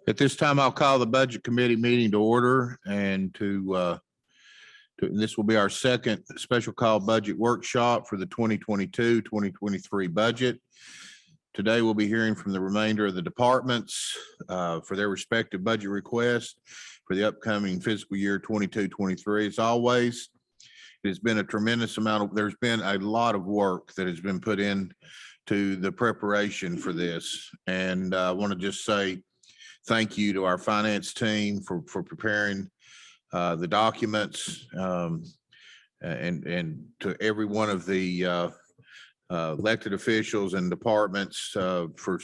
At this time, I'll call the Budget Committee meeting to order and this will be our second special call budget workshop for the 2022-2023 budget. Today, we'll be hearing from the remainder of the departments for their respective budget requests for the upcoming fiscal year 22-23. As always, it has been a tremendous there's been a lot of work that has been put in to the preparation for this. And I want to just say thank you to our finance team for preparing the documents and to every one of the elected officials and departments for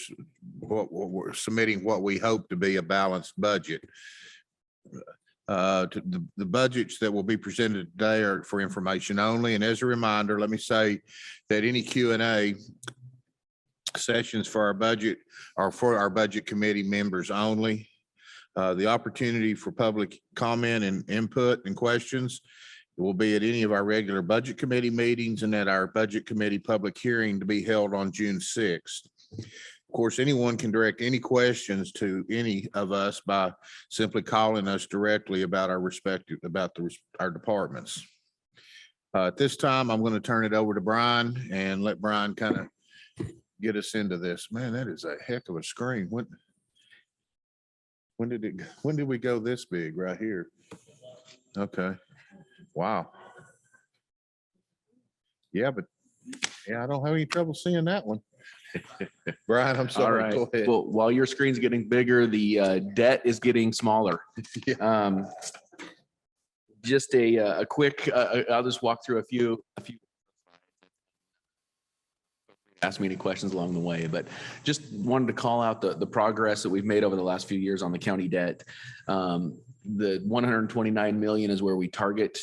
what we're submitting what we hope to be a balanced budget. The budgets that will be presented today are for information only. And as a reminder, let me say that any Q&A sessions for our budget are for our budget committee members only. The opportunity for public comment and input and questions will be at any of our regular budget committee meetings and at our budget committee public hearing to be held on June 6th. Of course, anyone can direct any questions to any of us by simply calling us directly about our our departments. At this time, I'm going to turn it over to Brian and let Brian kind of get us into this. Man, that is a heck of a screen. When did we go this big right here? Okay. Wow. Yeah, I don't have any trouble seeing that one. Brian, I'm sorry. All right. Go ahead. Well, while your screen's getting bigger, the debt is getting smaller. Just a quick, I'll just walk through a few. Ask me any questions along the way, but just wanted to call out the progress that we've made over the last few years on the county debt. The 129 million is where we target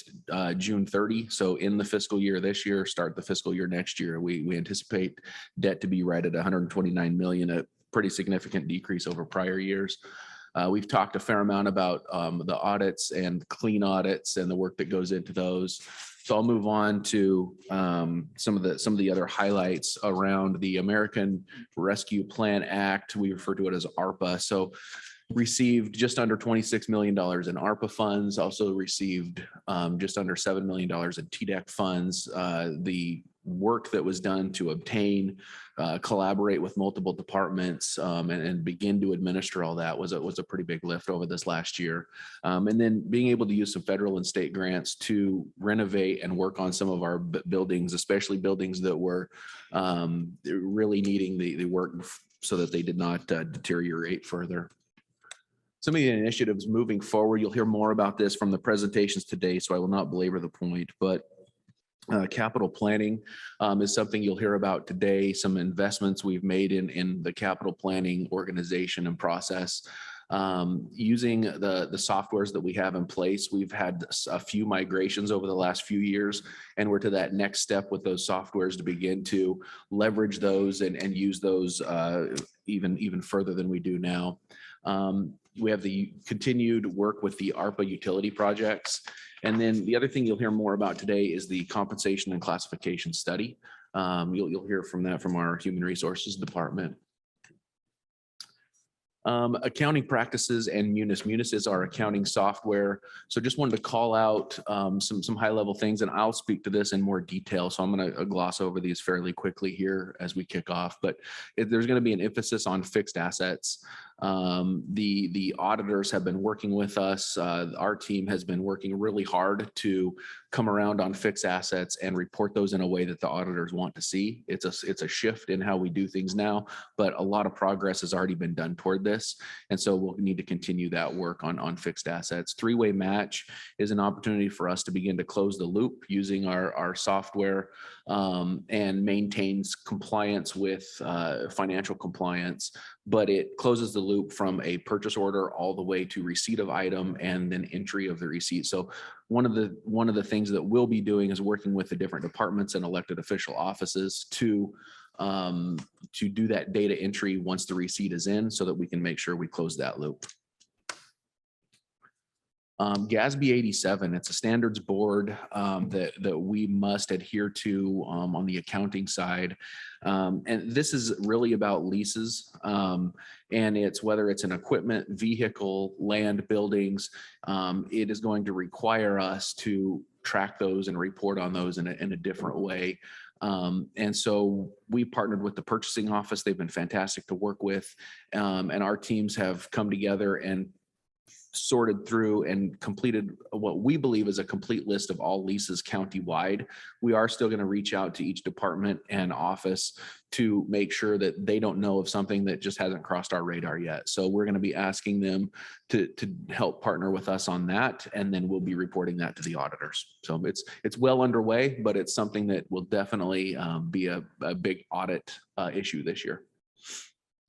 June 30. So in the fiscal year this year, start the fiscal year next year, we anticipate debt to be right at 129 million, a pretty significant decrease over prior years. We've talked a fair amount about the audits and clean audits and the work that goes into those. So I'll move on to some of the other highlights around the American Rescue Plan Act. We refer to it as ARPA. So received just under $26 million in ARPA funds, also received just under $7 million in TDEC funds. The work that was done to obtain, collaborate with multiple departments and begin to administer all that was a pretty big lift over this last year. And then being able to use some federal and state grants to renovate and work on some of our buildings, especially buildings that were really needing the work so that they did not deteriorate further. Some of the initiatives moving forward, you'll hear more about this from the presentations today, so I will not belabor the point, but capital planning is something you'll hear about today. Some investments we've made in the capital planning organization and process. Using the softwares that we have in place, we've had a few migrations over the last few years, and we're to that next step with those softwares to begin to leverage those and use those even further than we do now. We have the continued work with the ARPA utility projects. And then the other thing you'll hear more about today is the compensation and classification study. You'll hear from that from our human resources department. Accounting practices and Munis is our accounting software. So just wanted to call out some high level things, and I'll speak to this in more detail. So I'm going to gloss over these fairly quickly here as we kick off, but there's going to be an emphasis on fixed assets. The auditors have been working with us. Our team has been working really hard to come around on fixed assets and report those in a way that the auditors want to see. It's a shift in how we do things now, but a lot of progress has already been done toward this. And so we'll need to continue that work on fixed assets. Three-way match is an opportunity for us to begin to close the loop using our software and maintains compliance with financial compliance, but it closes the loop from a purchase order all the way to receipt of item and then entry of the receipt. So one of the things that we'll be doing is working with the different departments and elected official offices to do that data entry once the receipt is in so that we can make sure we close that loop. GASB 87, it's a standards board that we must adhere to on the accounting side. And this is really about leases. And it's whether it's an equipment, vehicle, land, buildings, it is going to require us to track those and report on those in a different way. And so we partnered with the purchasing office. They've been fantastic to work with. And our teams have come together and sorted through and completed what we believe is a complete list of all leases countywide. We are still going to reach out to each department and office to make sure that they don't know of something that just hasn't crossed our radar yet. So we're going to be asking them to help partner with us on that, and then we'll be reporting that to the auditors. So it's well underway, but it's something that will definitely be a big audit issue this year.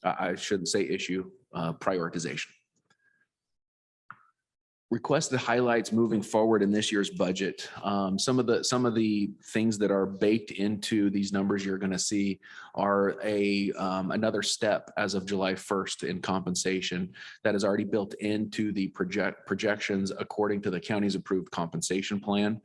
I shouldn't say issue, prioritization. Requested highlights moving forward in this year's budget. Some of the things that are baked into these numbers you're going to see are another step as of July 1st in compensation that is already built into the projections according to the county's approved compensation plan.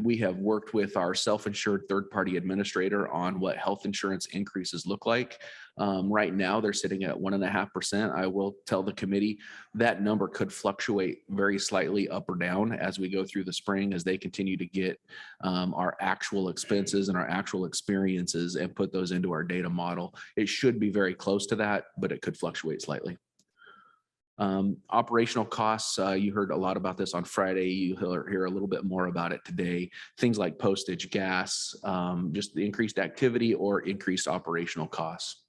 We have worked with our self-insured third-party administrator on what health insurance increases look like. Right now, they're sitting at 1.5%. I will tell the committee that number could fluctuate very slightly up or down as we go through the spring, as they continue to get our actual expenses and our actual experiences and put those into our data model. It should be very close to that, but it could fluctuate slightly. Operational costs, you heard a lot about this on Friday. You hear a little bit more about it today. Things like postage, gas, just the increased activity or increased operational costs.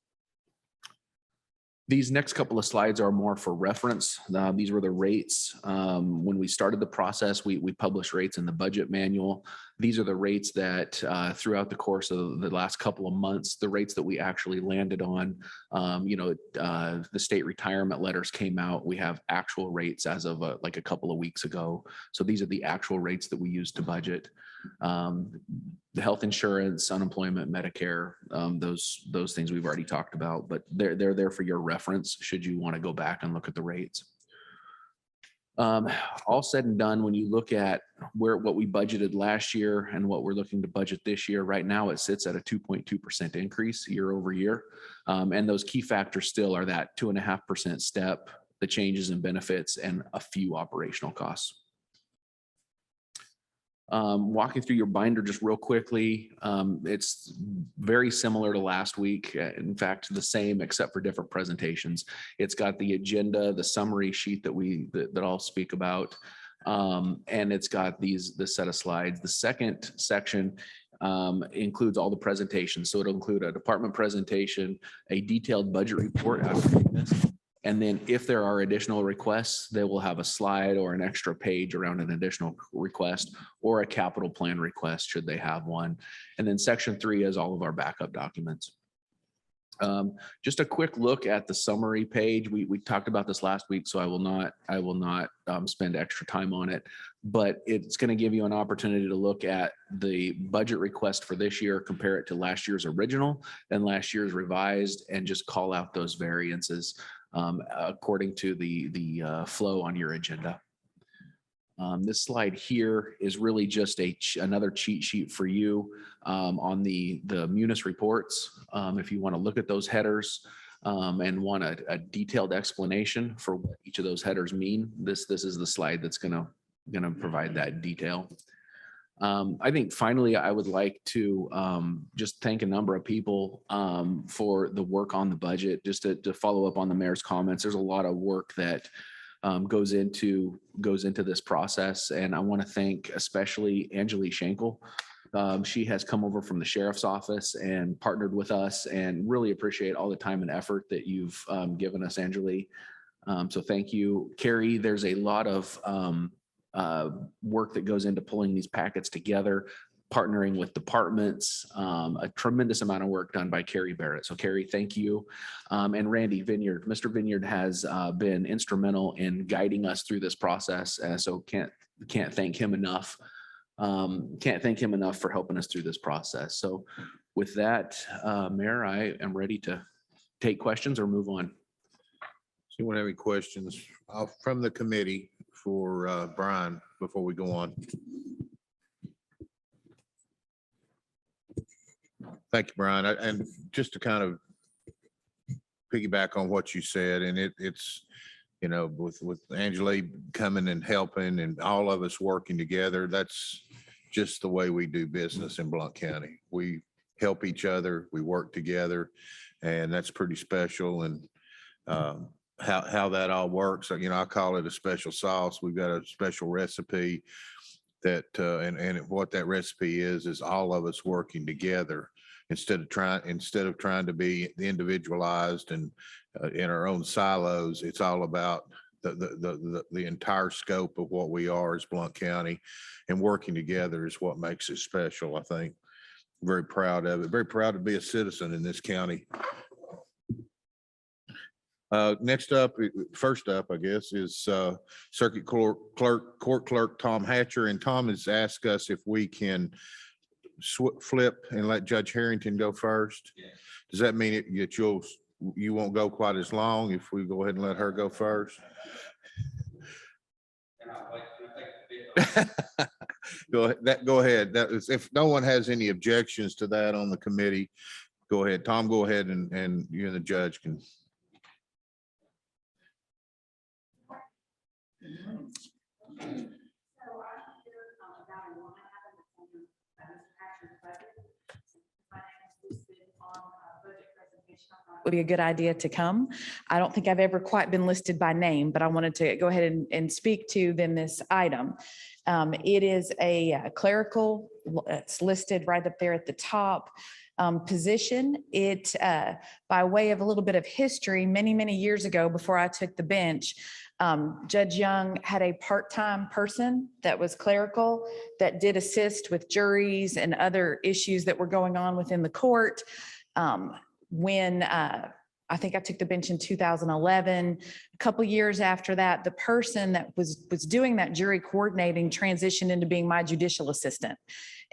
These next couple of slides are more for reference. These were the rates. When we started the process, we published rates in the budget manual. These are the rates that throughout the course of the last couple of months, the rates that we actually landed on. The state retirement letters came out. We have actual rates as of like a couple of weeks ago. So these are the actual rates that we use to budget. The health insurance, unemployment, Medicare, those things we've already talked about, but they're there for your reference should you want to go back and look at the rates. All said and done, when you look at what we budgeted last year and what we're looking to budget this year, right now it sits at a 2.2% increase year over year. And those key factors still are that 2.5% step, the changes in benefits, and a few operational costs. Walking through your binder just real quickly, it's very similar to last week. In fact, the same except for different presentations. It's got the agenda, the summary sheet that I'll speak about, and it's got the set of slides. The second section includes all the presentations. So it'll include a department presentation, a detailed budget report after this. And then if there are additional requests, they will have a slide or an extra page around an additional request or a capital plan request should they have one. And then section 3 is all of our backup documents. Just a quick look at the summary page. We talked about this last week, so I will not spend extra time on it, but it's going to give you an opportunity to look at the budget request for this year, compare it to last year's original and last year's revised, and just call out those variances according to the flow on your agenda. This slide here is really just another cheat sheet for you on the Munis reports. If you want to look at those headers and want a detailed explanation for what each of those headers mean, this is the slide that's gonna provide that detail. I think finally, I would like to just thank a number of people for the work on the budget. Just to follow up on the mayor's comments, there's a lot of work that goes into this process, and I want to thank especially Angeli Schenkel. She has come over from the sheriff's office and partnered with us, and really appreciate all the time and effort that you've given us, Angeli. So thank you, Carrie. There's a lot of work that goes into pulling these packets together, partnering with departments, a tremendous amount of work done by Carrie Barrett. So Carrie, thank you. And Randy Vineyard. Mr. Vineyard has been instrumental in guiding us through this process. So can't thank him enough. Can't thank him enough for helping us through this process. So with that, Mayor, I am ready to take questions or move on. So you want to have any questions from the committee for Brian before we go on? Thank you, Brian. And just to kind of piggyback on what you said, and it's, you know, with Angela coming and helping and all of us working together, that's just the way we do business in Blount County. We help each other, we work together, and that's pretty special. And how that all works, you know, I call it a special sauce. We've got a special recipe that, and what that recipe is all of us working together instead of trying to be individualized and in our own silos. It's all about the entire scope of what we are as Blount County, and working together is what makes it special. I think very proud of it. Very proud to be a citizen in this county. Next up, first up, I guess, is Circuit Court Clerk Tom Hatcher, and Tom has asked us if we can flip and let Judge Harrington go first. Does that mean that you won't go quite as long if we go ahead and let her go first? Go ahead. That is, if no one has any objections to that on the committee, go ahead. Tom, go ahead, and you and the judge can. Would be a good idea to come. I don't think I've ever quite been listed by name, but I wanted to go ahead and speak to then this item. It is a clerical, it's listed right up there at the top position. It, by way of a little bit of history, many years ago, before I took the bench, Judge Young had a part-time person that was clerical that did assist with juries and other issues that were going on within the court. When I think I took the bench in 2011, a couple of years after that, the person that was doing that jury coordinating transitioned into being my judicial assistant.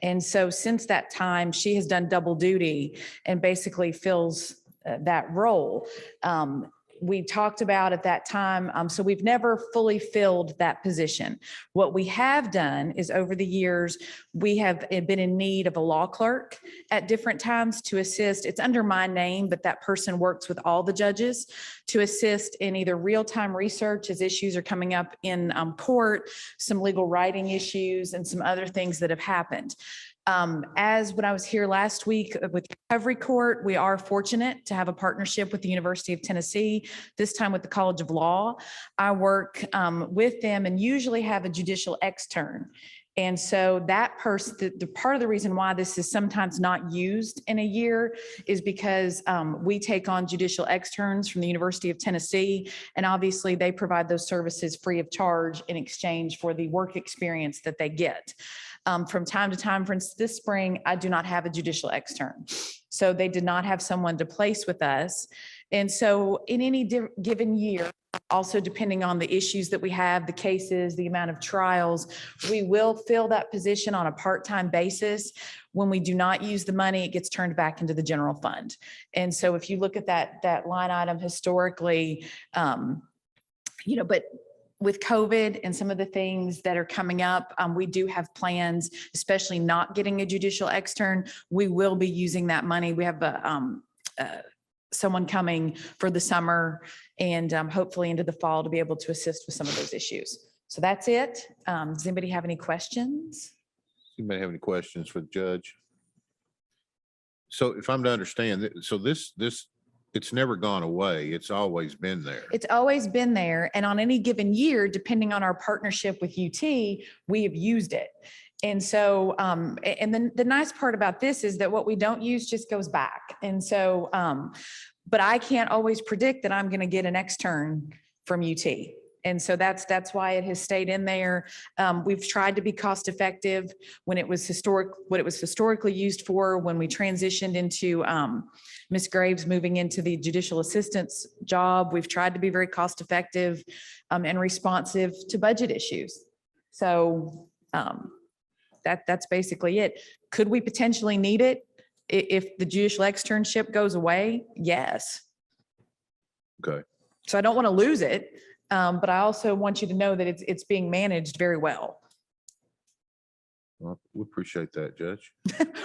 And so since that time, she has done double duty and basically fills that role. We talked about at that time, so we've never fully filled that position. What we have done is over the years, we have been in need of a law clerk at different times to assist. It's under my name, but that person works with all the judges to assist in either real-time research as issues are coming up in court, some legal writing issues, and some other things that have happened. As when I was here last week with Recovery Court, we are fortunate to have a partnership with the University of Tennessee, this time with the College of Law. I work with them and usually have a judicial extern. And so that person, the part of the reason why this is sometimes not used in a year is because we take on judicial externs from the University of Tennessee, and obviously they provide those services free of charge in exchange for the work experience that they get. From time to time, for instance, this spring, I do not have a judicial extern. So they did not have someone to place with us. And so in any given year, also depending on the issues that we have, the cases, the amount of trials, we will fill that position on a part-time basis. When we do not use the money, it gets turned back into the general fund. And so if you look at that line item historically, but with COVID and some of the things that are coming up, we do have plans, especially not getting a judicial extern. We will be using that money. We have someone coming for the summer and hopefully into the fall to be able to assist with some of those issues. So that's it. Does anybody have any questions? Anybody have any questions for the judge? So if I'm to understand, so this it's never gone away. It's always been there. It's always been there. And on any given year, depending on our partnership with UT, we have used it. And so, and then the nice part about this is that what we don't use just goes back. And so, but I can't always predict that I'm going to get an extern from UT. And so that's why it has stayed in there. We've tried to be cost effective when it was what it was historically used for. When we transitioned into Ms. Graves moving into the judicial assistance job, we've tried to be very cost effective and responsive to budget issues. So that's basically it. Could we potentially need it if the judicial externship goes away? Yes. Okay. So I don't want to lose it, but I also want you to know that it's being managed very well. Well, we appreciate that, Judge.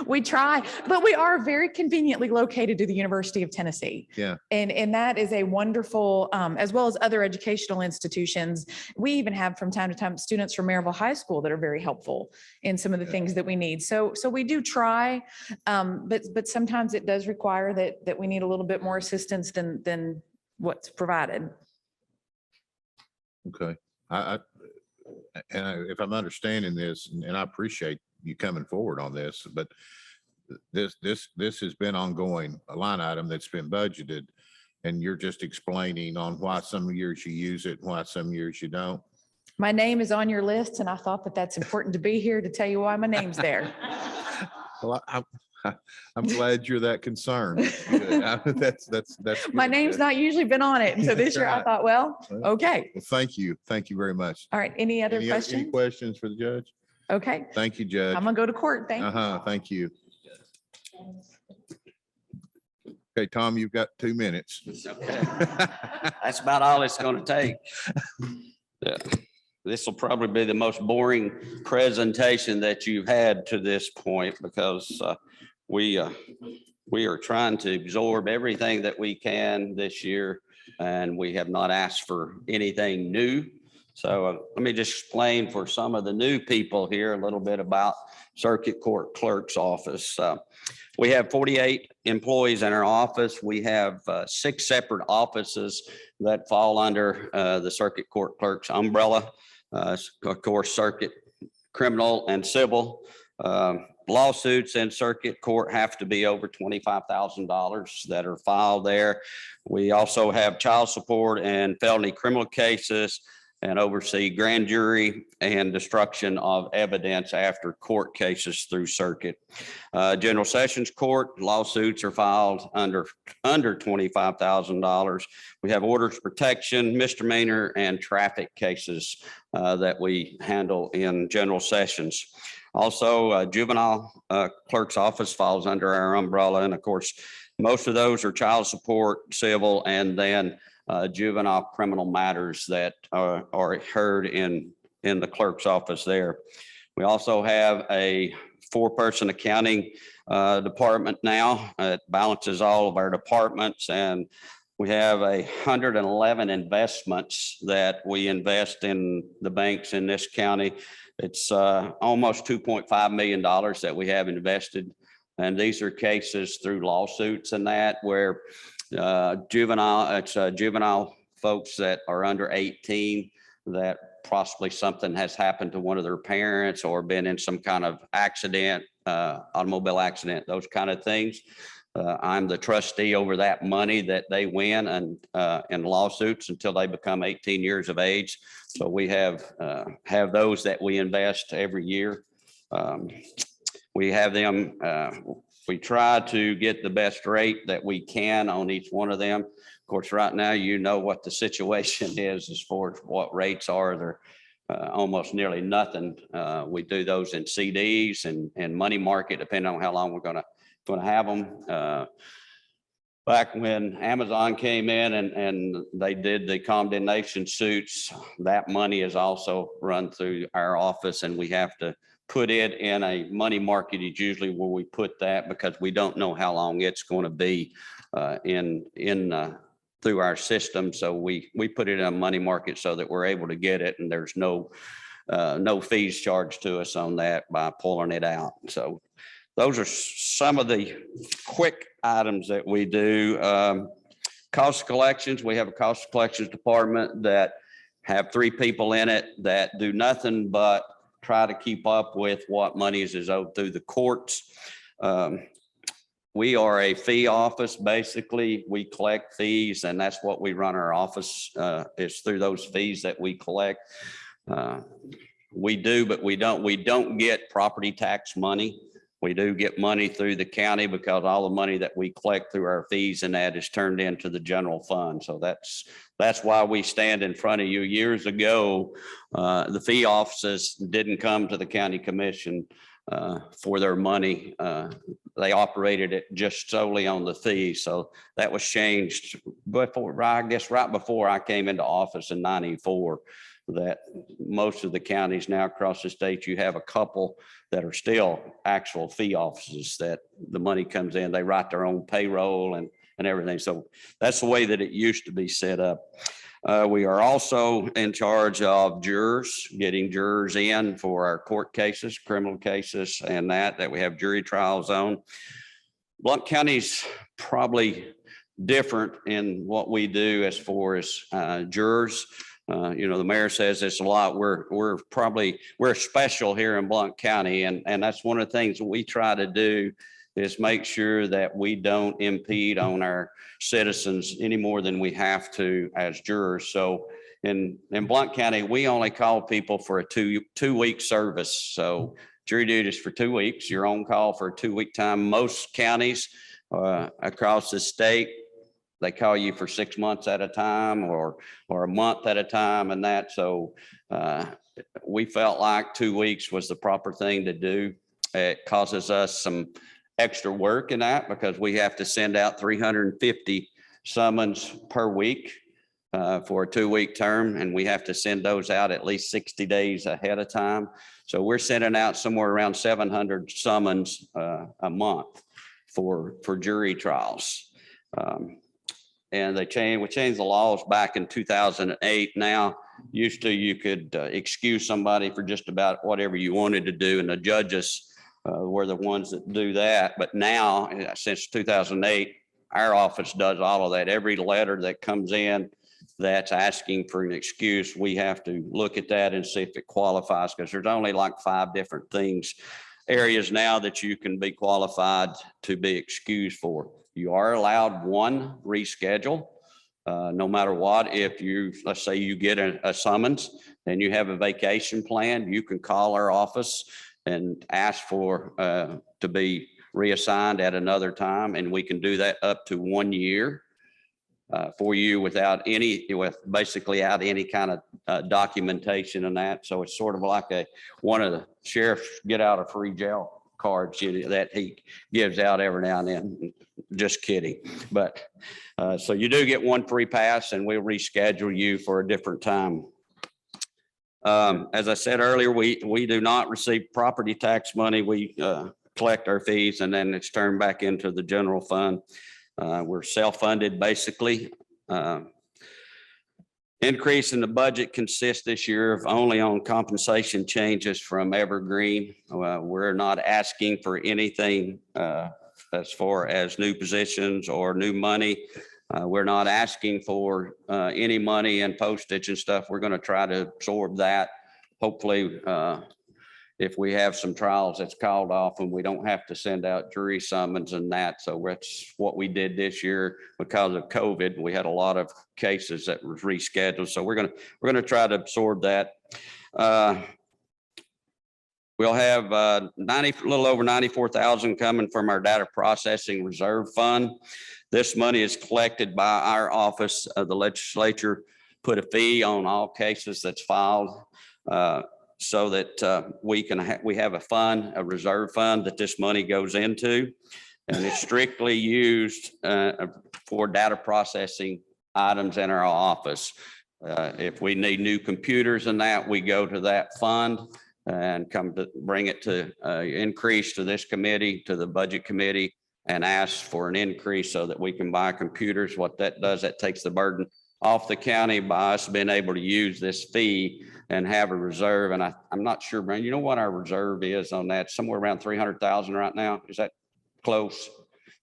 We try, but we are very conveniently located to the University of Tennessee. Yeah. And that is a wonderful, as well as other educational institutions. We even have from time to time students from Maryville High School that are very helpful in some of the things that we need. So we do try, but sometimes it does require that we need a little bit more assistance than what's provided. Okay. If I'm understanding this, and I appreciate you coming forward on this, but this has been ongoing, a line item that's been budgeted, and you're just explaining on why some years you use it, why some years you don't. My name is on your list, and I thought that that's important to be here to tell you why my name's there. Well, I'm glad you're that concerned. Good. That's My good. name's not usually been on it. And so this year I Right. thought, well, okay. Well, thank you. Thank you very much. All right. Any other Any questions? questions for the judge? Okay. Thank you, Judge. I'm gonna go to court. Thank you. Thank you. Okay, Tom, you've got 2 minutes. Okay. That's about all it's going to take. Yeah. This will probably be the most boring presentation that you've had to this point because we are trying to absorb everything that we can this year, and we have not asked for anything new. So let me just explain for some of the new people here a little bit about Circuit Court Clerk's office. We have 48 employees in our office. We have 6 separate offices that fall under the Circuit Court Clerk's umbrella. Of course, circuit, criminal and civil. Lawsuits in circuit court have to be over $25,000 that are filed there. We also have child support and felony criminal cases and oversee grand jury and destruction of evidence after court cases through circuit. General Sessions Court lawsuits are filed under $25,000. We have orders of protection, misdemeanor, and traffic cases that we handle in General Sessions. Also, juvenile clerk's office falls under our umbrella. And of course, most of those are child support, civil, and then juvenile criminal matters that are heard in the clerk's office there. We also have a 4-person accounting department now. It balances all of our departments, and we have 111 investments that we invest in the banks in this county. It's almost $2.5 million that we have invested. And these are cases through lawsuits and that where juvenile folks that are under 18 that possibly something has happened to one of their parents or been in some kind of accident, automobile accident, those kind of things. I'm the trustee over that money that they win and in lawsuits until they become 18 years of age. So we have those that we invest every year. We have them, we try to get the best rate that we can on each one of them. Of course, right now, you know what the situation is as far as what rates are. They're almost nearly nothing. We do those in CDs and money market, depending on how long we're gonna have them. Back when Amazon came in and they did the condemnation suits, that money is also run through our office, and we have to put it in a money market is usually where we put that because we don't know how long it's going to be through our system. So we put it in a money market so that we're able to get it, and there's no fees charged to us on that by pulling it out. So those are some of the quick items that we do. Cost collections, we have a cost collections department that have 3 people in it that do nothing but try to keep up with what monies is owed through the courts. We are a fee office. Basically, we collect fees, and that's what we run our office is through those fees that we collect. We do, but we don't get property tax money. We do get money through the county because all the money that we collect through our fees and that is turned into the general fund. So that's why we stand in front of you. Years ago, the fee offices didn't come to the county commission. for their money. They operated it just solely on the fees. So that was changed before, I guess, right before I came into office in 94, that most of the counties now across the state, you have a couple that are still actual fee offices that the money comes in, they write their own payroll and everything. So that's the way that it used to be set up. We are also in charge of jurors, getting jurors in for our court cases, criminal cases, and that we have jury trials on. Blount County's probably different in what we do as far as jurors. The mayor says this a lot. We're special here in Blount County, and that's one of the things we try to do is make sure that we don't impede on our citizens any more than we have to as jurors. So in Blount County, we only call people for a two-week service. So jury duty is for 2 weeks. You're on call for a 2-week time. Most counties across the state, they call you for 6 months at a time or a month at a time and that. So we felt like 2 weeks was the proper thing to do. It causes us some extra work in that because we have to send out 350 summons per week for a 2-week term. And we have to send those out at least 60 days ahead of time. So we're sending out somewhere around 700 summons a month for jury trials. And we changed the laws back in 2008. Now, used to you could excuse somebody for just about whatever you wanted to do, and the judges were the ones that do that. But now, since 2008, our office does all of that. Every letter that comes in that's asking for an excuse, we have to look at that and see if it qualifies, because there's only like 5 different areas now that you can be qualified to be excused for. You are allowed 1 reschedule, no matter what. If let's say you get a summons and you have a vacation plan, you can call our office and ask for to be reassigned at another time, and we can do that up to 1 year for you basically out any kind of documentation and that. So it's sort of like one of the sheriff's get out of free jail cards that he gives out every now and then. Just kidding. But so you do get 1 free pass, and we'll reschedule you for a different time. As I said earlier, we do not receive property tax money. We collect our fees and then it's turned back into the general fund. We're self-funded basically. Increase in the budget consists this year of only on compensation changes from Evergreen. We're not asking for anything as far as new positions or new money. We're not asking for any money and postage and stuff. We're going to try to absorb that. Hopefully, if we have some trials that's called off and we don't have to send out jury summons and that. So that's what we did this year because of COVID. We had a lot of cases that was rescheduled. So we're going to try to absorb that. We'll have a little over 94,000 coming from our data processing reserve fund. This money is collected by our office. The legislature put a fee on all cases that's filed so that we have a fund, a reserve fund that this money goes into, and it's strictly used for data processing items in our office. If we need new computers and that, we go to that fund and come to bring it to increase to this committee, to the budget committee, and ask for an increase so that we can buy computers. What that does, that takes the burden off the county by us being able to use this fee and have a reserve. And I'm not sure, Brandon, you know what our reserve is on that? Somewhere around 300,000 right now. Is that close?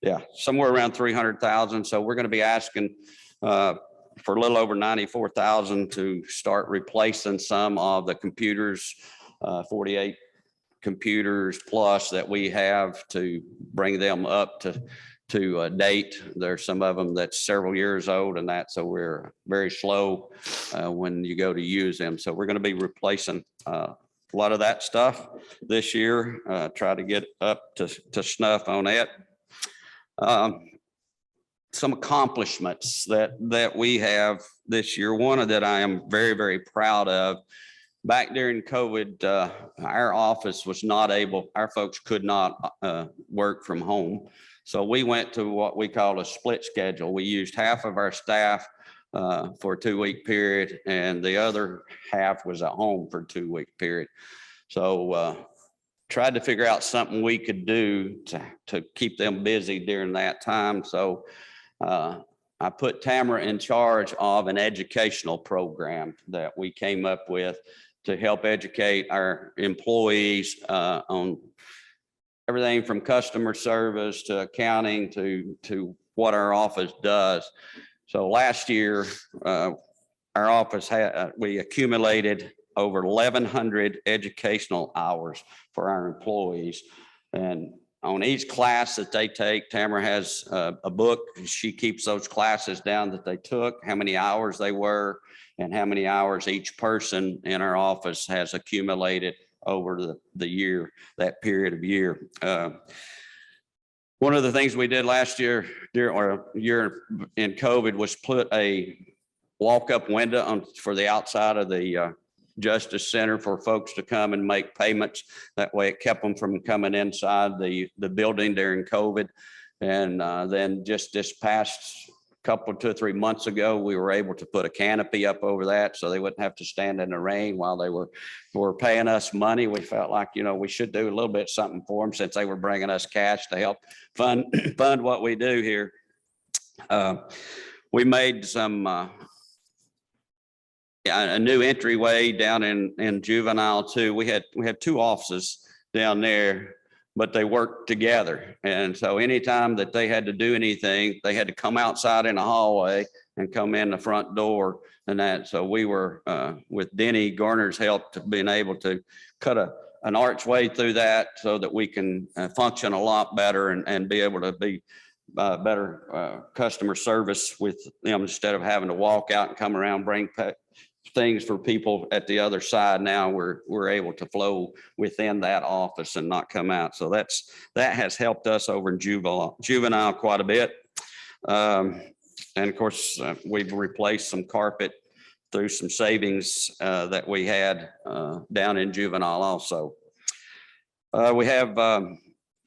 Yeah, somewhere around 300,000. So we're going to be asking for a little over 94,000 to start replacing some of the computers, 48 computers plus that we have, to bring them up to date. There's some of them that's several years old and that, so we're very slow when you go to use them. So we're going to be replacing a lot of that stuff this year, try to get up to snuff on it. Some accomplishments that we have this year. One that I am very, very proud of back during COVID, our office was not able, our folks could not work from home. So we went to what we call a split schedule. We used half of our staff for a 2-week period, and the other half was at home for a 2-week period. So tried to figure out something we could do to keep them busy during that time. So I put Tamara in charge of an educational program that we came up with to help educate our employees on everything from customer service to accounting to what our office does. So last year, our office we accumulated over 1,100 educational hours for our employees. And on each class that they take, Tamara has a book. She keeps those classes down that they took, how many hours they were, and how many hours each person in our office has accumulated over the year, that period of year. One of the things we did last year year in COVID was put a walk-up window for the outside of the Justice Center for folks to come and make payments. That way it kept them from coming inside the building during COVID. And then just this past couple, 2 or 3 months ago, we were able to put a canopy up over that so they wouldn't have to stand in the rain while they were paying us money. We felt like, we should do a little bit something for them since they were bringing us cash to help fund what we do here. We made a new entryway down in juvenile too. We had 2 offices down there, but they worked together. And so anytime that they had to do anything, they had to come outside in the hallway and come in the front door and that. So we were, with Denny Garner's help, to being able to cut an archway through that so that we can function a lot better and be able to be better customer service with them instead of having to walk out and come around, bring things for people at the other side. Now we're able to flow within that office and not come out. So that has helped us over in juvenile quite a bit. And of course, we've replaced some carpet through some savings that we had down in juvenile also. We have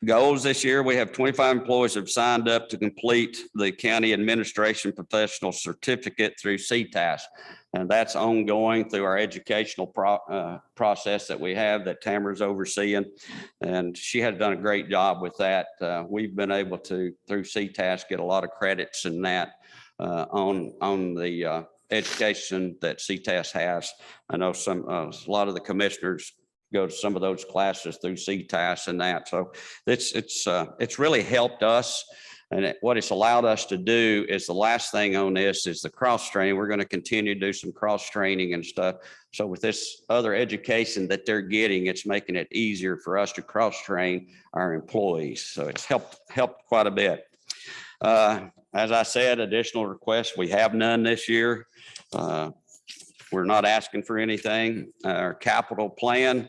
goals this year. We have 25 employees have signed up to complete the County Administration Professional Certificate through CTAS. And that's ongoing through our educational process that we have that Tamara's overseeing. And she has done a great job with that. We've been able to, through CTAS, get a lot of credits in that on the education that CTAS has. I know a lot of the commissioners go to some of those classes through CTAS and that. So it's really helped us. And what it's allowed us to do is the last thing on this is the cross training. We're going to continue to do some cross training and stuff. So with this other education that they're getting, it's making it easier for us to cross train our employees. So it's helped quite a bit. As I said, additional requests, we have none this year. We're not asking for anything. Our capital plan,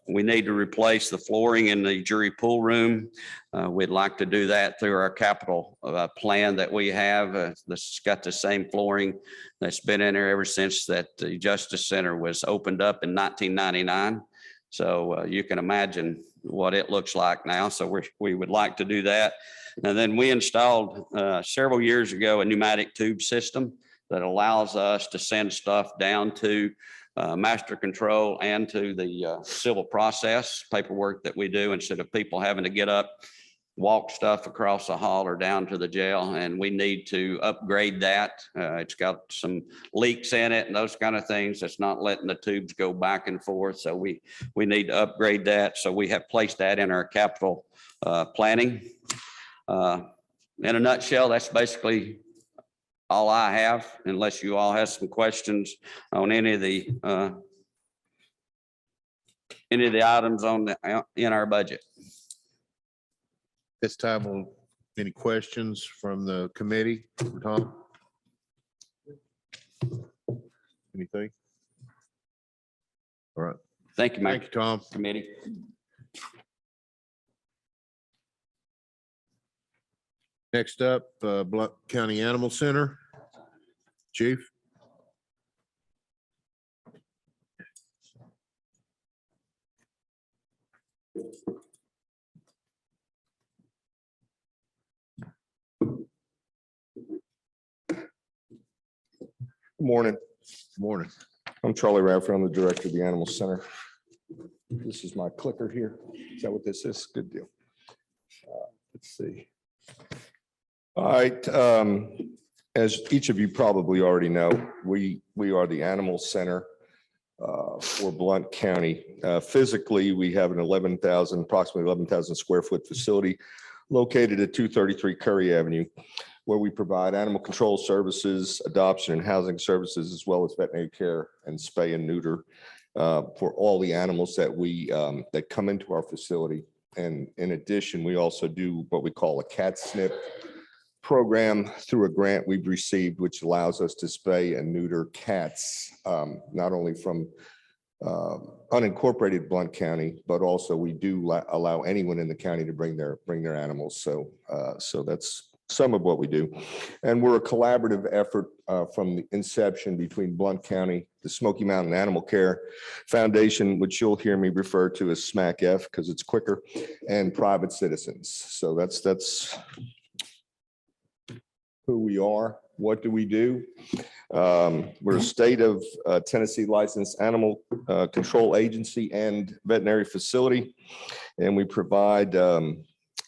we need to replace the flooring in the jury pool room. We'd like to do that through our capital plan that we have. That's got the same flooring that's been in there ever since that the Justice Center was opened up in 1999. So you can imagine what it looks like now. So we would like to do that. And then we installed several years ago a pneumatic tube system that allows us to send stuff down to master control and to the civil process paperwork that we do instead of people having to get up, walk stuff across the hall or down to the jail. And we need to upgrade that. It's got some leaks in it and those kind of things. That's not letting the tubes go back and forth. So we need to upgrade that. So we have placed that in our capital planning. In a nutshell, that's basically all I have, unless you all have some questions on any of the items in our budget. This time, any questions from the committee? Tom? Anything? All right. Thank you, Thank Mr. you, Tom. Committee. Next up, Blount County Animal Center. Chief? Morning. Morning. I'm Charlie Radford. I'm the director of the Animal Center. This is my clicker here. Is that what this is? Good deal. Let's see. All right. As each of you probably already know, we are the Animal Center for Blount County. Physically, we have an approximately 11,000 square foot facility located at 233 Curry Avenue, where we provide animal control services, adoption and housing services, as well as veterinary care and spay and neuter for all the animals that come into our facility. And in addition, we also do what we call a cat snip program through a grant we've received, which allows us to spay and neuter cats, not only from unincorporated Blount County, but also we do allow anyone in the county to bring their animals. So that's some of what we do. And we're a collaborative effort from the inception between Blount County, the Smoky Mountain Animal Care Foundation, which you'll hear me refer to as SMACF because it's quicker, and private citizens. So that's who we are. What do we do? We're a state of Tennessee licensed animal control agency and veterinary facility, and we provide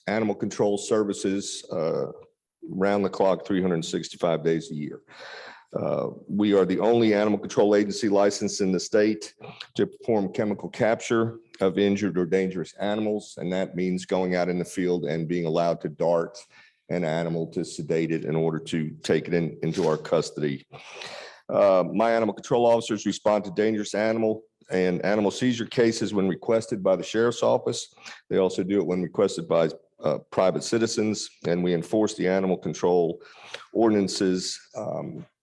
animal control services round the clock, 365 days a year. We are the only animal control agency licensed in the state to perform chemical capture of injured or dangerous animals, and that means going out in the field and being allowed to dart an animal to sedate it in order to take it into our custody. My animal control officers respond to dangerous animal and animal seizure cases when requested by the sheriff's office. They also do it when requested by private citizens, and we enforce the animal control ordinances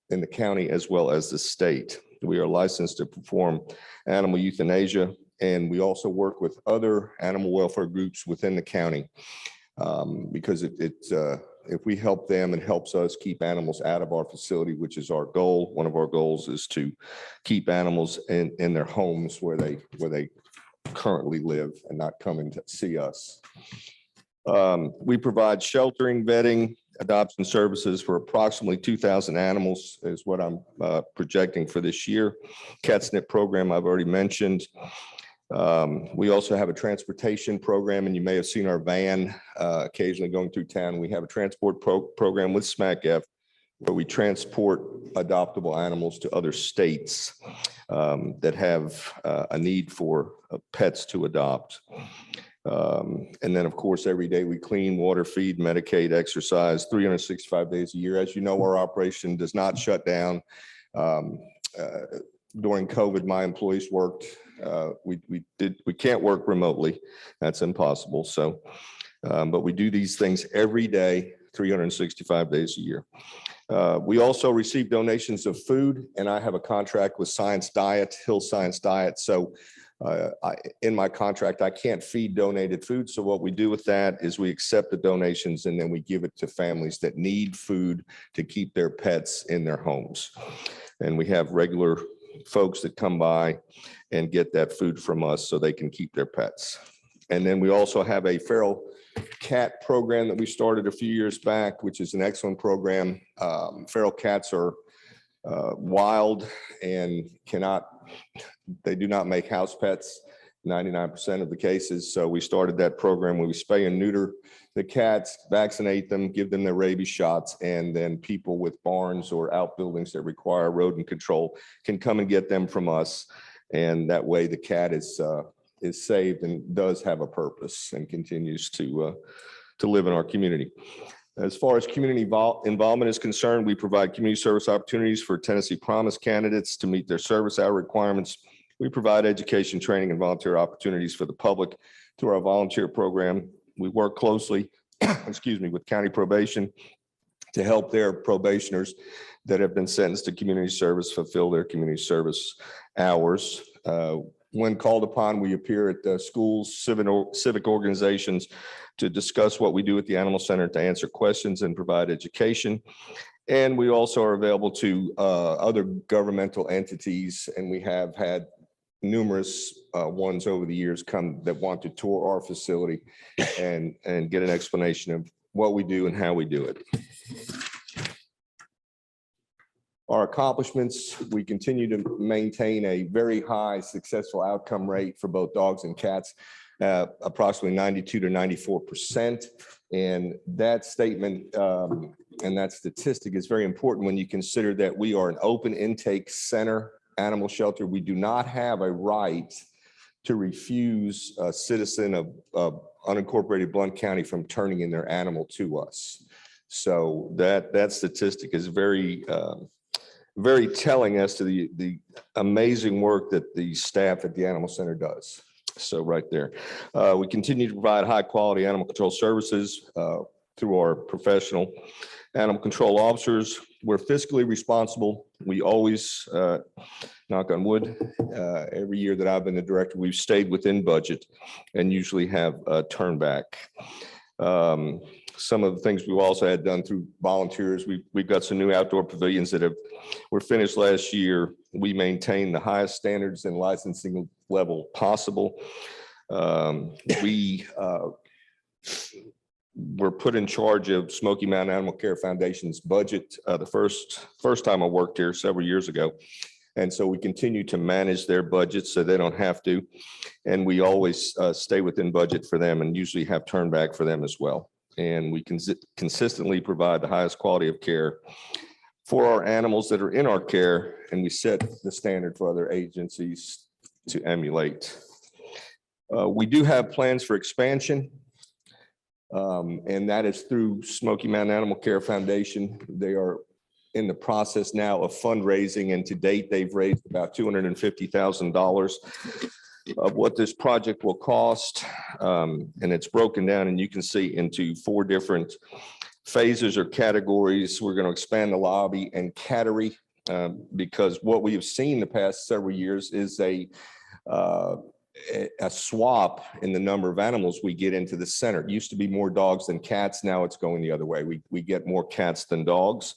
in the county as well as the state. We are licensed to perform animal euthanasia, and we also work with other animal welfare groups within the county because if we help them, it helps us keep animals out of our facility, which is our goal. One of our goals is to keep animals in their homes where they currently live and not coming to see us. We provide sheltering, vetting, adoption services for approximately 2,000 animals is what I'm projecting for this year. Cat snip program I've already mentioned. We also have a transportation program, and you may have seen our van occasionally going through town. We have a transport program with SMACF where we transport adoptable animals to other states that have a need for pets to adopt. And then, of course, every day we clean, water, feed, medicate, exercise 365 days a year. As you know, our operation does not shut down. During COVID, my employees worked. We can't work remotely. That's impossible. So, but we do these things every day, 365 days a year. We also receive donations of food, and I have a contract with Science Diet, Hill Science Diet. So in my contract, I can't feed donated food. So what we do with that is we accept the donations and then we give it to families that need food to keep their pets in their homes. And we have regular folks that come by and get that food from us so they can keep their pets. And then we also have a feral cat program that we started a few years back, which is an excellent program. Feral cats are wild and they do not make house pets 99% of the cases. So we started that program where we spay and neuter the cats, vaccinate them, give them their rabies shots, and then people with barns or outbuildings that require rodent control can come and get them from us. And that way the cat is saved and does have a purpose and continues to live in our community. As far as community involvement is concerned, we provide community service opportunities for Tennessee Promise candidates to meet their service hour requirements. We provide education, training, and volunteer opportunities for the public through our volunteer program. We work closely, with county probation to help their probationers that have been sentenced to community service fulfill their community service hours. When called upon, we appear at schools, civic organizations to discuss what we do at the Animal Center, to answer questions and provide education. And we also are available to other governmental entities, and we have had numerous ones over the years come that want to tour our facility and get an explanation of what we do and how we do it. Our accomplishments, we continue to maintain a very high successful outcome rate for both dogs and cats, approximately 92 to 94%. And that statement and that statistic is very important when you consider that we are an open intake center animal shelter. We do not have a right to refuse a citizen of unincorporated Blount County from turning in their animal to us. So that statistic is very telling as to the amazing work that the staff at the animal center does. So right there, we continue to provide high quality animal control services through our professional animal control officers. We're fiscally responsible. We always, knock on wood, every year that I've been the director, we've stayed within budget and usually have a turn back. Some of the things we've also had done through volunteers, we've got some new outdoor pavilions that were finished last year. We maintain the highest standards and licensing level possible. We were put in charge of Smoky Mountain Animal Care Foundation's budget the first time I worked here several years ago. And so we continue to manage their budgets so they don't have to. And we always stay within budget for them and usually have turn back for them as well. And we consistently provide the highest quality of care for our animals that are in our care. And we set the standard for other agencies to emulate. We do have plans for expansion. And that is through Smoky Mountain Animal Care Foundation. They are in the process now of fundraising, and to date, they've raised about $250,000 of what this project will cost. And it's broken down, and you can see into 4 different phases or categories. We're going to expand the lobby and cattery because what we have seen the past several years is a swap in the number of animals we get into the center. It used to be more dogs than cats. Now it's going the other way. We get more cats than dogs.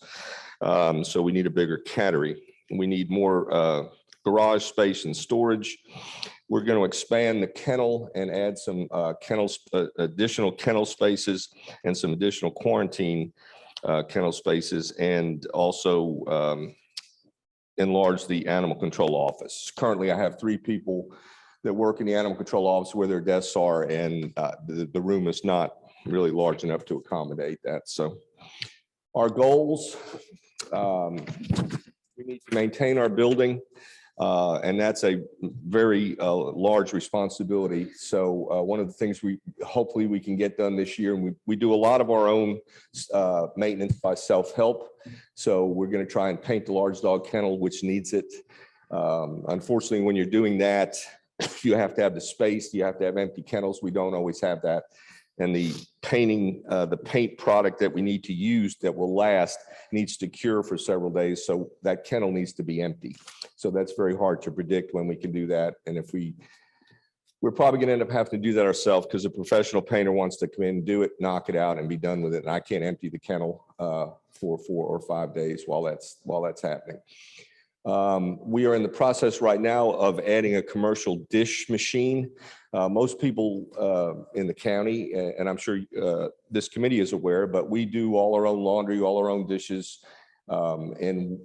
So we need a bigger cattery. We need more garage space and storage. We're going to expand the kennel and add some additional kennel spaces and some additional quarantine kennel spaces, and also enlarge the animal control office. Currently, I have 3 people that work in the animal control office where their desks are, and the room is not really large enough to accommodate that. So our goals, we need to maintain our building, and that's a very large responsibility. So one of the things hopefully we can get done this year, and we do a lot of our own maintenance by self-help. So we're going to try and paint the large dog kennel, which needs it. Unfortunately, when you're doing that, you have to have the space, you have to have empty kennels. We don't always have that. And the paint product that we need to use that will last needs to cure for several days. So that kennel needs to be empty. So that's very hard to predict when we can do that. And if we're probably going to end up having to do that ourselves, because a professional painter wants to come in, do it, knock it out, and be done with it. And I can't empty the kennel for 4 or 5 days while that's happening. We are in the process right now of adding a commercial dish machine. Most people in the county, and I'm sure this committee is aware, but we do all our own laundry, all our own dishes. And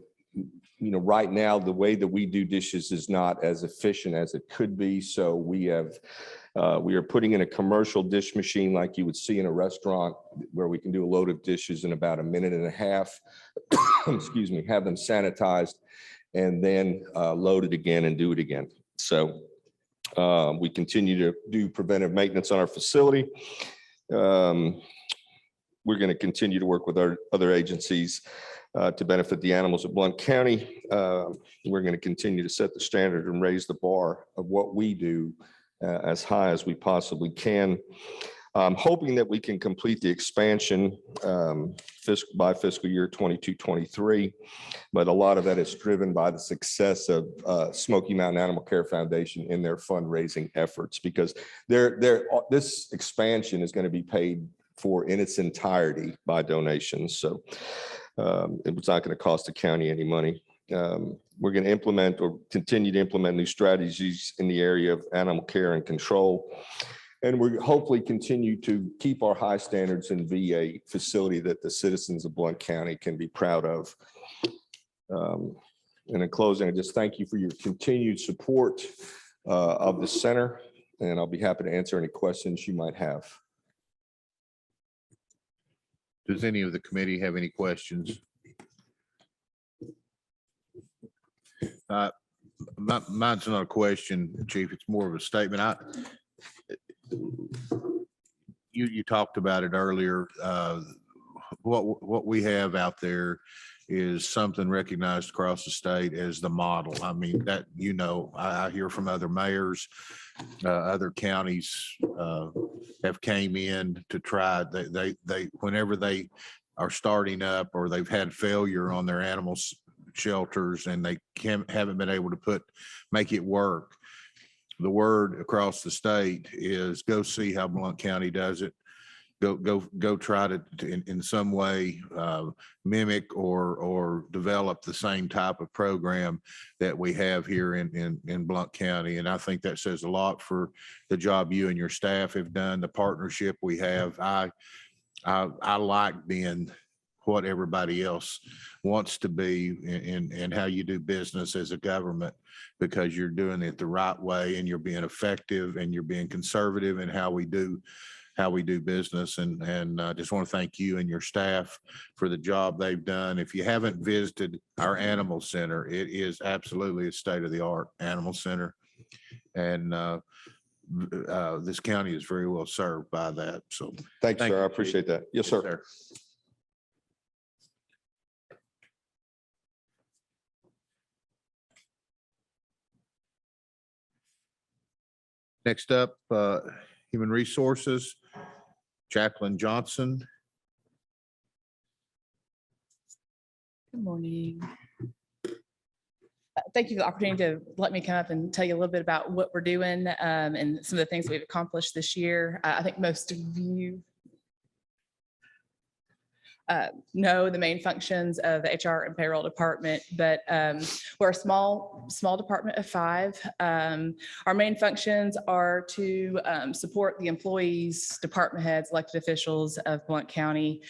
right now, the way that we do dishes is not as efficient as it could be. So we are putting in a commercial dish machine like you would see in a restaurant, where we can do a load of dishes in about 1.5 minutes, excuse me, have them sanitized, and then load it again and do it again. So we continue to do preventive maintenance on our facility. We're going to continue to work with our other agencies to benefit the animals of Blount County. We're going to continue to set the standard and raise the bar of what we do as high as we possibly can. I'm hoping that we can complete the expansion by fiscal year 22-23, but a lot of that is driven by the success of Smoky Mountain Animal Care Foundation in their fundraising efforts, because this expansion is going to be paid for in its entirety by donations. So it's not going to cost the county any money. We're going to implement or continue to implement new strategies in the area of animal care and control. And we hopefully continue to keep our high standards and be a facility that the citizens of Blount County can be proud of. And in closing, I just thank you for your continued support of the center, and I'll be happy to answer any questions you might have. Does any of the committee have any questions? Mine's not a question, Chief. It's more of a statement. You talked about it earlier. What we have out there is something recognized across the state as the model. I mean, that, I hear from other mayors, other counties have came in to try, they, whenever they are starting up or they've had failure on their animals shelters and they haven't been able to make it work. The word across the state is go see how Blount County does it. Go try to in some way mimic or develop the same type of program that we have here in Blount County. And I think that says a lot for the job you and your staff have done, the partnership we have. I like being what everybody else wants to be in how you do business as a government, because you're doing it the right way and you're being effective and you're being conservative in how we do business. And I just want to thank you and your staff for the job they've done. If you haven't visited our animal center, it is absolutely a state-of-the-art animal center. And this county is very well served by that. So Thanks, Thank sir. I you, appreciate that. Yes, sir. Next up, Human Resources, Jacqueline Johnson. Good morning. Thank you for the opportunity to let me come up and tell you a little bit about what we're doing and some of the things that we've accomplished this year. I think most of you know the main functions of the HR and payroll department, but we're a small department of 5. Our main functions are to support the employees, department heads, elected officials of Blount County.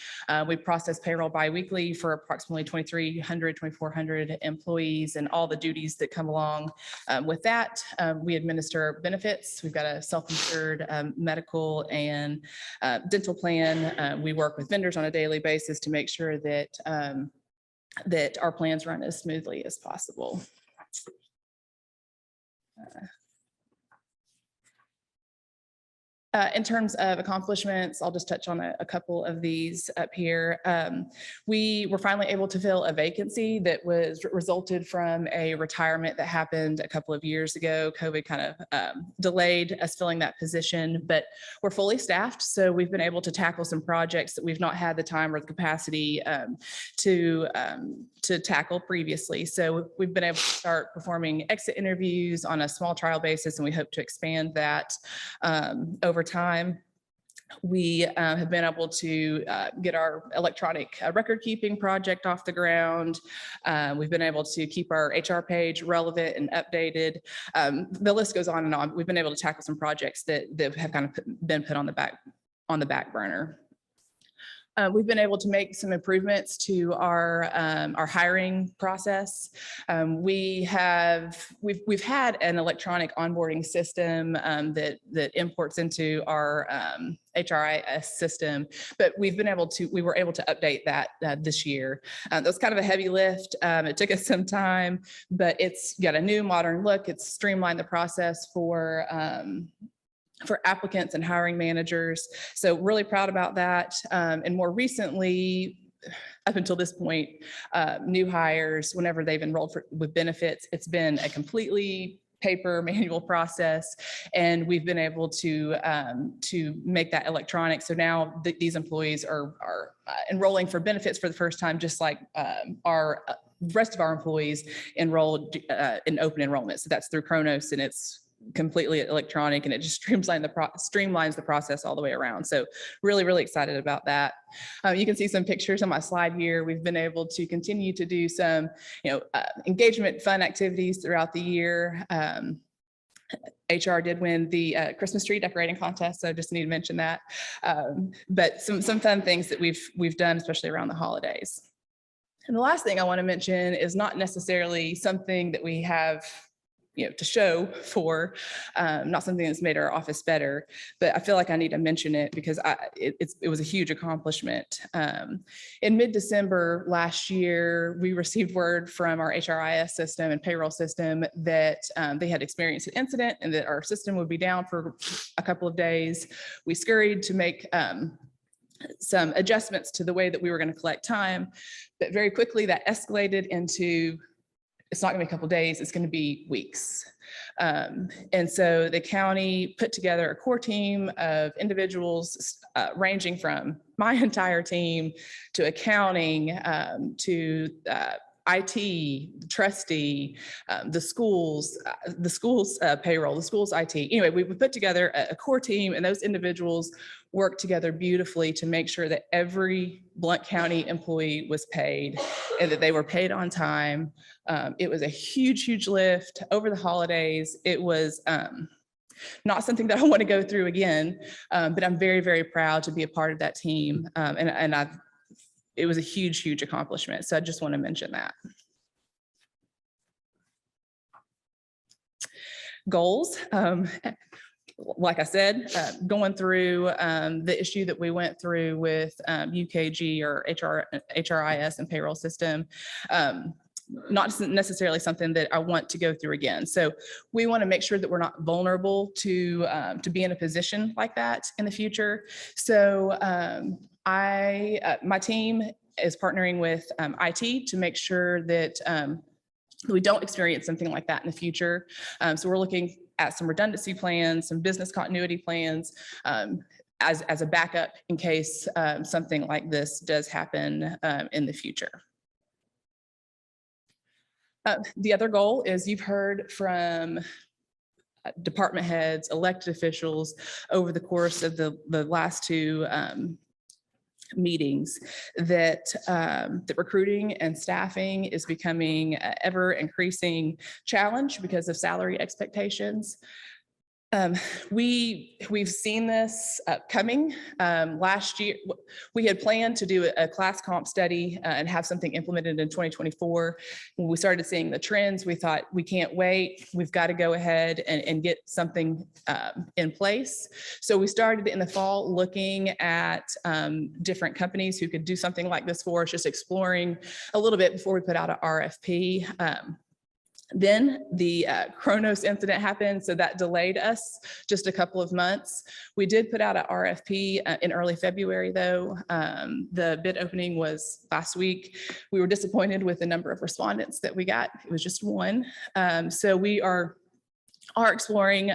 We process payroll biweekly for approximately 2,300, 2,400 employees and all the duties that come along with that. We administer benefits. We've got a self-insured medical and dental plan. We work with vendors on a daily basis to make sure that that our plans run as smoothly as possible. In terms of accomplishments, I'll just touch on a couple of these up here. We were finally able to fill a vacancy that resulted from a retirement that happened a couple of years ago. COVID kind of delayed us filling that position, but we're fully staffed. So we've been able to tackle some projects that we've not had the time or the capacity to tackle previously. So we've been able to start performing exit interviews on a small trial basis, and we hope to expand that over time. We have been able to get our electronic record keeping project off the ground. We've been able to keep our HR page relevant and updated. The list goes on and on. We've been able to tackle some projects that have kind of been put on the back burner. We've been able to make some improvements to our hiring process. We've had an electronic onboarding system that imports into our HRIS system, but we were able to update that this year. That was kind of a heavy lift. It took us some time, but it's got a new modern look. It's streamlined the process for applicants and hiring managers. So really proud about that. And more recently, up until this point, new hires, whenever they've enrolled with benefits, it's been a completely paper manual process, and we've been able to make that electronic. So now these employees are enrolling for benefits for the first time, just like our rest of our employees enrolled in open enrollment. So that's through Kronos, and it's completely electronic, and it just streamlines the process all the way around. So really, really excited about that. You can see some pictures on my slide here. We've been able to continue to do some, engagement, fun activities throughout the year. HR did win the Christmas tree decorating contest, so just need to mention that. But some fun things that we've done, especially around the holidays. And the last thing I want to mention is not necessarily something that we have, to show for, not something that's made our office better, but I feel like I need to mention it because it was a huge accomplishment. In mid-December last year, we received word from our HRIS system and payroll system that they had experienced an incident and that our system would be down for a couple of days. We scurried to make some adjustments to the way that we were going to collect time, but very quickly that escalated into, it's not gonna be a couple of days, it's gonna be weeks. And so the county put together a core team of individuals ranging from my entire team to accounting, to IT, trustee, the schools payroll, the schools IT. Anyway, we put together a core team, and those individuals worked together beautifully to make sure that every Blount County employee was paid and that they were paid on time. It was a huge, huge lift over the holidays. It was not something that I want to go through again, but I'm very, very proud to be a part of that team. It was a huge, huge accomplishment. So I just want to mention that. Goals. Like I said, going through the issue that we went through with UKG or HRIS and payroll system, not necessarily something that I want to go through again. So we want to make sure that we're not vulnerable to be in a position like that in the future. So my team is partnering with IT to make sure that we don't experience something like that in the future. So we're looking at some redundancy plans, some business continuity plans as a backup in case something like this does happen in the future. The other goal is you've heard from department heads, elected officials over the course of the last two meetings that that recruiting and staffing is becoming an ever increasing challenge because of salary expectations. We've seen this coming. Last year, we had planned to do a class comp study and have something implemented in 2024. When we started seeing the trends, we thought we can't wait. We've got to go ahead and get something in place. So we started in the fall looking at different companies who could do something like this for us, just exploring a little bit before we put out an RFP. Then the Kronos incident happened, so that delayed us just a couple of months. We did put out an RFP in early February, though. The bid opening was last week. We were disappointed with the number of respondents that we got. It was just one. So we are exploring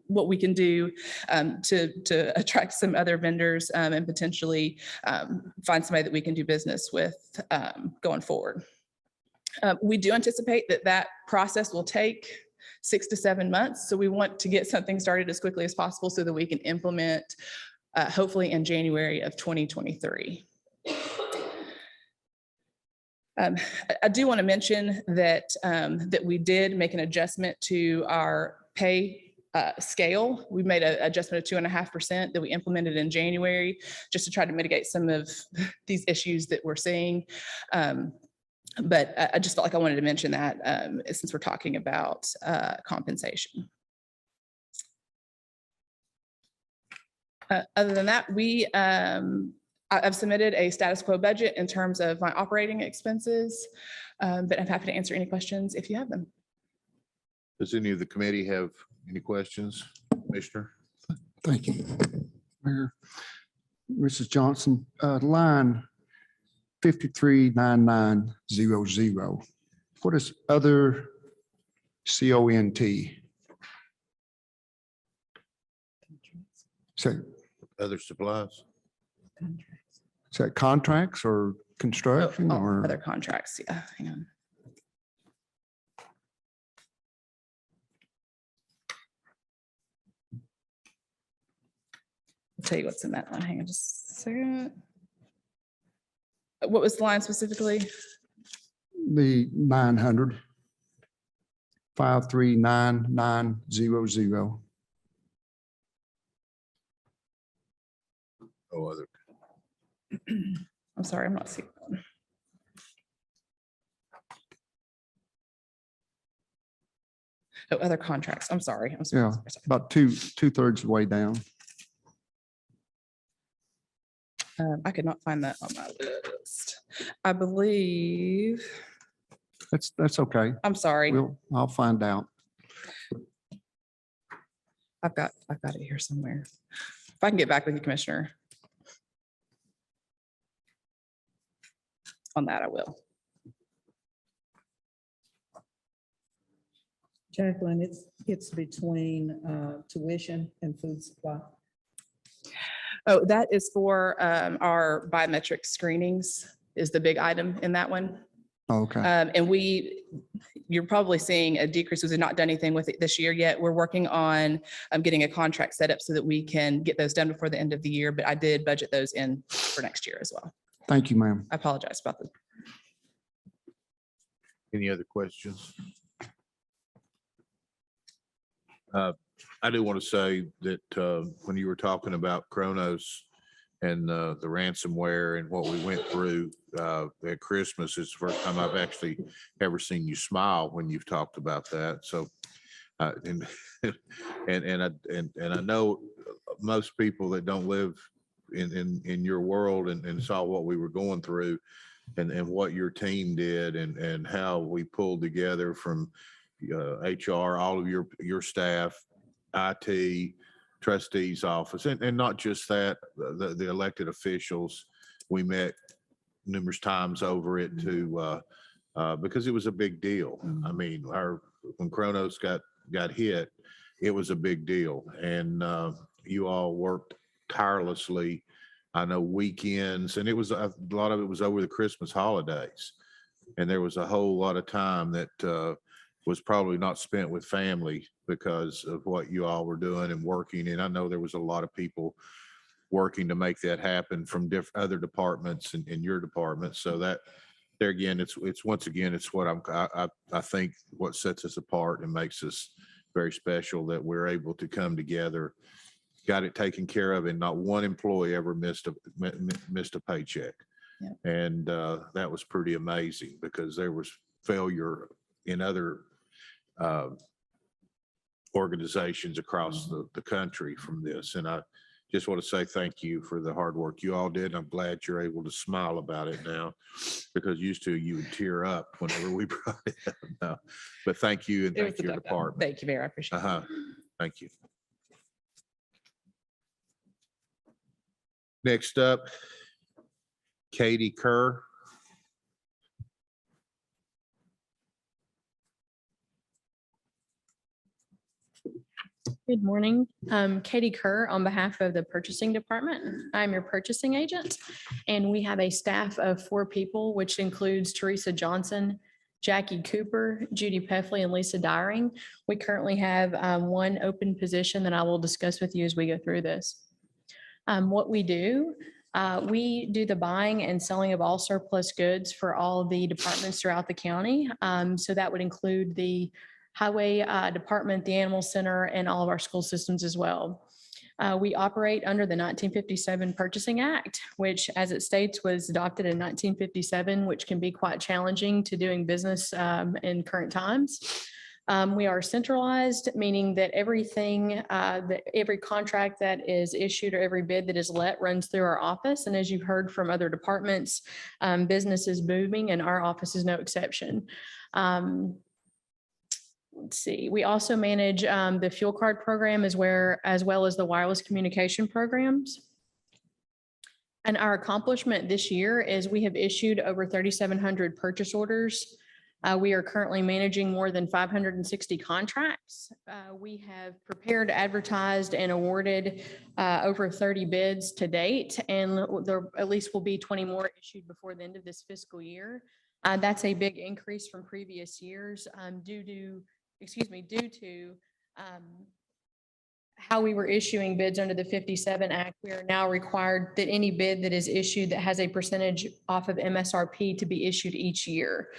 what we can do to attract some other vendors and potentially find somebody that we can do business with going forward. We do anticipate that process will take 6 to 7 months. So we want to get something started as quickly as possible so that we can implement hopefully in January of 2023. I do want to mention that that we did make an adjustment to our pay scale. We made an adjustment of 2.5% that we implemented in January just to try to mitigate some of these issues that we're seeing. But I just felt like I wanted to mention that since we're talking about compensation. Other than that, I've submitted a status quo budget in terms of my operating expenses, but I'm happy to answer any questions if you have them. Does any of the committee have any questions, Commissioner? Thank you, Mayor. Mrs. Johnson, line 539900. What is other CONT? So Other supplies? is that contracts or construction or? Other contracts, yeah, hang on. I'll tell you what's in that line. Hang on just a second. What was the line specifically? The 900. 539900. Oh, other. I'm sorry, I'm not seeing. Oh, other contracts. I'm sorry. I'm sorry. Yeah. sorry, sorry. About two-thirds of the way down. I could not find that on my list. I believe, That's okay. I'm sorry. I'll find out. I've got it here somewhere. If I can get back with you, Commissioner. On that, I will. Jacqueline, it's between tuition and food supply. Oh, that is for our biometric screenings is the big item in that one. Okay. And you're probably seeing a decrease because we've not done anything with it this year yet. We're working on getting a contract set up so that we can get those done before the end of the year, but I did budget those in for next year as well. Thank you, ma'am. I apologize about the Any other questions? I do want to say that when you were talking about Kronos and the ransomware and what we went through at Christmas, it's the first time I've actually ever seen you smile when you've talked about that. So, and I know most people that don't live in your world and saw what we were going through and what your team did and how we pulled together from HR, all of your staff, IT, trustees office, and not just that, the elected officials. We met numerous times over it to because it was a big deal. I mean, when Kronos got hit, it was a big deal, and you all worked tirelessly. I know weekends, and it was a lot of it was over the Christmas holidays, and there was a whole lot of time that was probably not spent with family because of what you all were doing and working. And I know there was a lot of people working to make that happen from other departments in your department. So that there again, it's once again, it's what I think what sets us apart and makes us very special that we're able to come together, got it taken care of, and not one employee ever missed a paycheck. Yeah. And that was pretty amazing because there was failure in other organizations across the country from this. And I just want to say thank you for the hard work you all did. I'm glad you're able to smile about it now because used to you would tear up whenever we brought it up now. But thank you and It was thank a your tough time. department. Thank you, Mayor. I appreciate it. Uh-huh. Thank you. Next up, Katie Kerr. Good morning. Katie Kerr on behalf of the purchasing department. I'm your purchasing agent, and we have a staff of 4 people, which includes Teresa Johnson, Jackie Cooper, Judy Peffley, and Lisa Dyring. We currently have one open position that I will discuss with you as we go through this. What we do the buying and selling of all surplus goods for all of the departments throughout the county. So that would include the highway department, the animal center, and all of our school systems as well. We operate under the 1957 Purchasing Act, which, as it states, was adopted in 1957, which can be quite challenging to doing business in current times. We are centralized, meaning that everything, every contract that is issued or every bid that is let runs through our office. And as you've heard from other departments, business is booming and our office is no exception. Let's see, we also manage the fuel card program as well as the wireless communication programs. And our accomplishment this year is we have issued over 3,700 purchase orders. We are currently managing more than 560 contracts. We have prepared, advertised, and awarded over 30 bids to date, and there at least will be 20 more issued before the end of this fiscal year. That's a big increase from previous years due to how we were issuing bids under the 57 Act. We are now required that any bid that is issued that has a percentage off of MSRP to be issued each year.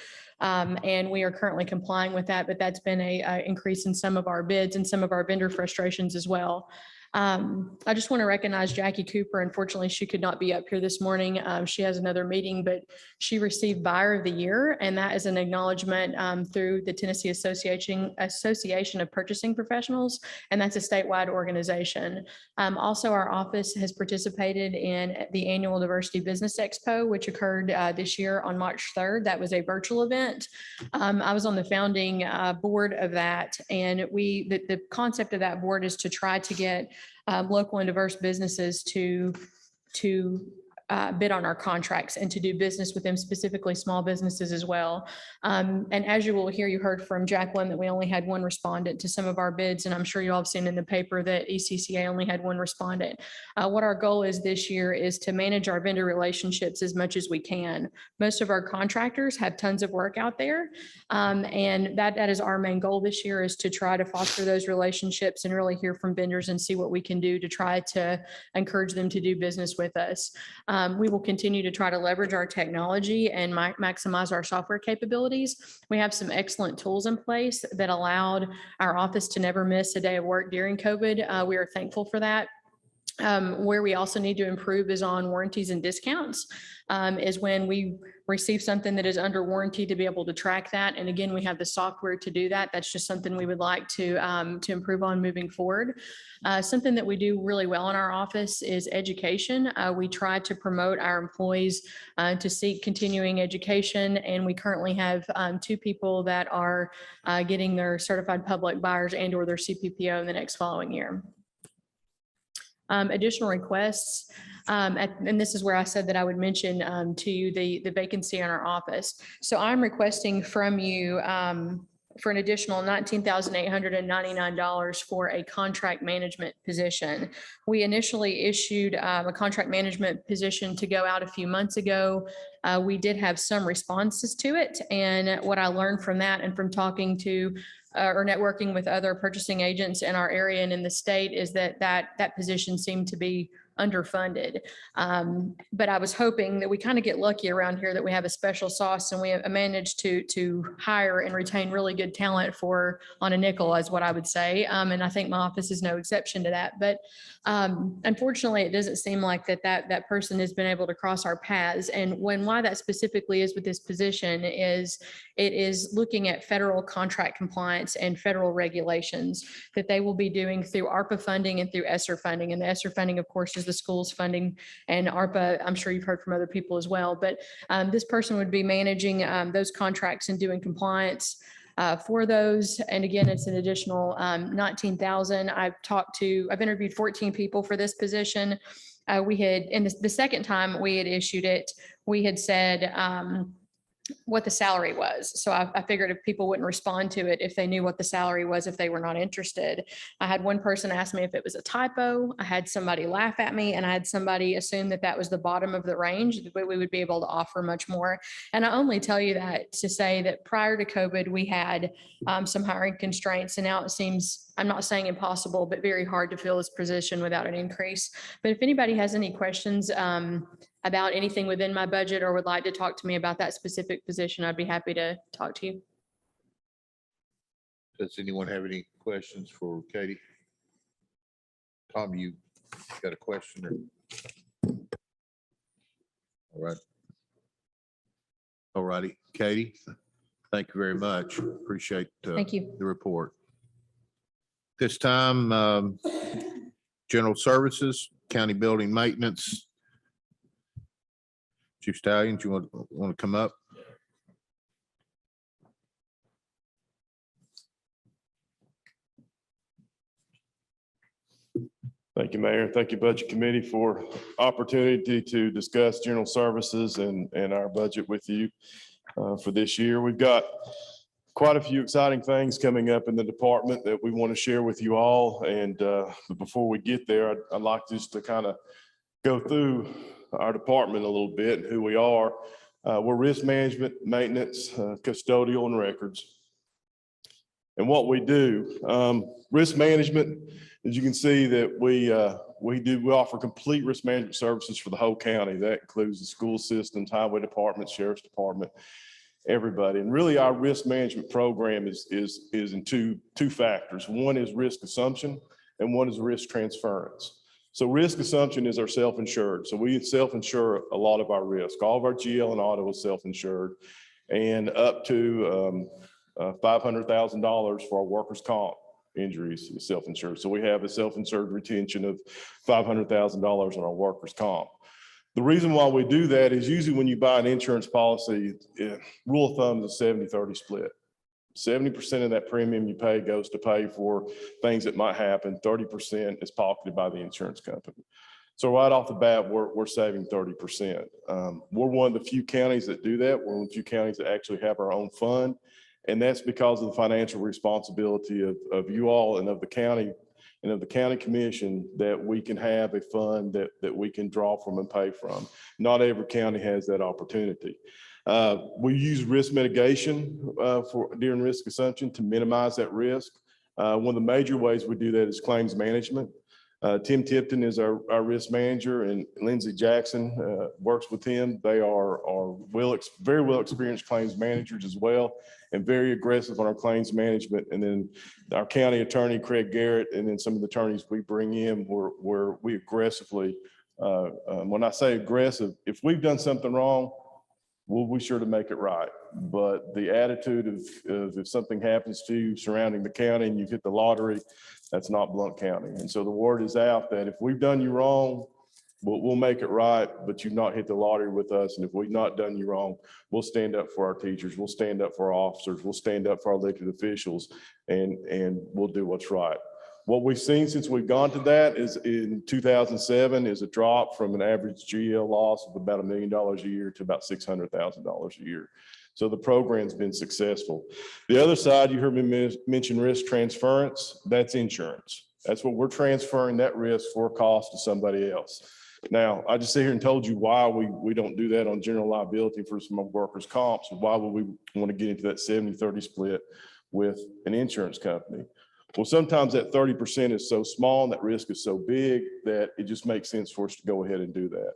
And we are currently complying with that, but that's been a increase in some of our bids and some of our vendor frustrations as well. I just want to recognize Jackie Cooper. Unfortunately, she could not be up here this morning. She has another meeting, but she received Buyer of the Year, and that is an acknowledgement through the Tennessee Association of Purchasing Professionals, and that's a statewide organization. Also, our office has participated in the annual Diversity Business Expo, which occurred this year on March 3rd. That was a virtual event. I was on the founding board of that, and the concept of that board is to try to get local and diverse businesses to bid on our contracts and to do business with them, specifically small businesses as well. And as you will hear, you heard from Jacqueline that we only had one respondent to some of our bids, and I'm sure you all have seen in the paper that ECCA only had one respondent. What our goal is this year is to manage our vendor relationships as much as we can. Most of our contractors have tons of work out there, and that is our main goal this year, is to try to foster those relationships and really hear from vendors and see what we can do to try to encourage them to do business with us. We will continue to try to leverage our technology and maximize our software capabilities. We have some excellent tools in place that allowed our office to never miss a day of work during COVID. We are thankful for that. Where we also need to improve is on warranties and discounts, is when we receive something that is under warranty to be able to track that. And again, we have the software to do that. That's just something we would like to improve on moving forward. Something that we do really well in our office is education. We try to promote our employees to seek continuing education. And we currently have 2 people that are getting their certified public buyers and or their CPPO in the next following year. Additional requests, and this is where I said that I would mention to you the vacancy in our office. So I'm requesting from you for an additional $19,899 for a contract management position. We initially issued a contract management position to go out a few months ago. We did have some responses to it, and what I learned from that and from talking to or networking with other purchasing agents in our area and in the state is that position seemed to be underfunded. But I was hoping that we kind of get lucky around here that we have a special sauce and we have managed to hire and retain really good talent on a nickel, is what I would say. And I think my office is no exception to that. But unfortunately, it doesn't seem like that person has been able to cross our paths. And why that specifically is with this position is it is looking at federal contract compliance and federal regulations that they will be doing through ARPA funding and through ESSER funding. And the ESSER funding, of course, is the school's funding, and ARPA, I'm sure you've heard from other people as well. But this person would be managing those contracts and doing compliance for those. And again, it's an additional 19,000. I've interviewed 14 people for this position. We had, in the second time we had issued it, we had said what the salary was. So I figured if people wouldn't respond to it, if they knew what the salary was, if they were not interested. I had one person ask me if it was a typo. I had somebody laugh at me, and I had somebody assume that was the bottom of the range, that we would be able to offer much more. And I only tell you that to say that prior to COVID, we had some hiring constraints, and now it seems, I'm not saying impossible, but very hard to fill this position without an increase. But if anybody has any questions about anything within my budget or would like to talk to me about that specific position, I'd be happy to talk to you. Does anyone have any questions for Katie? Tom, you got a question or? All right. All righty, Katie, thank you very much. Appreciate Thank you. the report. This time, general services, county building maintenance. Chief Stallions, you want to come up? Thank you, Mayor. Thank you, Budget Committee, for opportunity to discuss general services and our budget with you for this year. We've got quite a few exciting things coming up in the department that we want to share with you all. And before we get there, I'd like just to kind of go through our department a little bit and who we are. We're risk management, maintenance, custodial, and records. And what we do, risk management, as you can see that we offer complete risk management services for the whole county. That includes the school systems, highway department, sheriff's department, everybody. And really our risk management program is in two factors. One is risk assumption, and one is risk transference. So risk assumption is our self-insured. So we self-insure a lot of our risk. All of our GL and auto is self-insured, and up to $500,000 for our workers' comp injuries is self-insured. So we have a self-insured retention of $500,000 on our workers' comp. The reason why we do that is usually when you buy an insurance policy, rule of thumb is a 70-30 split. 70% of that premium you pay goes to pay for things that might happen. 30% is pocketed by the insurance company. So right off the bat, we're saving 30%. We're one of the few counties that do that. We're one of the few counties that actually have our own fund. And that's because of the financial responsibility of you all and of the county and of the county commission, that we can have a fund that we can draw from and pay from. Not every county has that opportunity. We use risk mitigation during risk assumption to minimize that risk. One of the major ways we do that is claims management. Tim Tipton is our risk manager, and Lindsay Jackson works with him. They are very well experienced claims managers as well, and very aggressive on our claims management. And then our county attorney, Craig Garrett, and then some of the attorneys we bring in, where we aggressively, when I say aggressive, if we've done something wrong, we'll be sure to make it right. But the attitude of if something happens to you surrounding the county and you hit the lottery, that's not Blount County. And so the word is out that if we've done you wrong, we'll make it right, but you've not hit the lottery with us. And if we've not done you wrong, we'll stand up for our teachers. We'll stand up for our officers. We'll stand up for our elected officials, and we'll do what's right. What we've seen since we've gone to that is in 2007 is a drop from an average GL loss of about $1 million a year to about $600,000 a year. So the program's been successful. The other side, you heard me mention risk transference. That's insurance. That's what we're transferring that risk for a cost to somebody else. Now, I just sit here and told you why we don't do that on general liability for some workers' comps. Why would we want to get into that 70-30 split with an insurance company? Well, sometimes that 30% is so small and that risk is so big that it just makes sense for us to go ahead and do that.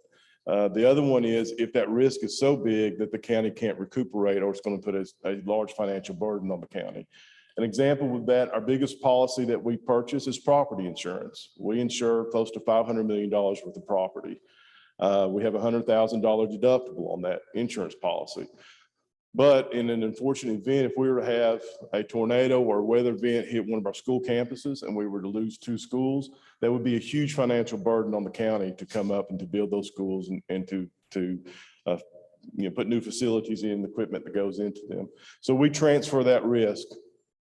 The other one is if that risk is so big that the county can't recuperate, or it's going to put a large financial burden on the county. An example of that, our biggest policy that we purchase is property insurance. We insure close to $500 million worth of property. We have a $100,000 deductible on that insurance policy. But in an unfortunate event, if we were to have a tornado or a weather event hit one of our school campuses and we were to lose 2 schools, that would be a huge financial burden on the county to come up and to build those schools and to put new facilities in, the equipment that goes into them. So we transfer that risk,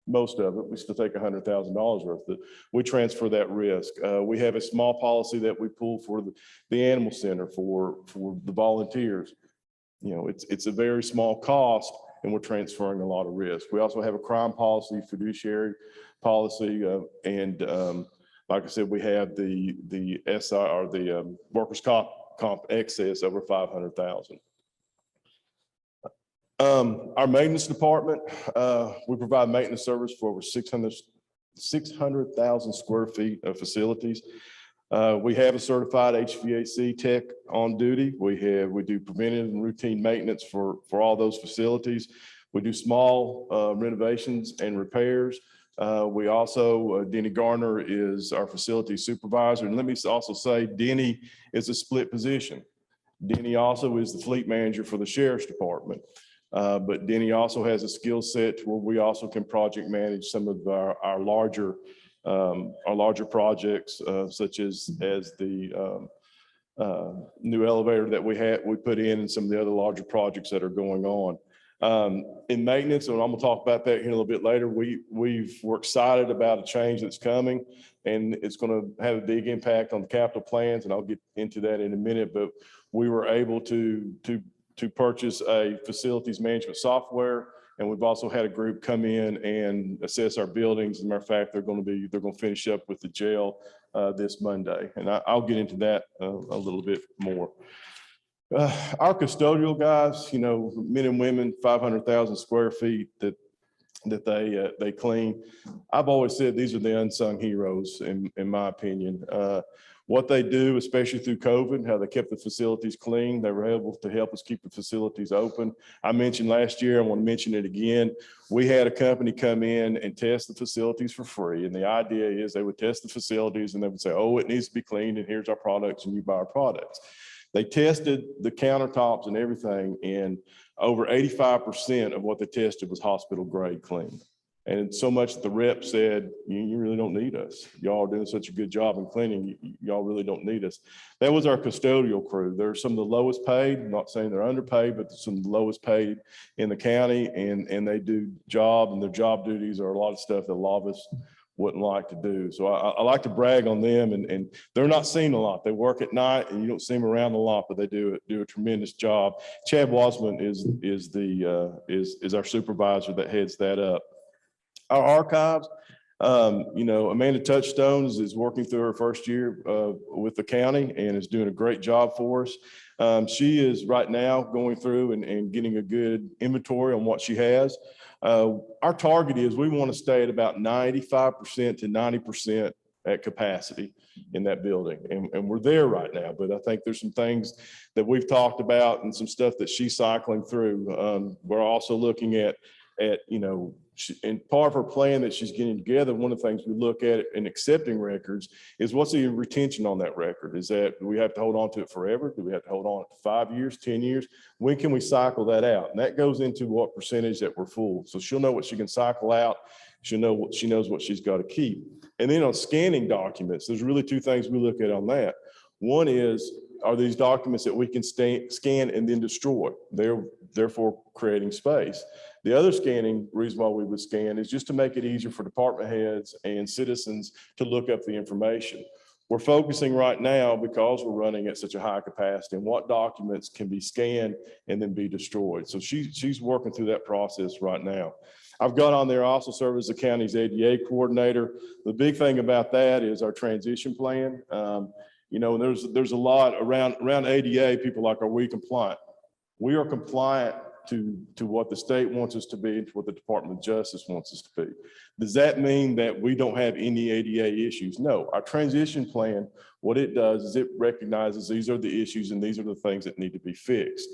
most of it. We still take $100,000 worth of it. We transfer that risk. We have a small policy that we pull for the animal center for the volunteers. It's a very small cost, and we're transferring a lot of risk. We also have a crime policy, fiduciary policy, and like I said, we have the SI or the workers' comp excess over $500,000. Our maintenance department, we provide maintenance service for over 600,000 square feet of facilities. We have a certified HVAC tech on duty. We do preventive and routine maintenance for all those facilities. We do small renovations and repairs. We also, Denny Garner is our facility supervisor. And let me also say, Denny is a split position. Denny also is the fleet manager for the sheriff's department. But Denny also has a skill set where we also can project manage some of our larger projects, such as the new elevator that we put in, and some of the other larger projects that are going on. In maintenance, and I'm gonna talk about that here a little bit later, we're excited about a change that's coming, and it's gonna have a big impact on the capital plans, and I'll get into that in a minute, but we were able to purchase a facilities management software. And we've also had a group come in and assess our buildings. As a matter of fact, they're going to finish up with the jail this Monday. And I'll get into that a little bit more. Our custodial guys, men and women, 500,000 square feet, that that they clean. I've always said these are the unsung heroes in my opinion. What they do, especially through COVID, how they kept the facilities clean. They were able to help us keep the facilities open. I mentioned last year, I want to mention it again. We had a company come in and test the facilities for free. And the idea is they would test the facilities and they would say, oh, it needs to be cleaned and here's our products and you buy our products. They tested the countertops and everything, and over 85% of what they tested was hospital grade clean. And so much that the rep said, you really don't need us. Y'all are doing such a good job in cleaning. Y'all really don't need us. That was our custodial crew. They're some of the lowest paid. I'm not saying they're underpaid, but some of the lowest paid in the county. And they do job, and their job duties are a lot of stuff that a lot of us wouldn't like to do. So I like to brag on them, and they're not seen a lot. They work at night and you don't see them around a lot, but they do a tremendous job. Chad Wasman is our supervisor that heads that up. Our archives, Amanda Touchstones is working through her first year with the county and is doing a great job for us. She is right now going through and getting a good inventory on what she has. Our target is we want to stay at about 95% to 90% at capacity in that building. And we're there right now, but I think there's some things that we've talked about and some stuff that she's cycling through. We're also looking at and part of her plan that she's getting together, one of the things we look at in accepting records is what's the retention on that record? Is that, do we have to hold on to it forever? Do we have to hold on to 5 years, 10 years? When can we cycle that out? And that goes into what percentage that we're full. So she'll know what she can cycle out. She knows what she's got to keep. And then on scanning documents, there's really two things we look at on that. One is, are these documents that we can scan and then destroy? Therefore creating space. The other scanning reason why we would scan is just to make it easier for department heads and citizens to look up the information. We're focusing right now, because we're running at such a high capacity, and what documents can be scanned and then be destroyed. So she's working through that process right now. I've got on there, I also serve as the county's ADA coordinator. The big thing about that is our transition plan. There's a lot around ADA, people like, are we compliant? We are compliant to what the state wants us to be and to what the Department of Justice wants us to be. Does that mean that we don't have any ADA issues? No, our transition plan, what it does is it recognizes these are the issues and these are the things that need to be fixed.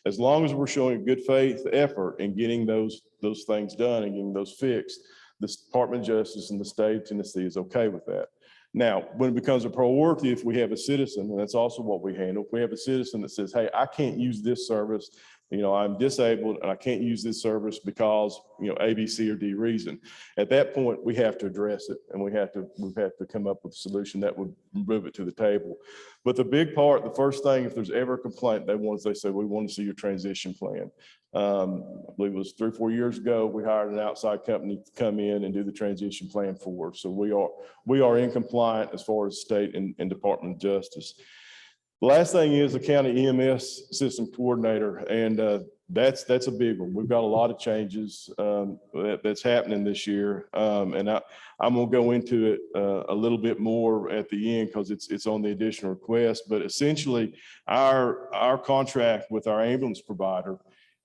As long as we're showing good faith effort in getting those things done and getting those fixed, the Department of Justice and the state of Tennessee is okay with that. Now, when it becomes a priority, if we have a citizen, and that's also what we handle, if we have a citizen that says, hey, I can't use this service, I'm disabled and I can't use this service because, A, B, C, or D reason. At that point, we have to address it, and we have to come up with a solution that would move it to the table. But the big part, the first thing, if there's ever a complaint, they say, we want to see your transition plan. I believe it was 3 or 4 years ago, we hired an outside company to come in and do the transition plan for us. So we are in compliant as far as state and Department of Justice. The last thing is the county EMS system coordinator, and that's a big one. We've got a lot of changes that's happening this year, and I'm going to go into it a little bit more at the end because it's on the additional request. But essentially, our contract with our ambulance provider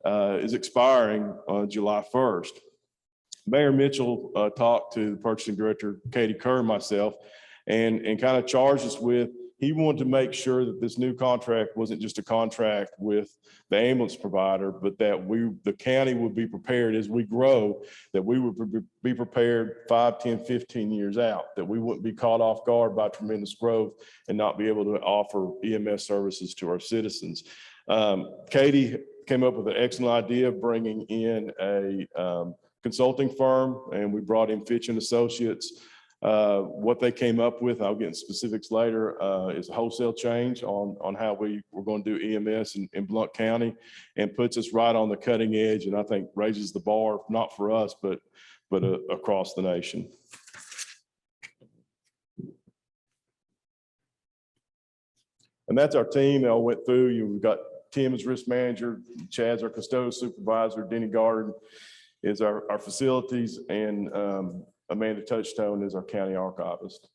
is expiring on July 1st. Mayor Mitchell talked to the purchasing director, Katie Kerr, and myself, and kind of charged us with, he wanted to make sure that this new contract wasn't just a contract with the ambulance provider, but that the county would be prepared as we grow, that we would be prepared 5, 10, 15 years out, that we wouldn't be caught off guard by tremendous growth and not be able to offer EMS services to our citizens. Katie came up with an excellent idea of bringing in a consulting firm, and we brought in Fitch and Associates. What they came up with, I'll get into specifics later, is a wholesale change on how we're going to do EMS in Blount County, and puts us right on the cutting edge, and I think raises the bar, not for us, but across the nation. And that's our team that I went through. We've got Tim as risk manager, Chad's our custodial supervisor, Denny Gard is our facilities, and Amanda Touchstone is our county archivist.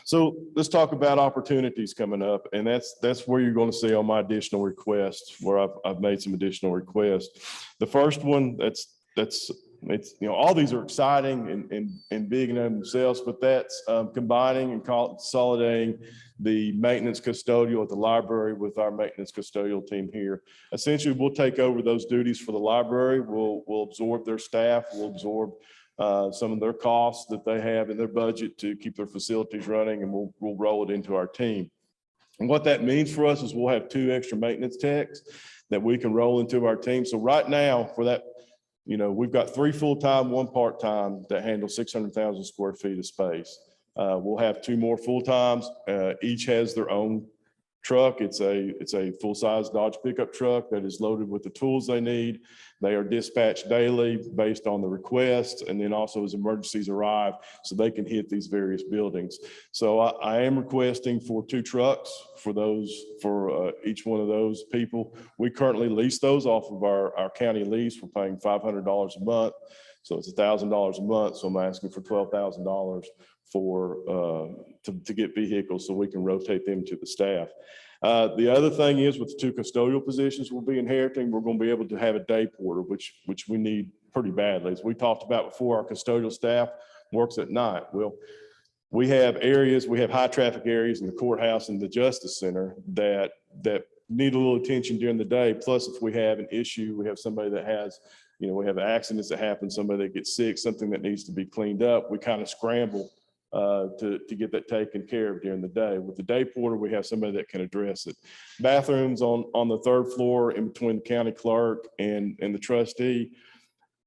So let's talk about opportunities coming up, and that's where you're going to see on my additional requests, where I've made some additional requests. The first one that's It's, all these are exciting and big in themselves, but that's combining and consolidating the maintenance custodial at the library with our maintenance custodial team here. Essentially, we'll take over those duties for the library. We'll absorb their staff. We'll absorb some of their costs that they have in their budget to keep their facilities running, and we'll roll it into our team. And what that means for us is we'll have 2 extra maintenance techs that we can roll into our team. So right now for that, we've got 3 full-time, 1 part-time that handle 600,000 square feet of space. We'll have 2 more full-times. Each has their own truck. It's a full-size Dodge pickup truck that is loaded with the tools they need. They are dispatched daily based on the request, and then also as emergencies arrive, so they can hit these various buildings. So I am requesting for 2 trucks for each one of those people. We currently lease those off of our county lease. We're paying $500 a month, so it's $1,000 a month. So I'm asking for $12,000 to get vehicles so we can rotate them to the staff. The other thing is with the 2 custodial positions we'll be inheriting, we're going to be able to have a day porter, which we need pretty badly. As we talked about before, our custodial staff works at night. Well, we have high traffic areas in the courthouse and the Justice Center that need a little attention during the day. Plus, if we have an issue, we have somebody that has, we have accidents that happen, somebody that gets sick, something that needs to be cleaned up, we kind of scramble to get that taken care of during the day. With the day porter, we have somebody that can address it. Bathrooms on the 3rd floor in between the county clerk and the trustee.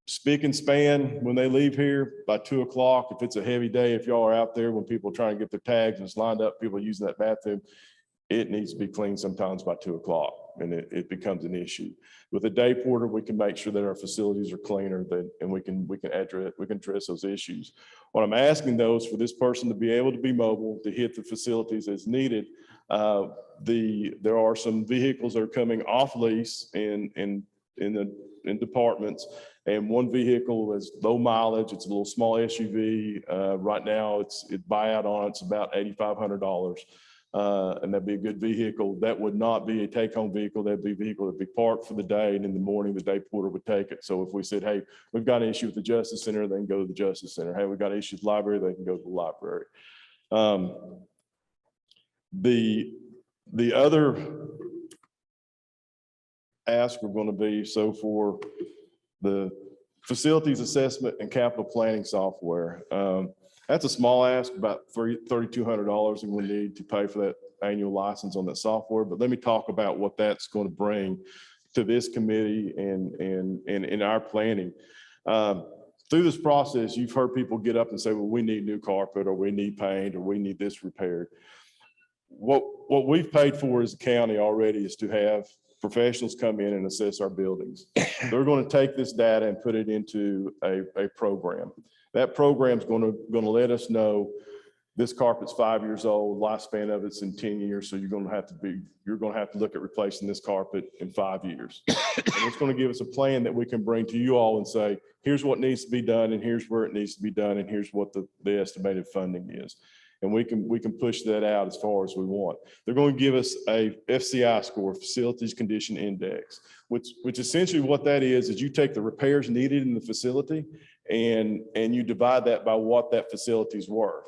Spick and span when they leave here by 2 o'clock. If it's a heavy day, if y'all are out there when people are trying to get their tags and it's lined up, people are using that bathroom, it needs to be cleaned sometimes by 2 o'clock, and it becomes an issue. With a day porter, we can make sure that our facilities are cleaner, and we can address those issues. What I'm asking though is for this person to be able to be mobile, to hit the facilities as needed. There are some vehicles that are coming off lease in departments, and one vehicle is low mileage. It's a little small SUV. Right now, its buyout on it's about $8,500. And that'd be a good vehicle. That would not be a take-home vehicle. That'd be a vehicle that'd be parked for the day, and in the morning, the day porter would take it. So if we said, hey, we've got an issue with the Justice Center, they can go to the Justice Center. Hey, we've got an issue with the library, they can go to the library. The other ask we're going to be, so for the facilities assessment and capital planning software, that's a small ask, about $3,200 that we need to pay for that annual license on that software. But let me talk about what that's going to bring to this committee and in our planning. Through this process, you've heard people get up and say, well, we need new carpet, or we need paint, or we need this repaired. What we've paid for as a county already is to have professionals come in and assess our buildings. They're going to take this data and put it into a program. That program is going to let us know this carpet's 5 years old, lifespan of it's in 10 years. So you're going to have to look at replacing this carpet in 5 years. And it's going to give us a plan that we can bring to you all and say, here's what needs to be done, and here's where it needs to be done, and here's what the estimated funding is. And we can push that out as far as we want. They're going to give us a FCI score, Facilities Condition Index, which essentially what that is you take the repairs needed in the facility and you divide that by what that facility's worth.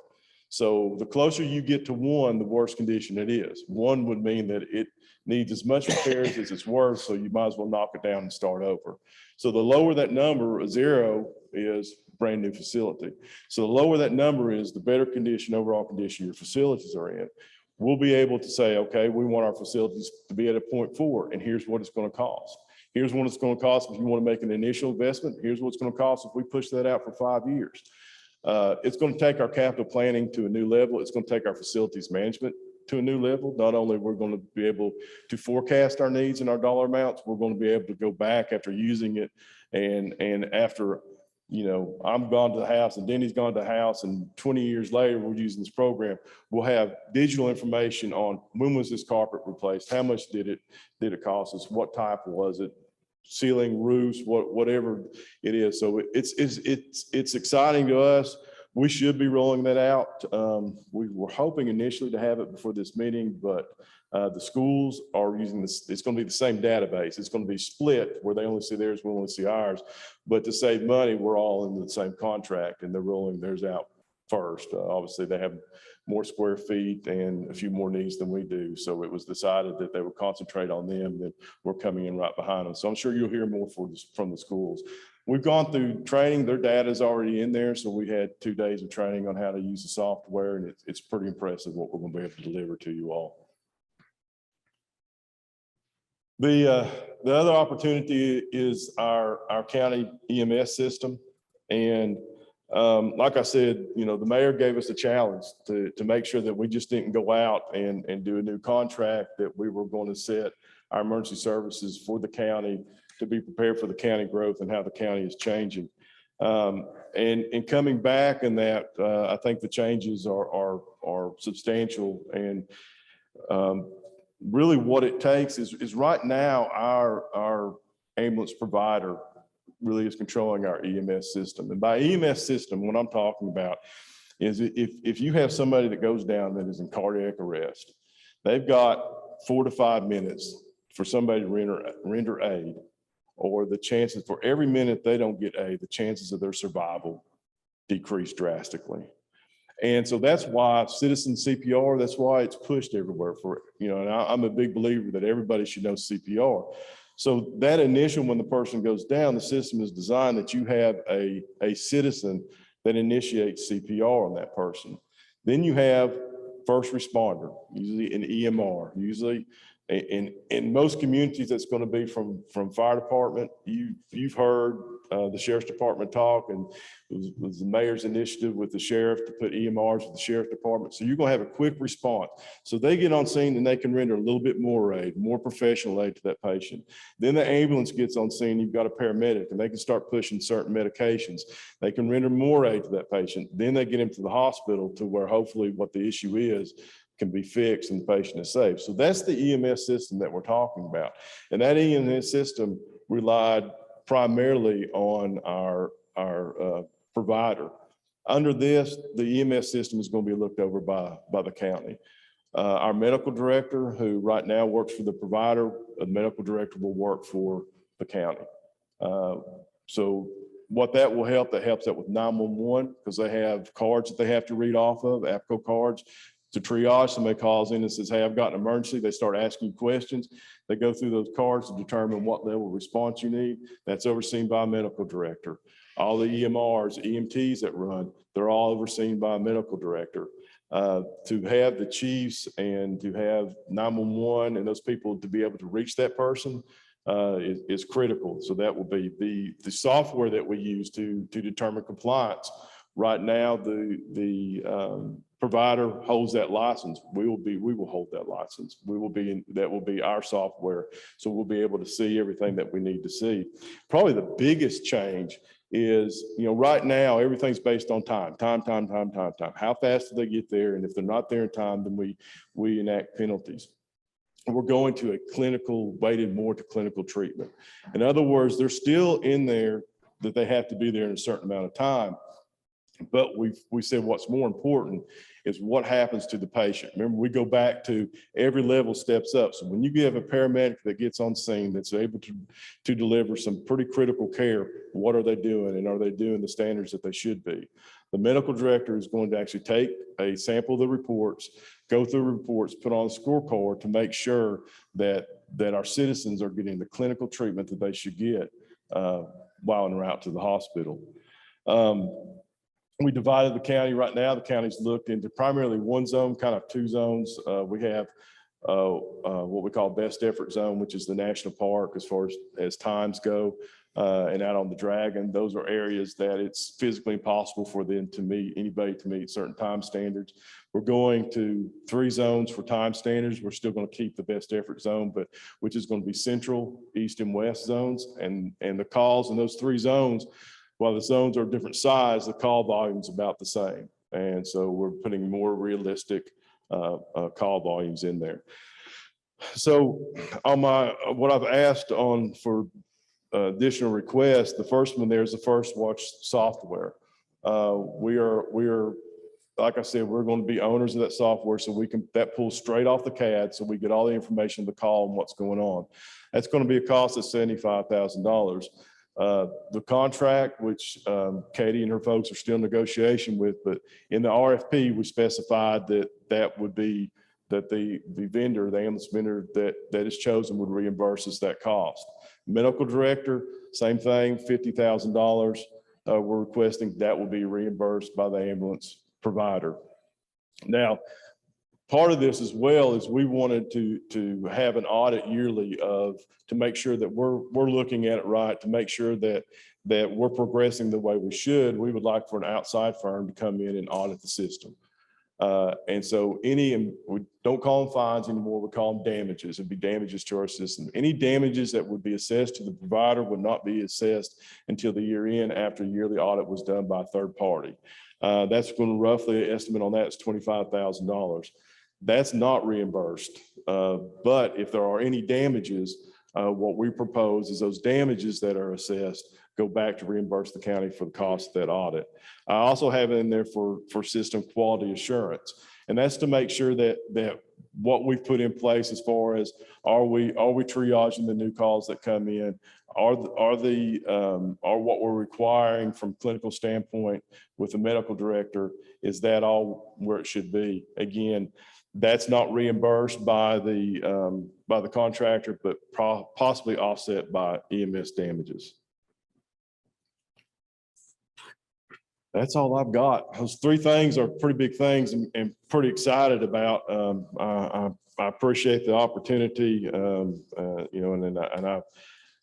So the closer you get to 1, the worse condition it is. 1 would mean that it needs as much repairs as it's worth, so you might as well knock it down and start over. So the lower that number, 0, is brand new facility. So the lower that number is, the better condition, overall condition your facilities are in. We'll be able to say, okay, we want our facilities to be at a 0.4, and here's what it's going to cost. Here's what it's going to cost if you want to make an initial investment. Here's what it's going to cost if we push that out for 5 years. It's going to take our capital planning to a new level. It's going to take our facilities management to a new level. Not only we're going to be able to forecast our needs and our dollar amounts, we're going to be able to go back after using it, and after, I'm gone to the house and Denny's gone to the house, and 20 years later, we're using this program. We'll have digital information on when was this carpet replaced? How much did it cost us? What type was it? Ceiling, roofs, whatever it is. So it's exciting to us. We should be rolling that out. We were hoping initially to have it before this meeting, but the schools are using this. It's going to be the same database. It's going to be split where they only see theirs, we only see ours. But to save money, we're all in the same contract and they're rolling theirs out first. Obviously, they have more square feet and a few more needs than we do. So it was decided that they would concentrate on them, that we're coming in right behind them. So I'm sure you'll hear more from the schools. We've gone through training. Their data is already in there. So we had 2 days of training on how to use the software, and it's pretty impressive what we're going to be able to deliver to you all. The other opportunity is our county EMS system. And like I said, you know, the mayor gave us a challenge to make sure that we just didn't go out and do a new contract, that we were going to set our emergency services for the county to be prepared for the county growth and how the county is changing. And coming back in that, I think the changes are substantial. And really what it takes is right now our ambulance provider really is controlling our EMS system. And by EMS system, what I'm talking about is if you have somebody that goes down that is in cardiac arrest, they've got 4 to 5 minutes for somebody to render aid, or the chances for every minute they don't get aid, the chances of their survival decrease drastically. And so that's why citizen CPR, that's why it's pushed everywhere for, you know, and I'm a big believer that everybody should know CPR. So that initial, when the person goes down, the system is designed that you have a citizen that initiates CPR on that person. Then you have first responder, usually an EMR, usually in most communities, that's going to be from fire department. You've heard the sheriff's department talk, and it was the mayor's initiative with the sheriff to put EMRs with the sheriff's department. So you're going to have a quick response. So they get on scene and they can render a little bit more aid, more professional aid to that patient. Then the ambulance gets on scene. You've got a paramedic, and they can start pushing certain medications. They can render more aid to that patient. Then they get him to the hospital to where hopefully what the issue is can be fixed and the patient is safe. So that's the EMS system that we're talking about. And that EMS system relied primarily on our provider. Under this, the EMS system is going to be looked over by the county. Our medical director, who right now works for the provider, the medical director will work for the county. So what that will help, that helps out with 911, because they have cards that they have to read off of, APCO cards. To triage, somebody calls in and says, hey, I've got an emergency. They start asking you questions. They go through those cards to determine what level of response you need. That's overseen by a medical director. All the EMRs, EMTs that run, they're all overseen by a medical director. To have the chiefs and to have 911 and those people to be able to reach that person is critical. So that will be the software that we use to determine compliance. Right now, the provider holds that license. We will hold that license. That will be our software. So we'll be able to see everything that we need to see. Probably the biggest change is, you know, right now, everything's based on time. How fast do they get there? And if they're not there in time, then we enact penalties. We're going to a weighted more to clinical treatment. In other words, they're still in there that they have to be there in a certain amount of time. But we said what's more important is what happens to the patient. Remember, we go back to every level steps up. So when you have a paramedic that gets on scene that's able to deliver some pretty critical care, what are they doing? And are they doing the standards that they should be? The medical director is going to actually take a sample of the reports, go through reports, put on a scorecard to make sure that our citizens are getting the clinical treatment that they should get while en route to the hospital. We divided the county right now. The county's looked into primarily one zone, kind of 2 zones. We have what we call best effort zone, which is the national park as far as times go, and out on the Dragon. Those are areas that it's physically impossible for them to meet certain time standards. We're going to 3 zones for time standards. We're still going to keep the best effort zone, but which is going to be central, east, and west zones, and the calls in those 3 zones. While the zones are different size, the call volume is about the same. And so we're putting more realistic call volumes in there. So on what I've asked for additional requests, the first one there is the First Watch software. We are, like I said, we're going to be owners of that software, so that pulls straight off the CAD, so we get all the information, the call and what's going on. That's going to be a cost of $75,000. The contract, which Katie and her folks are still in negotiation with, but in the RFP, we specified that would be that the vendor, the ambulance vendor that is chosen would reimburse us that cost. Medical director, same thing, $50,000. We're requesting that will be reimbursed by the ambulance provider. Now, part of this as well is we wanted to have an audit yearly to make sure that we're looking at it right, to make sure that we're progressing the way we should. We would like for an outside firm to come in and audit the system. And so we don't call them fines anymore, we call them damages. It'd be damages to our system. Any damages that would be assessed to the provider would not be assessed until the year end after a yearly audit was done by a third party. That's going to roughly estimate on that is $25,000. That's not reimbursed. But if there are any damages, what we propose is those damages that are assessed go back to reimburse the county for the cost of that audit. I also have it in there for system quality assurance. And that's to make sure that what we've put in place as far as are we triaging the new calls that come in? Are what we're requiring from clinical standpoint with the medical director, is that all where it should be? Again, that's not reimbursed by the contractor, but possibly offset by EMS damages. That's all I've got. Those three things are pretty big things and pretty excited about. I appreciate the opportunity, and I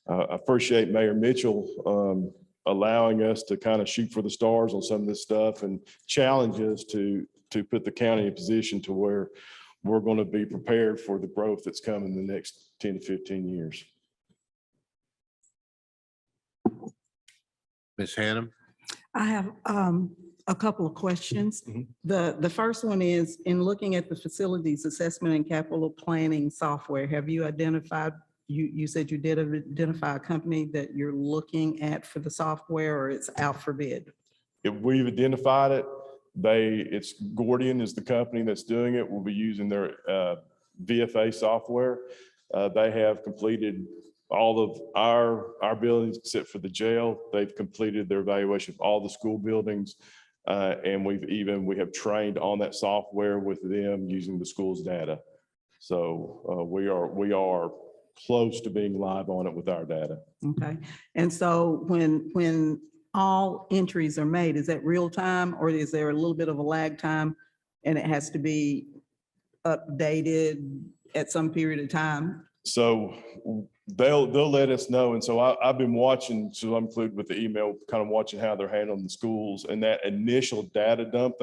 appreciate Mayor Mitchell allowing us to kind of shoot for the stars on some of this stuff and challenge us to put the county in a position to where we're going to be prepared for the growth that's coming in the next 10 to 15 years. Ms. Hannum? I have a couple of questions. Mhm. The first one is, in looking at the facilities assessment and capital planning software, have you identified, you said you did identify a company that you're looking at for the software, or it's out for bid? If we've identified it, it's Gordian is the company that's doing it. We'll be using their VFA software. They have completed all of our buildings except for the jail. They've completed their evaluation of all the school buildings. And we have trained on that software with them using the school's data. So we are close to being live on it with our data. Okay. And so when all entries are made, is that real time, or is there a little bit of a lag time and it has to be updated at some period of time? So they'll let us know. And so I've been watching, so I'm included with the email, kind of watching how they're handling the schools, and that initial data dump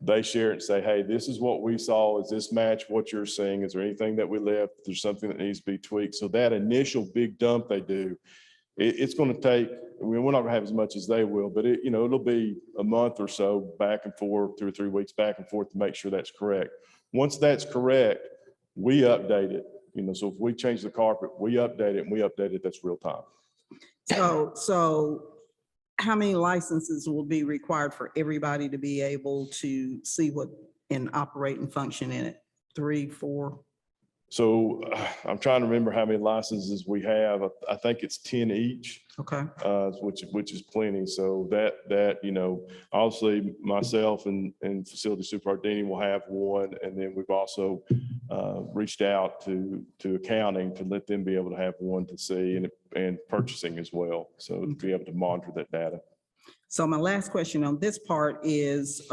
they share it and say, hey, this is what we saw. Is this match what you're seeing? Is there anything that we left? There's something that needs to be tweaked. So that initial big dump they do, it's going to take, we're not going to have as much as they will, but it'll be a month or so back and forth, 2 or 3 weeks back and forth to make sure that's correct. Once that's correct, we update it. So if we change the carpet, we update it, and we update it, that's real time. So how many licenses will be required for everybody to be able to see what and operate and function in it? 3, 4? So I'm trying to remember how many licenses we have. I think it's 10 each. Okay. Which is plenty. So that obviously myself and facility superintendent will have one, and then we've also reached out to accounting to let them be able to have one to see, and purchasing as well, so to be able to monitor that data. So my last question on this part is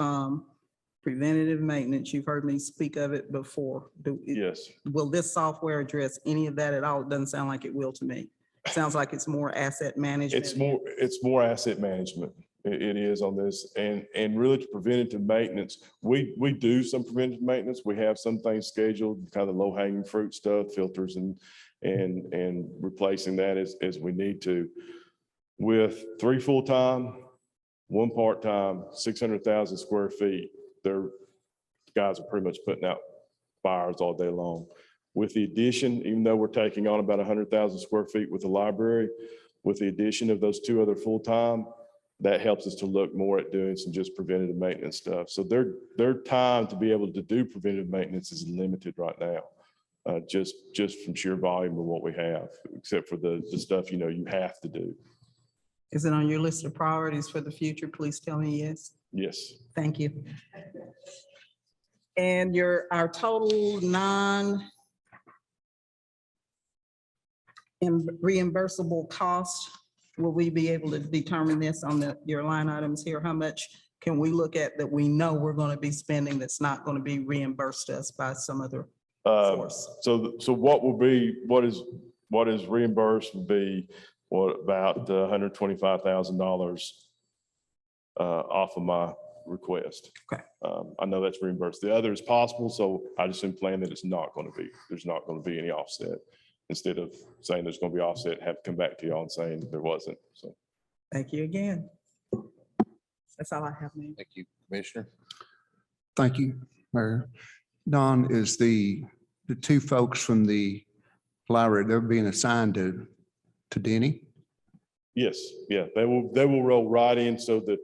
preventative maintenance. You've heard me speak of it before. Yes. Will this software address any of that at all? It doesn't sound like it will to me. Sounds like it's more asset management. It's more asset management. It is on this, and really to preventative maintenance. We do some preventative maintenance. We have some things scheduled, kind of low hanging fruit stuff, filters and replacing that as we need to. With 3 full-time, 1 part-time, 600,000 square feet, their guys are pretty much putting out fires all day long. With the addition, even though we're taking on about 100,000 square feet with the library, with the addition of those 2 other full-time, that helps us to look more at doing some just preventative maintenance stuff. So their time to be able to do preventative maintenance is limited right now. Just from sheer volume of what we have, except for the stuff, you have to do. Is it on your list of priorities for the future? Please tell me yes. Yes. Thank you. And our total reimbursable cost, will we be able to determine this on your line items here? How much can we look at that we know we're going to be spending that's not going to be reimbursed to us by some other source? So what is reimbursed would be about $125,000 off of my request. Okay. I know that's reimbursed. The other is possible, so I just am planning that there's not going to be any offset. Instead of saying there's going to be offset, have to come back to y'all and saying there wasn't. So. Thank you again. That's all I have, Mayor. Thank you, Commissioner. Thank you, Mayor. Don, is the two folks from the library, they're being assigned to Denny? Yes, yeah, they will roll right in. So the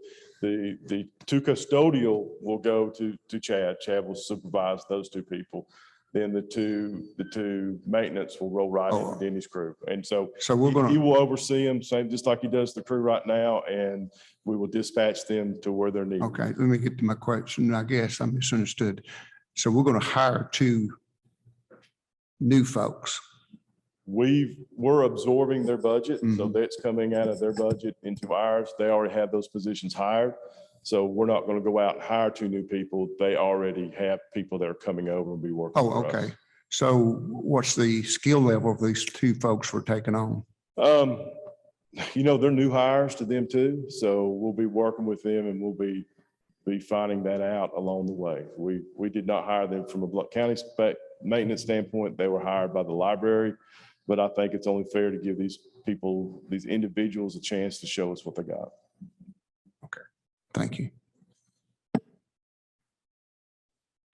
two custodial will go to Chad. Chad will supervise those two people. Then the two maintenance will roll right into Denny's crew. And so we're he gonna, will oversee them, same, just like he does the crew right now, and we will dispatch them to where they're needed. okay, let me get to my question. I guess I misunderstood. So we're going to hire two new folks. We're absorbing their budget, so Mhm. that's coming out of their budget into ours. They already have those positions hired. So we're not going to go out and hire two new people. They already have people that are coming over and be working. Oh, for us. okay. So what's the skill level of these two folks we're taking on? They're new hires to them too. So we'll be working with them and we'll be finding that out along the way. We did not hire them from a Blount County maintenance standpoint. They were hired by the library, but I think it's only fair to give these individuals a chance to show us what they got. Thank you.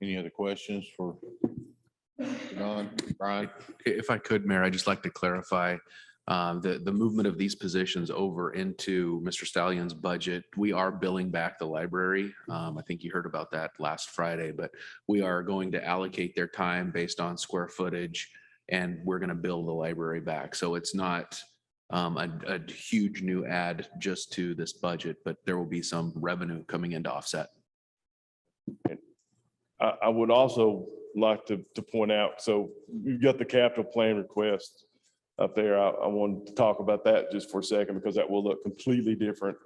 Any other questions for Don, Brian? If I could, Mayor, I'd just like to clarify the movement of these positions over into Mr. Stallion's budget. We are billing back the library. I think you heard about that last Friday, but we are going to allocate their time based on square footage, and we're going to bill the library back. So it's not a huge new add just to this budget, but there will be some revenue coming into offset. I would also like to point out, so you've got the capital plan request up there. I wanted to talk about that just for a second because that will look completely different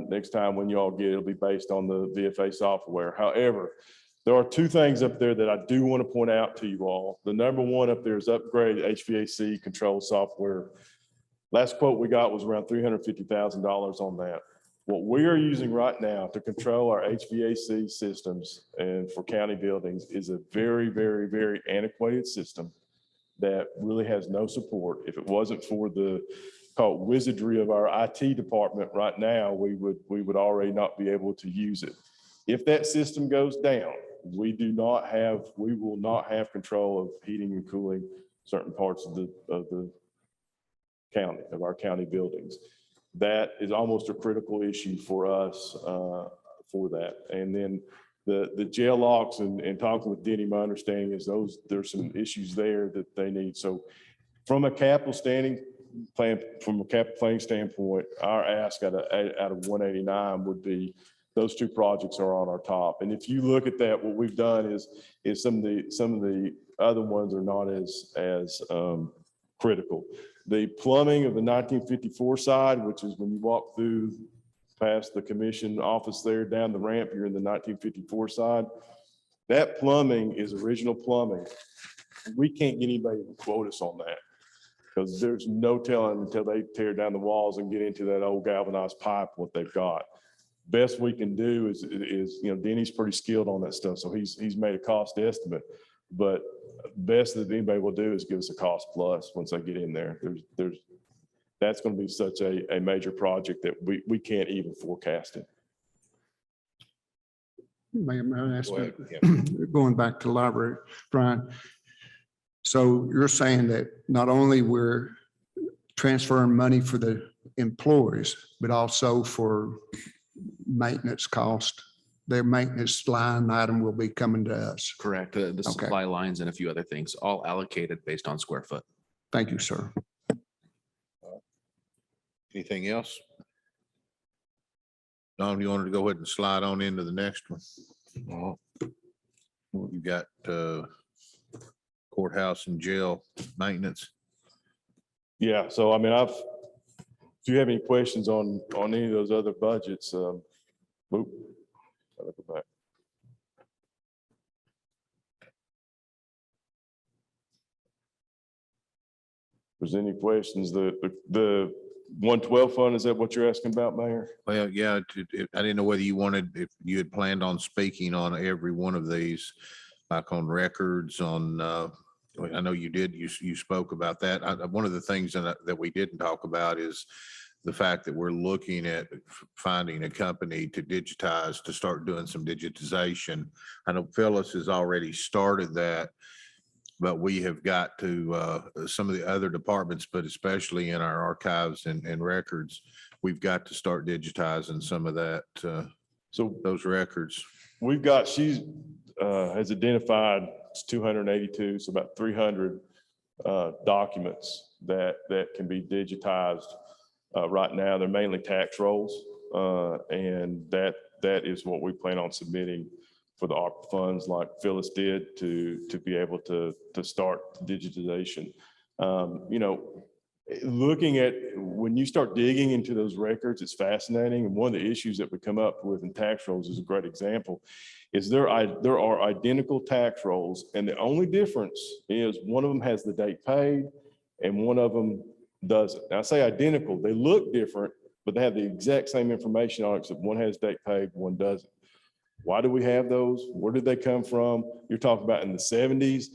next time when you all get it. It'll be based on the VFA software. However, there are two things up there that I do want to point out to you all. The number one up there is upgrade HVAC control software. Last quote we got was around $350,000 on that. What we are using right now to control our HVAC systems and for county buildings is a very, very, very antiquated system that really has no support. If it wasn't for the called wizardry of our IT department right now, we would already not be able to use it. If that system goes down, we will not have control of heating and cooling certain parts of the county, of our county buildings. That is almost a critical issue for us for that. And then the jail locks and talking with Denny, my understanding is there's some issues there that they need. So from a capital planning standpoint, our ask out of 189 would be those two projects are on our top. And if you look at that, what we've done is some of the other ones are not as critical. The plumbing of the 1954 side, which is when you walk through past the commission office there down the ramp, you're in the 1954 side. That plumbing is original plumbing. We can't get anybody to quote us on that because there's no telling until they tear down the walls and get into that old galvanized pipe what they've got. Best we can do is Denny's pretty skilled on that stuff, so he's made a cost estimate. But best that anybody will do is give us a cost plus once they get in there. That's going to be such a major project that we can't even forecast it. May I ask, Go ahead. Yeah. going back to the library, Brian. So you're saying that not only we're transferring money for the employees, but also for maintenance cost. Their maintenance line item will be coming to us. Correct. The supply lines and a few other things, all allocated based on square foot. Thank you, sir. Anything else? Don, you wanted to go ahead and slide on into the next one? You got courthouse and jail maintenance. Yeah, so I mean, if you have any questions on any of those other budgets, I'll go back. If there's any questions, the 112 fund, is that what you're asking about, Mayor? Well, yeah, I didn't know whether you wanted, if you had planned on speaking on every one of these, like on records, on, I know you did, you spoke about that. One of the things that we didn't talk about is the fact that we're looking at finding a company to digitize, to start doing some digitization. I know Phyllis has already started that, but we have got to, some of the other departments, but especially in our archives and records, we've got to start digitizing some of that, So those records. we've got, she's has identified it's 282, so about 300 documents that can be digitized. Right now, they're mainly tax rolls, and that is what we plan on submitting for the ARPA funds, like Phyllis did, to be able to start digitization. You know, looking at, when you start digging into those records, it's fascinating. And one of the issues that we come up with in tax rolls is a great example, is there are identical tax rolls, and the only difference is one of them has the date paid and one of them doesn't. Now I say identical, they look different, but they have the exact same information on it, except one has date paid, one doesn't. Why do we have those? Where did they come from? You're talking about in the 70s.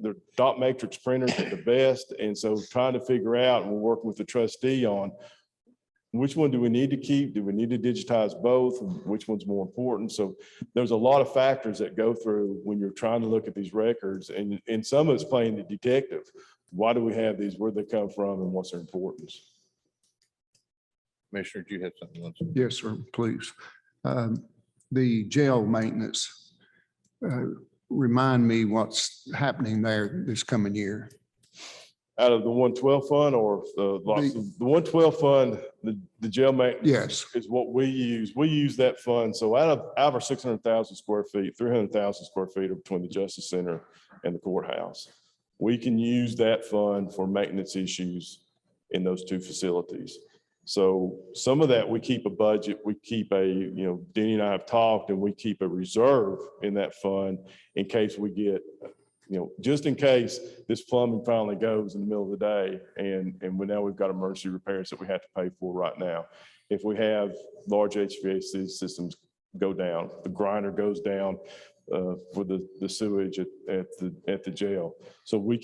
The dot matrix printers are the best. And so trying to figure out, and we're working with the trustee on which one do we need to keep? Do we need to digitize both? Which one's more important? So there's a lot of factors that go through when you're trying to look at these records, and some of it's playing the detective. Why do we have these? Where'd they come from and what's their importance? Commissioner, do you have something else? Yes, sir, please. The jail maintenance, remind me what's happening there this coming year. Out of the 112 fund or the 112 fund, the jail maintenance Yes. is what we use. We use that fund. So out of our 600,000 square feet, 300,000 square feet are between the Justice Center and the courthouse. We can use that fund for maintenance issues in those two facilities. So some of that, we keep a budget, we keep Denny and I have talked, and we keep a reserve in that fund in case we get, just in case this plumbing finally goes in the middle of the day and now we've got emergency repairs that we have to pay for right now. If we have large HVAC systems go down, the grinder goes down for the sewage at the jail. So we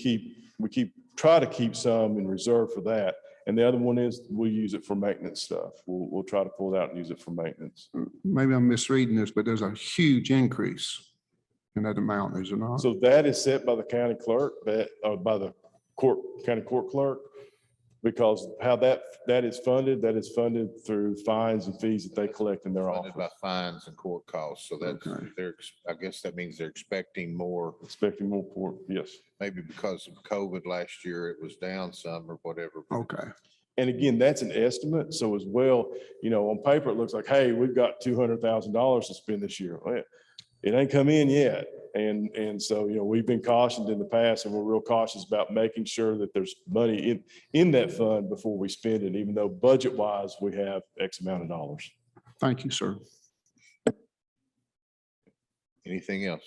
try to keep some in reserve for that. And the other one is we use it for maintenance stuff. We'll try to pull it out and use it for maintenance. Maybe I'm misreading this, but there's a huge increase in that amount, is it not? So that is set by the county clerk, by the county court clerk, because how that is funded through fines and fees that they collect in their Funded office. by fines and court costs. So that's, Okay. I guess that means they're expecting more, Expecting more court, yes. maybe because of COVID last year, it was down some or whatever. Okay, And again, that's an estimate. So as well, on paper, it looks like, hey, we've got $200,000 to spend this year. Well, it ain't come in yet. And so, we've been cautioned in the past, and we're real cautious about making sure that there's money in that fund before we spend it, even though budget wise, we have X amount of dollars. thank you, sir. Anything else?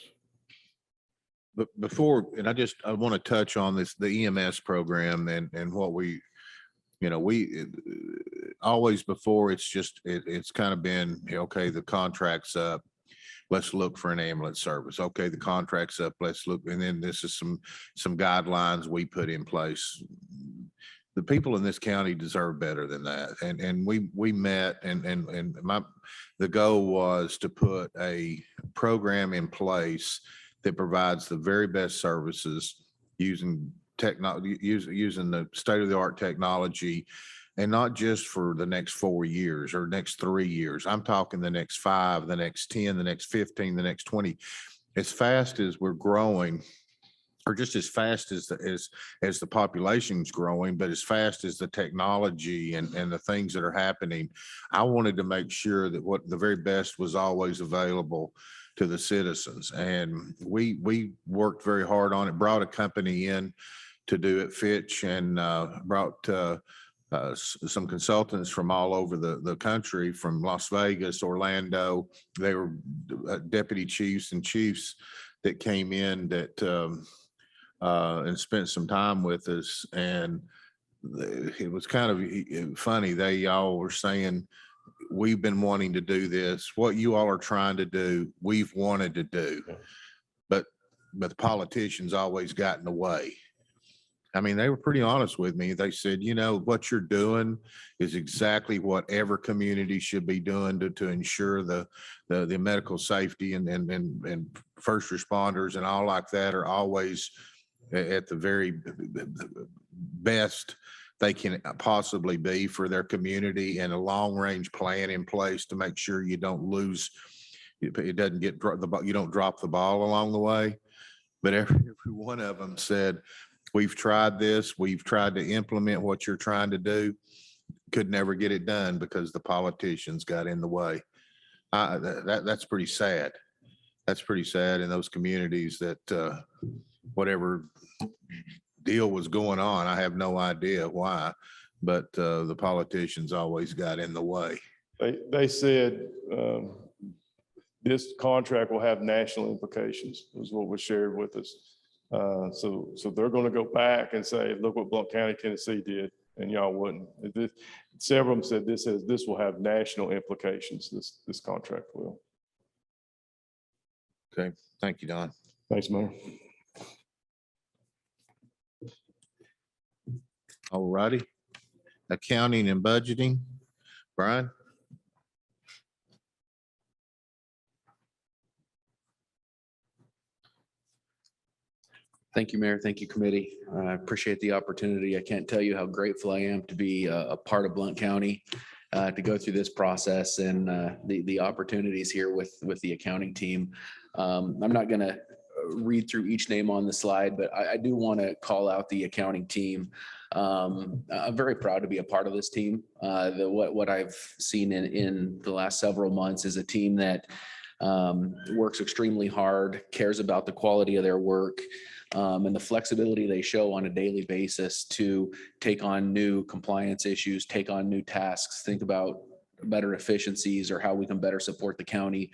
But before, and I want to touch on this, the EMS program and what we always before, it's kind of been, okay, the contract's up. Let's look for an ambulance service. Okay, the contract's up. Let's look. And then this is some guidelines we put in place. The people in this county deserve better than that. And we met and the goal was to put a program in place that provides the very best services using technology, using the state-of-the-art technology And not just for the next 4 years or next 3 years. I'm talking the next 5, the next 10, the next 15, the next 20. As fast as we're growing, or just as fast as the population's growing, but as fast as the technology and the things that are happening, I wanted to make sure that what the very best was always available to the citizens. And we worked very hard on it, brought a company in to do it, Fitch, and brought some consultants from all over the country, from Las Vegas, Orlando. They were deputy chiefs and chiefs that came in that and spent some time with us. And it was kind of funny. They all were saying, we've been wanting to do this. What you all are trying to do, we've wanted to do. But the politicians always got in the way. I mean, they were pretty honest with me. They said, you know, what you're doing is exactly what every community should be doing to ensure the medical safety and first responders and all like that are always at the very best they can possibly be for their community, and a long range plan in place to make sure you don't lose. It doesn't get you don't drop the ball along the way. But every one of them said, we've tried this. We've tried to implement what you're trying to do. Could never get it done because the politicians got in the way. That's pretty sad. That's pretty sad in those communities that whatever deal was going on, I have no idea why, but the politicians always got in the way. They said this contract will have national implications, was what was shared with us. So they're going to go back and say, look what Blount County, Tennessee did, and y'all wouldn't. Several of them said this will have national implications. This contract will. Okay, thank you, Don. Thanks, Mayor. All righty. Accounting and budgeting, Brian? Thank you, Mayor. Thank you, committee. I appreciate the opportunity. I can't tell you how grateful I am to be a part of Blount County, to go through this process and the opportunities here with the accounting team. I'm not going to read through each name on the slide, but I do want to call out the accounting team. I'm very proud to be a part of this team. What I've seen in the last several months is a team that works extremely hard, cares about the quality of their work, and the flexibility they show on a daily basis to take on new compliance issues, take on new tasks, think about better efficiencies or how we can better support the county.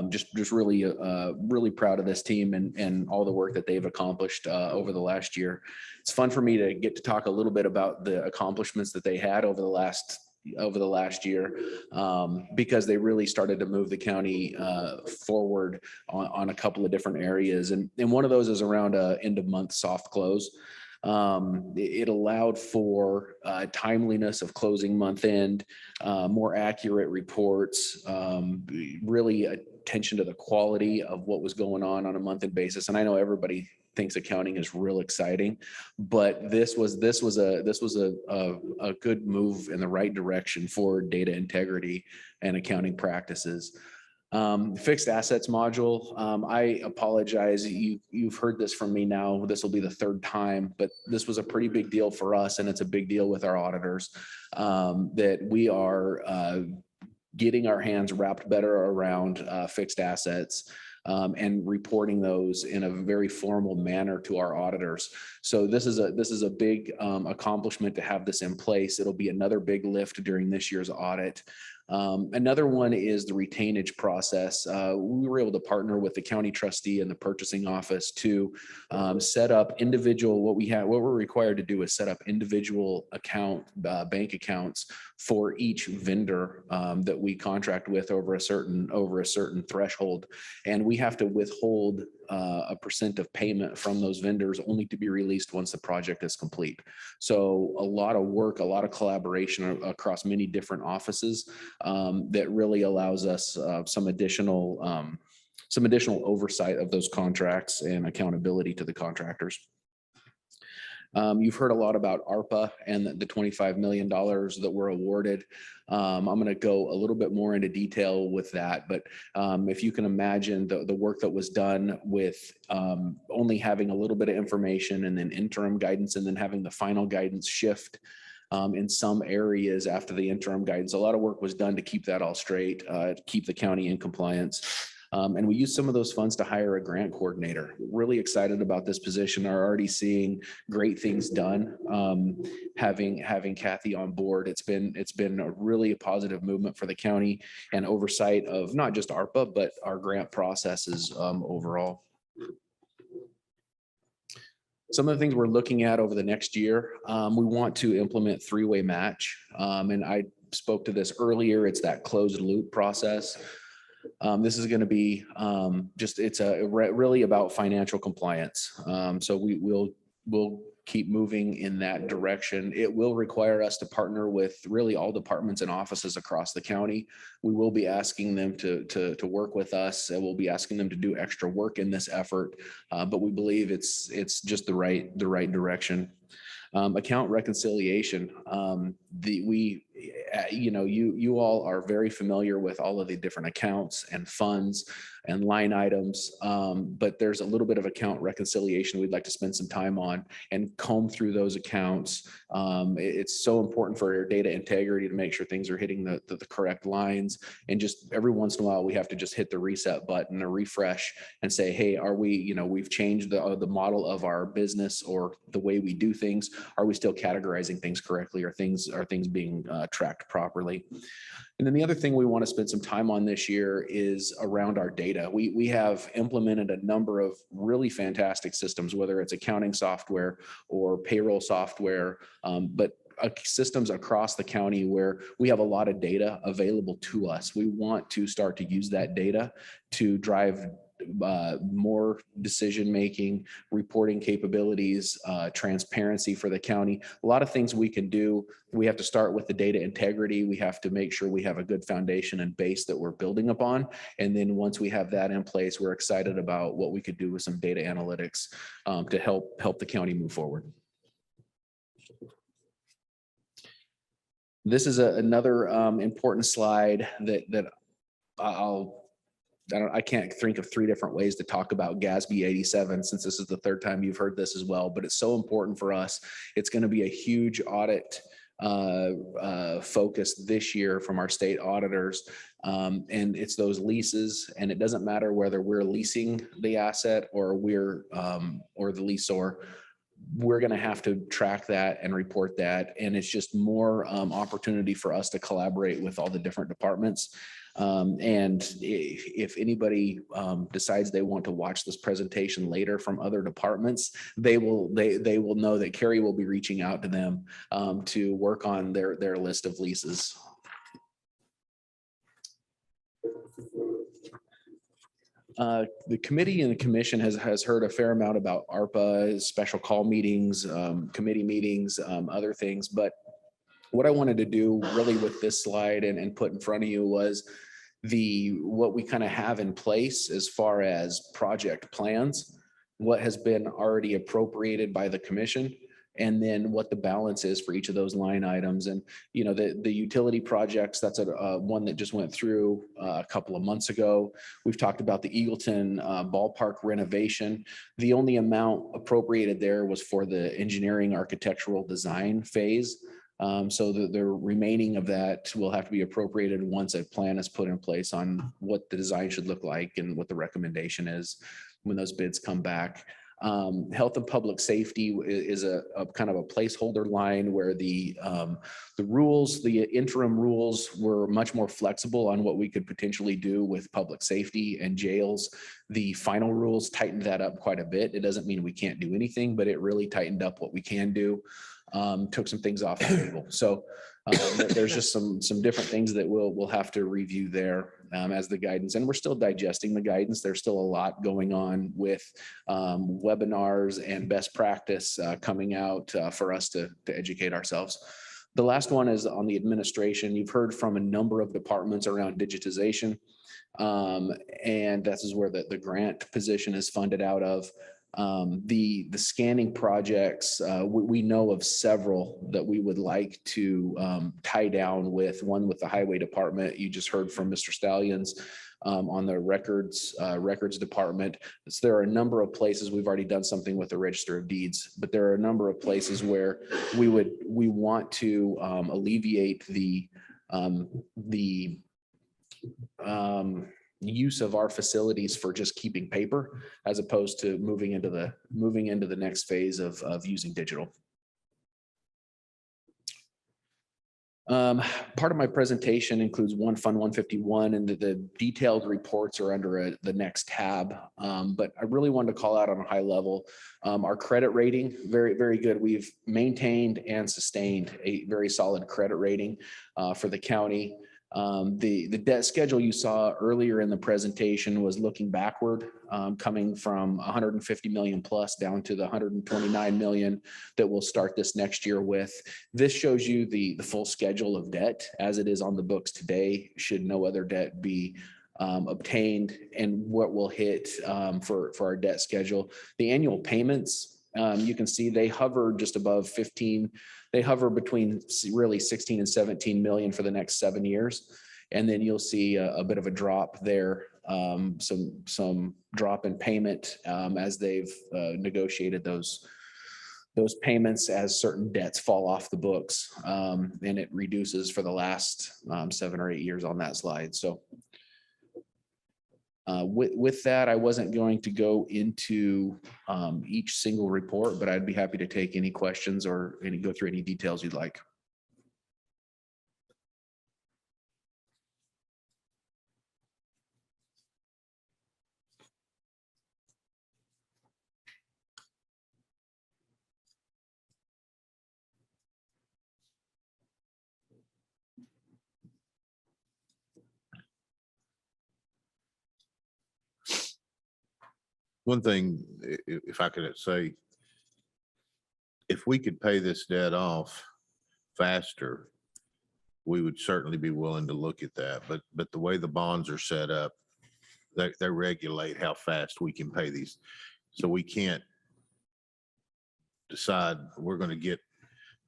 Just really proud of this team and all the work that they've accomplished over the last year. It's fun for me to get to talk a little bit about the accomplishments that they had over the last year, because they really started to move the county forward on a couple of different areas. And one of those is around end of month soft close. It allowed for timeliness of closing month end, more accurate reports, really attention to the quality of what was going on a month end basis. And I know everybody thinks accounting is real exciting, but this was a good move in the right direction for data integrity and accounting practices. Fixed assets module. I apologize. You've heard this from me now. This will be the third time, but this was a pretty big deal for us, and it's a big deal with our auditors, that we are getting our hands wrapped better around fixed assets. And reporting those in a very formal manner to our auditors. So this is a big accomplishment to have this in place. It'll be another big lift during this year's audit. Another one is the retainage process. We were able to partner with the county trustee and the purchasing office to set up individual, what we're required to do is set up individual bank accounts for each vendor that we contract with over a certain threshold. And we have to withhold a % of payment from those vendors only to be released once the project is complete. So a lot of work, a lot of collaboration across many different offices that really allows us some additional oversight of those contracts and accountability to the contractors. You've heard a lot about ARPA and the $25 million that were awarded. I'm going to go a little bit more into detail with that, but if you can imagine the work that was done with only having a little bit of information and then interim guidance and then having the final guidance shift in some areas after the interim guidance, a lot of work was done to keep that all straight, to keep the county in compliance. And we used some of those funds to hire a grant coordinator. Really excited about this position. Are already seeing great things done. Having Kathy on board, it's been a really positive movement for the county and oversight of not just ARPA, but our grant processes overall. Some of the things we're looking at over the next year, we want to implement three-way match. And I spoke to this earlier. It's that closed loop process. This is going to be it's really about financial compliance. So we'll keep moving in that direction. It will require us to partner with really all departments and offices across the county. We will be asking them to work with us, and we'll be asking them to do extra work in this effort. But we believe it's just the right direction. Account reconciliation. You all are very familiar with all of the different accounts and funds and line items, but there's a little bit of account reconciliation we'd like to spend some time on and comb through those accounts. It's so important for your data integrity to make sure things are hitting the correct lines. And just every once in a while, we have to just hit the reset button or refresh and say, hey, are we, we've changed the model of our business or the way we do things. Are we still categorizing things correctly? Are things being tracked properly? And then the other thing we want to spend some time on this year is around our data. We have implemented a number of really fantastic systems, whether it's accounting software or payroll software, but systems across the county where we have a lot of data available to us. We want to start to use that data to drive more decision-making, reporting capabilities, transparency for the county. A lot of things we can do. We have to start with the data integrity. We have to make sure we have a good foundation and base that we're building upon. And then once we have that in place, we're excited about what we could do with some data analytics to help the county move forward. This is another important slide that I can't think of three different ways to talk about GASB 87 since this is the third time you've heard this as well, but it's so important for us. It's going to be a huge audit focus this year from our state auditors. And it's those leases, and it doesn't matter whether we're leasing the asset or we're or the leaseor. We're going to have to track that and report that. And it's just more opportunity for us to collaborate with all the different departments. And if anybody decides they want to watch this presentation later from other departments, they will know that Carrie will be reaching out to them to work on their list of leases. The committee and the commission has heard a fair amount about ARPA, special call meetings, committee meetings, other things. But what I wanted to do really with this slide and put in front of you was what we kind of have in place as far as project plans, what has been already appropriated by the commission, and then what the balance is for each of those line items. And, the utility projects, that's one that just went through a couple of months ago. We've talked about the Eagleton ballpark renovation. The only amount appropriated there was for the engineering architectural design phase. So the remaining of that will have to be appropriated once a plan is put in place on what the design should look like and what the recommendation is when those bids come back. Health and public safety is a kind of a placeholder line where the rules, the interim rules were much more flexible on what we could potentially do with public safety and jails. The final rules tightened that up quite a bit. It doesn't mean we can't do anything, but it really tightened up what we can do. Took some things off the table. So there's just some different things that we'll have to review there as the guidance, and we're still digesting the guidance. There's still a lot going on with webinars and best practice coming out for us to educate ourselves. The last one is on the administration. You've heard from a number of departments around digitization, and this is where the grant position is funded out of. The scanning projects, we know of several that we would like to tie down with, one with the highway department. You just heard from Mr. Stallions on the records department. So there are a number of places, we've already done something with the Register of Deeds, but there are a number of places where we want to alleviate the use of our facilities for just keeping paper, as opposed to moving into the next phase of using digital. Part of my presentation includes Fund 151, and the detailed reports are under the next tab. But I really wanted to call out on a high level, our credit rating, very, very good. We've maintained and sustained a very solid credit rating for the county. The debt schedule you saw earlier in the presentation was looking backward, coming from 150 million plus down to the 129 million that we'll start this next year with. This shows you the full schedule of debt as it is on the books today, should no other debt be obtained, and what will hit for our debt schedule. The annual payments, you can see they hover just above 15. They hover between really 16 and 17 million for the next 7 years. And then you'll see a bit of a drop there, some drop in payment as they've negotiated those payments as certain debts fall off the books. And it reduces for the last 7 or 8 years on that slide. So with that, I wasn't going to go into each single report, but I'd be happy to take any questions or go through any details you'd like. One thing, if I could say, if we could pay this debt off faster, we would certainly be willing to look at that. But the way the bonds are set up, they regulate how fast we can pay these. So we can't decide we're going to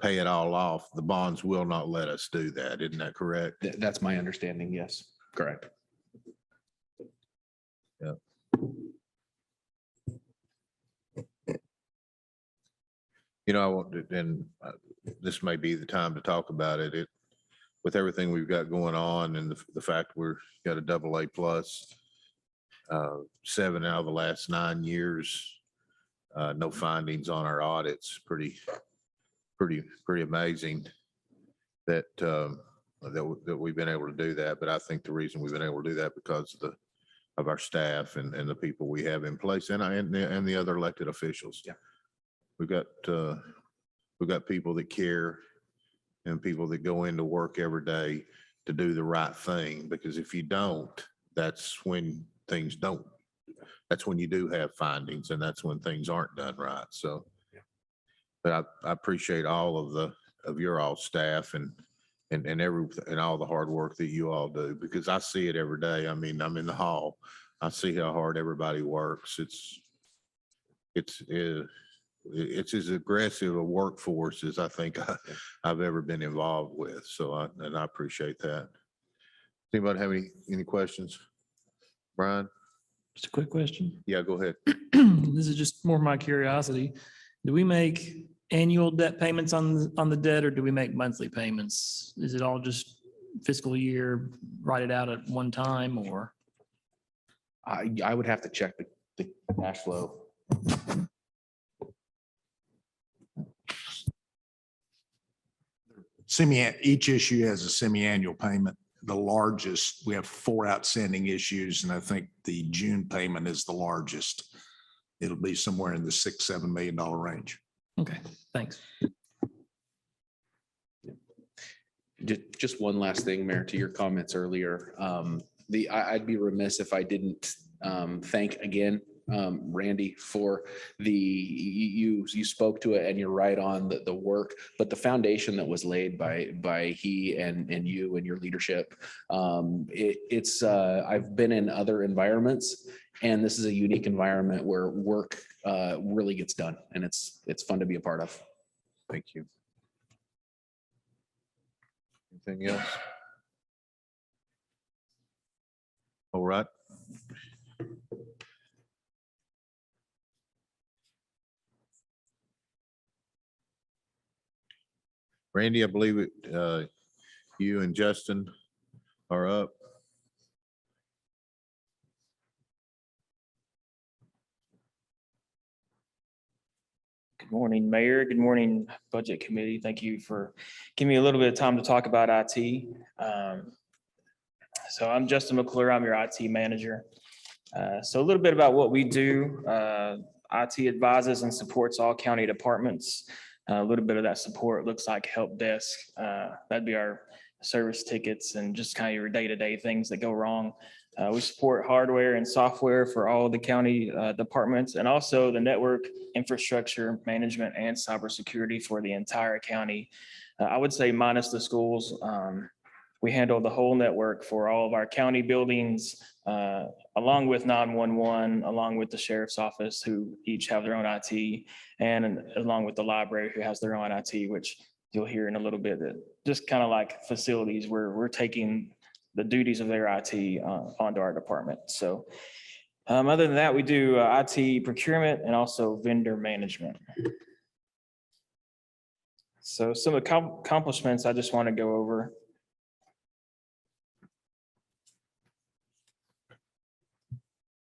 pay it all off. The bonds will not let us do that. Isn't that correct? That's my understanding. Yes, correct. Yeah. You know, I want to, and this may be the time to talk about it. With everything we've got going on and the fact we're got a AA plus, 7 out of the last 9 years, no findings on our audits. Pretty amazing that we've been able to do that. But I think the reason we've been able to do that because of our staff and the people we have in place and the other elected officials. Yeah. We've got people that care and people that go into work every day to do the right thing, because if you don't, that's when you do have findings, and that's when things aren't done right. So, but I appreciate all of your all staff and all the hard work that you all do, because I see it every day. I mean, I'm in the hall. I see how hard everybody works. It's as aggressive a workforce as I think I've ever been involved with. So I appreciate that. Anybody have any questions? Brian? Just a quick question. Yeah, go ahead. This is just more my curiosity. Do we make annual debt payments on the debt, or do we make monthly payments? Is it all just fiscal year, write it out at one time, or? I would have to check the cash flow. Each issue has a semi-annual payment. The largest, we have 4 outstanding issues, and I think the June payment is the largest. It'll be somewhere in the $6-7 million range. Okay, thanks. Just one last thing, Mayor, to your comments earlier. I'd be remiss if I didn't thank again Randy for you spoke to it, and you're right on the work, but the foundation that was laid by he and you and your leadership. I've been in other environments, And this is a unique environment where work really gets done, and it's fun to be a part of. Thank you. Anything else? All right. Randy, I believe it, you and Justin are up. Good morning, Mayor. Good morning, Budget Committee. Thank you for giving me a little bit of time to talk about IT. So I'm Justin McClure. I'm your IT manager. So a little bit about what we do. IT advises and supports all county departments. A little bit of that support looks like help desk. That'd be our service tickets and just kind of your day-to-day things that go wrong. We support hardware and software for all the county departments, and also the network infrastructure management and cybersecurity for the entire county. I would say minus the schools. We handle the whole network for all of our county buildings, along with 911, along with the sheriff's office, who each have their own IT, and along with the library, who has their own IT, which you'll hear in a little bit, that just kind of like facilities where we're taking the duties of their IT onto our department. So other than that, we do IT procurement and also vendor management. So some accomplishments I just want to go over.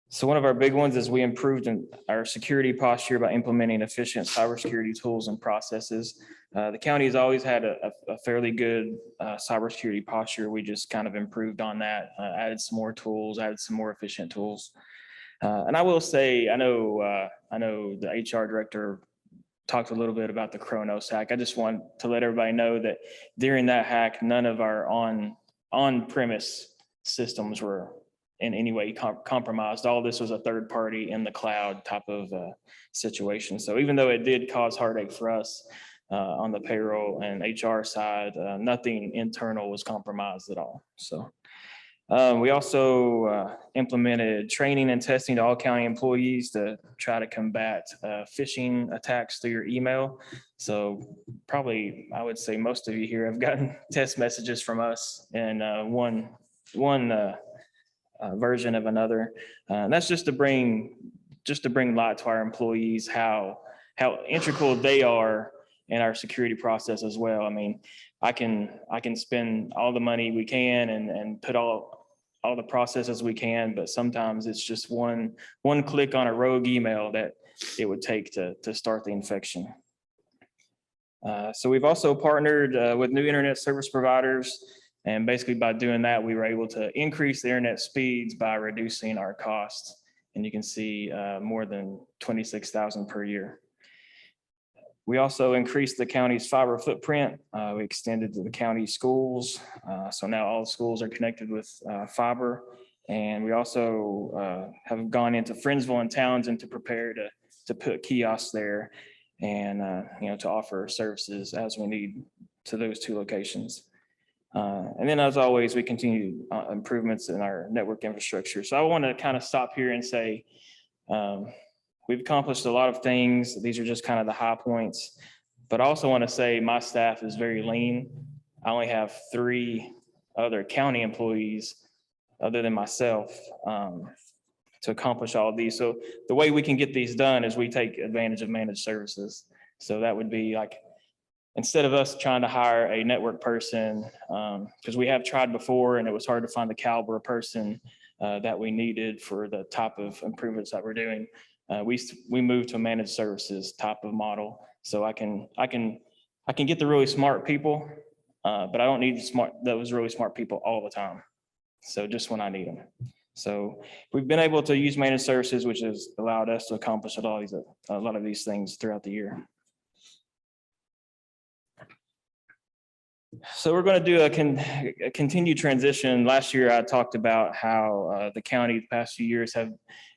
So one of our big ones is we improved in our security posture by implementing efficient cybersecurity tools and processes. The county has always had a fairly good cybersecurity posture. We just kind of improved on that, added some more tools, added some more efficient tools. And I will say, I know the HR director talked a little bit about the Kronos hack. I just want to let everybody know that during that hack, none of our on-premise systems were in any way compromised. All this was a third party in the cloud type of situation. So even though it did cause heartache for us on the payroll and HR side, nothing internal was compromised at all. So we also implemented training and testing to all county employees to try to combat phishing attacks through your email. So probably, I would say most of you here have gotten text messages from us in one version of another. And that's just to bring light to our employees, how integral they are in our security process as well. I mean, I can spend all the money we can and put all the processes we can, but sometimes it's just one click on a rogue email that it would take to start the infection. So we've also partnered with new internet service providers. And basically by doing that, we were able to increase the internet speeds by reducing our costs. And you can see more than 26,000 per year. We also increased the county's fiber footprint. We extended to the county schools. So now all the schools are connected with fiber. And we also have gone into Friendsville and Townsend to prepare to put kiosks there and to offer services as we need to those two locations. And then as always, we continue improvements in our network infrastructure. So I want to kind of stop here and say, we've accomplished a lot of things. These are just kind of the high points, but I also want to say my staff is very lean. I only have 3 other county employees other than myself to accomplish all of these. So the way we can get these done is we take advantage of managed services. So that would be like, instead of us trying to hire a network person, because we have tried before and it was hard to find the caliber of person that we needed for the type of improvements that we're doing. We moved to a managed services type of model. So I can get the really smart people, but I don't need those really smart people all the time. So just when I need them. So we've been able to use managed services, which has allowed us to accomplish a lot of these things throughout the year. So we're going to do a continued transition. Last year, I talked about how the county the past few years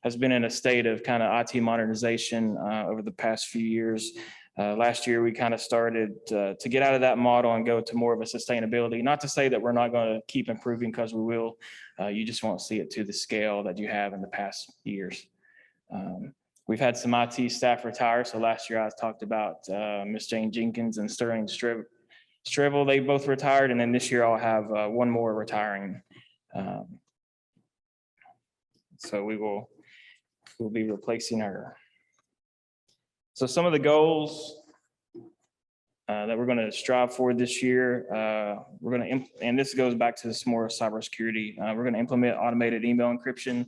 has been in a state of kind of IT modernization over the past few years. Last year, we kind of started to get out of that model and go to more of a sustainability. Not to say that we're not going to keep improving, because we will. You just won't see it to the scale that you have in the past years. We've had some IT staff retire. So last year I talked about Miss Jane Jenkins and Sterling Strevel. They both retired. And then this year I'll have one more retiring. So we'll be replacing her. So some of the goals that we're going to strive for this year, we're going to, and this goes back to this more cybersecurity. We're going to implement automated email encryption,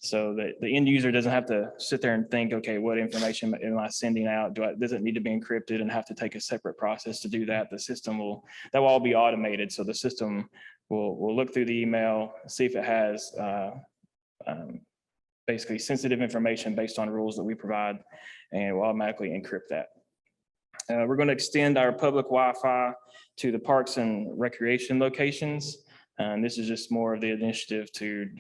so that the end user doesn't have to sit there and think, okay, what information am I sending out? Does it need to be encrypted and have to take a separate process to do that? The system that will all be automated. So the system will look through the email, see if it has basically sensitive information based on rules that we provide, and will automatically encrypt that. We're going to extend our public Wi-Fi to the parks and recreation locations. And this is just more of the initiative to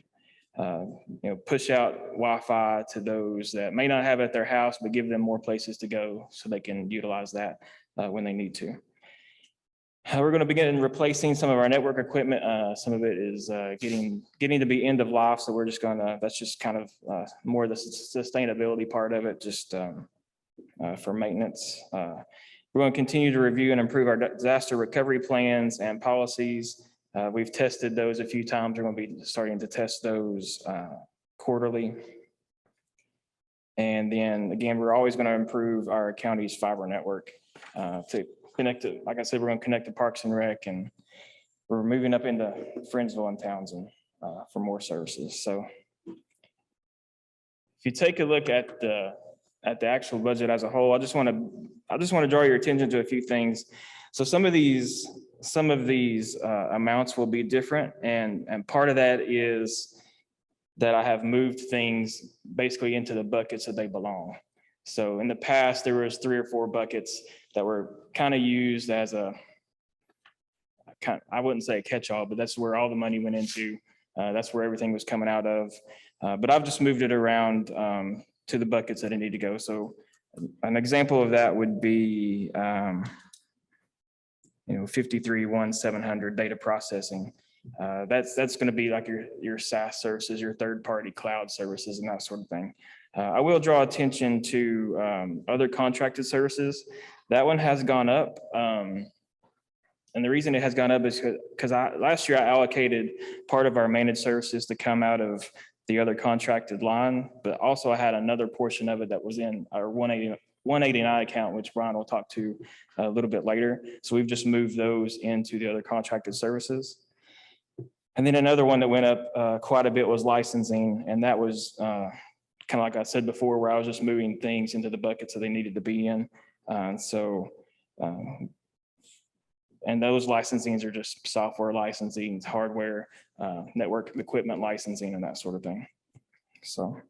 push out Wi-Fi to those that may not have it at their house, but give them more places to go so they can utilize that when they need to. We're going to begin replacing some of our network equipment. Some of it is getting to be end of life. So we're just that's just kind of more the sustainability part of it, just for maintenance. We're going to continue to review and improve our disaster recovery plans and policies. We've tested those a few times. We're going to be starting to test those quarterly. And then again, we're always going to improve our county's fiber network to connect to, like I said, we're going to connect to Parks and Rec, and we're moving up into Friendsville and Townsend for more services. So if you take a look at the actual budget as a whole, I just want to draw your attention to a few things. So some of these amounts will be different, and part of that is that I have moved things basically into the buckets that they belong. So in the past, there was 3 or 4 buckets that were kind of used as I wouldn't say a catch-all, but that's where all the money went into. That's where everything was coming out of. But I've just moved it around to the buckets that I need to go. So an example of that would be 53-1-700 data processing. That's going to be like your SaaS services, your third-party cloud services, and that sort of thing. I will draw attention to other contracted services. That one has gone up. And the reason it has gone up is because last year I allocated part of our managed services to come out of the other contracted line, but also I had another portion of it that was in our 189 account, which Brian will talk to a little bit later. So we've just moved those into the other contracted services. And then another one that went up quite a bit was licensing. And that was kind of like I said before, where I was just moving things into the buckets that they needed to be in. And those licensings are just software licensing, hardware, network equipment licensing, and that sort of thing. So,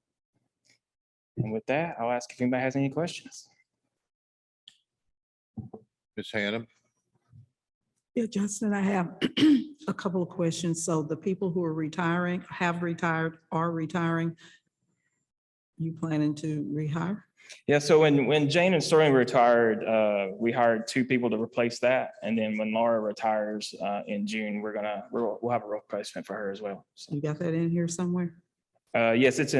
and with that, I'll ask if anybody has any questions. Ms. Hannah? Yeah, Justin, I have a couple of questions. So the people who are retiring, have retired, are retiring, you planning to rehire? Yeah, so when Jane and Sterling retired, we hired 2 people to replace that. And then when Laura retires in June, we'll have a replacement for her as well. So, You got that in here somewhere? yes, it's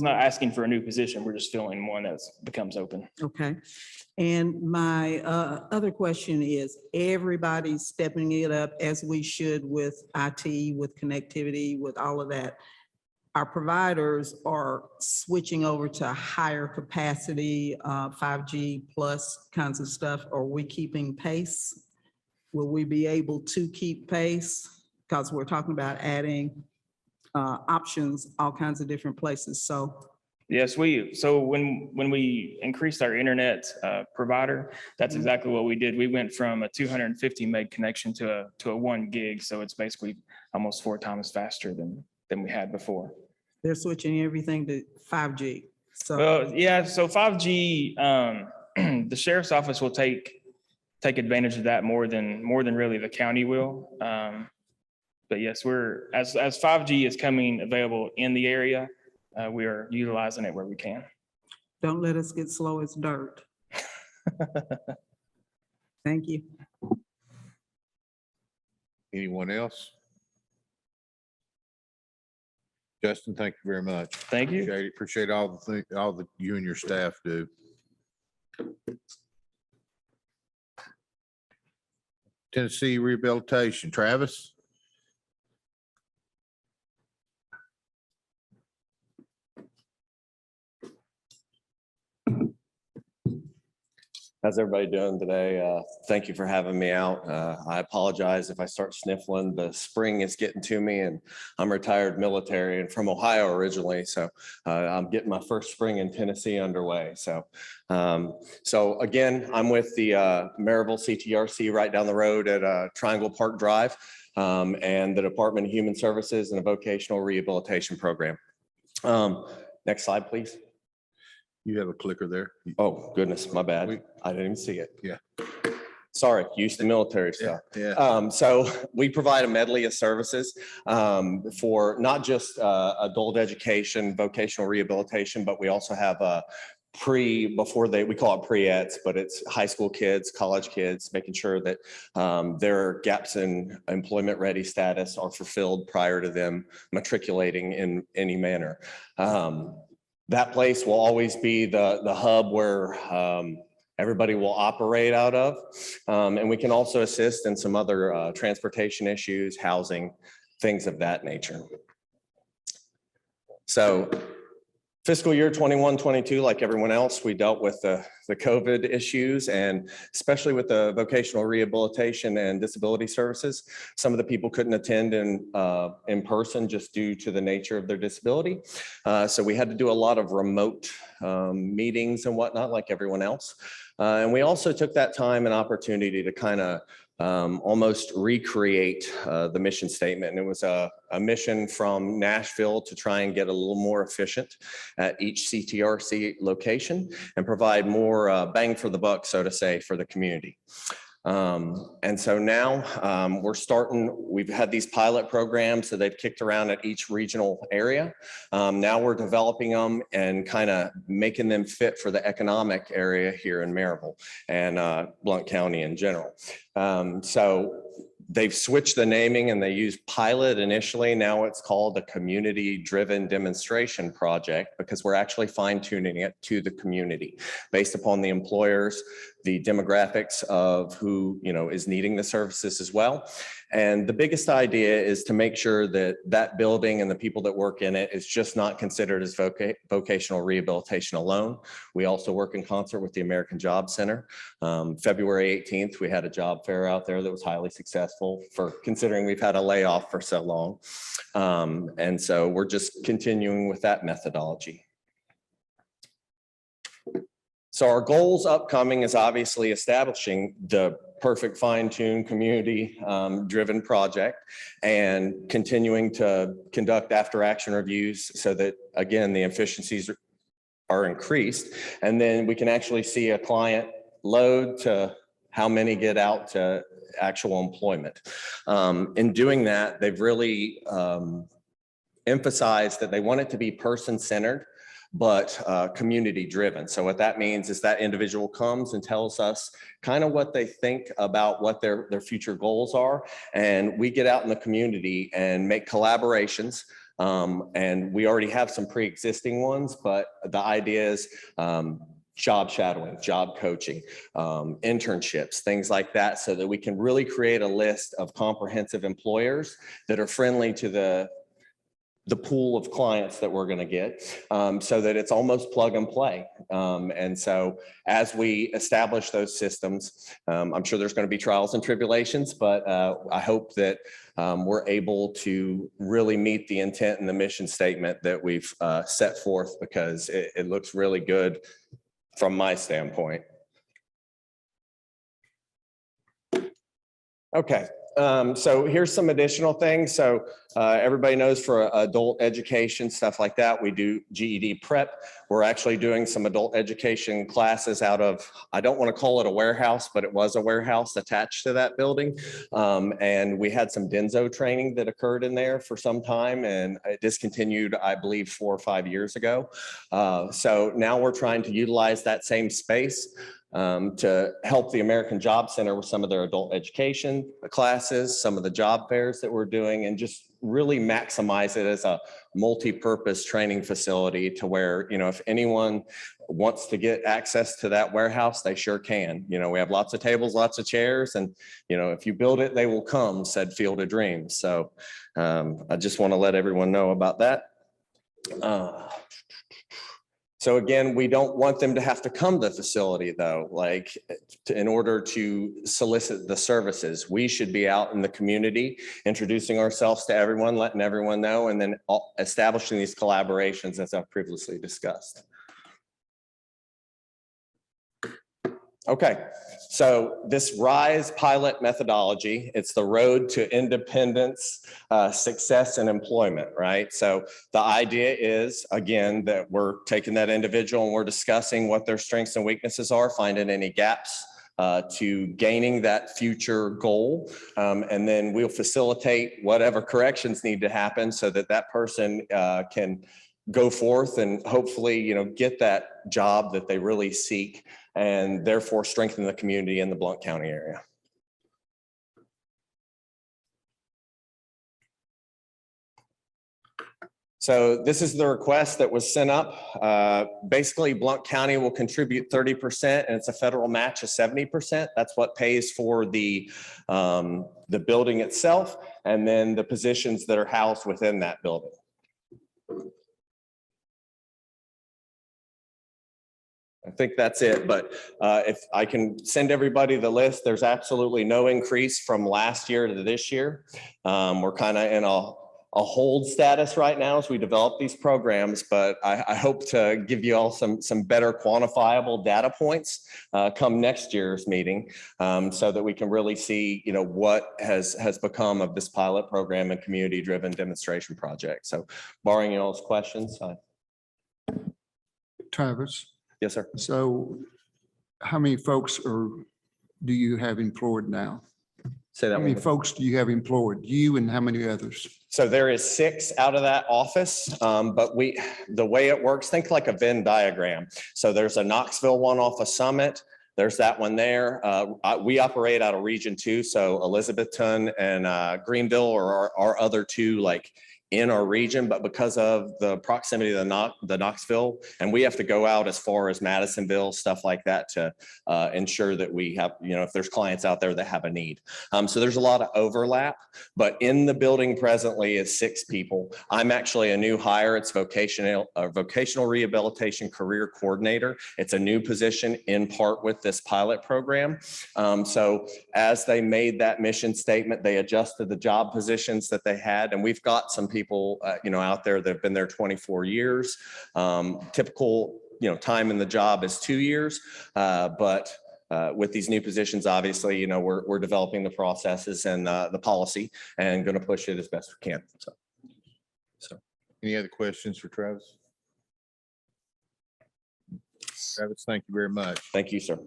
not asking for a new position. We're just filling one that becomes open. Okay. And my other question is, everybody's stepping it up as we should with IT, with connectivity, with all of that. Our providers are switching over to higher capacity, 5G plus kinds of stuff. Are we keeping pace? Will we be able to keep pace? Because we're talking about adding options, all kinds of different places. So yes, so when we increased our internet provider, that's exactly what we did. We went from a 250 meg connection to a 1 gig. So it's basically almost 4 times faster than we had before. they're switching everything to 5G. So Well, yeah, so 5G, the sheriff's office will take advantage of that more than really the county will. But yes, as 5G is coming available in the area, we are utilizing it where we can. Don't let us get slow as dirt. Thank you. Anyone else? Justin, thank you very much. Thank you. Appreciate all that you and your staff do. Tennessee Rehabilitation, Travis? How's everybody doing today? Thank you for having me out. I apologize if I start sniffling. The spring is getting to me and I'm retired military and from Ohio originally. So I'm getting my first spring in Tennessee underway. So again, I'm with the Maryville CTRC right down the road at Triangle Park Drive and the Department of Human Services and a vocational rehabilitation program. Next slide, please. You have a clicker there. Oh, goodness, my bad. I didn't even see it. Yeah. Sorry, used to military stuff. Yeah. So we provide a medley of services for not just adult education, vocational rehabilitation, but we also have we call it pre-eds, but it's high school kids, college kids, making sure that their gaps in employment ready status are fulfilled prior to them matriculating in any manner. That place will always be the hub where everybody will operate out of. And we can also assist in some other transportation issues, housing, things of that nature. So fiscal year 21-22, like everyone else, we dealt with the COVID issues, and especially with the vocational rehabilitation and disability services. Some of the people couldn't attend in person just due to the nature of their disability. So we had to do a lot of remote meetings and whatnot, like everyone else. And we also took that time and opportunity to kind of almost recreate the mission statement. And it was a mission from Nashville to try and get a little more efficient at each CTRC location and provide more bang for the buck, so to say, for the community. And so now we've had these pilot programs that they've kicked around at each regional area. Now we're developing them and kind of making them fit for the economic area here in Maryville and Blount County in general. So they've switched the naming and they used pilot initially. Now it's called the Community Driven Demonstration Project because we're actually fine tuning it to the community based upon the employers, the demographics of who is needing the services as well. And the biggest idea is to make sure that that building and the people that work in it is just not considered as vocational rehabilitation alone. We also work in concert with the American Job Center. February 18th, we had a job fair out there that was highly successful for considering we've had a layoff for so long. And so we're just continuing with that methodology. So our goals upcoming is obviously establishing the perfect fine-tuned community driven project and continuing to conduct after action reviews so that, again, the efficiencies are increased. And then we can actually see a client load to how many get out to actual employment. In doing that, they've really emphasized that they want it to be person-centered, but community driven. So what that means is that individual comes and tells us kind of what they think about what their future goals are. And we get out in the community and make collaborations. And we already have some pre-existing ones, but the idea is job shadowing, job coaching, internships, things like that, so that we can really create a list of comprehensive employers that are friendly to the pool of clients that we're going to get, so that it's almost plug and play. And so as we establish those systems, I'm sure there's going to be trials and tribulations, but I hope that we're able to really meet the intent and the mission statement that we've set forth, because it looks really good from my standpoint. Okay. So here's some additional things. So everybody knows for adult education, stuff like that, we do GED prep. We're actually doing some adult education classes out of, I don't want to call it a warehouse, but it was a warehouse attached to that building. And we had some Denso training that occurred in there for some time, and it discontinued, I believe, 4 or 5 years ago. So now we're trying to utilize that same space to help the American Job Center with some of their adult education classes, some of the job fairs that we're doing, and just really maximize it as a multi-purpose training facility to where, you know, if anyone wants to get access to that warehouse, they sure can. You know, we have lots of tables, lots of chairs, and, you know, if you build it, they will come, said Field of Dreams. So I just want to let everyone know about that. So again, we don't want them to have to come to the facility though, like in order to solicit the services. We should be out in the community, introducing ourselves to everyone, letting everyone know, and then establishing these collaborations as I've previously discussed. Okay, so this RISE pilot methodology, it's the road to independence, success, and employment, right? So the idea is, again, that we're taking that individual and we're discussing what their strengths and weaknesses are, finding any gaps to gaining that future goal. And then we'll facilitate whatever corrections need to happen so that that person can go forth and hopefully, you know, get that job that they really seek, and therefore strengthen the community in the Blount County area. So this is the request that was sent up. Basically, Blount County will contribute 30%, and it's a federal match of 70%. That's what pays for the building itself, and then the positions that are housed within that building. I think that's it, but if I can send everybody the list, there's absolutely no increase from last year to this year. We're kind of in a hold status right now as we develop these programs, but I hope to give you all some better quantifiable data points come next year's meeting, so that we can really see, you know, what has become of this pilot program and community-driven demonstration project. So barring y'all's questions. Travis? Yes, sir. So how many folks do you have employed now? Say that How many one. folks do you have employed? You and how many others? So there is 6 out of that office, but the way it works, think like a Venn diagram. So there's a Knoxville one off of Summit. There's that one there. We operate out of Region 2, so Elizabethton and Greenville are our other 2, like, in our region, but because of the proximity of the Knoxville, and we have to go out as far as Madisonville, stuff like that, to ensure that we have, you know, if there's clients out there that have a need. So there's a lot of overlap, but in the building presently is 6 people. I'm actually a new hire. It's vocational rehabilitation career coordinator. It's a new position in part with this pilot program. So as they made that mission statement, they adjusted the job positions that they had, and we've got some people, you know, out there that have been there 24 years. Typical, you know, time in the job is 2 years, but with these new positions, obviously, you know, we're developing the processes and the policy and going to push it as best we can. So. Any other questions for Travis? Travis, thank you very much. Thank you, sir.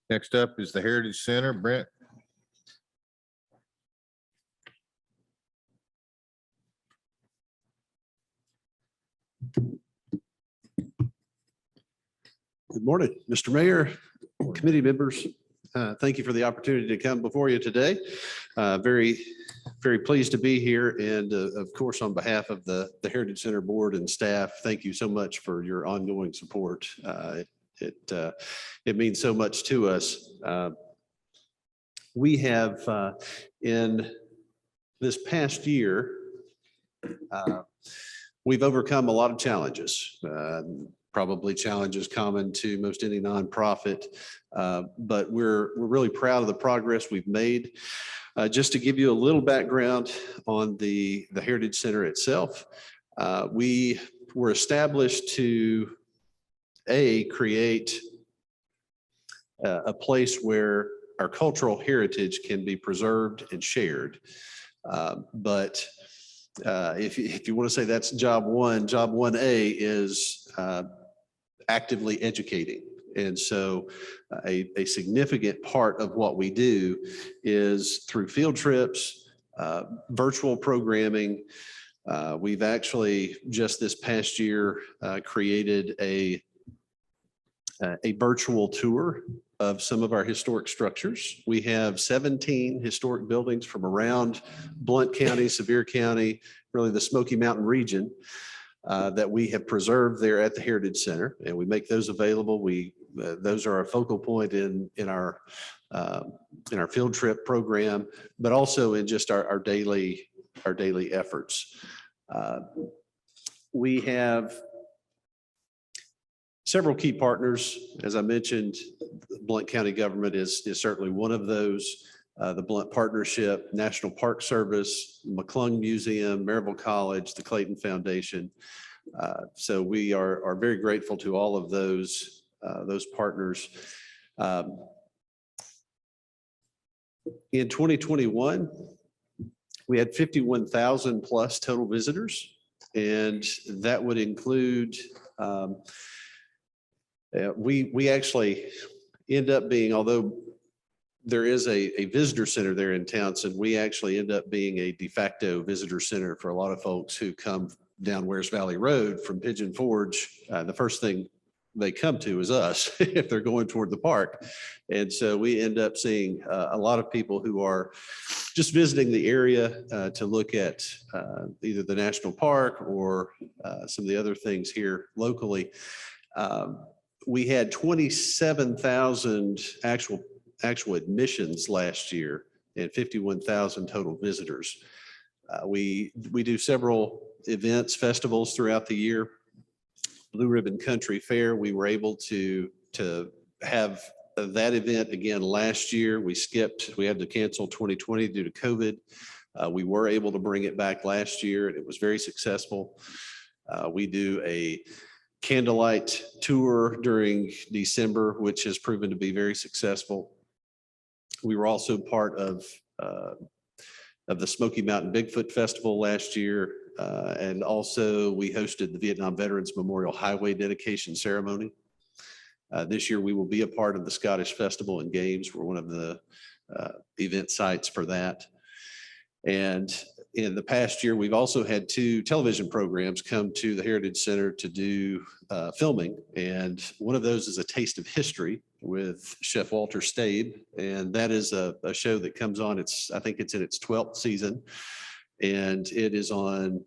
Next up is the Heritage Center. Brent. Good morning, Mr. Mayor, committee members. Thank you for the opportunity to come before you today. Very pleased to be here. And of course, on behalf of the Heritage Center Board and staff, thank you so much for your ongoing support. It means so much to us. We have in this past year, we've overcome a lot of challenges, probably challenges common to most any nonprofit, but we're really proud of the progress we've made. Just to give you a little background on the Heritage Center itself, we were established to create a place where our cultural heritage can be preserved and shared. But if you want to say that's job 1A is actively educating. And so a significant part of what we do is through field trips, virtual programming. We've actually just this past year created a virtual tour of some of our historic structures. We have 17 historic buildings from around Blount County, Sevier County, really the Smoky Mountain region that we have preserved there at the Heritage Center, and we make those available. Those are our focal point in our field trip program, but also in just our daily efforts. We have several key partners. As I mentioned, Blount County government is certainly one of those. The Blount Partnership, National Park Service, McClung Museum, Maryville College, the Clayton Foundation. So we are very grateful to all of those partners. In 2021, we had 51,000 plus total visitors, and that would include we actually end up being, although there is a visitor center there in Townsend, we actually end up being a de facto visitor center for a lot of folks who come down Wares Valley Road from Pigeon Forge. The first thing they come to is us if they're going toward the park. And so we end up seeing a lot of people who are just visiting the area to look at either the national park or some of the other things here locally. We had 27,000 actual admissions last year and 51,000 total visitors. We do several events, festivals throughout the year. Blue Ribbon Country Fair, we were able to have that event again last year. We had to cancel 2020 due to COVID. We were able to bring it back last year, and it was very successful. We do a candlelight tour during December, which has proven to be very successful. We were also part of the Smoky Mountain Bigfoot Festival last year. And also we hosted the Vietnam Veterans Memorial Highway Dedication Ceremony. This year we will be a part of the Scottish Festival and Games. We're one of the event sites for that. And in the past year, we've also had 2 television programs come to the Heritage Center to do filming. And one of those is A Taste of History with Chef Walter Stabe. And that is a show that comes on, I think it's in its 12th season. And it is on,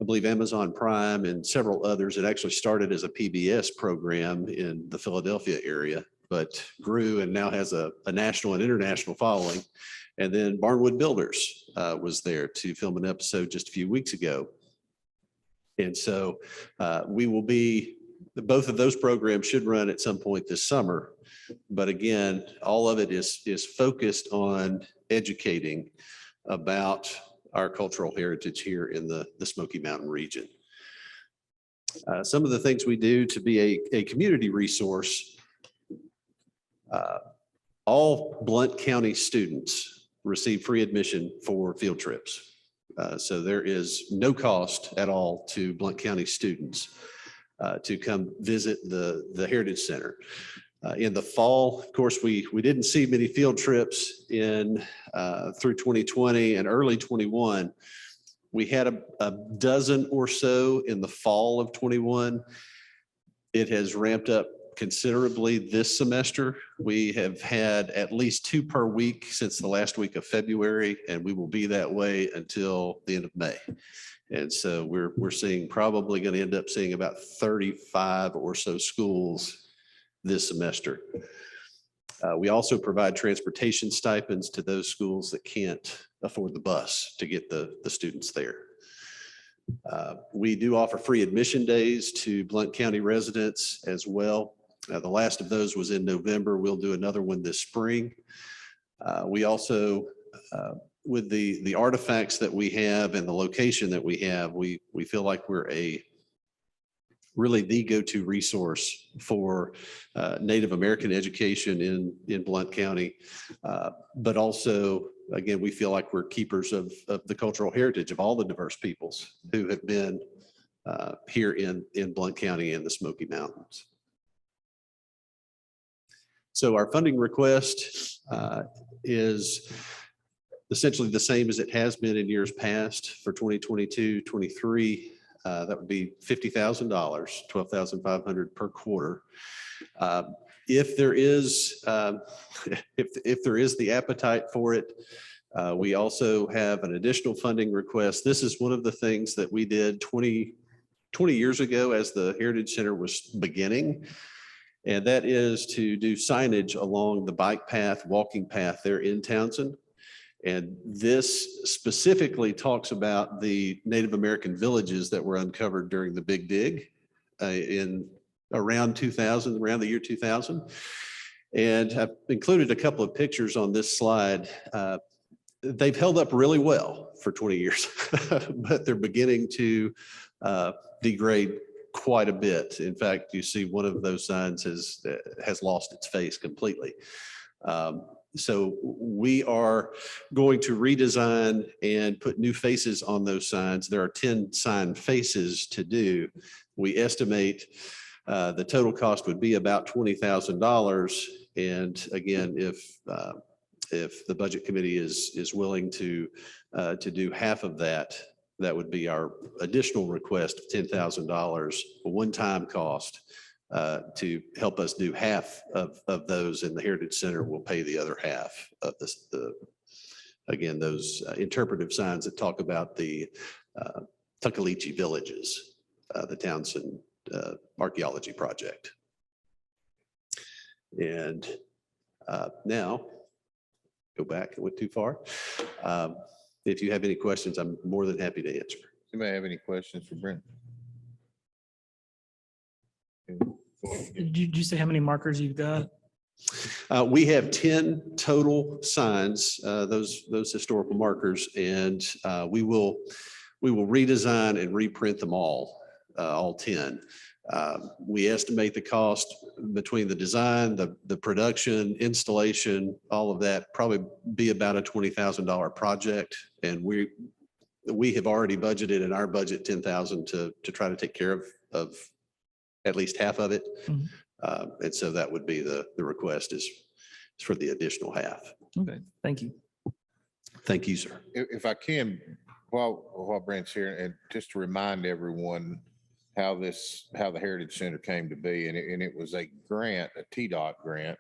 I believe, Amazon Prime and several others. It actually started as a PBS program in the Philadelphia area, but grew and now has a national and international following. And then Barnwood Builders was there to film an episode just a few weeks ago. And so we will be, both of those programs should run at some point this summer. But again, all of it is focused on educating about our cultural heritage here in the Smoky Mountain region. Some of the things we do to be a community resource, all Blount County students receive free admission for field trips. So there is no cost at all to Blount County students to come visit the Heritage Center. In the fall, of course, we didn't see many field trips through 2020 and early 21. We had a dozen or so in the fall of 21. It has ramped up considerably this semester. We have had at least 2 per week since the last week of February, and we will be that way until the end of May. And so we're probably going to end up seeing about 35 or so schools this semester. We also provide transportation stipends to those schools that can't afford the bus to get the students there. We do offer free admission days to Blount County residents as well. The last of those was in November. We'll do another one this spring. We also, with the artifacts that we have and the location that we have, we feel like we're a really the go-to resource for Native American education in Blount County. But also, again, we feel like we're keepers of the cultural heritage of all the diverse peoples who have been here in Blount County and the Smoky Mountains. So our funding request is essentially the same as it has been in years past for 2022-23. That would be $50,000, $12,500 per quarter. If there is the appetite for it, we also have an additional funding request. This is one of the things that we did 20 years ago as the Heritage Center was beginning. And that is to do signage along the bike path, walking path there in Townsend. And this specifically talks about the Native American villages that were uncovered during the Big Dig in around the year 2000. And I've included a couple of pictures on this slide. They've held up really well for 20 years, but they're beginning to degrade quite a bit. In fact, you see one of those signs has lost its face completely. So we are going to redesign and put new faces on those signs. There are 10 sign faces to do. We estimate the total cost would be about $20,000. And again, if the budget committee is willing to do half of that, that would be our additional request of $10,000, a one-time cost to help us do half of those, and the Heritage Center will pay the other half of again, those interpretive signs that talk about the Tuckaleechee villages, the Townsend archaeology project. And now, go back, I went too far. If you have any questions, I'm more than happy to answer. Anybody have any questions for Brent? Did you say how many markers you've got? We have 10 total signs, those historical markers, and we will redesign and reprint them all 10. We estimate the cost between the design, the production, installation, all of that, probably be about a $20,000 project. And we have already budgeted in our budget $10,000 to try to take care of at least half of it. Mhm. And so that would be the request is for the additional half. Okay, thank you. Thank you, sir. If I can, while Brent's here, and just to remind everyone how the Heritage Center came to be, and it was a grant, a TDOT grant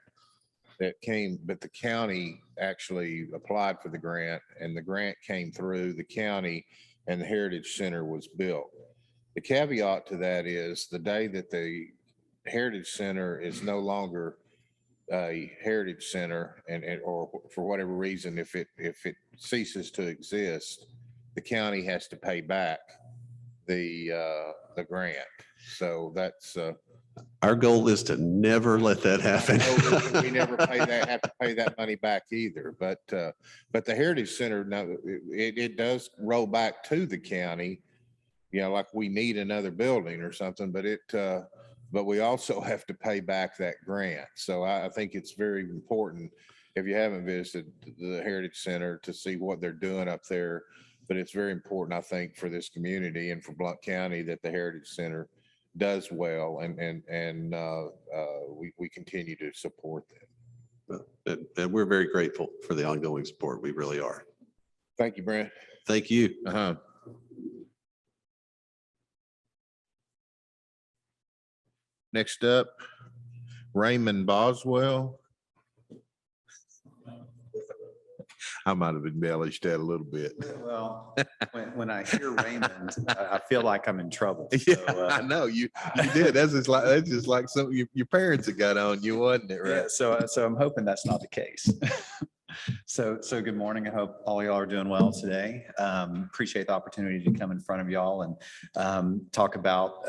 that came, but the county actually applied for the grant, and the grant came through the county, and the Heritage Center was built. The caveat to that is the day that the Heritage Center is no longer a Heritage Center, or for whatever reason, if it ceases to exist, the county has to pay back the grant. So that's our goal is to never let that happen. we never have to pay that money back either. But the Heritage Center, no, it does roll back to the county. You know, like we need another building or something, but we also have to pay back that grant. So I think it's very important, if you haven't visited the Heritage Center, to see what they're doing up there. But it's very important, I think, for this community and for Blount County that the Heritage Center does well, and we continue to support them. And we're very grateful for the ongoing support. We really are. Thank you, Brent. Thank you. Next up, Raymond Boswell. I might have embellished that a little bit. Well, when I hear Raymond, I feel like I'm in trouble. Yeah, I know you did. That's just like some your parents had got on you, wasn't it? Right. Yeah, so I'm hoping that's not the case. So good morning. I hope all y'all are doing well today. Appreciate the opportunity to come in front of y'all and talk about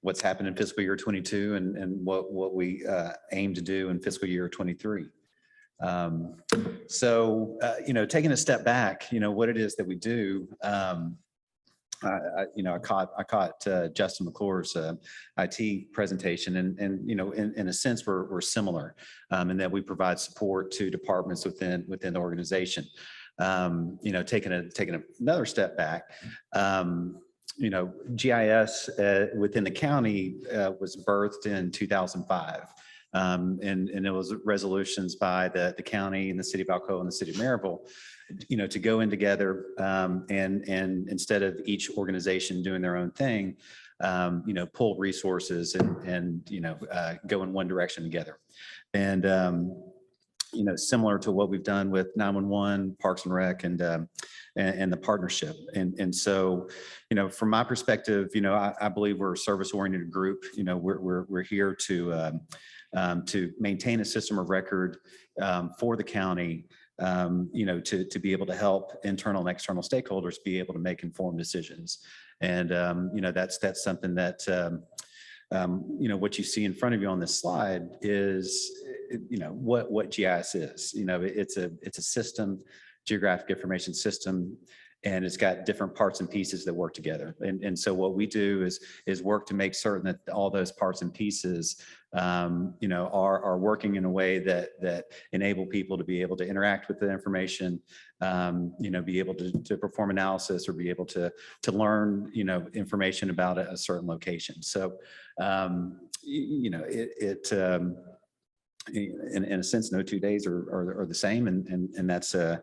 what's happened in fiscal year 22 and what we aim to do in fiscal year 23. So, taking a step back, what it is that we do, I caught Justin McClure's IT presentation and, in a sense, we're similar in that we provide support to departments within the organization. Taking another step back, GIS within the county was birthed in 2005. And it was resolutions by the county and the city of Alcoa and the city of Maryville, to go in together and instead of each organization doing their own thing, pull resources and go in one direction together. And, similar to what we've done with 911, Parks and Rec, and the partnership. And so, from my perspective, I believe we're a service-oriented group. We're here to maintain a system of record for the county, to be able to help internal and external stakeholders be able to make informed decisions. And, that's something that, what you see in front of you on this slide is, what GIS is. It's a system, geographic information system, and it's got different parts and pieces that work together. And so what we do is work to make certain that all those parts and pieces, are working in a way that enable people to be able to interact with the information, be able to perform analysis or be able to learn, information about a certain location. So, in a sense, no 2 days are the same, and that's a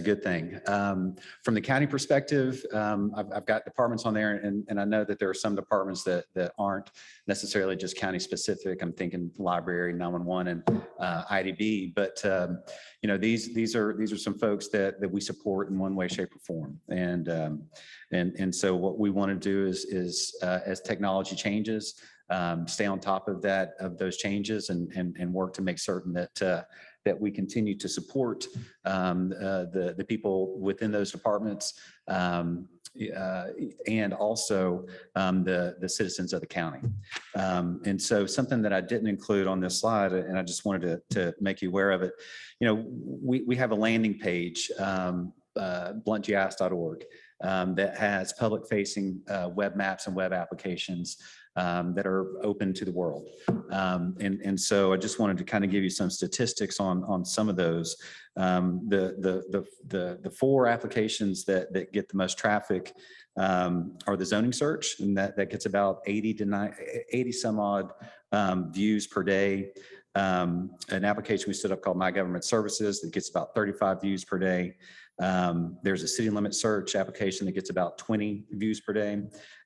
good thing. From the county perspective, I've got departments on there, and I know that there are some departments that aren't necessarily just county specific. I'm thinking library, 911, and IDB, but these are some folks that we support in one way, shape, or form. And so what we want to do is as technology changes, stay on top of those changes and work to make certain that we continue to support the people within those departments and also the citizens of the county. And so something that I didn't include on this slide, and I just wanted to make you aware of it, we have a landing page, bluntgis.org, that has public facing web maps and web applications that are open to the world. And so I just wanted to kind of give you some statistics on some of those. The four applications that get the most traffic are the zoning search, and that gets about 80 some odd views per day. An application we set up called My Government Services that gets about 35 views per day. There's a city limit search application that gets about 20 views per day,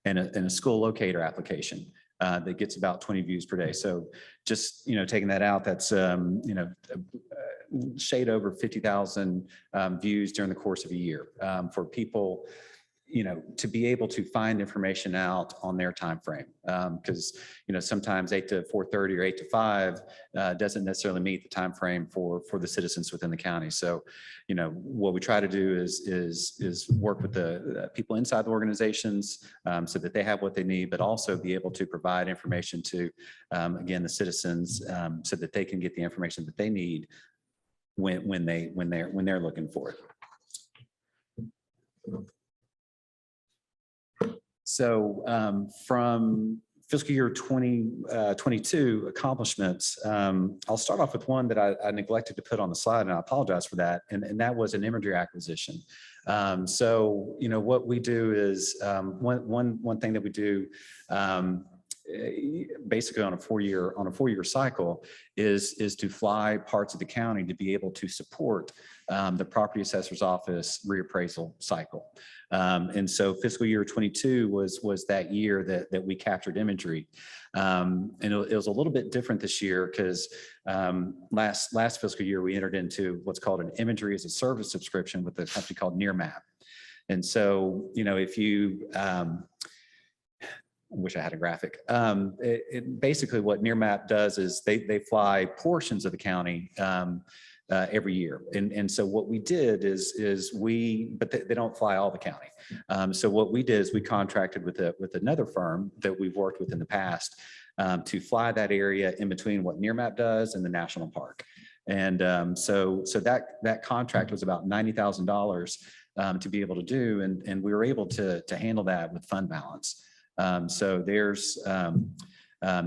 and a school locator application that gets about 20 views per day. So just, taking that out, that's, shade over 50,000 views during the course of a year for people, to be able to find information out on their time frame. Because, sometimes 8 to 4:30 or 8 to 5 doesn't necessarily meet the time frame for the citizens within the county. So, what we try to do is work with the people inside the organizations so that they have what they need, but also be able to provide information to, again, the citizens so that they can get the information that they need when they're looking for it. So from fiscal year 2022 accomplishments, I'll start off with one that I neglected to put on the slide, and I apologize for that. And that was an imagery acquisition. So, what we do is one thing that we do basically on a four-year cycle is to fly parts of the county to be able to support the property assessor's office reappraisal cycle. And so fiscal year 22 was that year that we captured imagery. And it was a little bit different this year because last fiscal year, we entered into what's called an imagery as a service subscription with a company called Nearmap. And so, if you, I wish I had a graphic. Basically what Nearmap does is they fly portions of the county every year. And so what we did is but they don't fly all the county. So what we did is we contracted with another firm that we've worked with in the past to fly that area in between what Nearmap does and the national park. And so that contract was about $90,000 to be able to do. And we were able to handle that with fund balance. So there's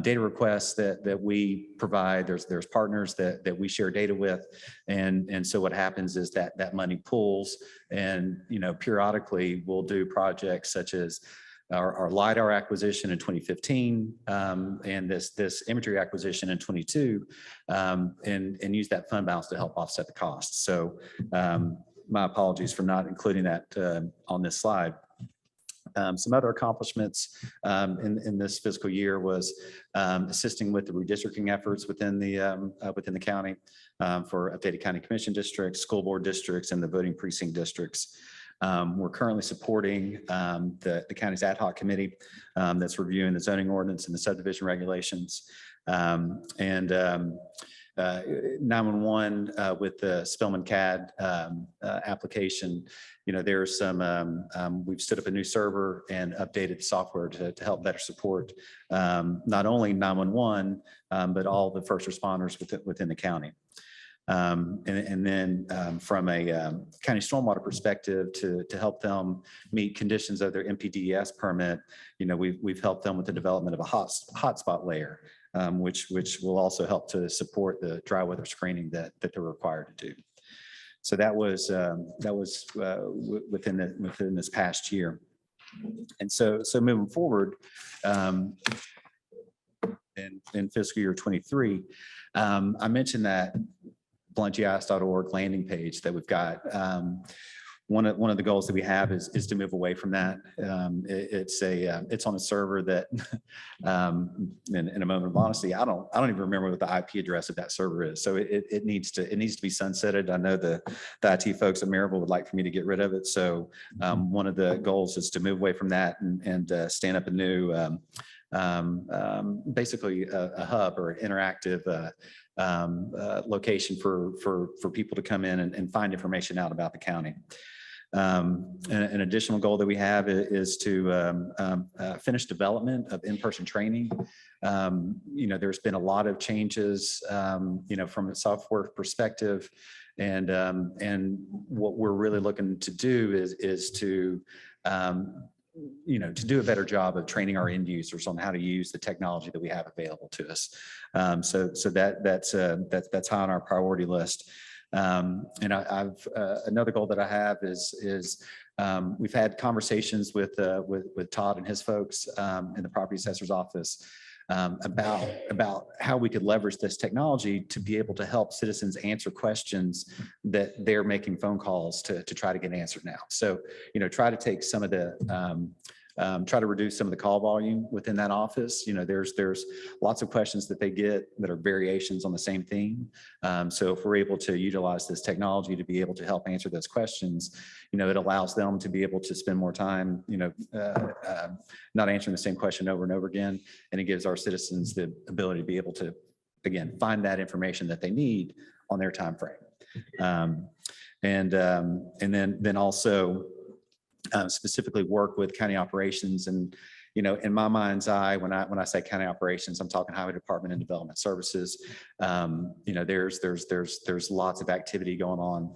data requests that we provide. There's partners that we share data with. And so what happens is that money pools and, periodically we'll do projects such as our LiDAR acquisition in 2015 and this imagery acquisition in 22 and use that fund balance to help offset the costs. So my apologies for not including that on this slide. Some other accomplishments in this fiscal year was assisting with the redistricting efforts within the county for updated county commission districts, school board districts, and the voting precinct districts. We're currently supporting the county's ad hoc committee that's reviewing the zoning ordinance and the subdivision regulations. 911 with the Spellman CAD application, there's some, we've stood up a new server and updated software to help better support not only 911, but all the first responders within the county. And then from a county stormwater perspective to help them meet conditions of their MPDES permit, we've helped them with the development of a hotspot layer, which will also help to support the dry weather screening that they're required to do. So that was within this past year. And so moving forward in fiscal year 23, I mentioned that bluntgis.org landing page that we've got. One of the goals that we have is to move away from that. It's on a server that, in a moment of honesty, I don't even remember what the IP address of that server is. So it needs to be sunsetted. I know the IT folks at Maryville would like for me to get rid of it. So one of the goals is to move away from that and stand up a new, basically a hub or an interactive location for people to come in and find information out about the county. An additional goal that we have is to finish development of in-person training. There's been a lot of changes, from a software perspective, and what we're really looking to do is to do a better job of training our end users on how to use the technology that we have available to us. So that's high on our priority list. And I've another goal that I have is we've had conversations with Todd and his folks in the property assessor's office about how we could leverage this technology to be able to help citizens answer questions that they're making phone calls to try to get answered now. So, try to take some of the try to reduce some of the call volume within that office. There's lots of questions that they get that are variations on the same theme. So if we're able to utilize this technology to be able to help answer those questions, it allows them to be able to spend more time, not answering the same question over and over again. And it gives our citizens the ability to be able to, again, find that information that they need on their time frame. And then also, specifically work with county operations. And, in my mind's eye, when I say county operations, I'm talking highway department and development services. There's lots of activity going on.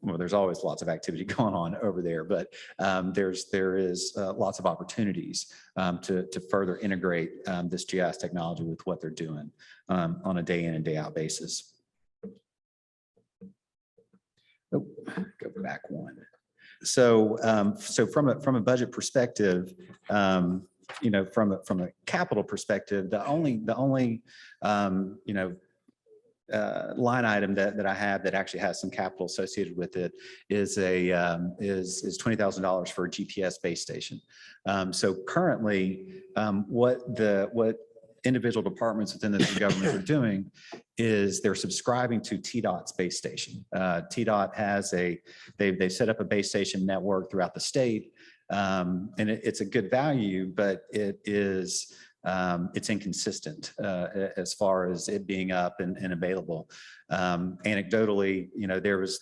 Well, there's always lots of activity going on over there, but there is lots of opportunities to further integrate this GIS technology with what they're doing on a day in and day out basis. Oh, go back one. So from a budget perspective, from a capital perspective, the only line item that I have that actually has some capital associated with it is $20,000 for a GPS base station. So currently, what individual departments within the two governments are doing is they're subscribing to TDOT's base station. TDOT has they've set up a base station network throughout the state, and it's a good value, but it's inconsistent as far as it being up and available. Anecdotally,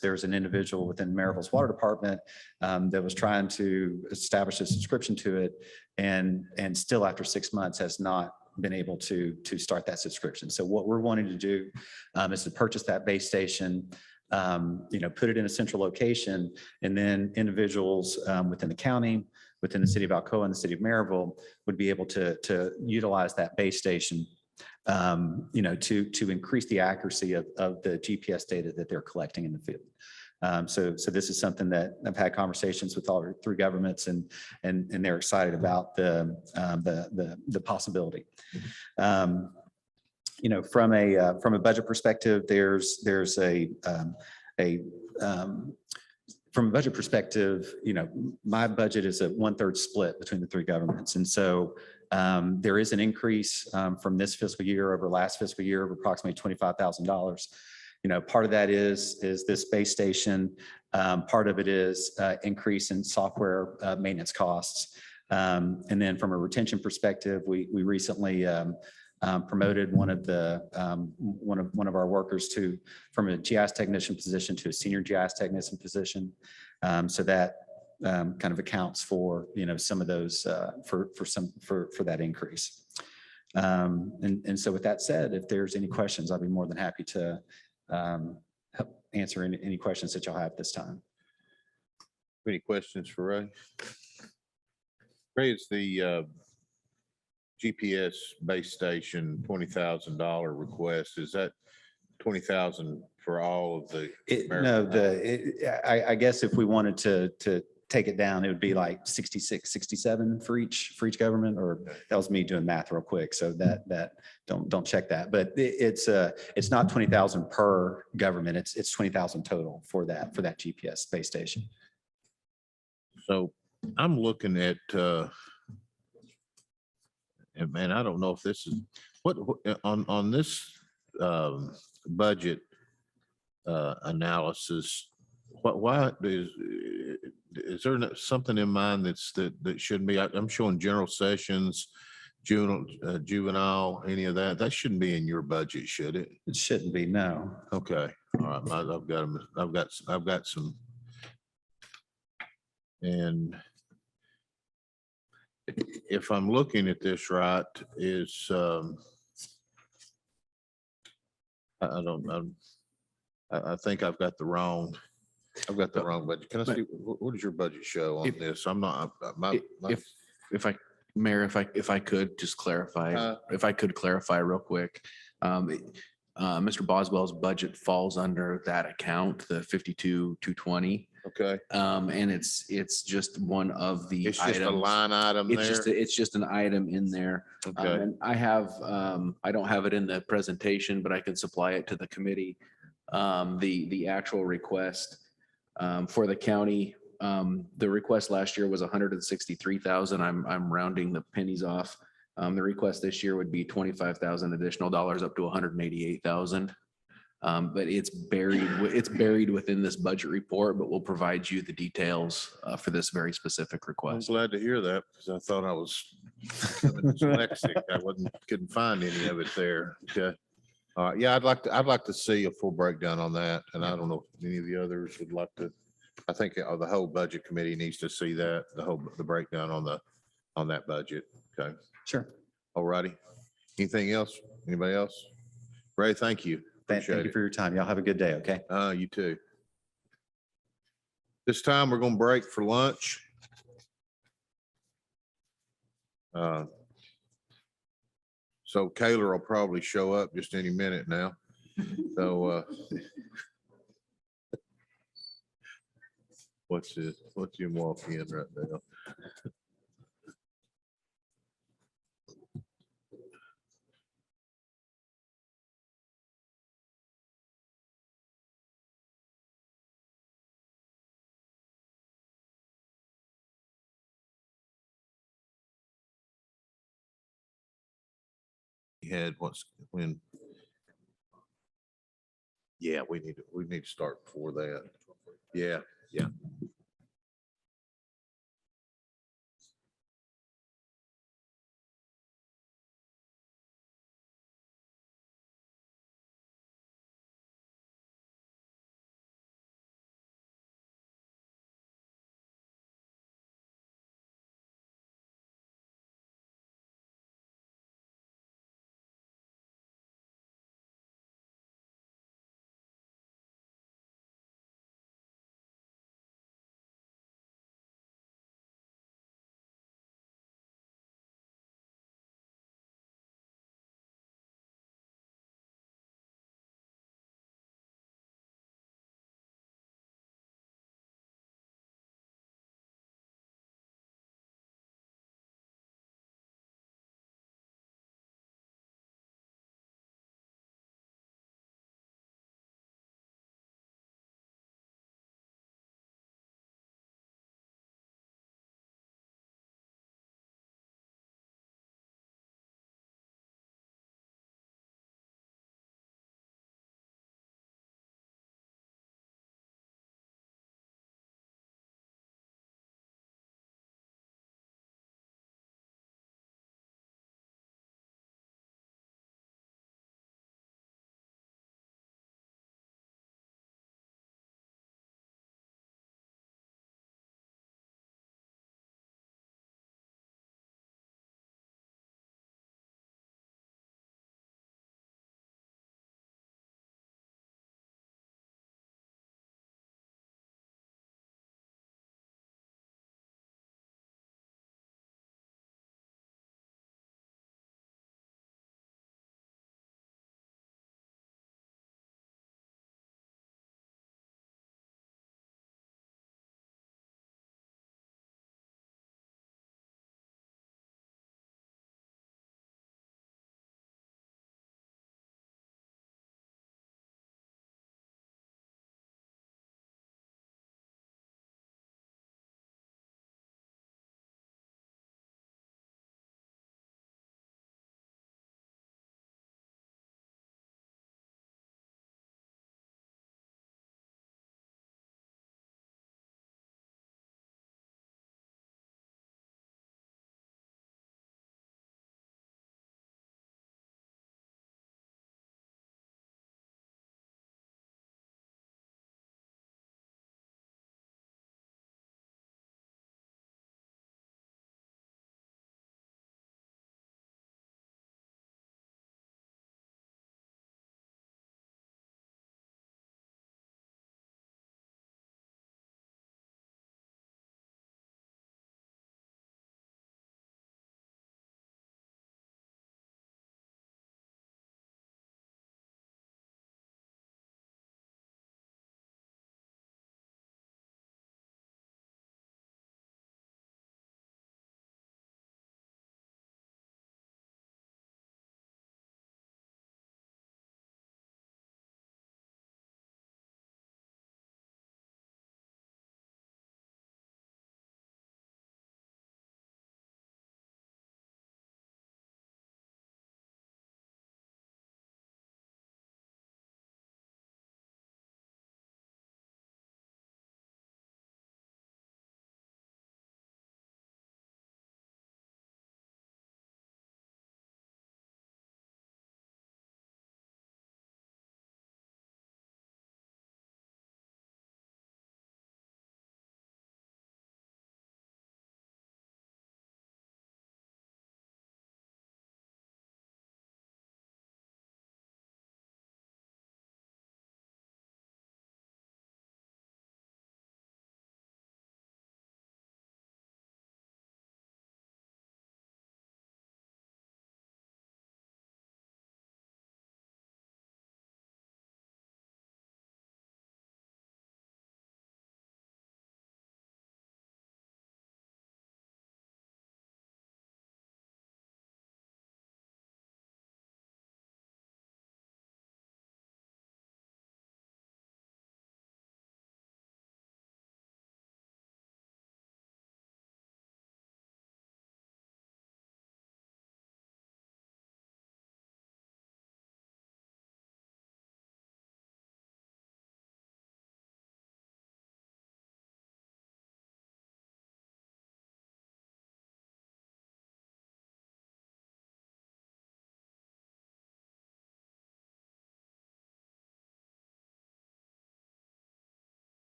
there's an individual within Maryville's water department that was trying to establish a subscription to it, and still after 6 months has not been able to start that subscription. So what we're wanting to do is to purchase that base station, put it in a central location, and then individuals within the county, within the city of Alcoa and the city of Maryville would be able to utilize that base station, to increase the accuracy of the GPS data that they're collecting in the field. So this is something that I've had conversations with all three governments, and they're excited about the possibility. From a budget perspective, from a budget perspective, my budget is a 1/3 split between the three governments. And so there is an increase from this fiscal year over last fiscal year of approximately $25,000. Part of that is this base station. Part of it is increase in software maintenance costs. And then from a retention perspective, we recently promoted one of our workers from a GIS technician position to a senior GIS technician position. So that kind of accounts for, some of those for that increase. And so with that said, if there's any questions, I'd be more than happy to help answer any questions that y'all have this time. Any questions for Ray? Ray, is the GPS base station $20,000 request, is that 20,000 for all of the? No, I guess if we wanted to take it down, it would be like 66, 67 for each government, or that was me doing math real quick. So that don't check that, but it's not 20,000 per government. It's 20,000 total for that GPS base station. So I'm looking at, and man, I don't know if this is what on this budget analysis. Why is there something in mind that shouldn't be? I'm showing general sessions, juvenile, any of that. That shouldn't be in your budget, should it? It shouldn't be, no. Okay, all right. I've got them. I've got some, and if I'm looking at this right, is I think I've got the wrong budget. Can I see, what does your budget show on this? I'm not, Mayor, if I could just clarify, real quick. Mr. Boswell's budget falls under that account, the 52,220. Okay. And it's just one of the it's just items. a line item there. It's just an item in there. Okay. And I have, I don't have it in the presentation, but I can supply it to the committee. The actual request for the county, the request last year was 163,000. I'm rounding the pennies off. The request this year would be 25,000 additional dollars, up to 188,000. But it's buried within this budget report, but we'll provide you the details for this very specific I'm request. glad to hear that, because I thought I was dyslexic. I couldn't find any of it there. Okay. All right. Yeah, I'd like to see a full breakdown on that. And I don't know if any of the others would like to. I think the whole budget committee needs to see that, the breakdown on that budget. Okay. Sure. All righty. Anything else? Anybody else? Ray, thank you. Thank you for your time. Y'all have a good day, okay? You too. This time we're going to break for lunch. So Kayla will probably show up just any minute now. So what's you walk in right now? Had yeah, we need to start before that. Yeah.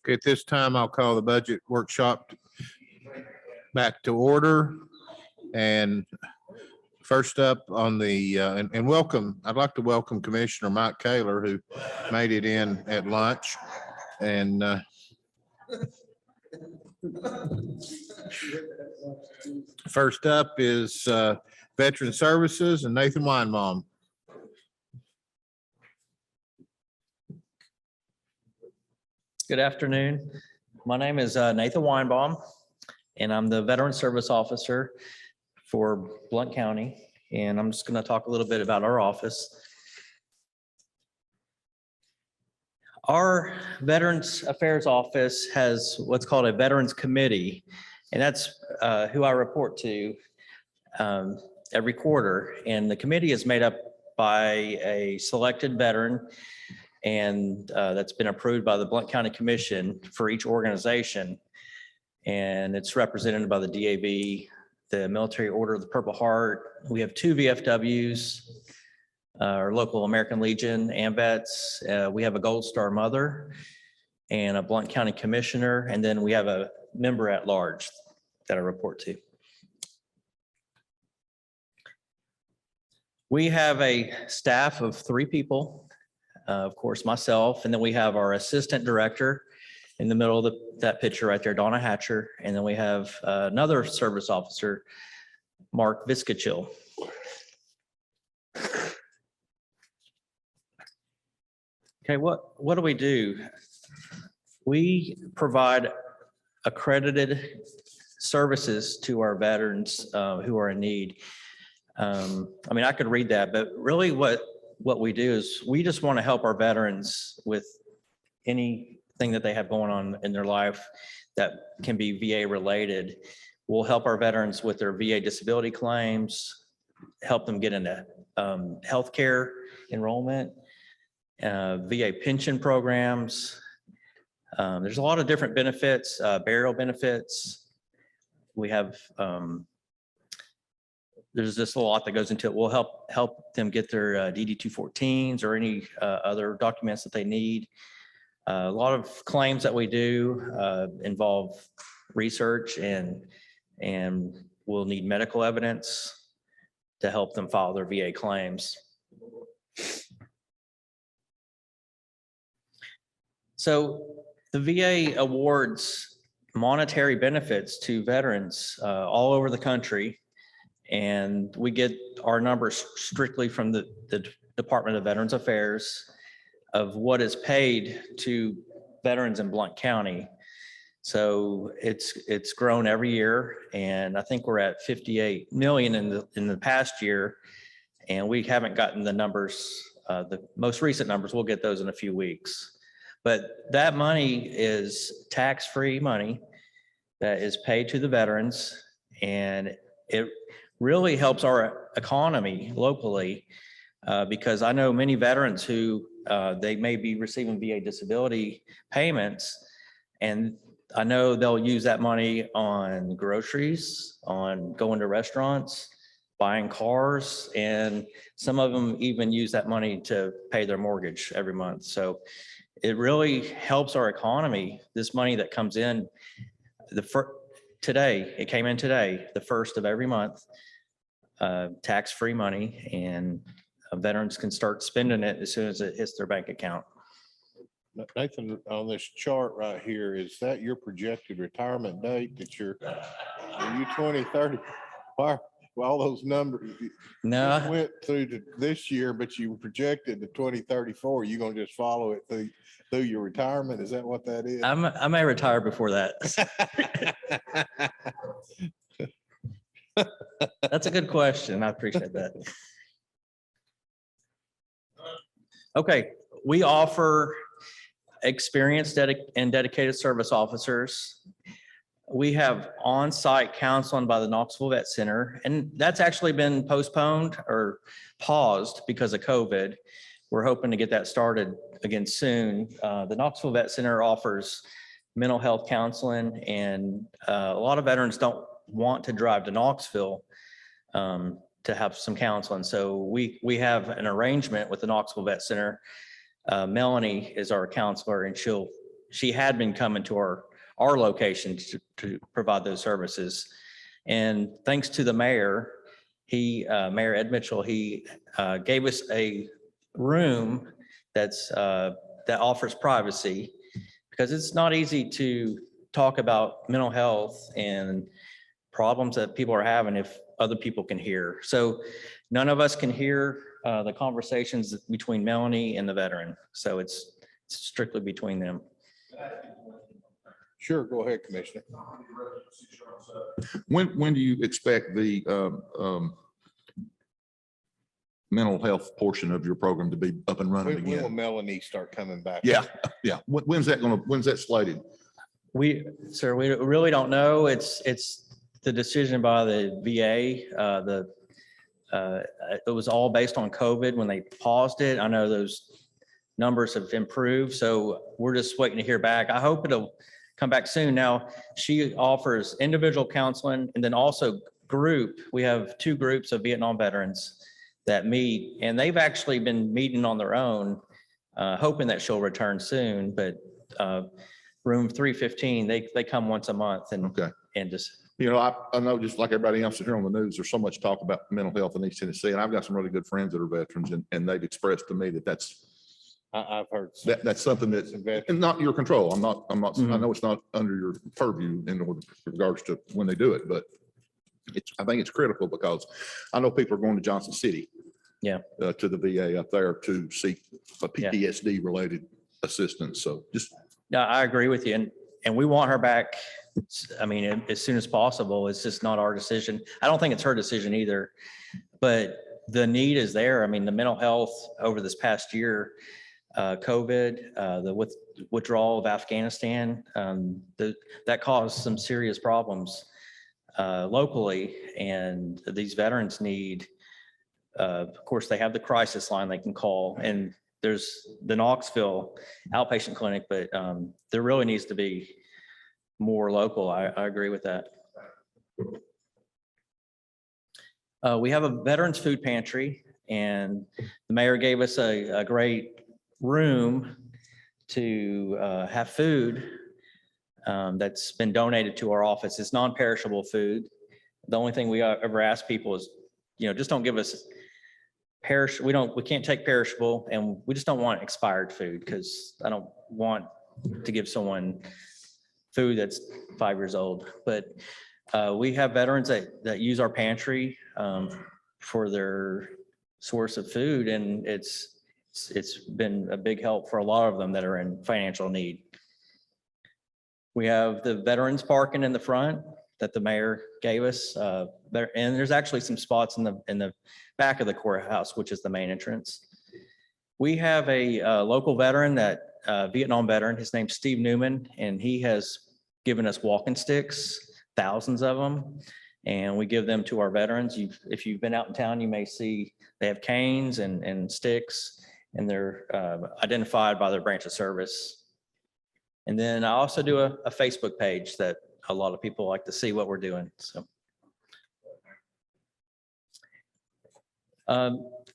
At this time, I'll call the budget workshop back to order. And first up on the, and welcome, I'd like to welcome Commissioner Mike Kaler, who made it in at lunch. And first up is Veteran Services and Nathan Weinbaum. Good afternoon. My name is Nathan Weinbaum, and I'm the Veteran Service Officer for Blount County. And I'm just going to talk a little bit about our office. Our Veterans Affairs Office has what's called a Veterans Committee, and that's who I report to every quarter. And the committee is made up by a selected veteran, and that's been approved by the Blount County Commission for each organization. And it's represented by the DAV, the Military Order of the Purple Heart. We have 2 VFWs, our local American Legion, AMVETS. We have a Gold Star Mother and a Blount County Commissioner. And then we have a member at large that I report to. We have a staff of 3 people. Of course, myself, and then we have our assistant director in the middle of that picture right there, Donna Hatcher. And then we have another service officer, Mark Viskachil. Okay, what do we do? We provide accredited services to our veterans who are in need. I mean, I could read that, but really what we do is we just want to help our veterans with anything that they have going on in their life that can be VA related. We'll help our veterans with their VA disability claims, help them get into healthcare enrollment, VA pension programs. There's a lot of different benefits, burial benefits. We have there's just a lot that goes into it. We'll help them get their DD-214s or any other documents that they need. A lot of claims that we do involve research and we'll need medical evidence to help them file their VA claims. So the VA awards monetary benefits to veterans all over the country. And we get our numbers strictly from the Department of Veterans Affairs of what is paid to veterans in Blount County. So it's grown every year, and I think we're at 58 million in the past year, and we haven't gotten the numbers, the most recent numbers. We'll get those in a few weeks. But that money is tax-free money that is paid to the veterans, and it really helps our economy locally because I know many veterans who they may be receiving VA disability payments, and I know they'll use that money on groceries, on going to restaurants, buying cars, and some of them even use that money to pay their mortgage every month. So it really helps our economy. This money that comes in today, it came in today, the first of every month, tax-free money, and veterans can start spending it as soon as it hits their bank account. Nathan, on this chart right here, is that your projected retirement date that are you 2030? Why, all those numbers? No. You went through to this year, but you projected to 2034. You're gonna just follow it through your retirement? Is that what that is? I may retire before that. That's a good question. I appreciate that. Okay, we offer experienced and dedicated service officers. We have on-site counseling by the Knoxville Vet Center, and that's actually been postponed or paused because of COVID. We're hoping to get that started again soon. The Knoxville Vet Center offers mental health counseling, and a lot of veterans don't want to drive to Knoxville to have some counseling. So we have an arrangement with the Knoxville Vet Center Melanie is our counselor and she had been coming to our location to provide those services. And thanks to the mayor, Mayor Ed Mitchell, he gave us a room that offers privacy, because it's not easy to talk about mental health and problems that people are having if other people can hear. So none of us can hear the conversations between Melanie and the veteran. So it's strictly between them. Sure, go ahead, Commissioner. When do you expect the mental health portion of your program to be up and running When will again? Melanie start coming back? Yeah, yeah. When's that slated? Sir, we really don't know. It's the decision by the VA. It was all based on COVID when they paused it. I know those numbers have improved, so we're just waiting to hear back. I hope it'll come back soon. Now, she offers individual counseling and then also group. We have 2 groups of Vietnam veterans that meet, and they've actually been meeting on their own, hoping that she'll return soon. But room 315, they come once a month and just. You know, I know just like everybody else here on the news, there's so much talk about mental health in East Tennessee, and I've got some really good friends that are veterans, and they've expressed to me that I've heard. that's something that's not your control. I know it's not under your purview in regards to when they do it, but I think it's critical, because I know people are going to Johnson City. Yeah. To the VA up there to seek a PTSD related assistance. So just. No, I agree with you. And we want her back. I mean, as soon as possible. It's just not our decision. I don't think it's her decision either, but the need is there. I mean, the mental health over this past year, COVID, the withdrawal of Afghanistan, that caused some serious problems locally. And these veterans need, of course, they have the crisis line they can call, and there's the Knoxville outpatient clinic, but there really needs to be more local. I agree with that. We have a veterans food pantry, and the mayor gave us a great room to have food that's been donated to our office. It's non-perishable food. The only thing we ever ask people is, just don't give us we can't take perishable, and we just don't want expired food, because I don't want to give someone food that's 5 years old. But we have veterans that use our pantry for their source of food, and it's been a big help for a lot of them that are in financial need. We have the veterans parking in the front that the mayor gave us. And there's actually some spots in the back of the courthouse, which is the main entrance. We have a local veteran, Vietnam veteran. His name's Steve Newman, and he has given us walking sticks, thousands of them, and we give them to our veterans. If you've been out in town, you may see they have canes and sticks, and they're identified by their branch of service. And then I also do a Facebook page that a lot of people like to see what we're doing. So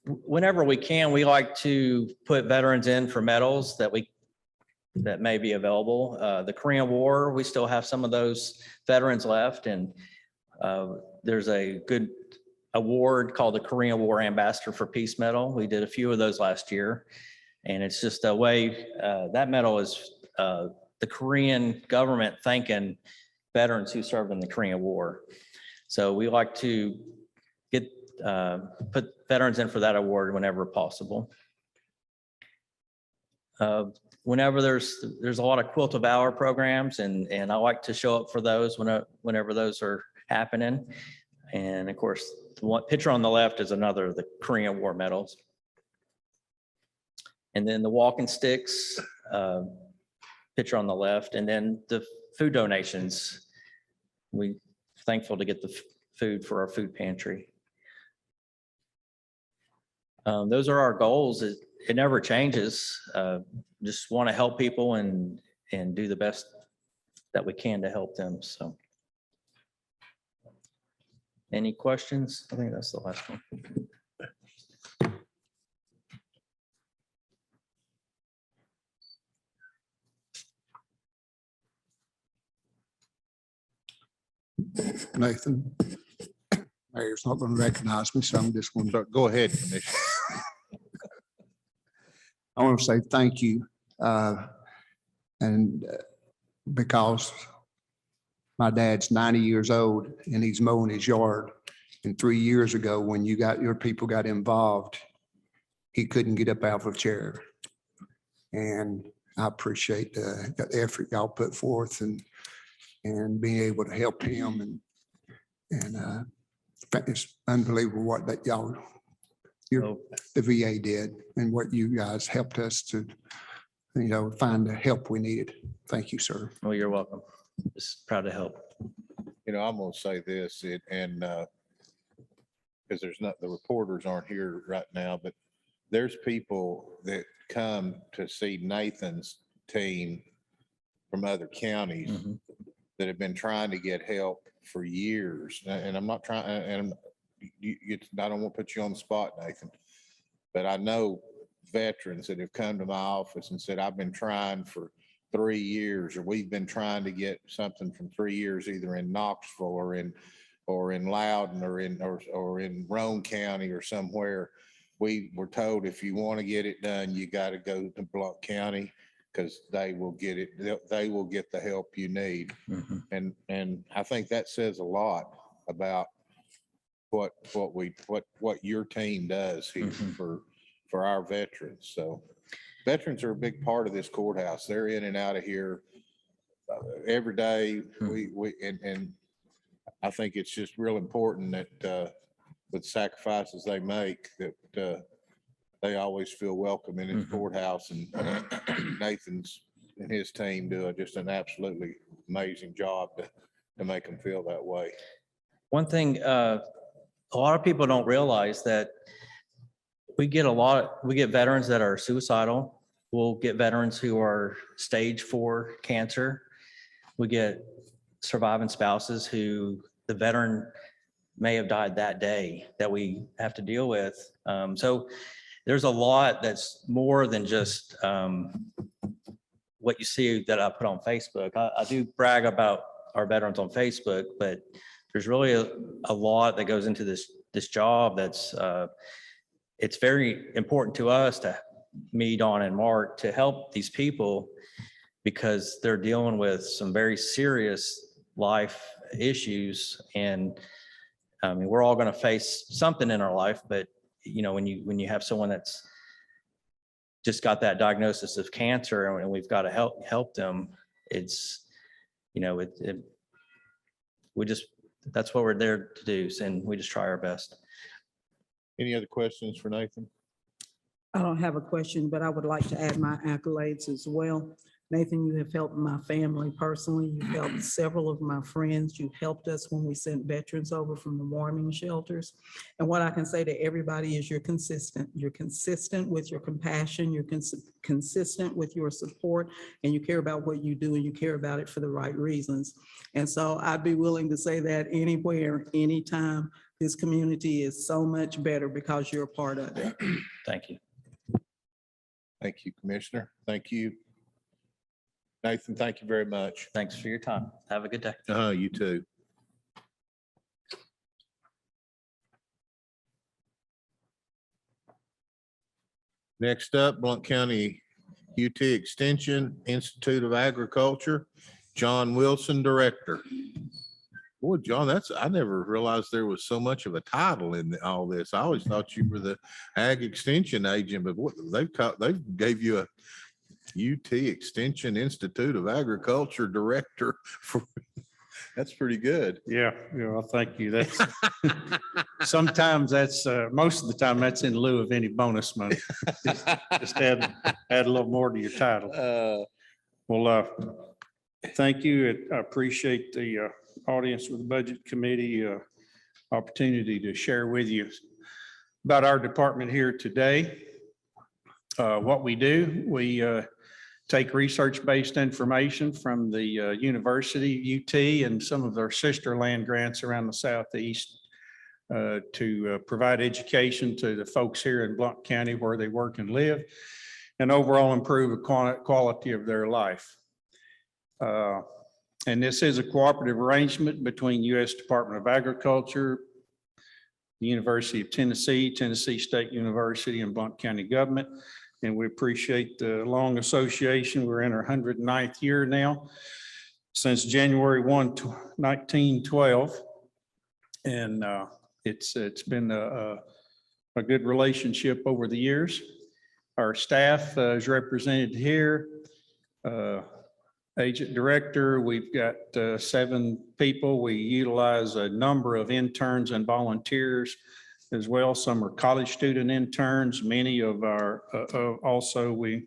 whenever we can, we like to put veterans in for medals that may be available. The Korean War, we still have some of those veterans left, and there's a good award called the Korean War Ambassador for Peace Medal. We did a few of those last year, and it's just a way, that medal is the Korean government thanking veterans who served in the Korean War. So we like to put veterans in for that award whenever possible. Whenever there's a lot of Quilt of Valor programs, and I like to show up for those whenever those are happening. And of course, the one picture on the left is another of the Korean War medals. And then the walking sticks, picture on the left, and then the food donations. We're thankful to get the food for our food pantry. Those are our goals. It never changes. Just want to help people and do the best that we can to help them. So, any questions? I think that's the last one. Nathan. Mayor's not going to recognize me, so I'm just going to. So go ahead, Commissioner. I want to say thank you. And because my dad's 90 years old and he's mowing his yard. And 3 years ago, when your people got involved, he couldn't get up out of a chair. And I appreciate the effort y'all put forth and being able to help him. And it's unbelievable what that the VA did and what you guys helped us to, find the help we needed. Thank you, sir. Well, you're welcome. Just proud to help. I'm gonna say this, because the reporters aren't here right now, but there's people that come to see Nathan's team from other counties that have been trying to get help for years. And I'm not trying, and I don't want to put you on the spot, Nathan, but I know veterans that have come to my office and said, I've been trying for 3 years, or we've been trying to get something from 3 years, either in Knoxville or in Loudon or in Roane County or somewhere. We were told, if you want to get it done, you got to go to Blount County, because they will get it. They will get the help you need. And I think that says a lot about what your team does here for our veterans. So veterans are a big part of this courthouse. They're in and out of here every day. And I think it's just real important that with sacrifices they make, that they always feel welcome in his courthouse. And Nathan's and his team do just an absolutely amazing job to make them feel that way. One thing, a lot of people don't realize that we get veterans that are suicidal. We'll get veterans who are stage 4 cancer. We get surviving spouses who the veteran may have died that day that we have to deal with. So there's a lot that's more than just what you see that I put on Facebook. I do brag about our veterans on Facebook, but there's really a lot that goes into this job that's it's very important to us, to me, Dawn and Mark, to help these people, because they're dealing with some very serious life issues. And I mean, we're all going to face something in our life, but when you have someone that's just got that diagnosis of cancer and we've got to help them, it's, that's what we're there to do. And we just try our best. Any other questions for Nathan? I don't have a question, but I would like to add my accolades as well. Nathan, you have helped my family personally. You've helped several of my friends. You've helped us when we sent veterans over from the warming shelters. And what I can say to everybody is you're consistent. You're consistent with your compassion. You're consistent with your support, and you care about what you do, and you care about it for the right reasons. And so I'd be willing to say that anywhere, anytime. This community is so much better because you're a part of it. Thank you. Thank you, Commissioner. Thank you. Nathan, thank you very much. Thanks for your time. Have a good day. You too. Next up, Blount County UT Extension Institute of Agriculture, John Wilson, Director. Boy, John, I never realized there was so much of a title in all this. I always thought you were the Ag Extension agent, but what they gave you a UT Extension Institute of Agriculture Director for. That's pretty good. Yeah, well, thank you. That's sometimes that's most of the time that's in lieu of any bonus money. Just add a little more to your title. Thank you. I appreciate the audience with the Budget Committee opportunity to share with you about our department here today. What we do, we take research-based information from the University, UT, and some of their sister land grants around the Southeast to provide education to the folks here in Blount County where they work and live, and overall improve the quality of their life. And this is a cooperative arrangement between U.S. Department of Agriculture, the University of Tennessee, Tennessee State University, and Blount County Government. And we appreciate the long association. We're in our 109th year now, since January 1, 1912. And it's been a good relationship over the years. Our staff is represented here. Agent director, we've got 7 people. We utilize a number of interns and volunteers as well. Some are college student interns. Many of our, also we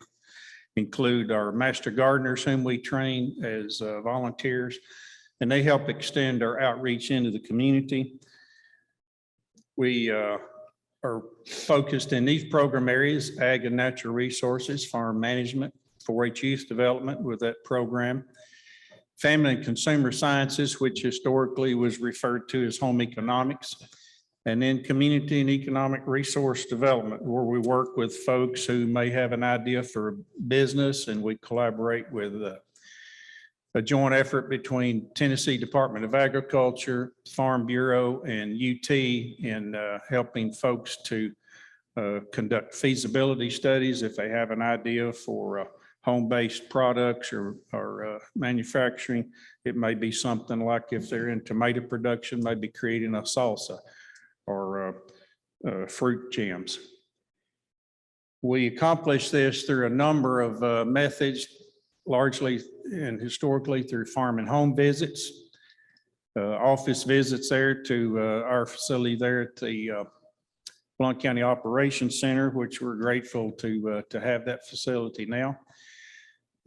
include our master gardeners whom we train as volunteers, and they help extend our outreach into the community. We are focused in these program areas: ag and natural resources, farm management, 4-H youth development with that program, family and consumer sciences, which historically was referred to as home economics, and then community and economic resource development, where we work with folks who may have an idea for a business, and we collaborate with a joint effort between Tennessee Department of Agriculture, Farm Bureau, and UT in helping folks to conduct feasibility studies if they have an idea for home-based products or manufacturing. It may be something like if they're in tomato production, maybe creating a salsa or fruit jams. We accomplish this through a number of methods, largely and historically through farm and home visits, office visits there to our facility there at the Blount County Operations Center, which we're grateful to have that facility now.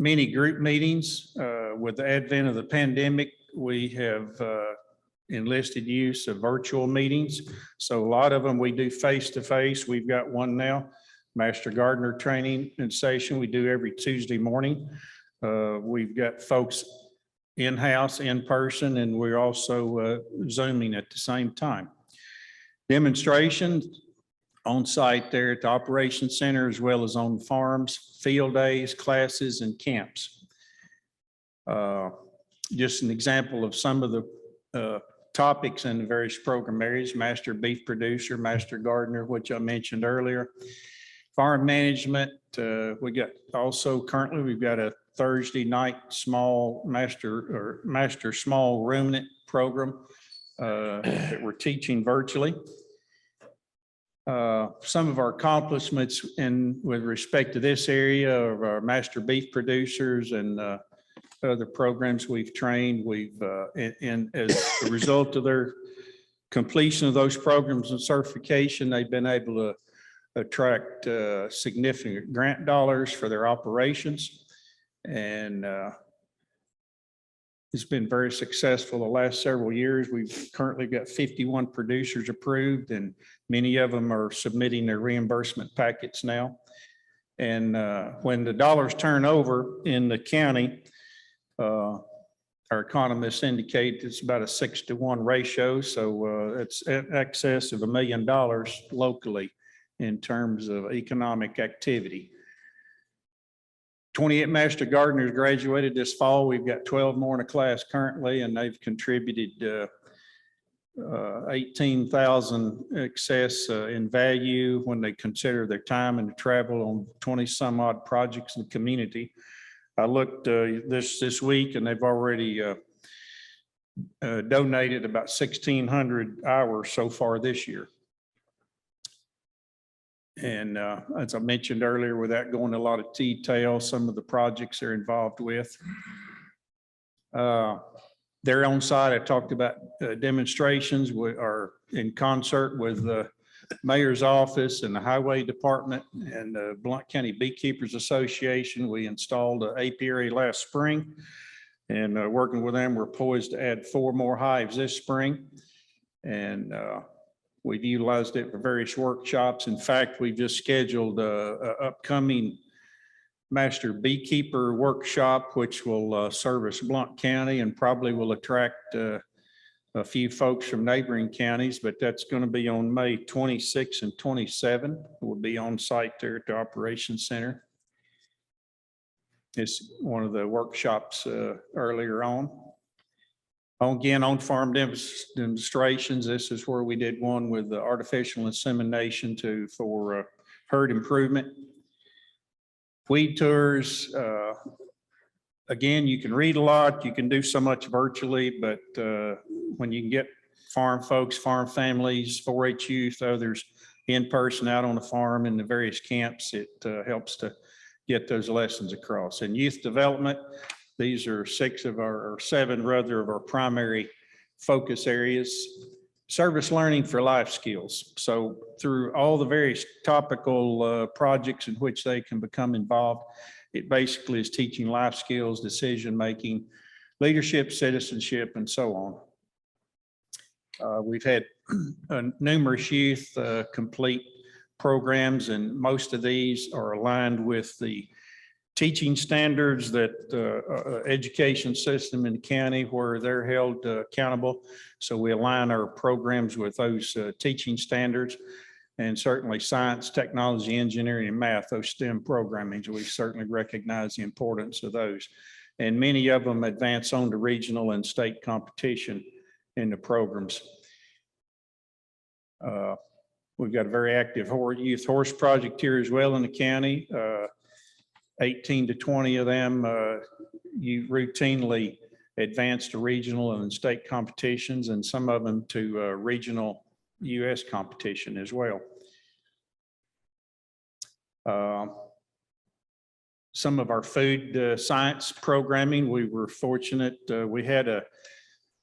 Many group meetings. With the advent of the pandemic, we have enlisted use of virtual meetings. So a lot of them we do face-to-face. We've got one now, Master Gardener training and session we do every Tuesday morning. We've got folks in-house, in person, and we're also Zooming at the same time. Demonstrations on site there at the Operations Center, as well as on farms, field days, classes, and camps. Just an example of some of the topics in the various program areas: Master Beef Producer, Master Gardener, which I mentioned earlier. Farm management, we got also currently, we've got a Thursday night small master small ruminant program that we're teaching virtually. Some of our accomplishments with respect to this area of our master beef producers and other programs we've trained, and as a result of their completion of those programs and certification, they've been able to attract significant grant dollars for their operations. And it's been very successful the last several years. We've currently got 51 producers approved, and many of them are submitting their reimbursement packets now. And when the dollars turn over in the county, our economists indicate it's about a 6-to-1 ratio. So it's in excess of $1 million locally in terms of economic activity. 28 Master Gardeners graduated this fall. We've got 12 more in a class currently, and they've contributed 18,000 excess in value when they consider their time and the travel on 20 some odd projects in the community. I looked this week, and they've already donated about 1,600 hours so far this year. And as I mentioned earlier, without going into a lot of detail, some of the projects they're involved with. They're on site. I talked about demonstrations. We are in concert with the mayor's office and the highway department and the Blount County Beekeepers Association. We installed an apiary last spring, and working with them, we're poised to add 4 more hives this spring. And we've utilized it for various workshops. In fact, we've just scheduled a upcoming Master Beekeeper workshop, which will service Blount County and probably will attract a few folks from neighboring counties, but that's going to be on May 26 and 27. We'll be on site there at the Operations Center. It's one of the workshops earlier on. Again, on-farm demonstrations, this is where we did one with the artificial insemination for herd improvement. Weed tours, again, you can read a lot, you can do so much virtually, but when you can get farm folks, farm families, 4-H youth, others in person out on the farm in the various camps, it helps to get those lessons across. And youth development, these are 7 rather of our primary focus areas. Service learning for life skills. So through all the various topical projects in which they can become involved, it basically is teaching life skills, decision-making, leadership, citizenship, and so on. We've had numerous youth complete programs, and most of these are aligned with the teaching standards that education system in the county where they're held accountable. So we align our programs with those teaching standards, and certainly science, technology, engineering, and math, those STEM programming. We certainly recognize the importance of those. And many of them advance on to regional and state competition in the programs. We've got a very active youth horse project here as well in the county. 18 to 20 of them, you routinely advance to regional and state competitions, and some of them to regional U.S. competition as well. Some of our food science programming, we were fortunate. We had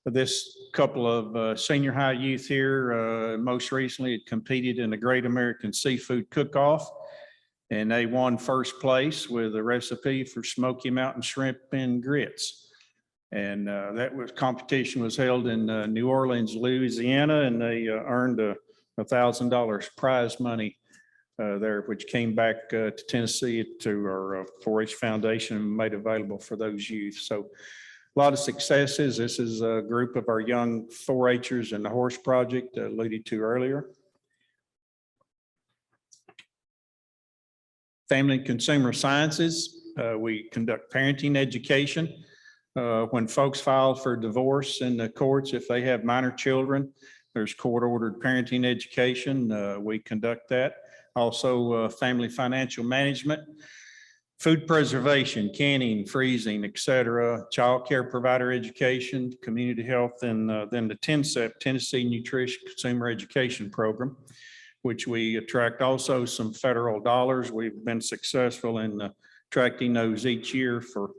this couple of senior high youth here, most recently had competed in the Great American Seafood Cook-Off, and they won first place with a recipe for Smoky Mountain shrimp and grits. And competition was held in New Orleans, Louisiana, and they earned $1,000 prize money there, which came back to Tennessee to our 4-H Foundation and made available for those youth. So a lot of successes. This is a group of our young 4-Hers in the horse project alluded to earlier. Family and Consumer Sciences, we conduct parenting education. When folks file for divorce in the courts, if they have minor children, there's court-ordered parenting education. We conduct that. Also, family financial management, food preservation, canning, freezing, et cetera, child care provider education, community health, and then the TNCEP, Tennessee Nutrition Consumer Education Program, which we attract also some federal dollars. We've been successful in attracting those each year for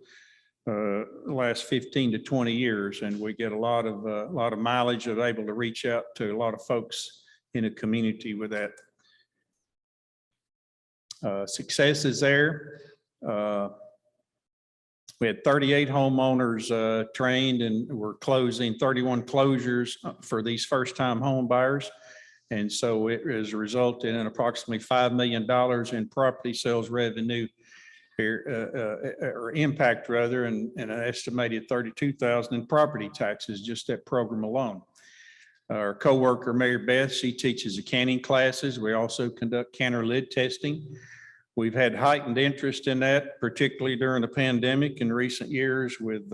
the last 15 to 20 years. And we get a lot of mileage of able to reach out to a lot of folks in the community with that. Successes there. We had 38 homeowners trained, and we're closing 31 closures for these first-time home buyers. And so it has resulted in approximately $5 million in property sales revenue or impact rather, and an estimated $32,000 in property taxes, just that program alone. Our coworker, Mary Beth, she teaches the canning classes. We also conduct canner lid testing. We've had heightened interest in that, particularly during the pandemic in recent years with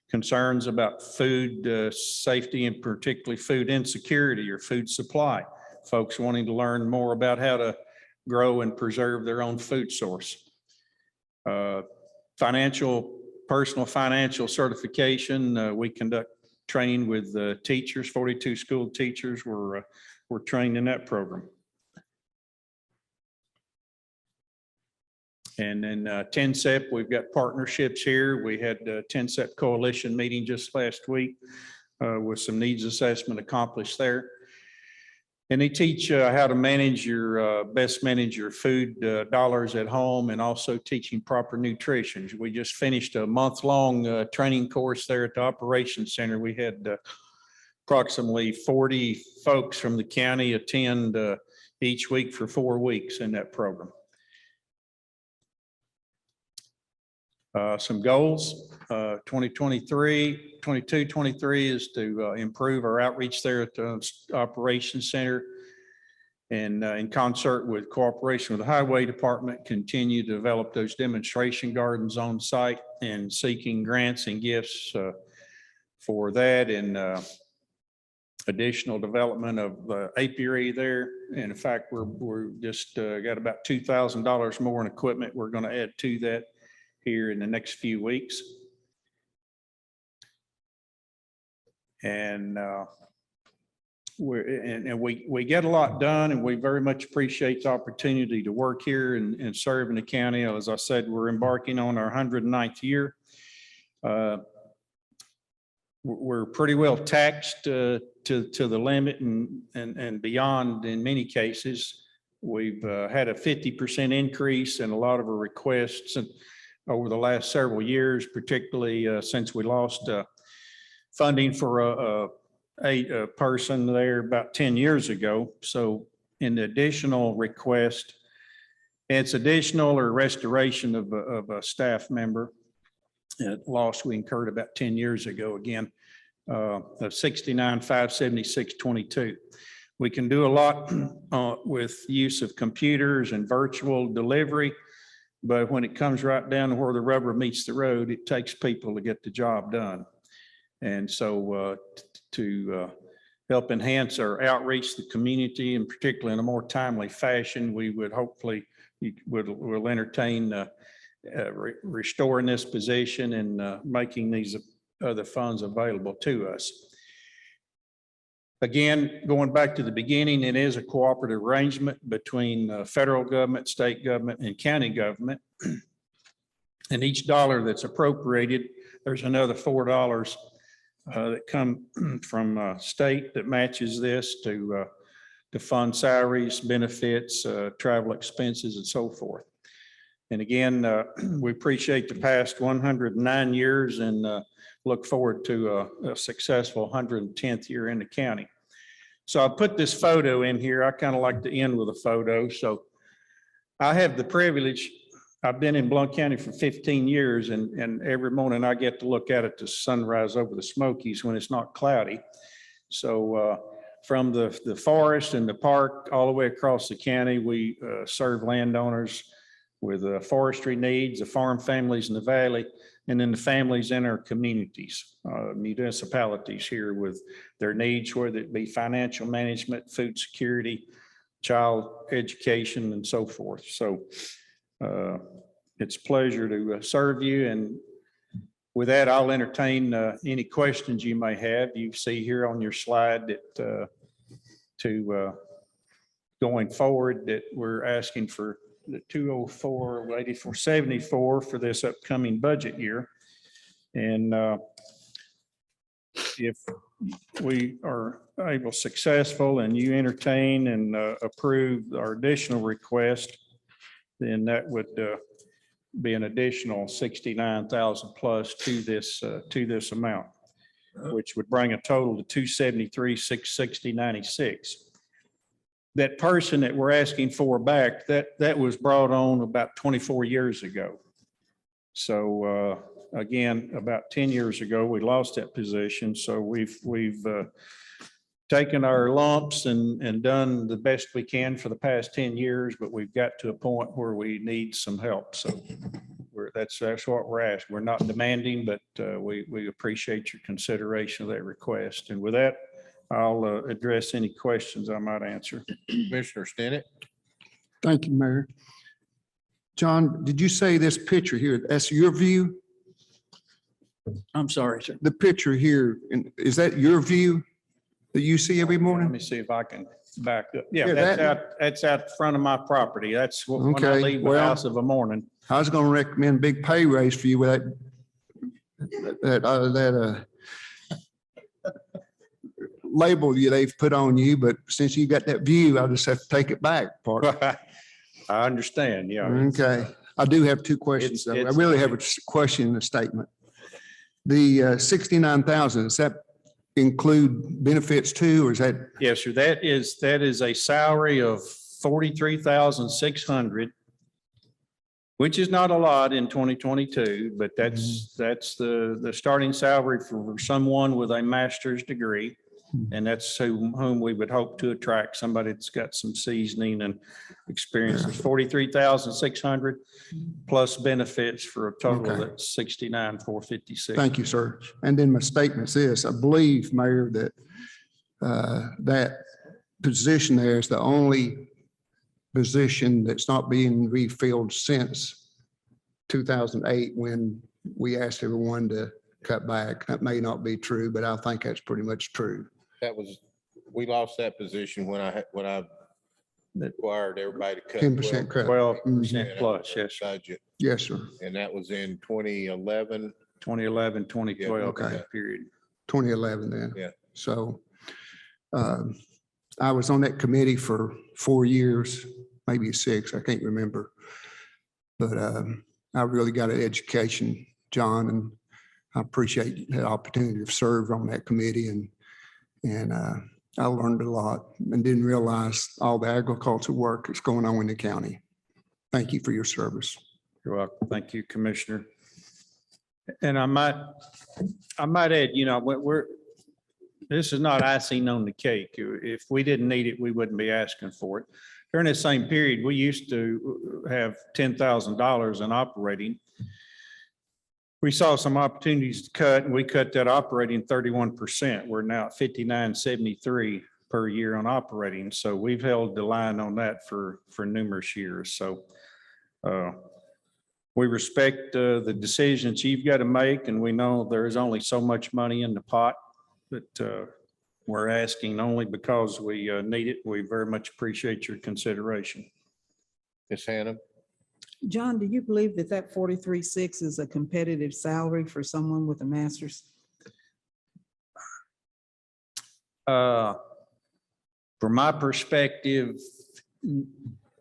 concerns about food safety and particularly food insecurity or food supply. Folks wanting to learn more about how to grow and preserve their own food source. Personal financial certification. We conduct training with teachers, 42 school teachers were trained in that program. And then TNCEP, we've got partnerships here. We had a TNCEP coalition meeting just last week with some needs assessment accomplished there. And they teach how to best manage your food dollars at home, and also teaching proper nutrition. We just finished a month-long training course there at the Operations Center. We had approximately 40 folks from the county attend each week for 4 weeks in that program. Some goals, 22-23 is to improve our outreach there at the Operations Center, and in concert with cooperation with the Highway Department, continue to develop those demonstration gardens on site and seeking grants and gifts for that and additional development of the apiary there. And in fact, we're just got about $2,000 more in equipment. We're going to add to that here in the next few weeks. And we get a lot done, and we very much appreciate the opportunity to work here and serve in the county. As I said, we're embarking on our 109th year. We're pretty well taxed to the limit and beyond in many cases. We've had a 50% increase in a lot of our requests over the last several years, particularly since we lost funding for a person there about 10 years ago. So in the additional request, it's additional or restoration of a staff member loss we incurred about 10 years ago, again, of 69,576.22. We can do a lot with use of computers and virtual delivery, but when it comes right down to where the rubber meets the road, it takes people to get the job done. And so to help enhance our outreach to the community, and particularly in a more timely fashion, we would hopefully will entertain restoring this position and making these other funds available to us. Again, going back to the beginning, it is a cooperative arrangement between federal government, state government, and county government. And each dollar that's appropriated, there's another $4 that come from state that matches this to fund salaries, benefits, travel expenses, and so forth. And again, we appreciate the past 109 years and look forward to a successful 110th year in the county. So I put this photo in here. I kind of like to end with a photo. So I have the privilege, I've been in Blount County for 15 years, and every morning I get to look out at the sunrise over the Smokies when it's not cloudy. So from the forest and the park all the way across the county, we serve landowners with forestry needs, the farm families in the valley, and then the families in our communities, municipalities here with their needs, whether it be financial management, food security, child education, and so forth. So it's a pleasure to serve you. And with that, I'll entertain any questions you may have. You see here on your slide that going forward that we're asking for the 204,8474 for this upcoming budget year. And if we are able successful and you entertain and approve our additional request, then that would be an additional 69,000 plus to this amount, which would bring a total to 273,660.96. That person that we're asking for back, that was brought on about 24 years ago. So again, about 10 years ago, we lost that position. So we've taken our lumps and done the best we can for the past 10 years, but we've got to a point where we need some help. So that's what we're asking. We're not demanding, but we appreciate your consideration of that request. And with that, I'll address any questions I might answer. Commissioner Stinnett. Thank you, Mayor. John, did you say this picture here, that's your view? I'm sorry, sir. The picture here, is that your view that you see every Let morning? me see if I can back up. Yeah, Yeah, that's out front of my property. That's when I Okay, leave the well, house of a morning. I was gonna recommend big pay raise for you with that label they've put on you, but since you got that view, I'll just have to take it back. Part. I understand, yeah. Okay, I do have two questions. though. I really have a question and a statement. The 69,000, does that include benefits too, or is that? Yes, sir. That is a salary of 43,600, which is not a lot in 2022, but that's the starting salary for someone with a master's degree. And that's whom we would hope to attract, somebody that's got some seasoning and experience. It's 43,600 plus benefits for a total Okay. that's 69,456. Thank you, sir. And then my statement is, I believe, Mayor, that that position there is the only position that's not being refilled since 2008, when we asked everyone to cut back. That may not be true, but I think that's pretty much true. We lost that position when I required everybody to cut. 10% cut. 12% plus, yes. Budget, Yes, sir. and that was in 2011. 2011, 2012, Okay. that period. 2011 then. Yeah. So I was on that committee for 4 years, maybe 6, I can't remember. But I really got an education, John, and I appreciate the opportunity to serve on that committee, and I learned a lot and didn't realize all the agriculture work that's going on in the county. Thank you for your service. You're welcome. Thank you, Commissioner. And I might add, this is not icing on the cake. If we didn't need it, we wouldn't be asking for it. During the same period, we used to have $10,000 in operating. We saw some opportunities to cut, and we cut that operating 31%. We're now at 59.73 per year on operating. So we've held the line on that for numerous years. So we respect the decisions you've got to make, and we know there is only so much money in the pot that we're asking only because we need it. We very much appreciate your consideration. Ms. Hannah? John, do you believe that that 43.6 is a competitive salary for someone with a master's? From my perspective,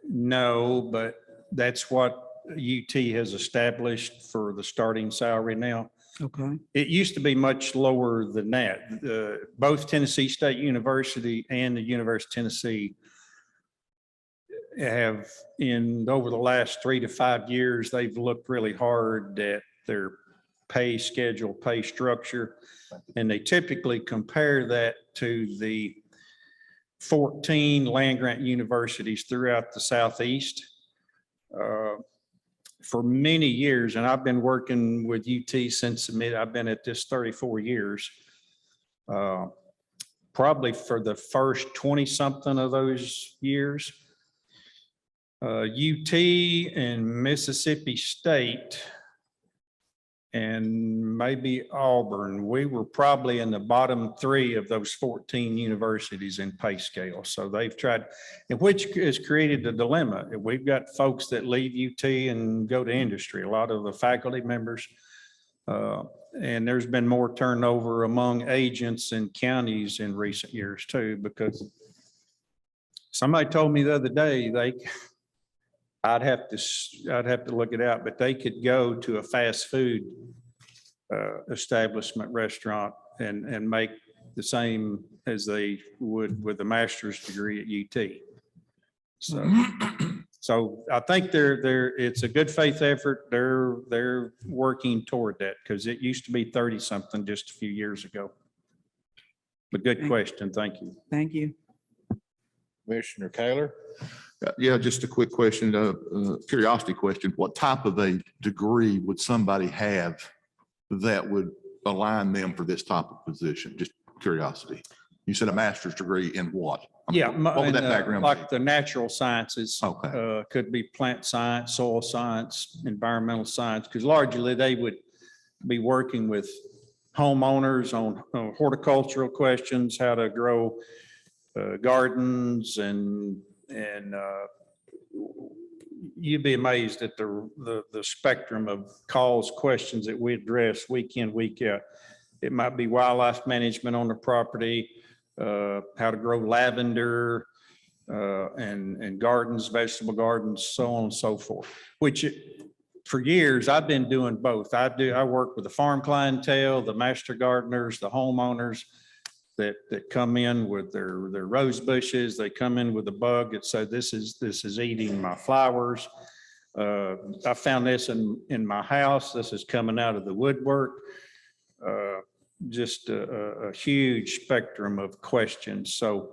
no, but that's what UT has established for the starting salary now. Okay. It used to be much lower than that. Both Tennessee State University and the University of Tennessee have, over the last 3 to 5 years, they've looked really hard at their pay schedule, pay structure, and they typically compare that to the 14 land-grant universities throughout the Southeast. For many years, and I've been working with UT since I've been at this 34 years. Probably for the first 20-something of those years, UT and Mississippi State and maybe Auburn, we were probably in the bottom 3 of those 14 universities in pay scale. So they've tried, and which has created a dilemma. We've got folks that leave UT and go to industry, a lot of the faculty members. And there's been more turnover among agents and counties in recent years too, because somebody told me the other day, I'd have to look it out, but they could go to a fast food establishment restaurant and make the same as they would with a master's degree at UT. So I think it's a good faith effort. They're working toward that, because it used to be 30 something just a few years ago. But good question. Thank you. Thank you. Commissioner Taylor? Yeah, just a quick question, curiosity question. What type of a degree would somebody have that would align them for this type of position? Just curiosity. You said a master's degree in what? Yeah. What would that background be? Like the natural sciences. Okay. Could be plant science, soil science, environmental science, because largely they would be working with homeowners on horticultural questions, how to grow gardens, and you'd be amazed at the spectrum of calls, questions that we address week in, week out. It might be wildlife management on the property, how to grow lavender, and gardens, vegetable gardens, so on and so forth, which for years I've been doing both. I work with the farm clientele, the master gardeners, the homeowners that come in with their rose bushes. They come in with a bug that said, this is eating my flowers. I found this in my house. This is coming out of the woodwork. just a huge spectrum of questions. So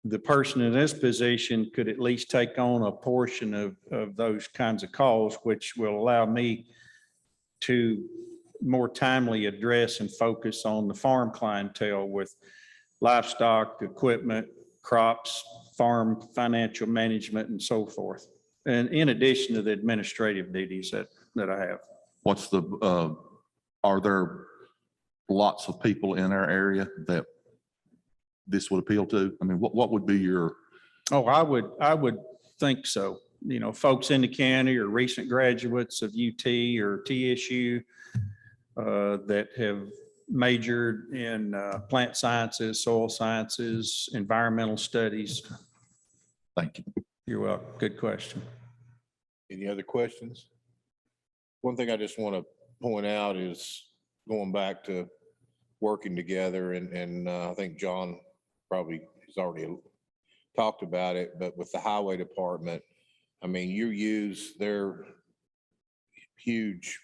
the person in this position could at least take on a portion of those kinds of calls, which will allow me to more timely address and focus on the farm clientele with livestock, equipment, crops, farm financial management, and so forth. And in addition to the administrative duties that I have. What's the, are there lots of people in our area that this would appeal to? I mean, what would be your? Oh, I would think so. You know, folks in the county or recent graduates of UT or TSU that have majored in plant sciences, soil sciences, environmental studies. Thank you. You're welcome. Good question. Any other questions? One thing I just want to point out is going back to working together and I think John probably has already talked about it, but with the highway department, I mean, you use their huge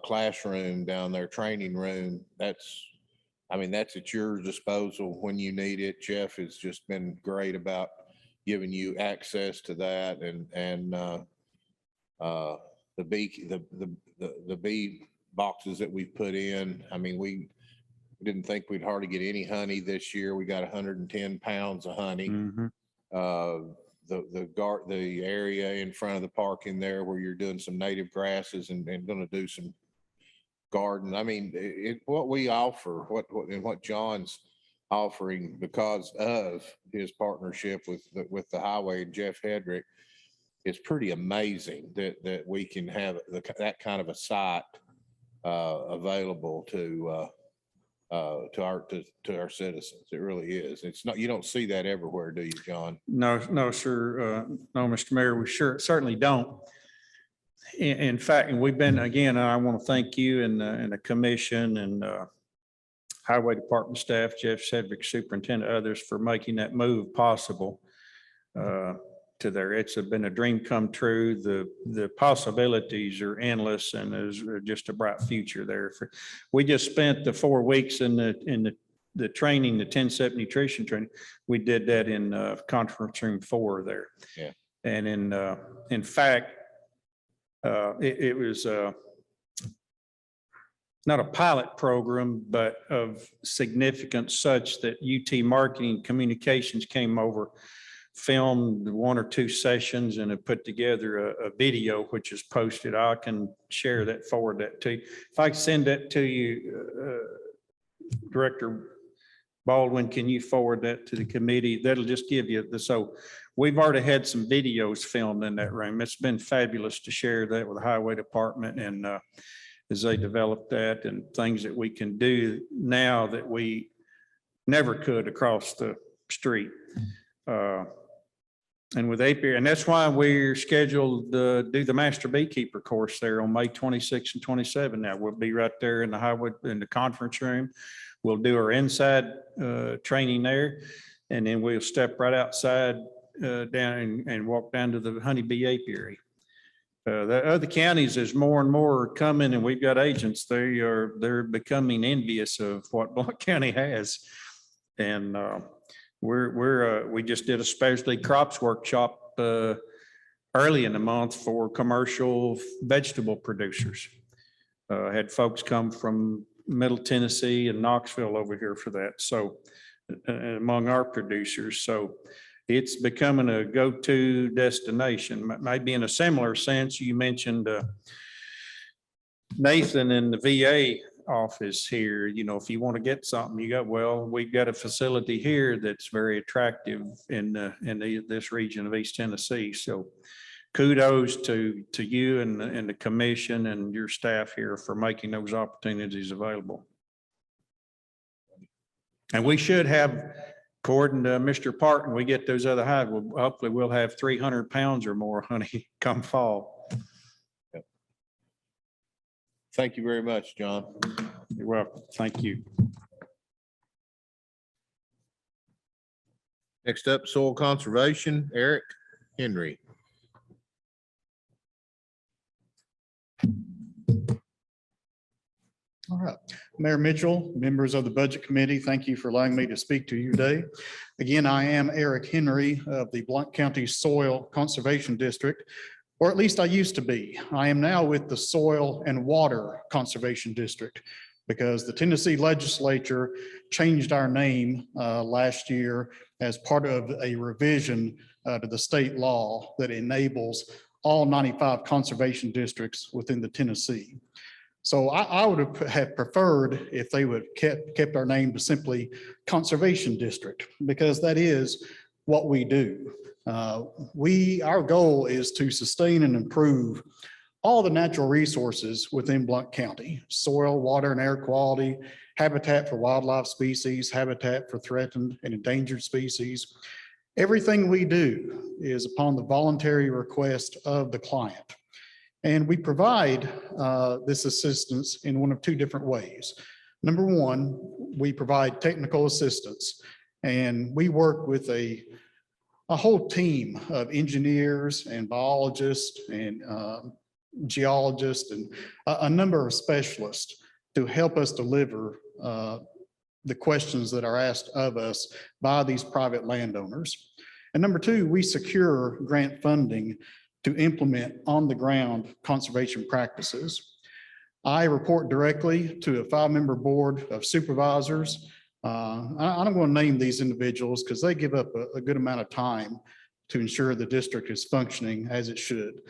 classroom down there, training room. That's at your disposal when you need it. Jeff has just been great about giving you access to that and the bee boxes that we've put in. I mean, we didn't think we'd hardly get any honey this year. We got 110 pounds of honey. The area in front of the park in there where you're doing some native grasses and going to do some garden. I mean, what we offer, what John's offering because of his partnership with the highway and Jeff Hedrick, it's pretty amazing that we can have that kind of a site available to our citizens. It really is. It's not, you don't see that everywhere, do you, John? No, sir. No, Mr. Mayor, we certainly don't. In fact, and we've been, again, I want to thank you and the commission and highway department staff, Jeff Sedgwick, superintendent, others for making that move possible to there. It's been a dream come true. The possibilities are endless and there's just a bright future there. We just spent the 4 weeks in the training, the 10-step nutrition training. We did that in conference room 4 there. Yeah. And in fact, it was not a pilot program, but of significance such that UT Marketing Communications came over, filmed 1 or 2 sessions and have put together a video which is posted. I can share that, forward that to you. If I send that to you, Director Baldwin, can you forward that to the committee? That'll just give you so we've already had some videos filmed in that room. It's been fabulous to share that with the highway department and as they develop that and things that we can do now that we never could across the street. And with apiary, and that's why we're scheduled to do the master beekeeper course there on May 26 and 27. Now we'll be right there in the highway, in the conference room. We'll do our inside training there. And then we'll step right outside down and walk down to the honeybee apiary. The other counties, there's more and more coming and we've got agents. They're becoming envious of what Blount County has. And we just did a specialty crops workshop early in the month for commercial vegetable producers. Had folks come from Middle Tennessee and Knoxville over here for that. So among our producers. So it's becoming a go-to destination. Maybe in a similar sense, you mentioned Nathan in the VA office here. You know, if you want to get something, we've got a facility here that's very attractive in this region of East Tennessee. So kudos to you and the commission and your staff here for making those opportunities available. And we should have, according to Mr. Parton, we get those other hives, hopefully we'll have 300 pounds or more honey come fall. Thank you very much, John. You're welcome. Thank you. Next up, soil conservation, Eric Henry. All right. Mayor Mitchell, members of the Budget Committee, thank you for allowing me to speak to you today. Again, I am Eric Henry of the Blount County Soil Conservation District, or at least I used to be. I am now with the Soil and Water Conservation District because the Tennessee legislature changed our name last year as part of a revision to the state law that enables all 95 conservation districts within the Tennessee. So I would have preferred if they would kept our name to simply Conservation District, because that is what we do. Our goal is to sustain and improve all the natural resources within Blount County: soil, water, and air quality, habitat for wildlife species, habitat for threatened and endangered species. Everything we do is upon the voluntary request of the client. And we provide this assistance in one of two different ways. Number one, we provide technical assistance, and we work with a whole team of engineers and biologists and geologists and a number of specialists to help us deliver the questions that are asked of us by these private landowners. And number two, we secure grant funding to implement on-the-ground conservation practices. I report directly to a 5-member board of supervisors. I don't want to name these individuals because they give up a good amount of time to ensure the district is functioning as it should.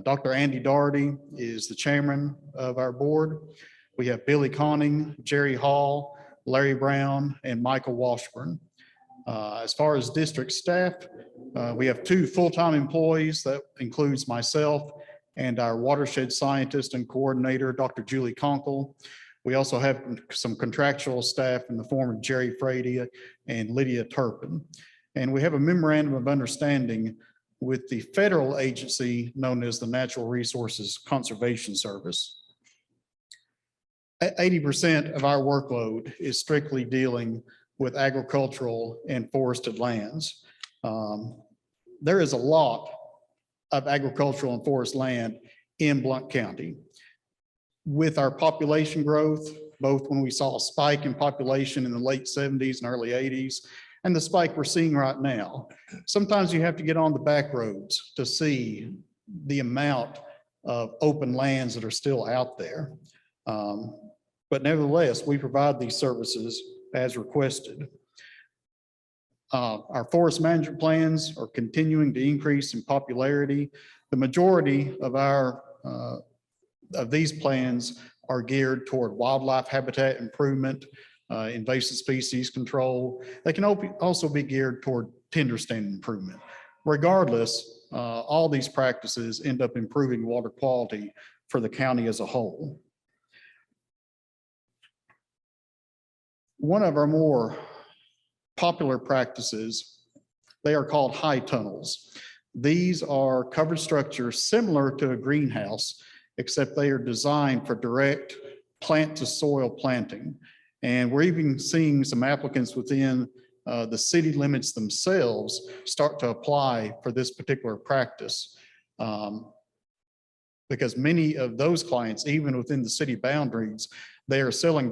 Dr. Andy Doherty is the chairman of our board. We have Billy Conning, Jerry Hall, Larry Brown, and Michael Washburn. As far as district staff, we have 2 full-time employees. That includes myself and our watershed scientist and coordinator, Dr. Julie Conkle. We also have some contractual staff in the form of Jerry Frady and Lydia Turpin. And we have a memorandum of understanding with the federal agency known as the Natural Resources Conservation Service. 80% of our workload is strictly dealing with agricultural and forested lands. There is a lot of agricultural and forest land in Blount County. With our population growth, both when we saw a spike in population in the late 70s and early 80s, and the spike we're seeing right now, sometimes you have to get on the back roads to see the amount of open lands that are still out there. But nevertheless, we provide these services as requested. Our forest management plans are continuing to increase in popularity. The majority of these plans are geared toward wildlife habitat improvement, invasive species control. They can also be geared toward tender stand improvement. Regardless, all these practices end up improving water quality for the county as a whole. One of our more popular practices, they are called high tunnels. These are covered structures similar to a greenhouse, except they are designed for direct plant to soil planting. And we're even seeing some applicants within the city limits themselves start to apply for this particular practice. Because many of those clients, even within the city boundaries, they are selling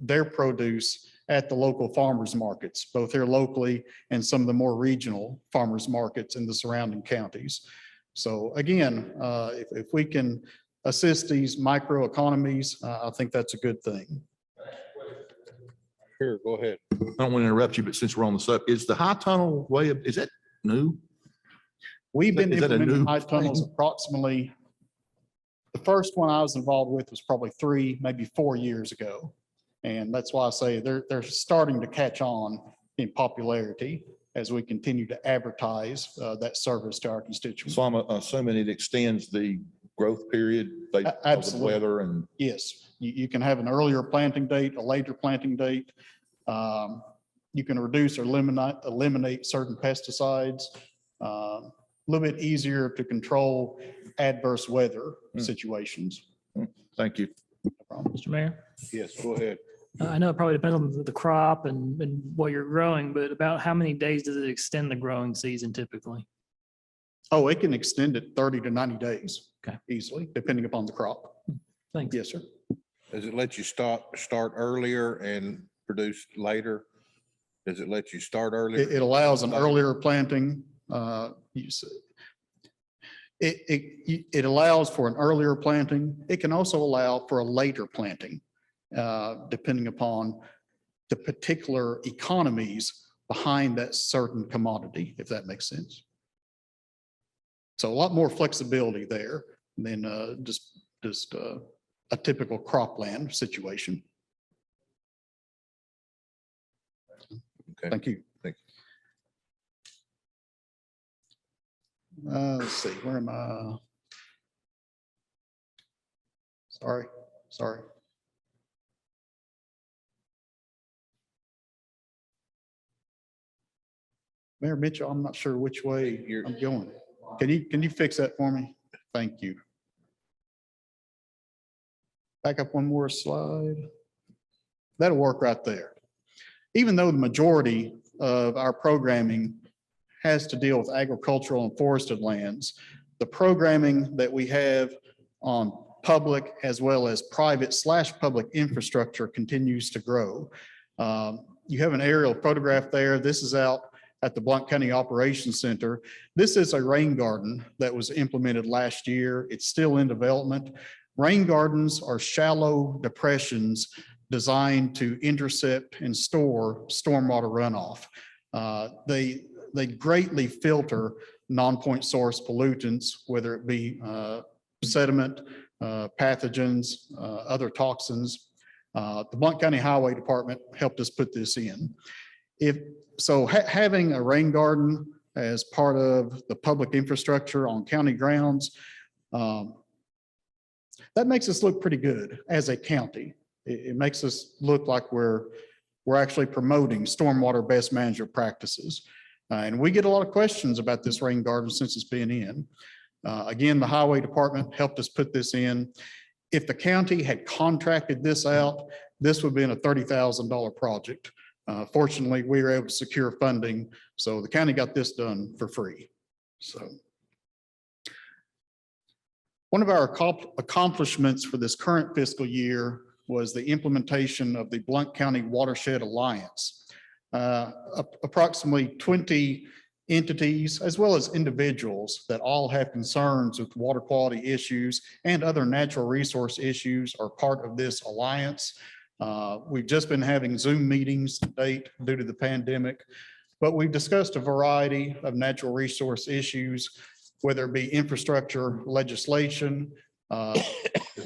their produce at the local farmers markets, both here locally and some of the more regional farmers markets in the surrounding counties. So again, if we can assist these microeconomies, I think that's a good thing. Sure, go ahead. I don't want to interrupt you, but since we're on the subject, is the high tunnel way, is that new? We've been Is that a implementing new high tunnels approximately, the first one I was involved with was probably 3, maybe 4 years ago. And that's why I say they're starting to catch on in popularity as we continue to advertise that service to our constituents. So I'm assuming it extends the growth period based on the Absolutely. weather and. Yes, you can have an earlier planting date, a later planting date. You can reduce or eliminate certain pesticides. A little bit easier to control adverse weather situations. Thank you. Mr. Mayor? Yes, go ahead. I know it probably depends on the crop and what you're growing, but about how many days does it extend the growing season typically? Oh, it can extend it 30 to 90 days. Okay. Easily, depending upon the crop. Thanks. Yes, sir. Does it let you start earlier and produce later? Does it let you start earlier? It allows an later? earlier planting. It allows for an earlier planting. It can also allow for a later planting, depending upon the particular economies behind that certain commodity, if that makes sense. So a lot more flexibility there than just a typical cropland situation. Okay. Thank you. Thank Let's see, where am I? Sorry. Mayor Mitchell, I'm not sure which way I'm going. Can you fix that for me? Thank you. Back up one more slide. That'll work right there. Even though the majority of our programming has to deal with agricultural and forested lands, the programming that we have on public as well as private/public infrastructure continues to grow. You have an aerial photograph there. This is out at the Blount County Operations Center. This is a rain garden that was implemented last year. It's still in development. Rain gardens are shallow depressions designed to intercept and store stormwater runoff. They greatly filter non-point source pollutants, whether it be sediment, pathogens, other toxins. The Blount County Highway Department helped us put this in. Having a rain garden as part of the public infrastructure on county grounds, that makes us look pretty good as a county. It makes us look like we're actually promoting stormwater best management practices. And we get a lot of questions about this rain garden since it's been in. Again, the Highway Department helped us put this in. If the county had contracted this out, this would have been a $30,000 project. Fortunately, we were able to secure funding, so the county got this done for free. So one of our accomplishments for this current fiscal year was the implementation of the Blount County Watershed Alliance. Approximately 20 entities, as well as individuals that all have concerns with water quality issues and other natural resource issues are part of this alliance. We've just been having Zoom meetings to date due to the pandemic, but we've discussed a variety of natural resource issues, whether it be infrastructure legislation, the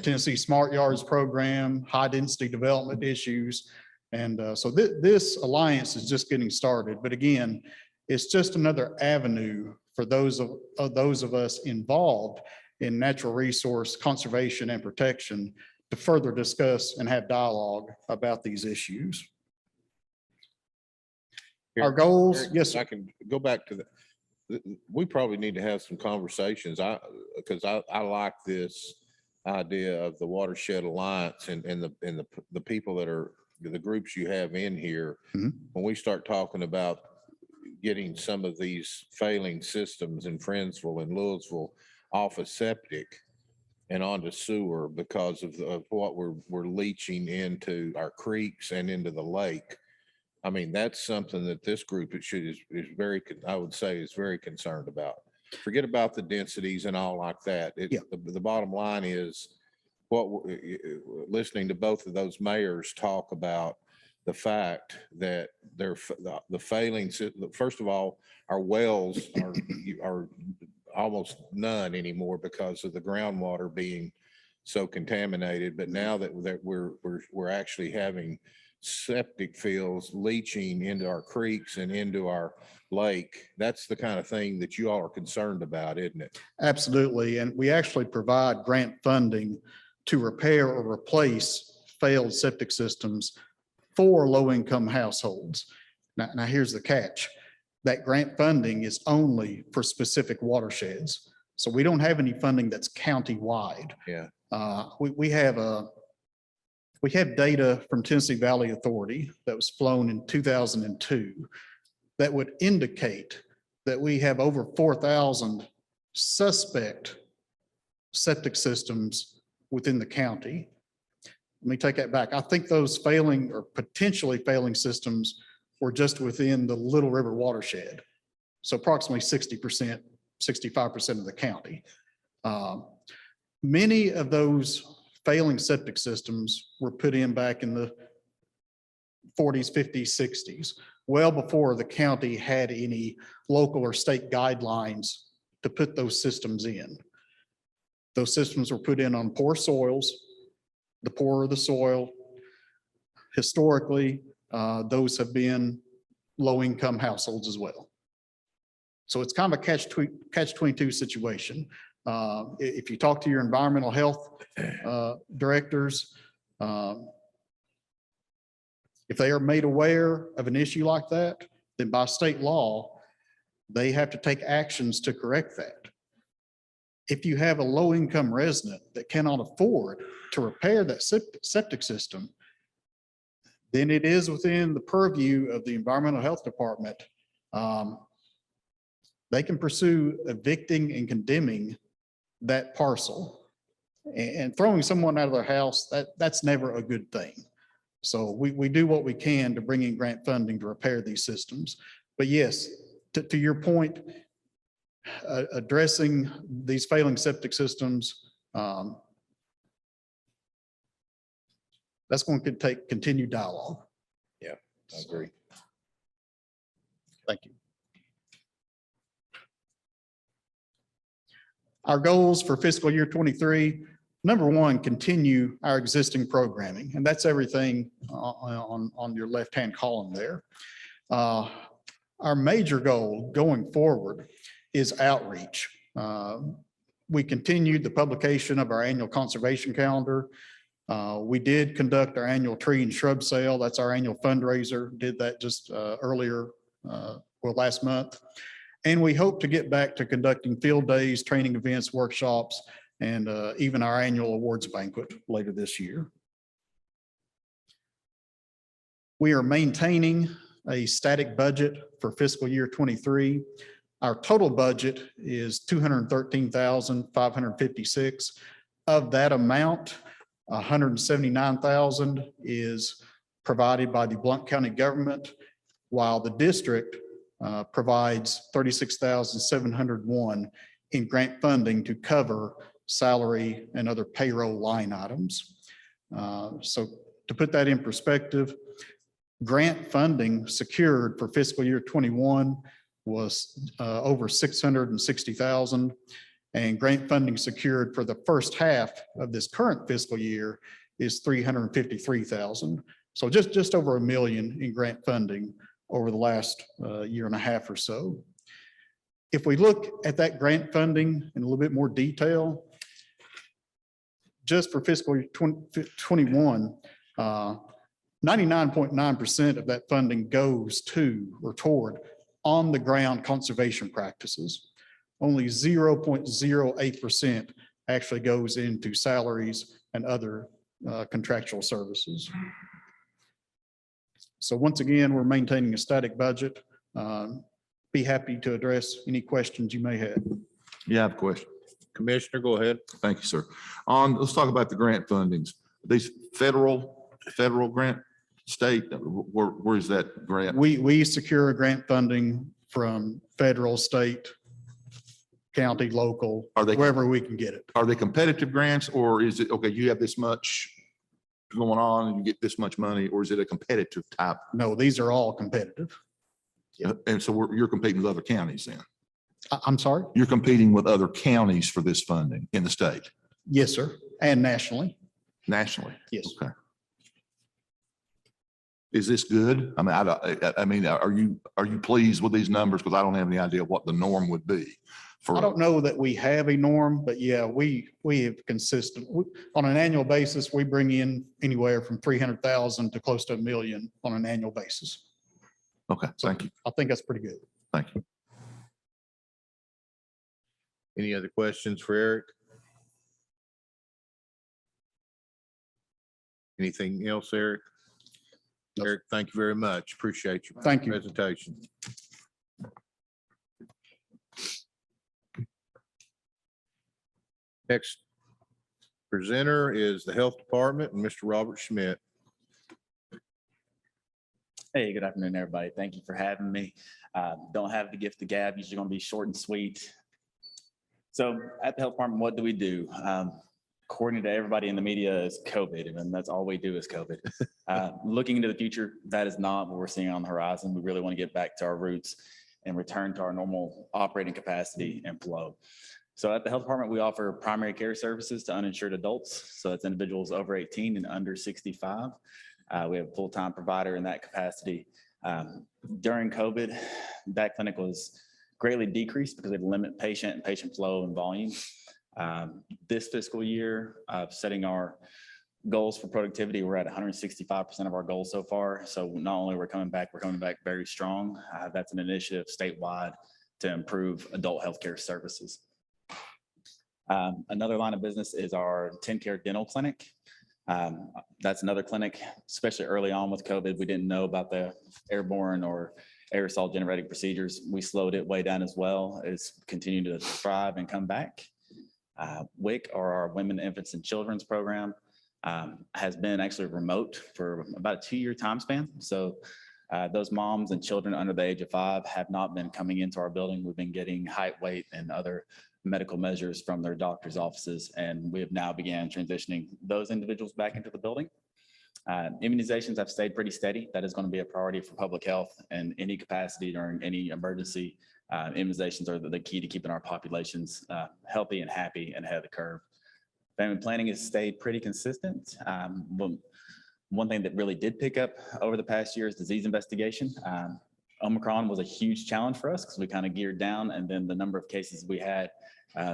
Tennessee Smart Yards program, high density development issues. And so this alliance is just getting started. But again, it's just another avenue for those of us involved in natural resource conservation and protection to further discuss and have dialogue about these issues. Our goals, yes, I can go back to we probably need to have some conversations. Because I like this idea of the Watershed Alliance and the people that are the groups you have in here. When we start talking about getting some of these failing systems in Friendsville and Louisville off of septic and onto sewer because of what we're leaching into our creeks and into the lake. I mean, that's something that this group is very, I would say, is very concerned about. Forget about the densities and all like that. The bottom line is listening to both of those mayors talk about the fact that they're the failing. First of all, our wells are almost none anymore because of the groundwater being so contaminated. But now that we're actually having septic fields leaching into our creeks and into our lake, that's the kind of thing that you all are concerned about, isn't it? absolutely. And we actually provide grant funding to repair or replace failed septic systems for low-income households. Now here's the catch. That grant funding is only for specific watersheds. So we don't have any funding that's county-wide. Yeah. We have data from Tennessee Valley Authority that was flown in 2002 that would indicate that we have over 4,000 suspect septic systems within the county. let me take that back. I think those failing or potentially failing systems were just within the Little River watershed. So approximately 60%, 65% of the county. Many of those failing septic systems were put in back in the 40s, 50s, 60s, well before the county had any local or state guidelines to put those systems in. Those systems were put in on poor soils. The poorer the soil, historically, those have been low-income households as well. So it's kind of a catch-22 situation. If you talk to your environmental health directors, if they are made aware of an issue like that, then by state law, they have to take actions to correct that. If you have a low-income resident that cannot afford to repair that septic system, then it is within the purview of the environmental health department. They can pursue evicting and condemning that parcel, and throwing someone out of their house, that's never a good thing. So we do what we can to bring in grant funding to repair these systems. But yes, to your point, addressing these failing septic systems, that's going to take continued dialogue. Yeah, I agree. Thank you. Our goals for fiscal year 23, number one, continue our existing programming, and that's everything on your left-hand column there. Our major goal going forward is outreach. We continued the publication of our annual conservation calendar. We did conduct our annual tree and shrub sale. That's our annual fundraiser. Did that just earlier, last month. And we hope to get back to conducting field days, training events, workshops, and even our annual awards banquet later this year. We are maintaining a static budget for fiscal year 23. Our total budget is $213,556. Of that amount, $179,000 is provided by the Blount County government, while the district provides $36,701 in grant funding to cover salary and other payroll line items. So to put that in perspective, grant funding secured for fiscal year 21 was over $660,000, and grant funding secured for the first half of this current fiscal year is $353,000. So just over $1 million in grant funding over the last year and a half or so. If we look at that grant funding in a little bit more detail, just for fiscal year 21, 99.9% of that funding goes to or toward on-the-ground conservation practices. Only 0.08% actually goes into salaries and other contractual services. So once again, we're maintaining a static budget. Be happy to address any questions you may have. Yeah, I have a question. Commissioner, go ahead. Thank you, sir. Let's talk about the grant fundings. These federal grant, state, where is that grant? We secure grant funding from federal, state, county, local, wherever we can get it. Are they competitive grants, or is it, okay, you have this much going on and you get this much money, or is it a competitive type? No, these are all competitive. And so you're competing with other counties then? I'm sorry? You're competing with other counties for this funding in the state? Yes, sir. And nationally. Nationally? Yes. Okay. Is this good? I mean, are you pleased with these numbers? Because I don't have any idea what the norm would be. I don't know that we have a norm, but yeah, we have consistent, on an annual basis, we bring in anywhere from 300,000 to close to $1 million on an annual basis. Okay, thank you. I think that's pretty good. Thank you. Any other questions for Eric? Anything else, Eric? Eric, thank you very much. Appreciate your Thank you. presentation. Next Presenter is the Health Department and Mr. Robert Schmidt. Hey, good afternoon, everybody. Thank you for having me. Don't have the gift of gab, usually gonna be short and sweet. So at the Health Department, what do we do? According to everybody in the media, is COVID, and that's all we do is COVID. Looking into the future, that is not what we're seeing on the horizon. We really want to get back to our roots and return to our normal operating capacity and flow. So at the Health Department, we offer primary care services to uninsured adults. So that's individuals over 18 and under 65. We have a full-time provider in that capacity. During COVID, that clinic was greatly decreased because they limit patient and patient flow and volume. This fiscal year, setting our goals for productivity, we're at 165% of our goals so far. So not only we're coming back very strong. That's an initiative statewide to improve adult healthcare services. Another line of business is our TennCare Dental Clinic. That's another clinic, especially early on with COVID, we didn't know about the airborne or aerosol generating procedures. We slowed it way down as well. It's continued to thrive and come back. WIC, or our Women, Infants, and Children's program, has been actually remote for about a 2-year time span. So those moms and children under the age of 5 have not been coming into our building. We've been getting height, weight, and other medical measures from their doctor's offices, and we have now began transitioning those individuals back into the building. Immunizations have stayed pretty steady. That is going to be a priority for public health, and any capacity during any emergency. Immunizations are the key to keeping our populations healthy and happy and ahead of the curve. Family planning has stayed pretty consistent. One thing that really did pick up over the past year is disease investigation. Omicron was a huge challenge for us because we kind of geared down, and then the number of cases we had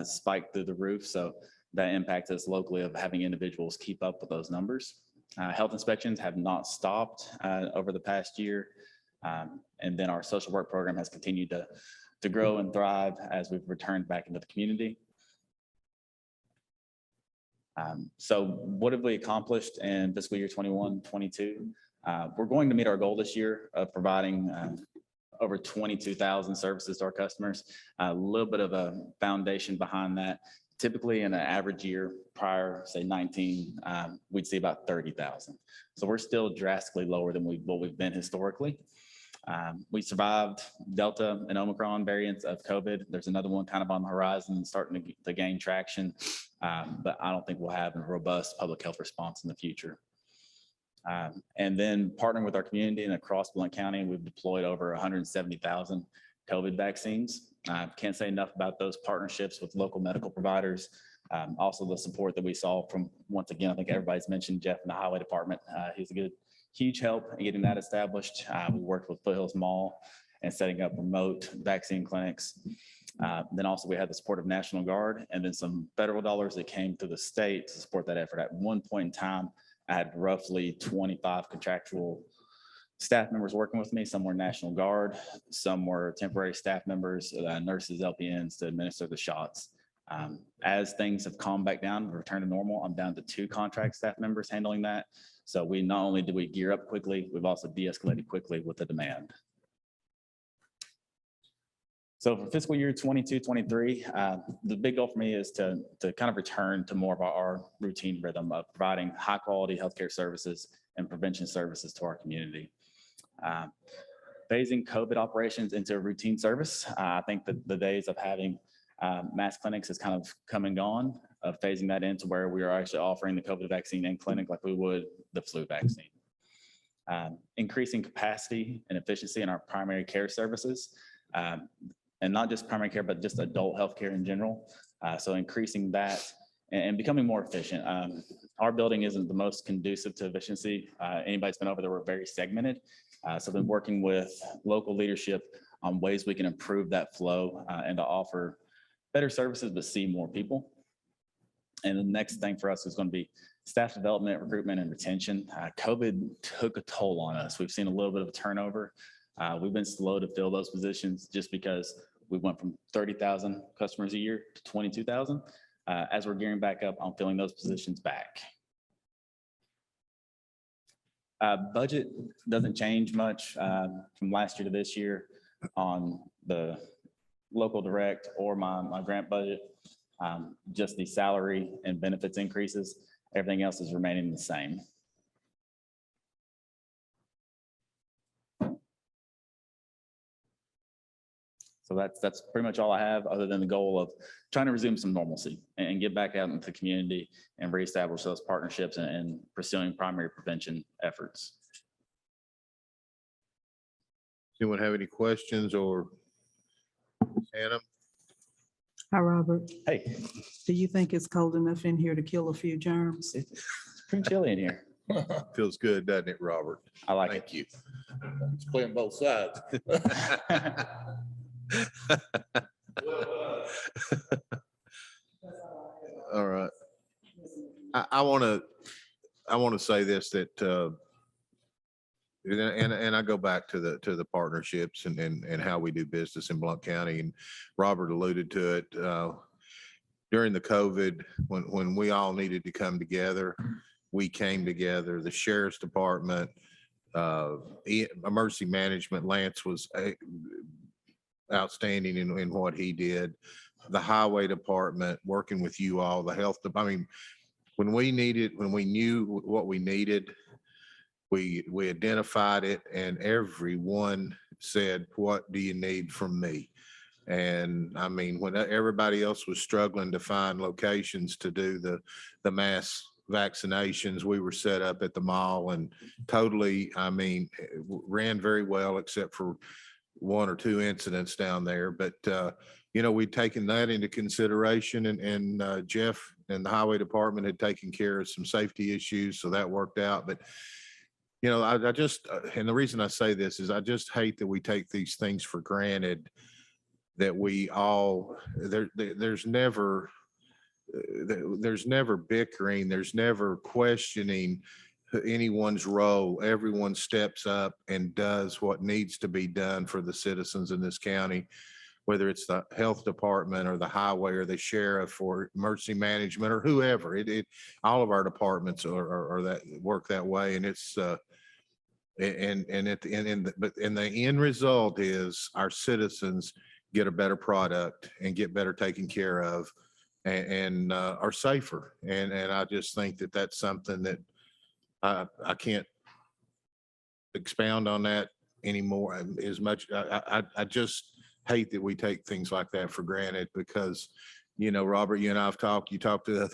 spiked through the roof. So that impacted us locally of having individuals keep up with those numbers. Health inspections have not stopped over the past year. And then our social work program has continued to grow and thrive as we've returned back into the community. So what have we accomplished in fiscal year 21-22? We're going to meet our goal this year of providing over 22,000 services to our customers. A little bit of a foundation behind that. Typically in an average year prior, say 19, we'd see about 30,000. So we're still drastically lower than what we've been historically. We survived Delta and Omicron variants of COVID. There's another one kind of on the horizon starting to gain traction, but I don't think we'll have a robust public health response in the future. And then partnering with our community and across Blount County, we've deployed over 170,000 COVID vaccines. Can't say enough about those partnerships with local medical providers. Also the support that we saw from, once again, I think everybody's mentioned Jeff in the highway department. He's a huge help in getting that established. We worked with Foothills Mall and setting up remote vaccine clinics. Then also we had the support of National Guard and then some federal dollars that came to the state to support that effort. At one point in time, I had roughly 25 contractual staff members working with me. Some were National Guard, some were temporary staff members, nurses, LPNs to administer the shots. As things have calmed back down, returned to normal, I'm down to 2 contract staff members handling that. So we not only did we gear up quickly, we've also de-escalated quickly with the demand. So for fiscal year 22-23, the big goal for me is to kind of return to more of our routine rhythm of providing high quality healthcare services and prevention services to our community. Phasing COVID operations into a routine service. I think that the days of having mass clinics has kind of come and gone, of phasing that into where we are actually offering the COVID vaccine in clinic like we would the flu vaccine. Increasing capacity and efficiency in our primary care services. And not just primary care, but just adult healthcare in general. So increasing that and becoming more efficient. Our building isn't the most conducive to efficiency. Anybody's been over there, we're very segmented. So I've been working with local leadership on ways we can improve that flow and to offer better services, but see more people. And the next thing for us is going to be staff development, recruitment, and retention. COVID took a toll on us. We've seen a little bit of a turnover. We've been slow to fill those positions just because we went from 30,000 customers a year to 22,000. As we're gearing back up, I'm filling those positions back. Budget doesn't change much from last year to this year on the local direct or my grant budget. Just the salary and benefits increases, everything else is remaining the same. So that's pretty much all I have, other than the goal of trying to resume some normalcy and get back out into the community and reestablish those partnerships and pursuing primary prevention efforts. Anyone have any questions or Hannah? Hi, Robert. Hey, Do you think it's cold enough in here to kill a few germs? it's pretty chilly in here. Feels good, doesn't it, Robert? I like Thank you. It's playing both sides. All right. I want to say this, that and I go back to the partnerships and how we do business in Blount County, and Robert alluded to it during the COVID, when we all needed to come together, we came together. The sheriff's department, emergency management, Lance was outstanding in what he did. The highway department, working with you all, the health, I mean, when we knew what we needed, we identified it, and everyone said, "What do you need from me?" And I mean, when everybody else was struggling to find locations to do the mass vaccinations, we were set up at the mall and totally, I mean, ran very well, except for one or two incidents down there. But, you know, we'd taken that into consideration, and Jeff and the highway department had taken care of some safety issues, so that worked out. But, you know, I just, and the reason I say this is I just hate that we take these things for granted, that we all, there's never bickering, there's never questioning anyone's role. Everyone steps up and does what needs to be done for the citizens in this county, whether it's the health department or the highway or the sheriff or emergency management or whoever. All of our departments are that work that way, and it's but the end result is our citizens get a better product and get better taken care of, and are safer. And I just think that that's something that I can't expound on that anymore as much. I just hate that we take things like that for granted, because, you know, Robert, you and I have talked, you talk to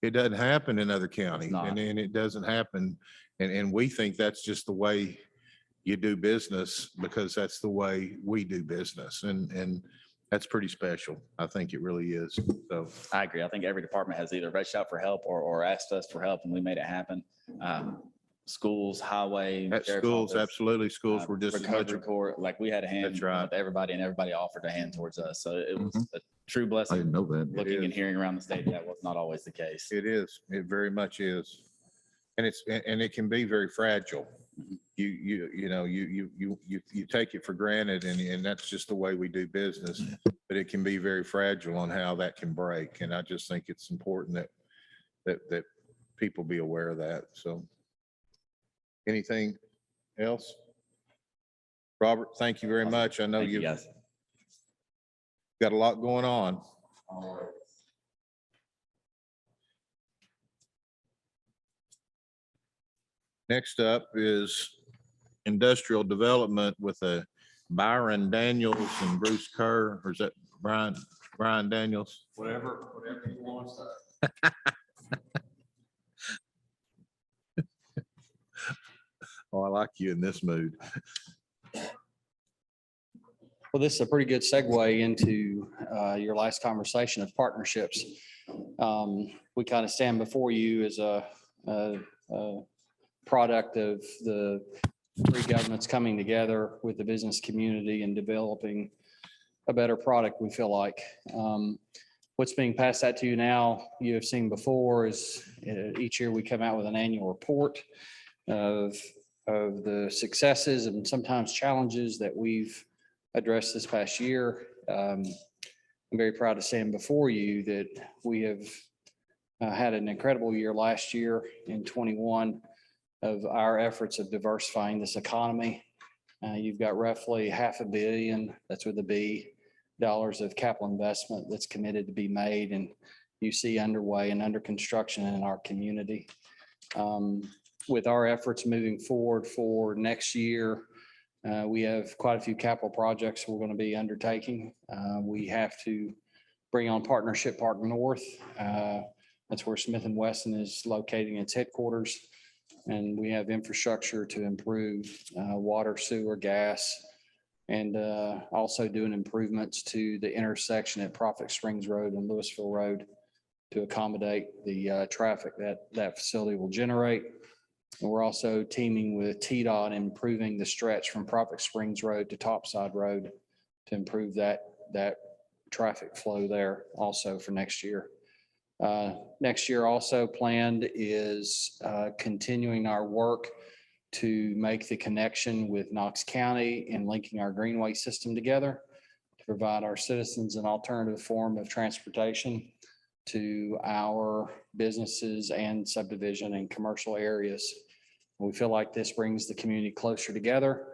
it doesn't happen in other counties, and it doesn't happen. And we think that's just the way you do business, because that's the way we do business. And that's pretty special. I think it really is. So I agree. I think every department has either reached out for help or asked us for help, and we made it happen. Schools, highway. At sheriff's schools, office, absolutely. Schools were just as much. recovery court, like we had a hand with everybody, and everybody offered a hand towards us. So it was a true blessing. I didn't know that. Looking and hearing around the state, that was not always the case. It is. It very much is. And it can be very fragile. You take it for granted, and that's just the way we do business, but it can be very fragile on how that can break. And I just think it's important that people be aware of that. So anything else? Robert, thank you very much. I know Thank you, you've guys. got a lot going on. Next up is industrial development with Byron Daniels and Bruce Kerr, or is that Brian Daniels? Whatever you want. Oh, I like you in this mood. Well, this is a pretty good segue into your last conversation of partnerships. We kind of stand before you as a product of the three governments coming together with the business community and developing a better product, we feel like. What's being passed out to you now, you have seen before, is each year we come out with an annual report of the successes and sometimes challenges that we've addressed this past year. I'm very proud to stand before you that we have had an incredible year last year in 21 of our efforts of diversifying this economy. You've got roughly $500 million, that's with a B, of capital investment that's committed to be made and you see underway and under construction in our community. With our efforts moving forward for next year, we have quite a few capital projects we're going to be undertaking. We have to bring on Partnership Park North. That's where Smith and Wesson is locating its headquarters. And we have infrastructure to improve water, sewer, gas, and also doing improvements to the intersection at Prophet Springs Road and Louisville Road to accommodate the traffic that that facility will generate. And we're also teaming with TDOT, improving the stretch from Prophet Springs Road to Topside Road to improve that traffic flow there also for next year. Next year also planned is continuing our work to make the connection with Knox County and linking our greenway system together to provide our citizens an alternative form of transportation to our businesses and subdivision and commercial areas. We feel like this brings the community closer together,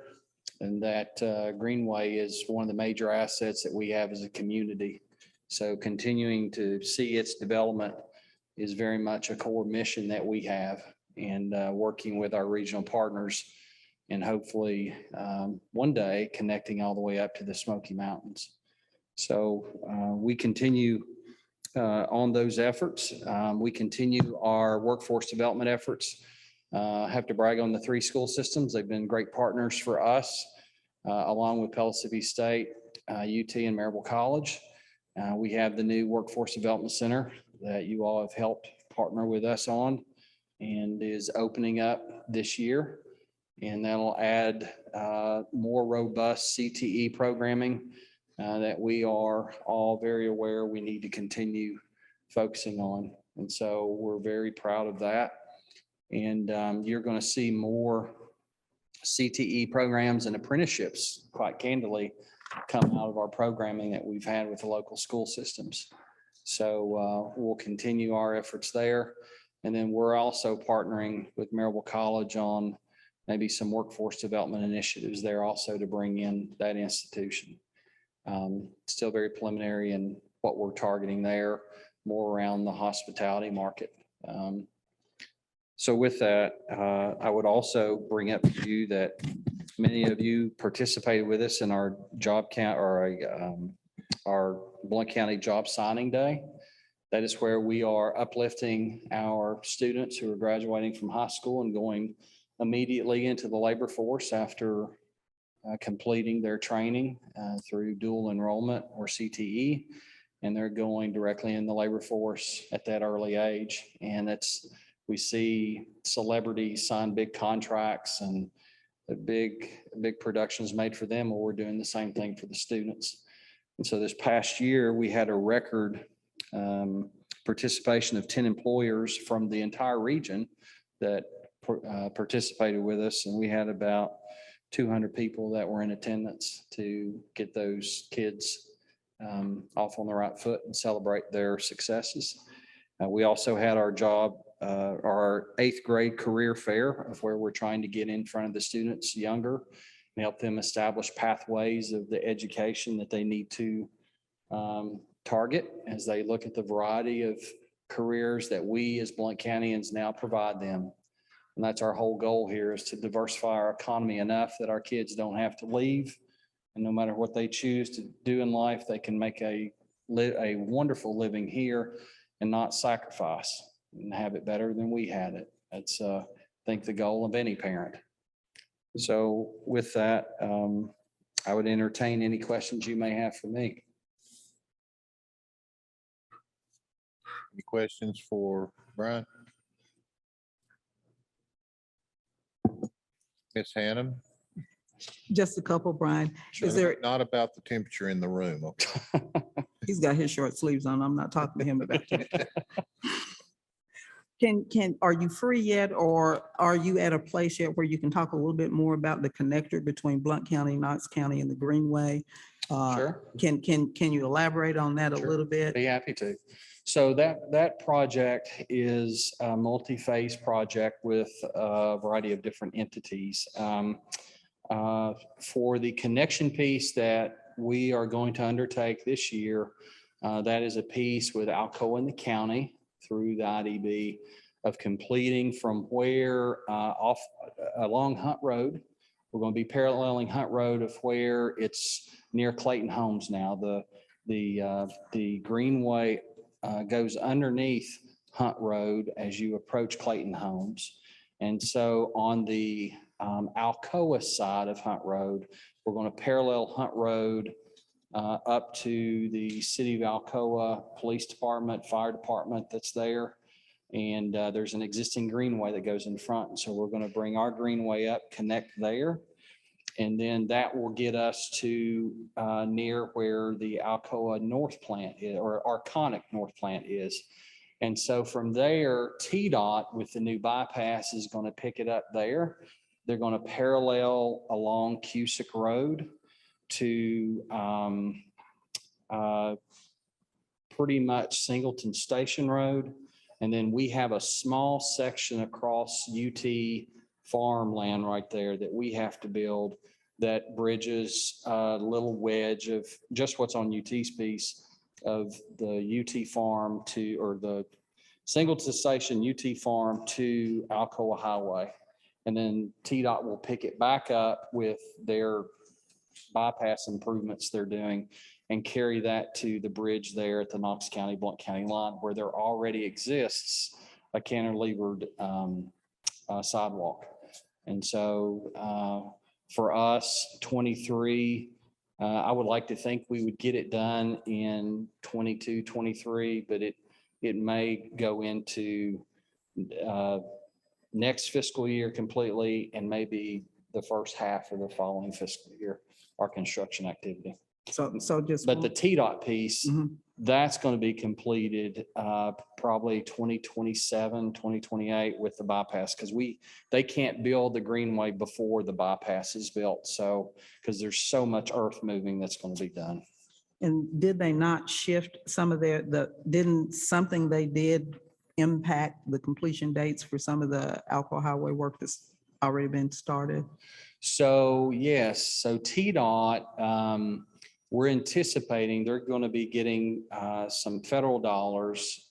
and that greenway is one of the major assets that we have as a community. So continuing to see its development is very much a core mission that we have, and working with our regional partners and hopefully one day connecting all the way up to the Smoky Mountains. So we continue on those efforts. We continue our workforce development efforts. I have to brag on the 3 school systems. They've been great partners for us, along with Pellissippi State, UT, and Marable College. We have the new Workforce Development Center that you all have helped partner with us on and is opening up this year. And that'll add more robust CTE programming that we are all very aware we need to continue focusing on. And so we're very proud of that. And you're going to see more CTE programs and apprenticeships, quite candidly, come out of our programming that we've had with the local school systems. So we'll continue our efforts there. And then we're also partnering with Marable College on maybe some workforce development initiatives there also to bring in that institution. Still very preliminary in what we're targeting there, more around the hospitality market. So with that, I would also bring up to you that many of you participated with us in our job count or our Blount County Job Signing Day. That is where we are uplifting our students who are graduating from high school and going immediately into the labor force after completing their training through dual enrollment or CTE. And they're going directly in the labor force at that early age. And we see celebrities sign big contracts and the big productions made for them, or we're doing the same thing for the students. And so this past year, we had a record participation of 10 employers from the entire region that participated with us. And we had about 200 people that were in attendance to get those kids off on the right foot and celebrate their successes. We also had our 8th grade career fair, of where we're trying to get in front of the students younger and help them establish pathways of the education that they need to target as they look at the variety of careers that we as Blount Countyans now provide them. And that's our whole goal here, is to diversify our economy enough that our kids don't have to leave. And no matter what they choose to do in life, they can make a wonderful living here and not sacrifice and have it better than we had it. That's, I think, the goal of any parent. So with that, I would entertain any questions you may have for me. Any questions for Brian? Ms. Hannum? Just a couple, Brian. Is there, Not about the temperature in the room. Okay. he's got his short sleeves on. I'm not talking to him about that. Are you free yet, or are you at a place yet where you can talk a little bit more about the connector between Blount County, Knox County, and the Greenway? Sure. Can you elaborate on that a little bit? Be happy to. So that project is a multi-phase project with a variety of different entities. For the connection piece that we are going to undertake this year. That is a piece with Alcoa and the county through the IDB of completing from where off along Hunt Road. We're going to be paralleling Hunt Road of where it's near Clayton Homes now. The greenway goes underneath Hunt Road as you approach Clayton Homes. And so on the Alcoa side of Hunt Road, we're going to parallel Hunt Road up to the City of Alcoa Police Department, Fire Department that's there. And there's an existing greenway that goes in front. And so we're going to bring our greenway up, connect there. And then that will get us to near where the Alcoa North Plant is, or Arconic North Plant is. And so from there, TDOT with the new bypass is going to pick it up there. They're going to parallel along Cusick Road to pretty much Singleton Station Road. And then we have a small section across UT farmland right there that we have to build that bridges a little wedge of just what's on UT's piece of the UT farm to, or the Singleton Station UT farm to Alcoa Highway. And then TDOT will pick it back up with their bypass improvements they're doing and carry that to the bridge there at the Knox County, Blount County line, where there already exists a cantilevered sidewalk. And so for us, 23, I would like to think we would get it done in 22, 23, but it may go into next fiscal year completely and maybe the first half of the following fiscal year, our construction activity. So just. But the TDOT piece, that's going to be completed probably 2027, 2028 with the bypass, because they can't build the greenway before the bypass is built. So, because there's so much earth moving that's going to be done. And did they not shift some of didn't something they did impact the completion dates for some of the Alcoa Highway work that's already been started? So yes, so TDOT, we're anticipating they're going to be getting some federal dollars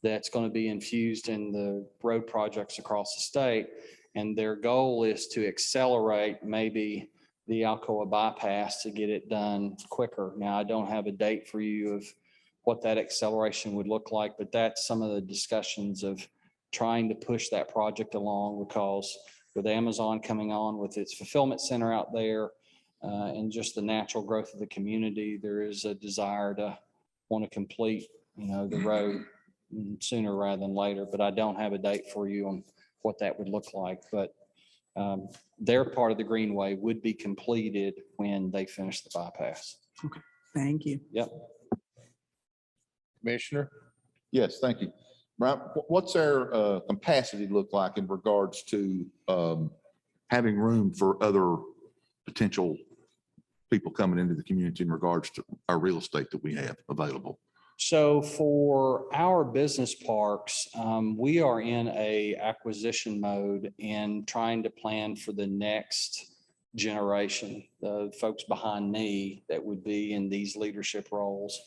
that's going to be infused in the road projects across the state. And their goal is to accelerate maybe the Alcoa bypass to get it done quicker. Now, I don't have a date for you of what that acceleration would look like, but that's some of the discussions of trying to push that project along, because with Amazon coming on with its fulfillment center out there, and just the natural growth of the community, there is a desire to want to complete, the road sooner rather than later. But I don't have a date for you on what that would look like. But their part of the greenway would be completed when they finish the bypass. Okay, thank you. Yep. Commissioner? Yes, thank you. Brian, what's our capacity look like in regards to having room for other potential people coming into the community in regards to our real estate that we have available? So for our business parks, we are in a acquisition mode and trying to plan for the next generation, the folks behind me that would be in these leadership roles.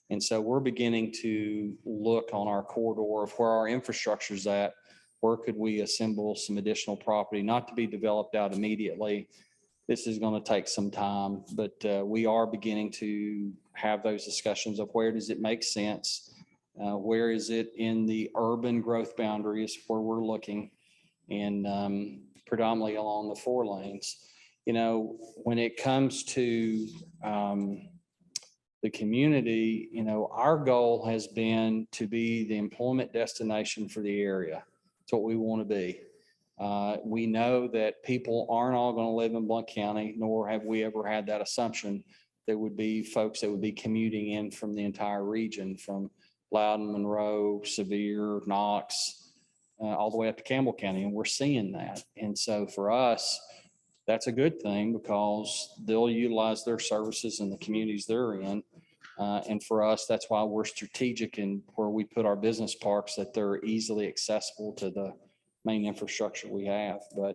And so we're beginning to look on our corridor of where our infrastructure is at. Where could we assemble some additional property, not to be developed out immediately? This is going to take some time, but we are beginning to have those discussions of where does it make sense? Where is it in the urban growth boundaries where we're looking, and predominantly along the 4 lanes. When it comes to the community, our goal has been to be the employment destination for the area. It's what we want to be. We know that people aren't all going to live in Blount County, nor have we ever had that assumption. There would be folks that would be commuting in from the entire region, from Loudon, Monroe, Sevier, Knox, all the way up to Campbell County, and we're seeing that. And so for us, that's a good thing, because they'll utilize their services in the communities they're in. And for us, that's why we're strategic in where we put our business parks, that they're easily accessible to the main infrastructure we have. But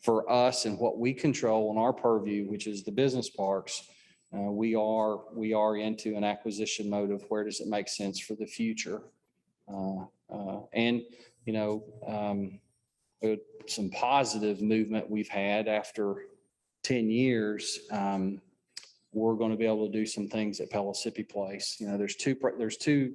for us and what we control in our purview, which is the business parks, we are into an acquisition mode of where does it make sense for the future. And, you know, some positive movement we've had after 10 years. We're going to be able to do some things at Pellissippi Place. You know, there's two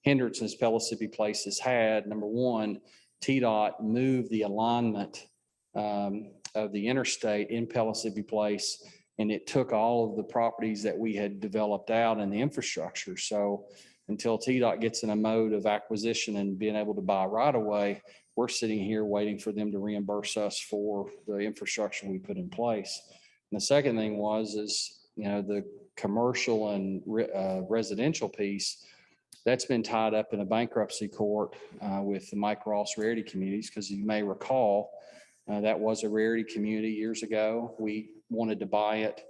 hindrances Pellissippi Place has had. Number one, TDOT moved the alignment of the interstate in Pellissippi Place, and it took all of the properties that we had developed out in the infrastructure. So until TDOT gets in a mode of acquisition and being able to buy right away, we're sitting here waiting for them to reimburse us for the infrastructure we put in place. And the second thing is, you know, the commercial and residential piece, that's been tied up in a bankruptcy court with the Mike Ross Rarity Communities, because you may recall, that was a rarity community years ago. We wanted to buy it.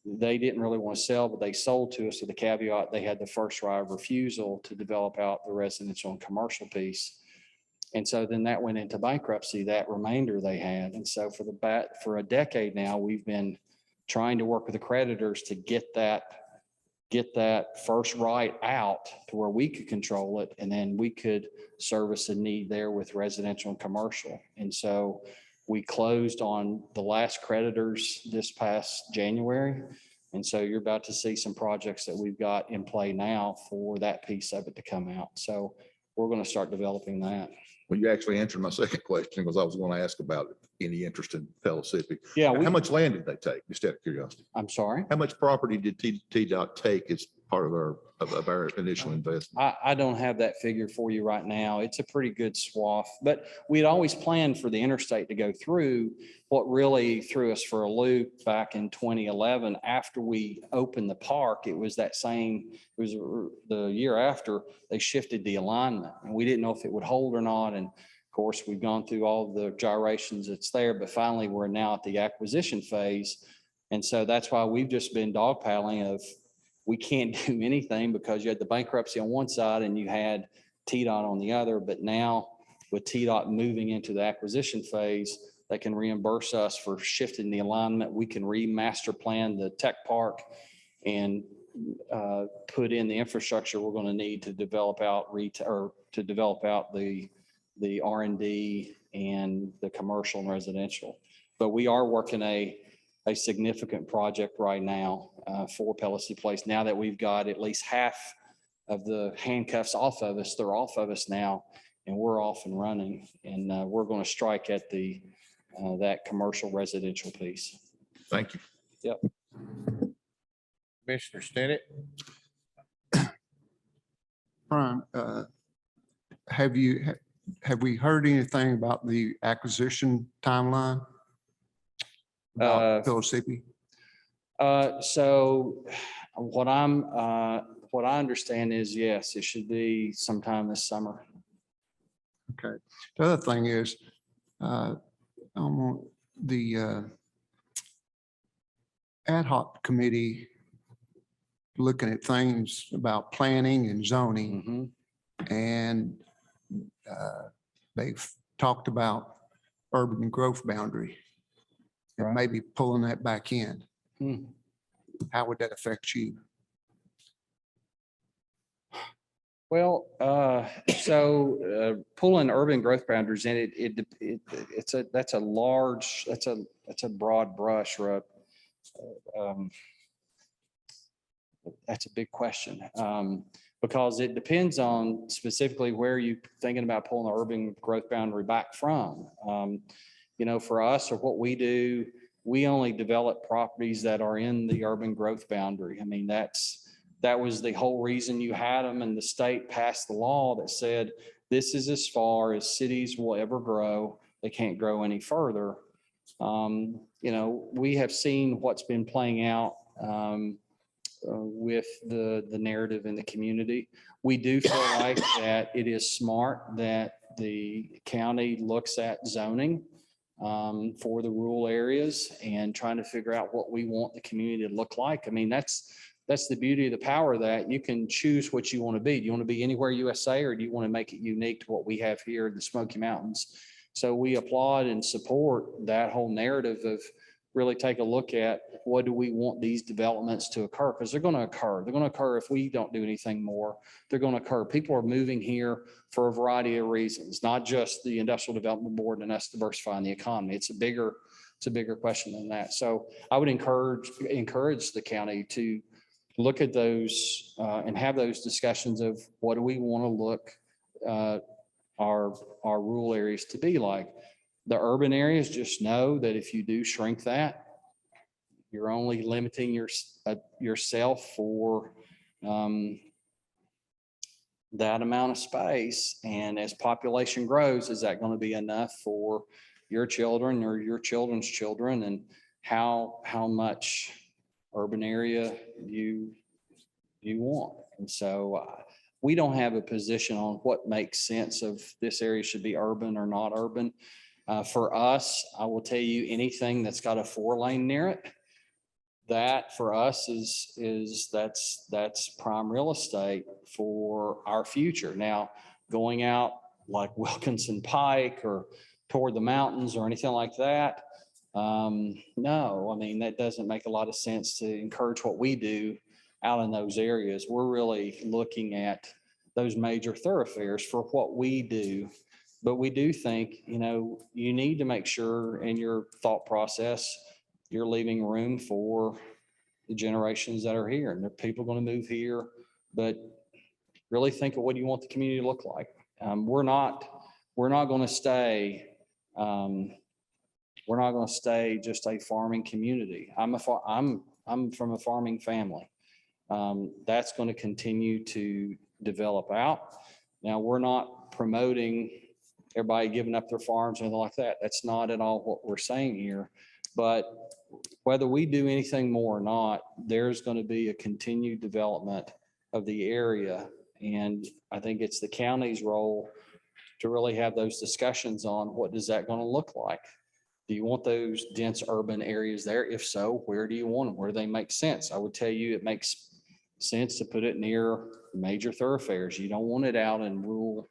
They didn't really want to sell, but they sold to us with the caveat they had the first right of refusal to develop out the residential and commercial piece. And so then that went into bankruptcy, that remainder they had. And so for a decade now, we've been trying to work with the creditors to get that first right out to where we could control it, and then we could service a need there with residential and commercial. And so we closed on the last creditors this past January. And so you're about to see some projects that we've got in play now for that piece of it to come out. So we're going to start developing that. Well, you actually answered my second question, because I was going to ask about any interest in Pellissippi. Yeah. How much land did they take, just out of curiosity? I'm sorry? How much property did TDOT take as part of our initial investment? I don't have that figure for you right now. It's a pretty good swath, but we'd always planned for the interstate to go through. What really threw us for a loop back in 2011, after we opened the park, it was the year after they shifted the alignment, and we didn't know if it would hold or not. And of course, we've gone through all the gyrations that's there, but finally we're now at the acquisition phase. And so that's why we've just been dogpaddling of, we can't do anything because you had the bankruptcy on one side and you had TDOT on the other. But now with TDOT moving into the acquisition phase, they can reimburse us for shifting the alignment. We can remaster plan the tech park and put in the infrastructure we're going to need to develop out the R&D and the commercial and residential. But we are working a significant project right now for Pellissippi Place. Now that we've got at least half of the handcuffs off of us, they're off of us now, and we're off and running. And we're going to strike at that commercial residential piece. Thank you. Yep. Commissioner Stinnett? Brian, have we heard anything about the acquisition timeline? About Pellissippi? So what I understand is, yes, it should be sometime this summer. Okay. The other thing is, the ad hoc committee looking at things about planning and zoning, and they've talked about urban growth boundary and maybe pulling that back in. How would that affect you? Well, so pulling urban growth boundaries in that's a broad brush, or that's a big question, because it depends on specifically where you're thinking about pulling the urban growth boundary back from. You know, for us, or what we do, we only develop properties that are in the urban growth boundary. I mean, that was the whole reason you had them, and the state passed the law that said this is as far as cities will ever grow. They can't grow any further. You know, we have seen what's been playing out with the narrative in the community. We do feel like that it is smart that the county looks at zoning for the rural areas and trying to figure out what we want the community to look like. I mean, that's the beauty of the power of that. You can choose what you want to be. Do you want to be anywhere USA, or do you want to make it unique to what we have here in the Smoky Mountains? So we applaud and support that whole narrative really take a look at what do we want these developments to occur? Because they're going to occur. They're going to occur if we don't do anything more. They're going to occur. People are moving here for a variety of reasons, not just the Industrial Development Board and us diversifying the economy. It's a bigger question than that. So I would encourage the county to look at those and have those discussions of what do we want to look our rural areas to be like. The urban areas, just know that if you do shrink that, you're only limiting yourself for that amount of space. And as population grows, is that going to be enough for your children or your children's children? And how much urban area you want? And so we don't have a position on what makes sense of this area should be urban or not urban. For us, I will tell you, anything that's got a 4-lane near it, that for us that's prime real estate for our future. Now, going out like Wilkinson Pike or toward the mountains or anything like that, no, I mean, that doesn't make a lot of sense to encourage what we do out in those areas. We're really looking at those major thoroughfares for what we do. But we do think, you need to make sure in your thought process, you're leaving room for the generations that are here, and there are people going to move here, but really think of what you want the community to look like. We're not going to stay, just a farming community. I'm from a farming family. That's going to continue to develop out. Now, we're not promoting everybody giving up their farms or anything like that. That's not at all what we're saying here. But whether we do anything more or not, there's going to be a continued development of the area. And I think it's the county's role to really have those discussions on what is that going to look like? Do you want those dense urban areas there? If so, where do you want them? Where do they make sense? I would tell you it makes sense to put it near major thoroughfares. You don't want it out in rural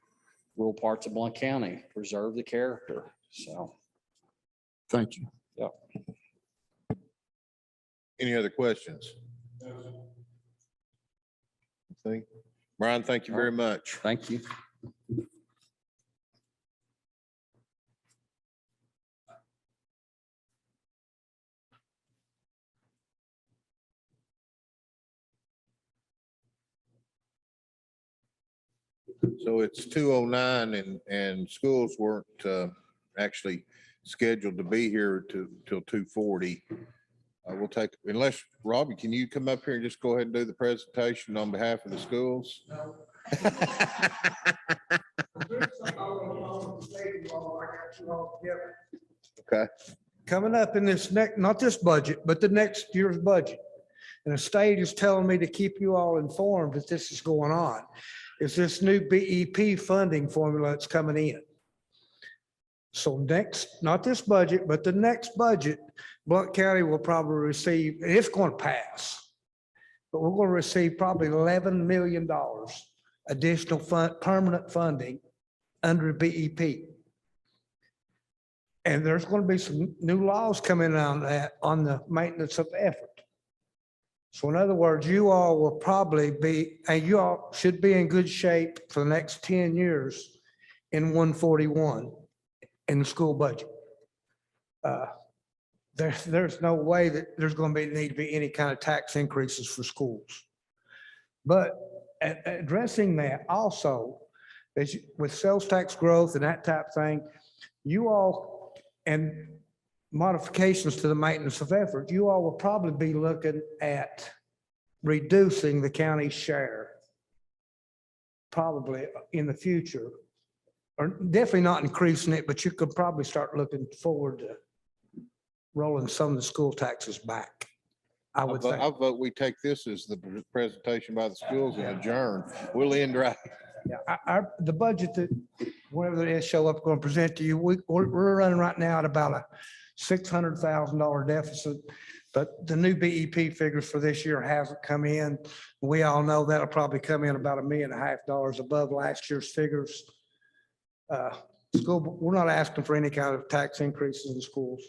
parts of Blount County. Preserve the character. So. Thank you. Yep. Any other questions? Brian, thank you very much. Thank you. So it's 2:09 and schools weren't actually scheduled to be here till 2:40. We'll take, unless, Robbie, can you come up here and just go ahead and do the presentation on behalf of the schools? Okay. Coming up in this next, not this budget, but the next year's budget. And the state is telling me to keep you all informed that this is going on. Is this new BEP funding formula that's coming in. So next, not this budget, but the next budget, Blount County will probably receive, and it's going to pass, but we're going to receive probably $11 million additional permanent funding under BEP. And there's going to be some new laws coming on that, on the maintenance of effort. So in other words, you all will probably be, and you all should be in good shape for the next 10 years in 141 in the school budget. There's no way that there's going to need to be any kind of tax increases for schools. But addressing that also, with sales tax growth and that type of thing, you all, and modifications to the maintenance of effort, you all will probably be looking at reducing the county's share probably in the future, or definitely not increasing it, but you could probably start looking forward to rolling some of the school taxes back. I would think. I vote we take this as the presentation by the schools and adjourn. We'll end right. Yeah, the budget that whatever it is show up going to present to you, we're running right now at about a $600,000 deficit, but the new BEP figures for this year hasn't come in. We all know that'll probably come in about $1.5 million above last year's figures. We're not asking for any kind of tax increases in schools.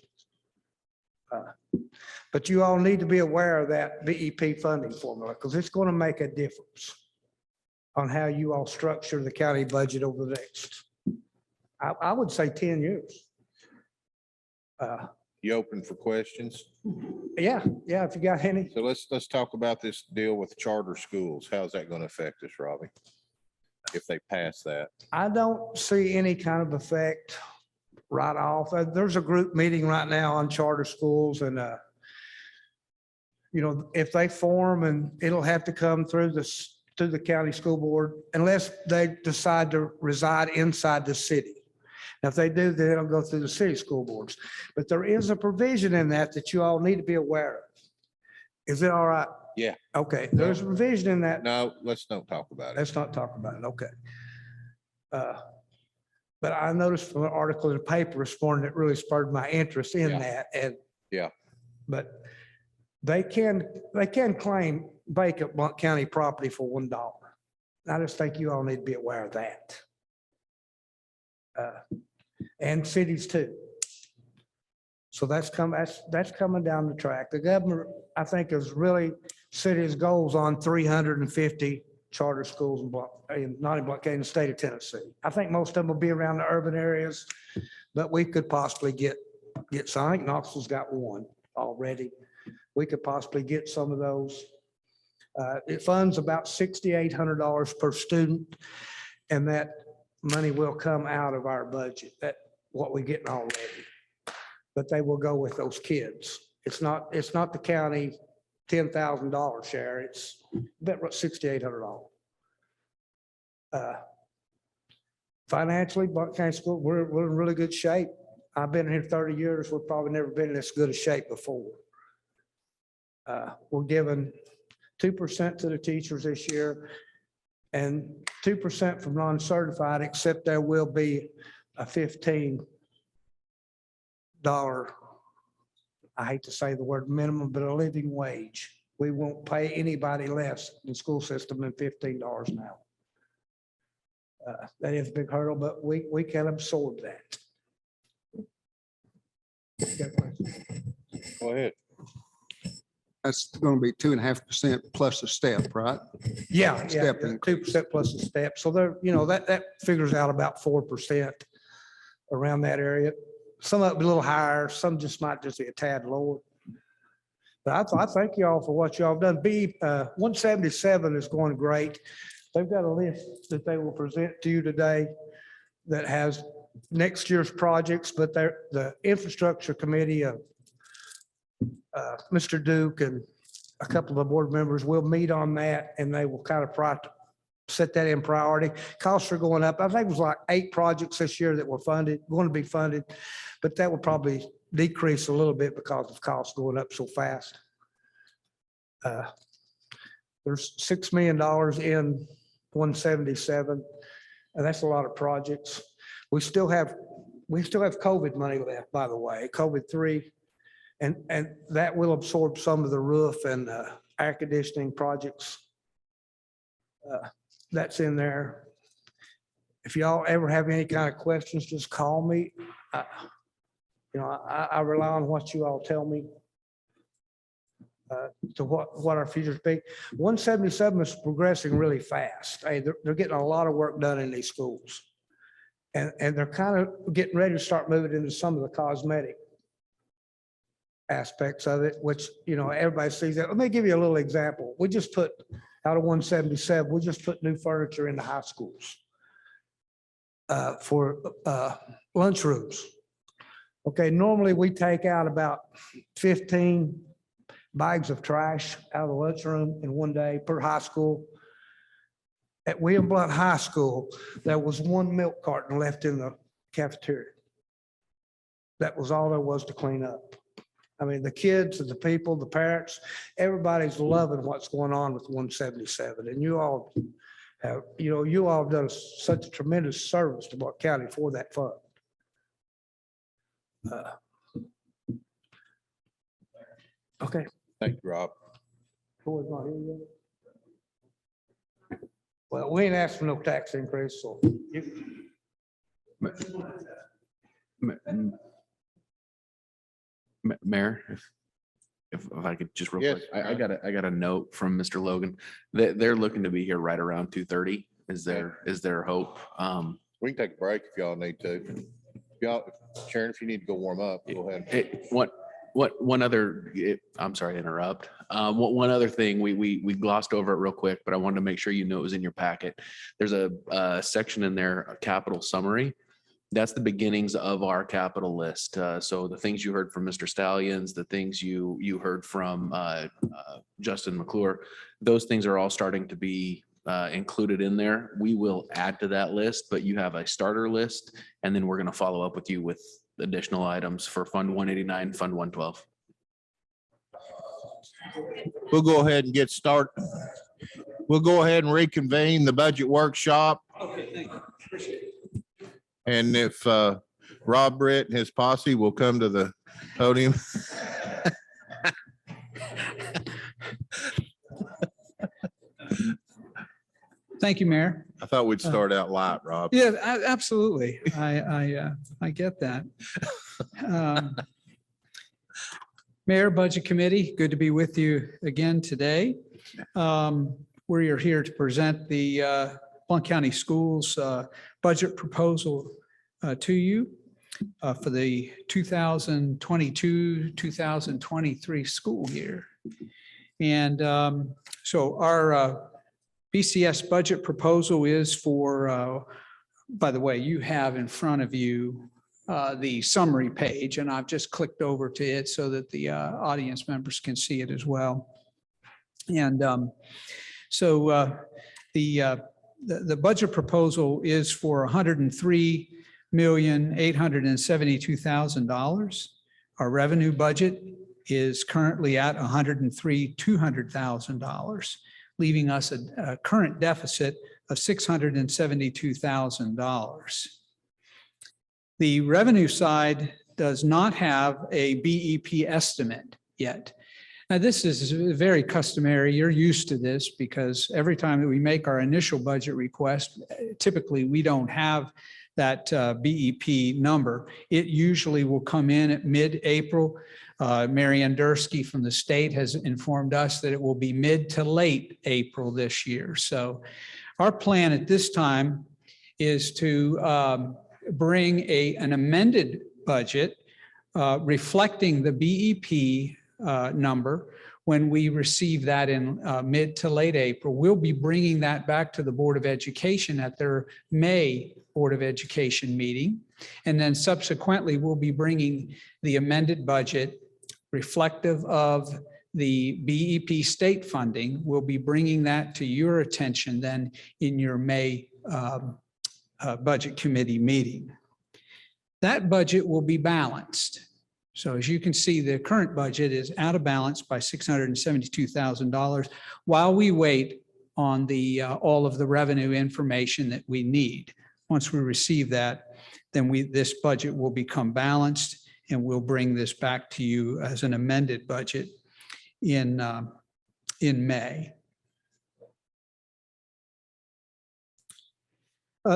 But you all need to be aware of that BEP funding formula because it's going to make a difference on how you all structure the county budget over the next, I would say 10 years. You open for questions? Yeah, if you got any. So let's talk about this deal with charter schools. How's that going to affect us, Robbie? If they pass that? I don't see any kind of effect right off. There's a group meeting right now on charter schools and, you know, if they form and it'll have to come through the county school board unless they decide to reside inside the city. Now, if they do, then it'll go through the city school boards. But there is a provision in that you all need to be aware of. Is it all right? Yeah. Okay, there's a provision in that. No, let's don't talk about it. Let's not talk about it. Okay. But I noticed from an article in the paper this morning that really spurred my interest in that. And Yeah. but they can claim vacant Blount County property for $1. I just think you all need to be aware of that. And cities too. So that's coming down the track. The governor, I think, is really set his goals on 350 charter schools not in Blount County, in the state of Tennessee. I think most of them will be around the urban areas, but we could possibly get some. I think Knoxville's got one already. We could possibly get some of those. It funds about $6,800 per student, and that money will come out of our budget. That what we're getting already. But they will go with those kids. It's not the county $10,000 share. It's about $6,800. Financially, Blount County School, we're in really good shape. I've been here 30 years. We've probably never been in this good a shape before. We're giving 2% to the teachers this year and 2% from non-certified, except there will be a $15, I hate to say the word minimum, but a living wage. We won't pay anybody less in the school system than $15 an hour. That is a big hurdle, but we can absorb that. Go ahead. That's going to be 2.5% plus a step, right? Yeah, Step 2% plus a step. So there, you know, that figures out about 4% around that area. Some of it be a little higher, some might just be a tad lower. But I thank y'all for what y'all done. 177 is going great. They've got a list that they will present to you today that has next year's projects, but the infrastructure committee of Mr. Duke and a couple of the board members will meet on that, and they will kind of set that in priority. Costs are going up. I think it was like 8 projects this year that were going to be funded, but that will probably decrease a little bit because of costs going up so fast. There's $6 million in 177, and that's a lot of projects. We still have COVID money left, by the way, COVID-3, and that will absorb some of the roof and air conditioning projects. That's in there. If y'all ever have any kind of questions, just call me. I rely on what you all tell me to what our futures be. 177 is progressing really fast. Hey, they're getting a lot of work done in these schools. And they're kind of getting ready to start moving into some of the cosmetic aspects of it, which, everybody sees that. Let me give you a little example. We just put out of 177, we just put new furniture in the high schools for lunchrooms. Okay, normally we take out about 15 bags of trash out of the lunchroom in one day per high school. At William Blount High School, there was 1 milk carton left in the cafeteria. That was all there was to clean up. I mean, the kids and the people, the parents, everybody's loving what's going on with 177. And you all have done such a tremendous service to Blount County for that fund. Okay. Thank you, Rob. Troy's not here yet. Well, we ain't asked for no tax increase, so. Mayor, if I could just real Yes, quick, I got a note from Mr. Logan that they're looking to be here right around 2:30. Is there hope? We can take a break if y'all need to. Y'all, Sharon, if you need to go warm up, go ahead. One other, I'm sorry to interrupt. One other thing, we glossed over it real quick, but I wanted to make sure you know it was in your packet. There's a section in there, a capital summary. That's the beginnings of our capital list. So the things you heard from Mr. Stallions, the things you heard from Justin McClure, those things are all starting to be included in there. We will add to that list, but you have a starter list, and then we're going to follow up with you with additional items for Fund 189, Fund 112. We'll go ahead and get started. We'll go ahead and reconvene the budget workshop. Okay, thank you. Appreciate it. And if Rob Britt and his posse will come to the podium. Thank you, Mayor. I thought we'd start out light, Rob. Yeah, absolutely. I get that. Mayor, Budget Committee, good to be with you again today. We are here to present the Blount County Schools budget proposal to you for the 2022-2023 school year. And so our BCS budget proposal is for, by the way, you have in front of you the summary page, and I've just clicked over to it so that the audience members can see it as well. And so the budget proposal is for $103,872,000. Our revenue budget is currently at $103,200,000, leaving us a current deficit of $672,000. The revenue side does not have a BEP estimate yet. Now, this is very customary. You're used to this because every time that we make our initial budget request, typically we don't have that BEP number. It usually will come in at mid-April. Mary Ann Dursky from the state has informed us that it will be mid to late April this year. So our plan at this time is to bring an amended budget reflecting the BEP number. When we receive that in mid to late April, we'll be bringing that back to the Board of Education at their May Board of Education meeting. And then subsequently, we'll be bringing the amended budget reflective of the BEP state funding. We'll be bringing that to your attention then in your May Budget Committee meeting. That budget will be balanced. So as you can see, the current budget is out of balance by $672,000 while we wait on all of the revenue information that we need. Once we receive that, then this budget will become balanced, and we'll bring this back to you as an amended budget in May.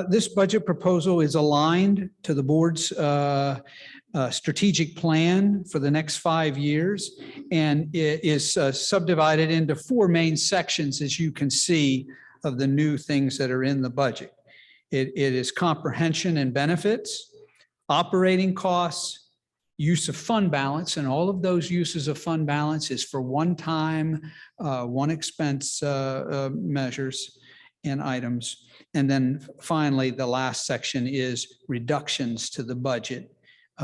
This budget proposal is aligned to the board's strategic plan for the next 5 years, and it is subdivided into 4 main sections, as you can see, of the new things that are in the budget. It is comprehension and benefits, operating costs, use of fund balance, and all of those uses of fund balance is for one-time, one expense measures and items. And then finally, the last section is reductions to the budget,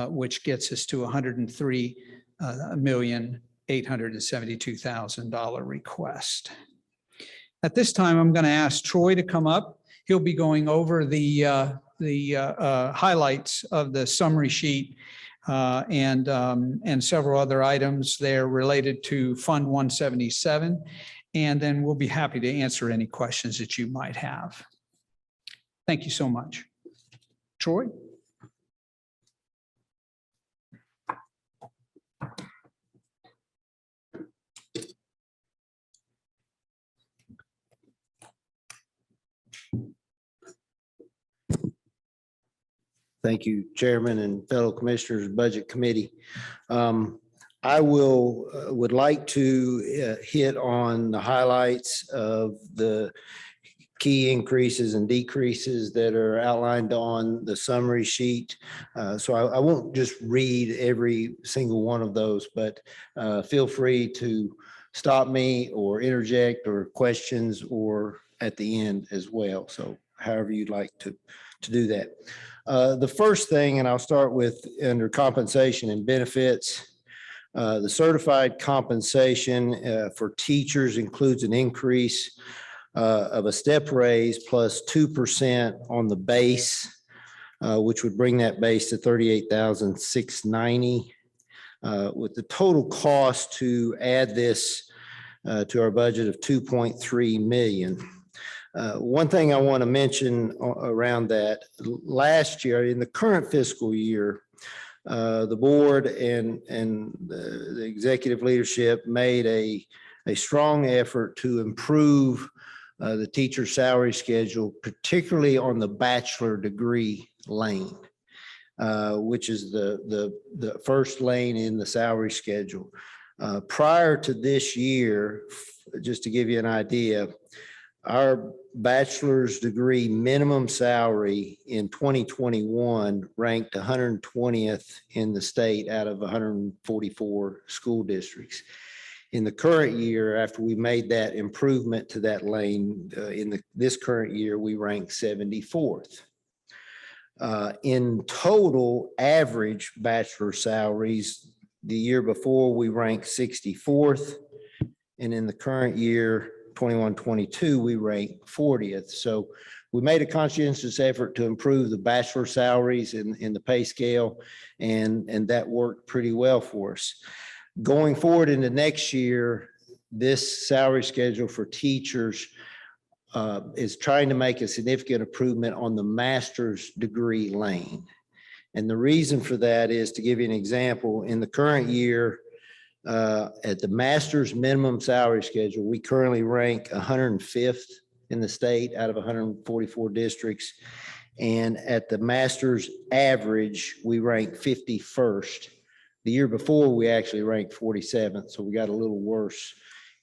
which gets us to $103,872,000 request. At this time, I'm going to ask Troy to come up. He'll be going over the highlights of the summary sheet and several other items there related to Fund 177. And then we'll be happy to answer any questions that you might have. Thank you so much. Troy? Thank you, Chairman and fellow Commissioners, Budget Committee. I would like to hit on the highlights of the key increases and decreases that are outlined on the summary sheet. So I won't just read every single one of those, but feel free to stop me or interject or questions or at the end as well. So however you'd like to do that. The first thing, and I'll start with under compensation and benefits, the certified compensation for teachers includes an increase of a step raise plus 2% on the base, which would bring that base to 38,690. With the total cost to add this to our budget of 2.3 million. One thing I want to mention around that, last year in the current fiscal year, the board and the executive leadership made a strong effort to improve the teacher salary schedule, particularly on the bachelor degree lane, which is the first lane in the salary schedule. Prior to this year, just to give you an idea, our bachelor's degree minimum salary in 2021 ranked 120th in the state out of 144 school districts. In the current year, after we made that improvement to that lane, this current year, we rank 74th. In total, average bachelor salaries, the year before, we ranked 64th. And in the current year, 21-22, we ranked 40th. So we made a conscientious effort to improve the bachelor salaries in the pay scale, and that worked pretty well for us. Going forward into next year, this salary schedule for teachers is trying to make a significant improvement on the master's degree lane. And the reason for that is, to give you an example, in the current year, at the master's minimum salary schedule, we currently rank 105th in the state out of 144 districts. And at the master's average, we rank 51st. The year before, we actually ranked 47th, so we got a little worse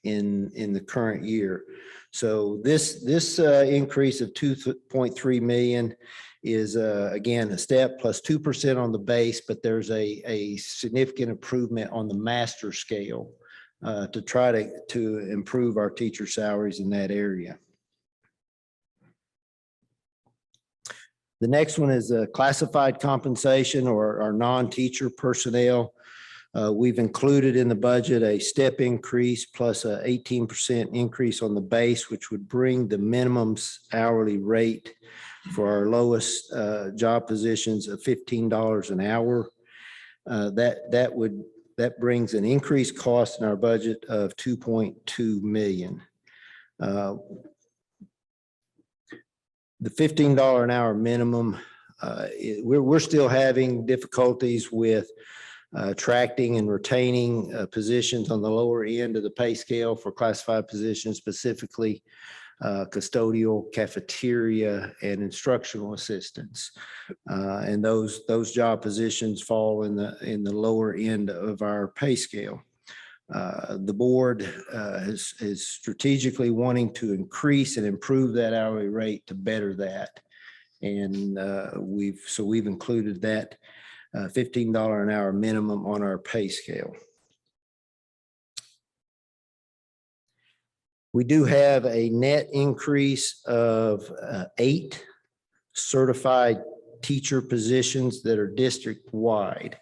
in the current year. So this increase of 2.3 million is again a step plus 2% on the base, but there's a significant improvement on the master scale to try to improve our teacher salaries in that area. The next one is classified compensation or our non-teacher personnel. We've included in the budget a step increase plus a 18% increase on the base, which would bring the minimum hourly rate for our lowest job positions of $15 an hour. That brings an increased cost in our budget of 2.2 million. The $15 an hour minimum, we're still having difficulties with attracting and retaining positions on the lower end of the pay scale for classified positions, specifically custodial, cafeteria, and instructional assistants. And those job positions fall in the lower end of our pay scale. The board is strategically wanting to increase and improve that hourly rate to better that. And we've included that $15 an hour minimum on our pay scale. We do have a net increase of 8 certified teacher positions that are district-wide.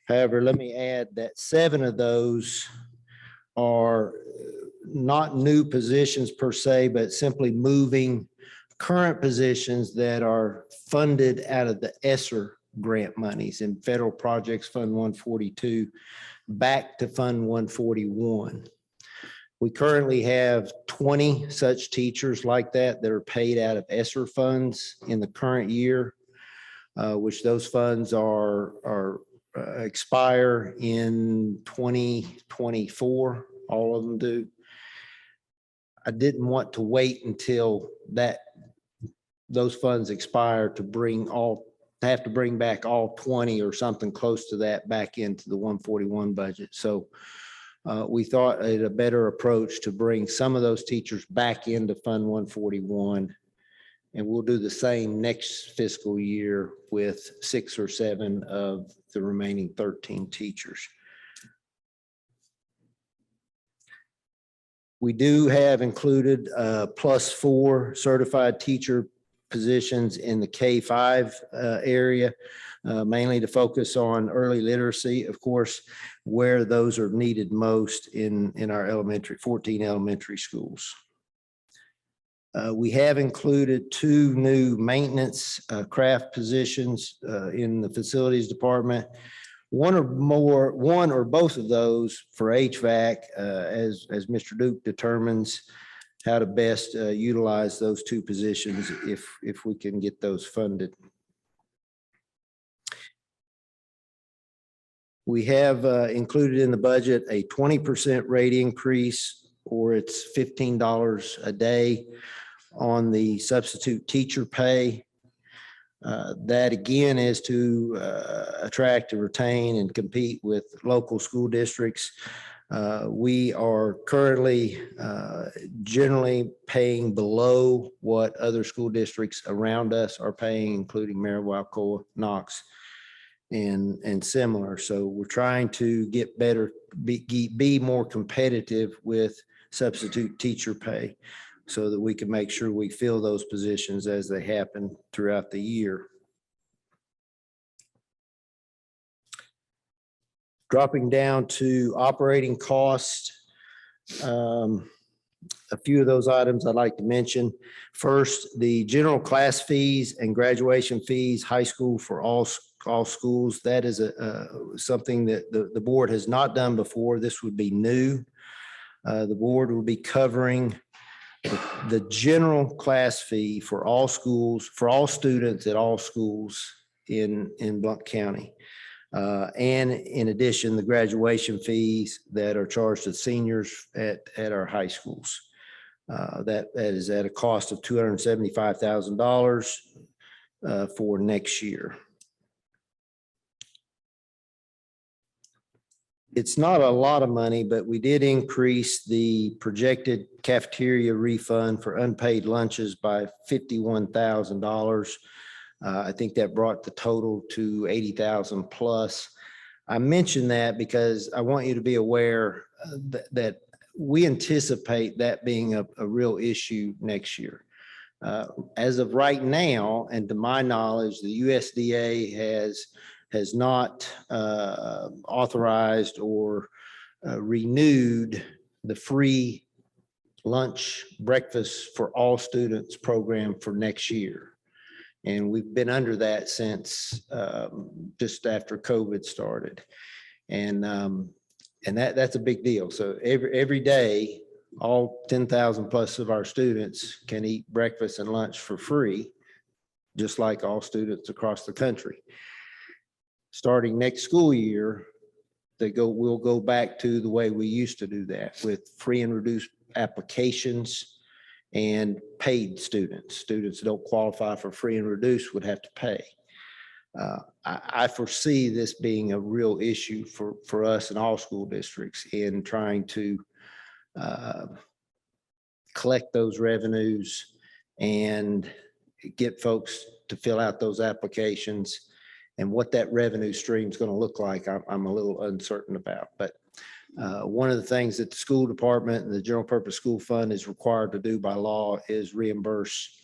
However, let me add that 7 of those are not new positions per se, but simply moving current positions that are funded out of the ESSER grant monies in Federal Projects Fund 142 back to Fund 141. We currently have 20 such teachers like that are paid out of ESSER funds in the current year, which those funds expire in 2024. All of them do. I didn't want to wait until those funds expire to bring all have to bring back all 20 or something close to that back into the 141 budget. So we thought it a better approach to bring some of those teachers back into Fund 141. And we'll do the same next fiscal year with 6 or 7 of the remaining 13 teachers. We do have included +4 certified teacher positions in the K-5 area, mainly to focus on early literacy, of course, where those are needed most in our 14 elementary schools. We have included 2 new maintenance craft positions in the facilities department. One or both of those for HVAC, as Mr. Duke determines how to best utilize those 2 positions if we can get those funded. We have included in the budget a 20% rate increase, or it's $15 a day on the substitute teacher pay. That again is to attract and retain and compete with local school districts. We are currently generally paying below what other school districts around us are paying, including Maryville, Alcoa, Knox, and similar. So we're trying to get better, be more competitive with substitute teacher pay so that we can make sure we fill those positions as they happen throughout the year. Dropping down to operating costs. A few of those items I'd like to mention. First, the general class fees and graduation fees, high school for all schools. That is something that the board has not done before. This would be new. The board will be covering the general class fee for all schools, for all students at all schools in Blount County. And in addition, the graduation fees that are charged to seniors at our high schools. That is at a cost of $275,000 for next year. It's not a lot of money, but we did increase the projected cafeteria refund for unpaid lunches by $51,000. I think that brought the total to 80,000 plus. I mention that because I want you to be aware that we anticipate that being a real issue next year. As of right now, and to my knowledge, the USDA has not authorized or renewed the free lunch breakfast for all students program for next year. And we've been under that since just after COVID started. And that's a big deal. So every day, all 10,000 plus of our students can eat breakfast and lunch for free, just like all students across the country. Starting next school year, we'll go back to the way we used to do that with free and reduced applications and paid students. Students that don't qualify for free and reduced would have to pay. I foresee this being a real issue for us in all school districts in trying to collect those revenues and get folks to fill out those applications. And what that revenue stream is going to look like, I'm a little uncertain about. But one of the things that the school department and the general purpose school fund is required to do by law is reimburse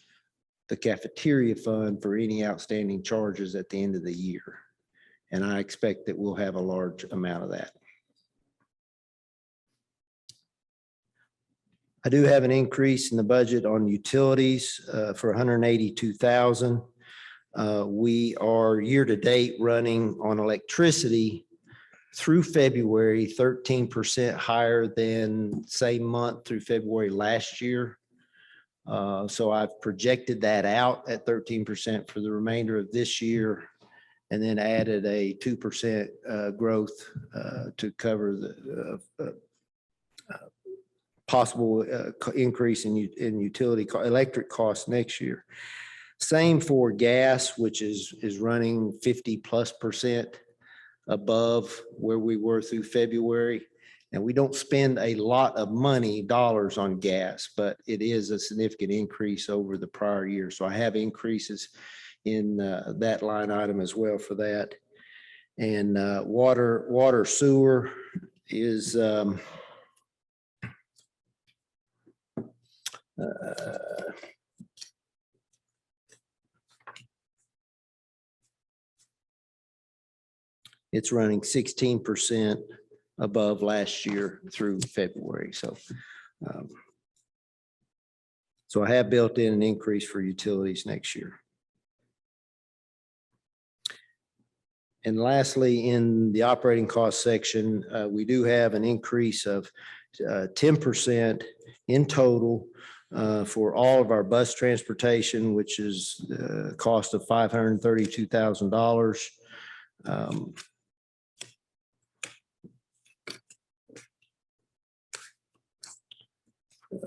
the cafeteria fund for any outstanding charges at the end of the year. And I expect that we'll have a large amount of that. I do have an increase in the budget on utilities for $182,000. We are year-to-date running on electricity through February, 13% higher than same month through February last year. So I've projected that out at 13% for the remainder of this year, and then added a 2% growth to cover the possible increase in electric costs next year. Same for gas, which is running 50+% above where we were through February. And we don't spend a lot of money, dollars on gas, but it is a significant increase over the prior year. So I have increases in that line item as well for that. And water sewer is it's running 16% above last year through February. So so I have built in an increase for utilities next year. And lastly, in the operating cost section, we do have an increase of 10% in total for all of our bus transportation, which is a cost of $532,000.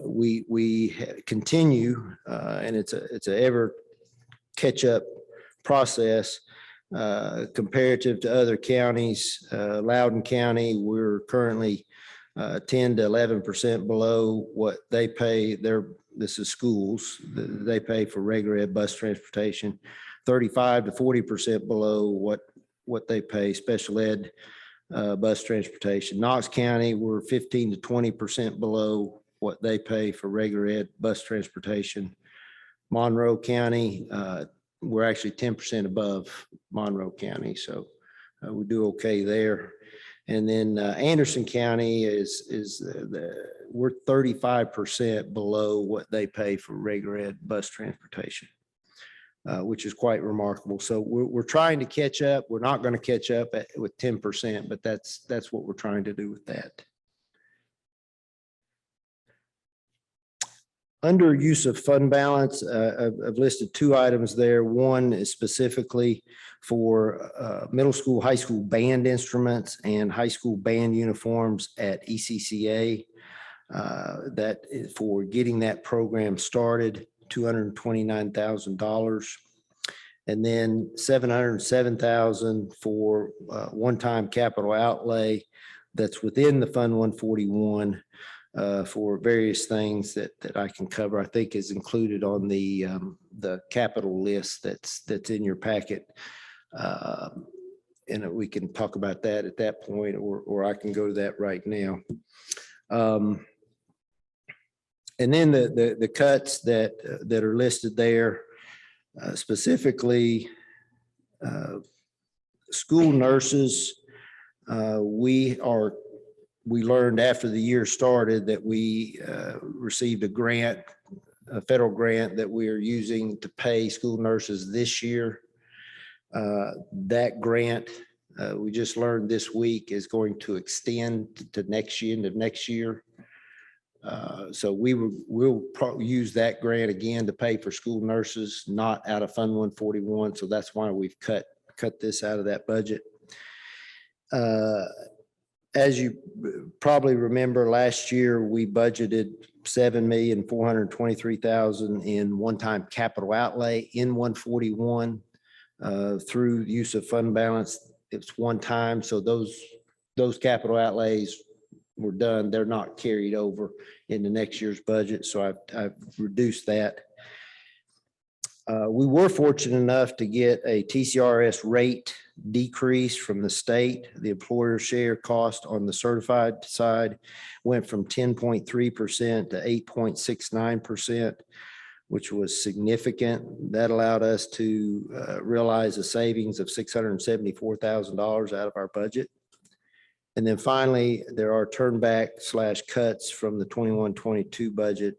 We continue, and it's a ever catch-up process comparative to other counties. Loudoun County, we're currently 10 to 11% below what they pay this is schools, they pay for regular ed bus transportation, 35 to 40% below what they pay special ed bus transportation. Knox County, we're 15 to 20% below what they pay for regular ed bus transportation. Monroe County, we're actually 10% above Monroe County, so we do okay there. And then Anderson County we're 35% below what they pay for regular ed bus transportation, which is quite remarkable. So we're trying to catch up. We're not going to catch up with 10%, but that's what we're trying to do with that. Under use of fund balance, I've listed two items there. One is specifically for middle school, high school band instruments and high school band uniforms at ECCA. That is for getting that program started, $229,000. And then $707,000 for one-time capital outlay that's within the Fund 141. For various things that I can cover, I think is included on the capital list that's in your packet. And we can talk about that at that point, or I can go to that right now. And then the cuts that are listed there, specifically school nurses, we learned after the year started that we received a grant, a federal grant that we are using to pay school nurses this year. That grant, we just learned this week, is going to extend to next year, into next year. So we'll probably use that grant again to pay for school nurses, not out of Fund 141. So that's why we've cut this out of that budget. As you probably remember, last year, we budgeted $7,423,000 in one-time capital outlay in 141 through use of fund balance. It's one time, so those capital outlays were done. They're not carried over into next year's budget, so I've reduced that. We were fortunate enough to get a TCRS rate decrease from the state. The employer share cost on the certified side went from 10.3% to 8.69%, which was significant. That allowed us to realize a savings of $674,000 out of our budget. And then finally, there are turnback/cuts from the 21-22 budget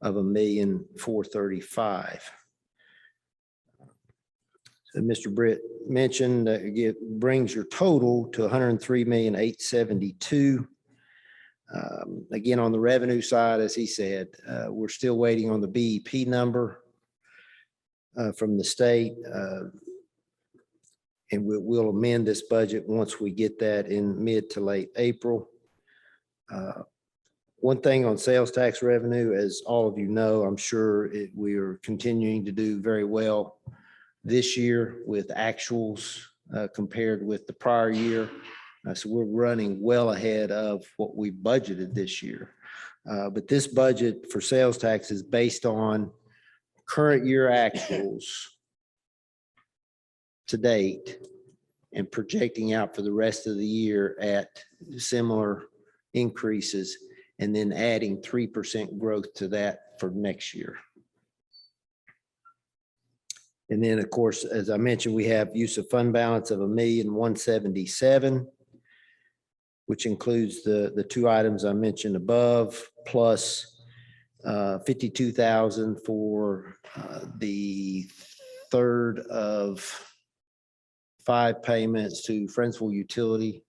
of $1,435,000. Mr. Britt mentioned that it brings your total to $103,872,000. Again, on the revenue side, as he said, we're still waiting on the BEP number from the state. And we'll amend this budget once we get that in mid to late April. One thing on sales tax revenue, as all of you know, I'm sure we are continuing to do very well this year with actuals compared with the prior year. So we're running well ahead of what we budgeted this year. But this budget for sales tax is based on current year actuals to date and projecting out for the rest of the year at similar increases and then adding 3% growth to that for next year. And then, of course, as I mentioned, we have use of fund balance of $1,177,000, which includes the two items I mentioned above, plus $52,000 for the third of 5 payments to Friendsville Utility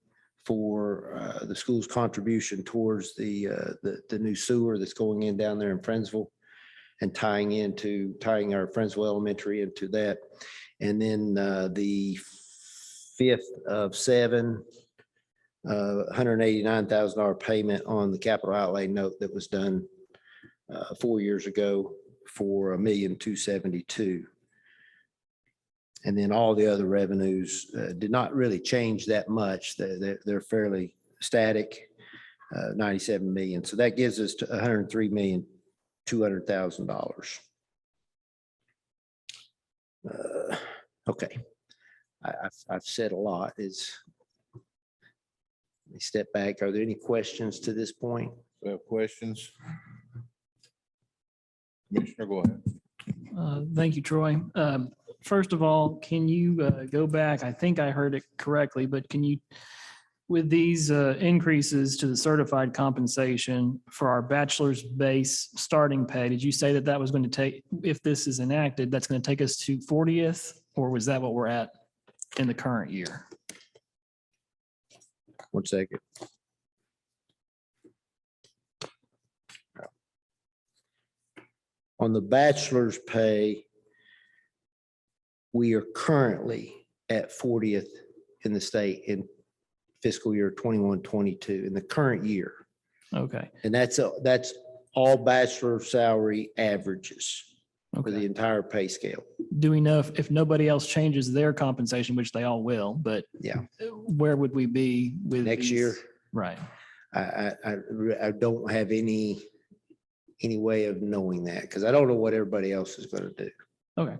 for the school's contribution towards the new sewer that's going in down there in Friendsville and tying our Friendsville Elementary into that. And then the 5th of 7, $189,000 payment on the capital outlay note that was done 4 years ago for $1,272,000. And then all the other revenues did not really change that much. They're fairly static, 97 million. So that gives us to $103,200,000. Okay, I've said a lot. Let me step back. Are there any questions to this point? We have questions? Commissioner, go ahead. Thank you, Troy. First of all, can you go back? I think I heard it correctly, but can you, with these increases to the certified compensation for our bachelor's base starting pay, did you say that was going to take, if this is enacted, that's going to take us to 40th? Or was that what we're at in the current year? 1 second. On the bachelor's pay, we are currently at 40th in the state in fiscal year 21-22 in the current year. Okay. And that's all bachelor salary averages for the entire pay scale. Do we know if nobody else changes their compensation, which they all will, but yeah, where would we be with next year? Right. I don't have any way of knowing that because I don't know what everybody else is going to do. Okay.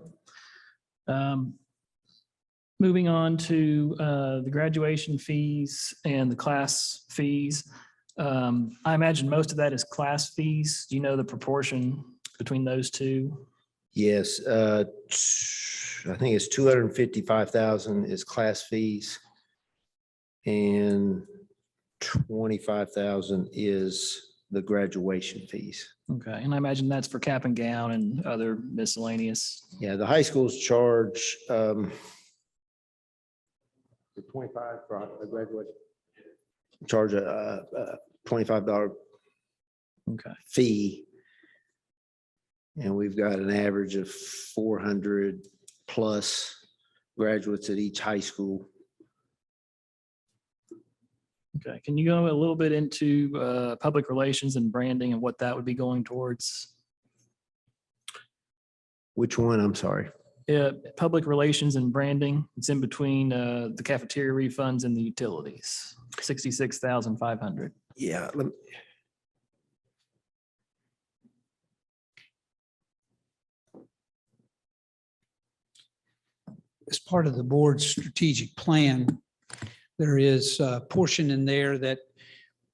Moving on to the graduation fees and the class fees. I imagine most of that is class fees. Do you know the proportion between those two? Yes, I think it's 255,000 is class fees and 25,000 is the graduation fees. Okay, and I imagine that's for cap and gown and other miscellaneous. Yeah, the high schools charge 25 for a graduation. Charge a $25 fee. And we've got an average of 400 plus graduates at each high school. Okay, can you go a little bit into public relations and branding and what that would be going towards? Which one? I'm sorry. Public relations and branding. It's in between the cafeteria refunds and the utilities. 66,500. Yeah. As part of the board's strategic plan, there is a portion in there that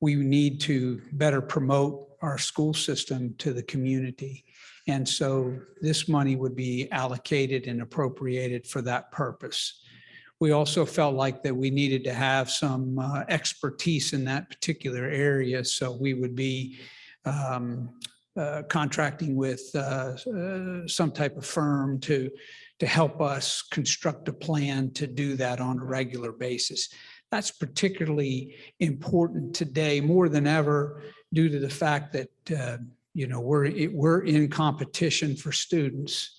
we need to better promote our school system to the community. And so this money would be allocated and appropriated for that purpose. We also felt like that we needed to have some expertise in that particular area. So we would be contracting with some type of firm to help us construct a plan to do that on a regular basis. That's particularly important today more than ever due to the fact that we're in competition for students.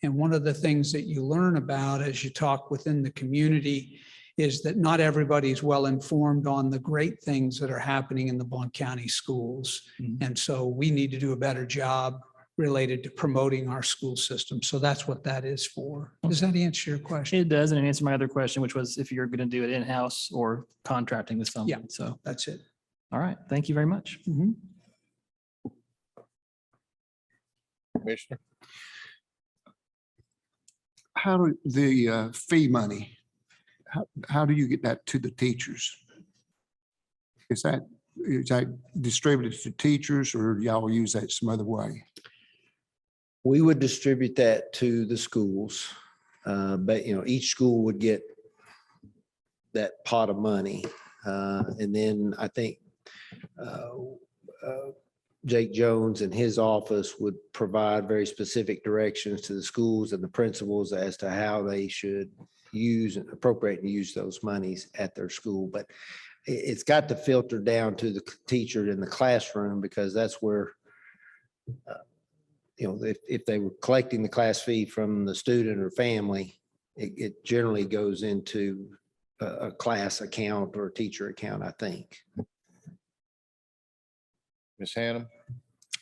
And one of the things that you learn about as you talk within the community is that not everybody's well informed on the great things that are happening in the Blount County schools. And so we need to do a better job related to promoting our school system. So that's what that is for. Does that answer your question? It does, and it answered my other question, which was if you're going to do it in-house or contracting with someone. Yeah. So, That's it. all right. Thank you very much. Commissioner? How do the fee money, how do you get that to the teachers? Is that distributed to teachers or y'all use that some other way? We would distribute that to the schools, but each school would get that pot of money. And then I think Jake Jones and his office would provide very specific directions to the schools and the principals as to how they should use and appropriate and use those monies at their school. But it's got to filter down to the teacher in the classroom, because that's where, if they were collecting the class fee from the student or family, it generally goes into a class account or a teacher account, I think. Ms. Hannum?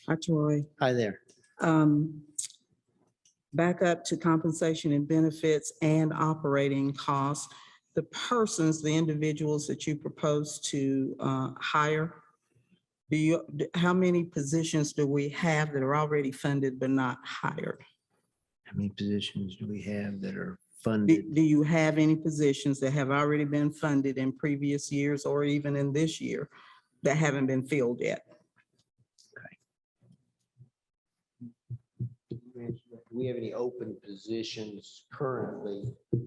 Hi, Troy. Hi there. Back up to compensation and benefits and operating costs. The persons, the individuals that you propose to hire, how many positions do we have that are already funded but not hired? How many positions do we have that are funded? Do you have any positions that have already been funded in previous years or even in this year that haven't been filled yet? Do we have any open positions currently? Do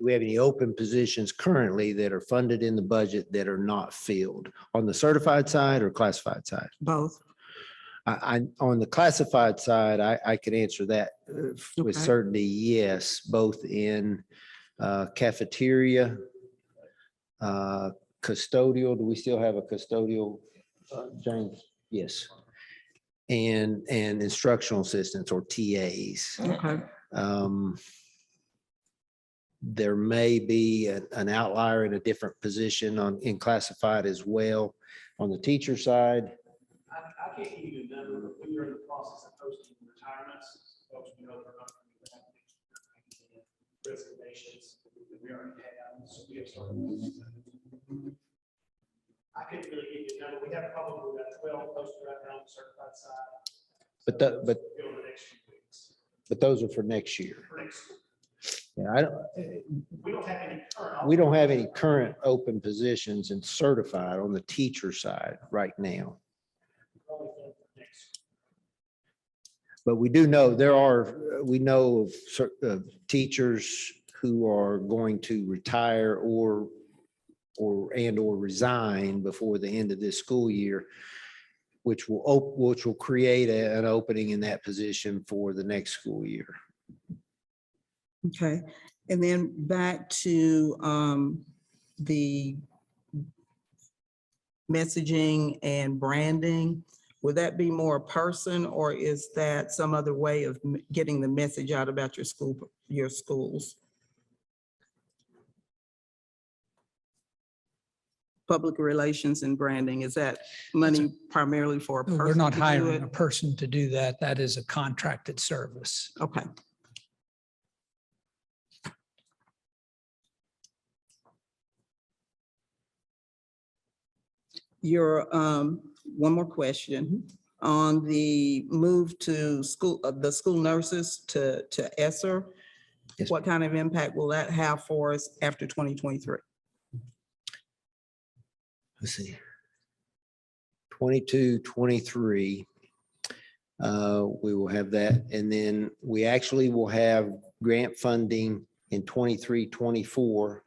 we have any open positions currently that are funded in the budget that are not filled on the certified side or classified side? Both. On the classified side, I could answer that with Okay. certainty, yes, both in cafeteria, custodial. Do we still have a custodial, James? Yes. And instructional assistants or TAs. Okay. There may be an outlier in a different position in classified as well. On the teacher side, I can't give you a number, but we are in the process of posting retirements. Folks, we know they're not going to have resignations that we already have, so we have started. I couldn't really give you a number. We have probably about 12 posted right now on the certified side. but Fill the next few weeks. but those are for next year. For next year. Yeah, We don't have any current. we don't have any current open positions in certified on the teacher side right now. Only for next. But we know of teachers who are going to retire or resign before the end of this school year, which will create an opening in that position for the next school year. Okay, and then back to the messaging and branding. Would that be more a person, or is that some other way of getting the message out about your schools? Public relations and branding, is that money primarily for a person? We're not to do hiring it? a person to do that. That is a contracted service. Okay. Your, one more question. On the move to school, the school nurses to ESSER, Yes, what kind of impact will that have for us after 2023? Let's see. 22, 23. We will have that. And then we actually will have grant funding in 23, 24.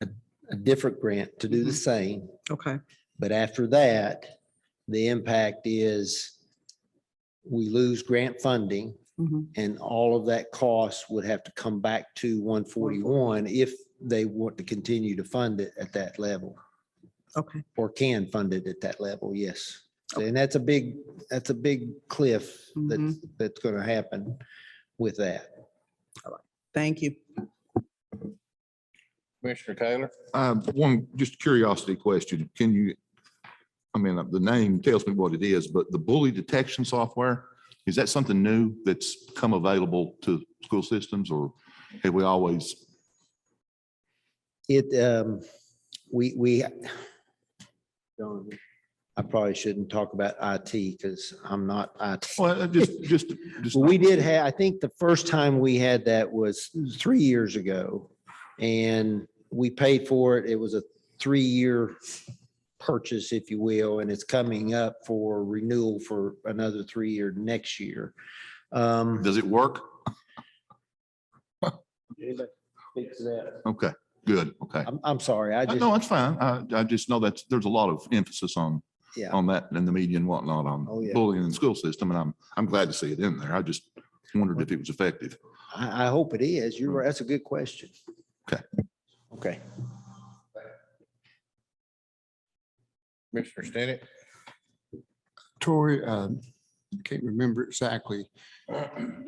A different grant to do the same. Okay. But after that, the impact is we lose grant funding and all of that cost would have to come back to 141 if they want to continue to fund it at that level. Okay. Or can fund it at that level, yes. And that's a big cliff that's going to happen with that. Thank you. Commissioner Taylor? One, just curiosity question. Can you, I mean, the name tells me what it is, but the bully detection software, is that something new that's come available to school systems, or have we always? We I probably shouldn't talk about IT because I'm not IT. Well, just. We did have, I think the first time we had that was 3 years ago. And we paid for it. It was a 3-year purchase, if you will, and it's coming up for renewal for another 3-year next year. Does it work? Anybody speak to that? Okay, good. Okay. I'm sorry. No, it's fine. I just know that there's a lot of emphasis on Yeah. on that in the media and whatnot on Oh, yeah. bullying in the school system, and I'm glad to see it in there. I just wondered if it was effective. I hope it is. You're right. That's a good question. Okay. Okay. Commissioner Stinnett? Troy, can't remember exactly.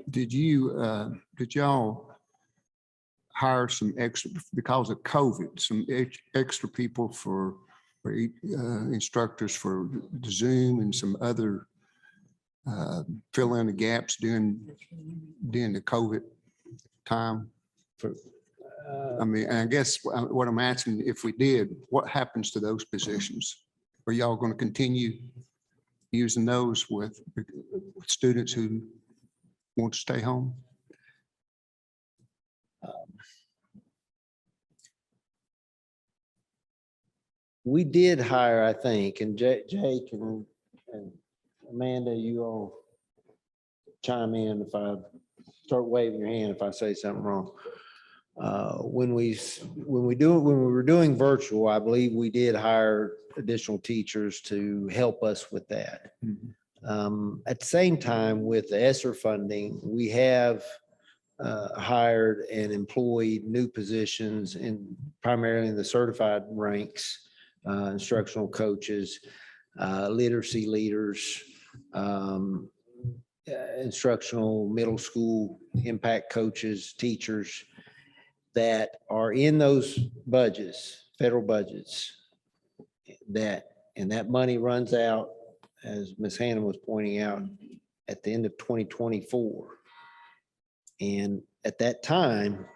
Did y'all hire some extra, because of COVID, some extra people for instructors for the Zoom and some other fill in the gaps during the COVID time? I mean, I guess what I'm asking, if we did, what happens to those positions? Are y'all going to continue using those with students who want to stay home? We did hire, I think, and Jake and Amanda, you all chime in if I start waving your hand if I say something wrong. When we were doing virtual, I believe we did hire additional teachers to help us with that. At the same time, with the ESSER funding, we have hired and employed new positions primarily in the certified ranks, instructional coaches, literacy leaders, instructional middle school impact coaches, teachers that are in those budgets, federal budgets, and that money runs out, as Ms. Hannah was pointing out, at the end of 2024. And at that time,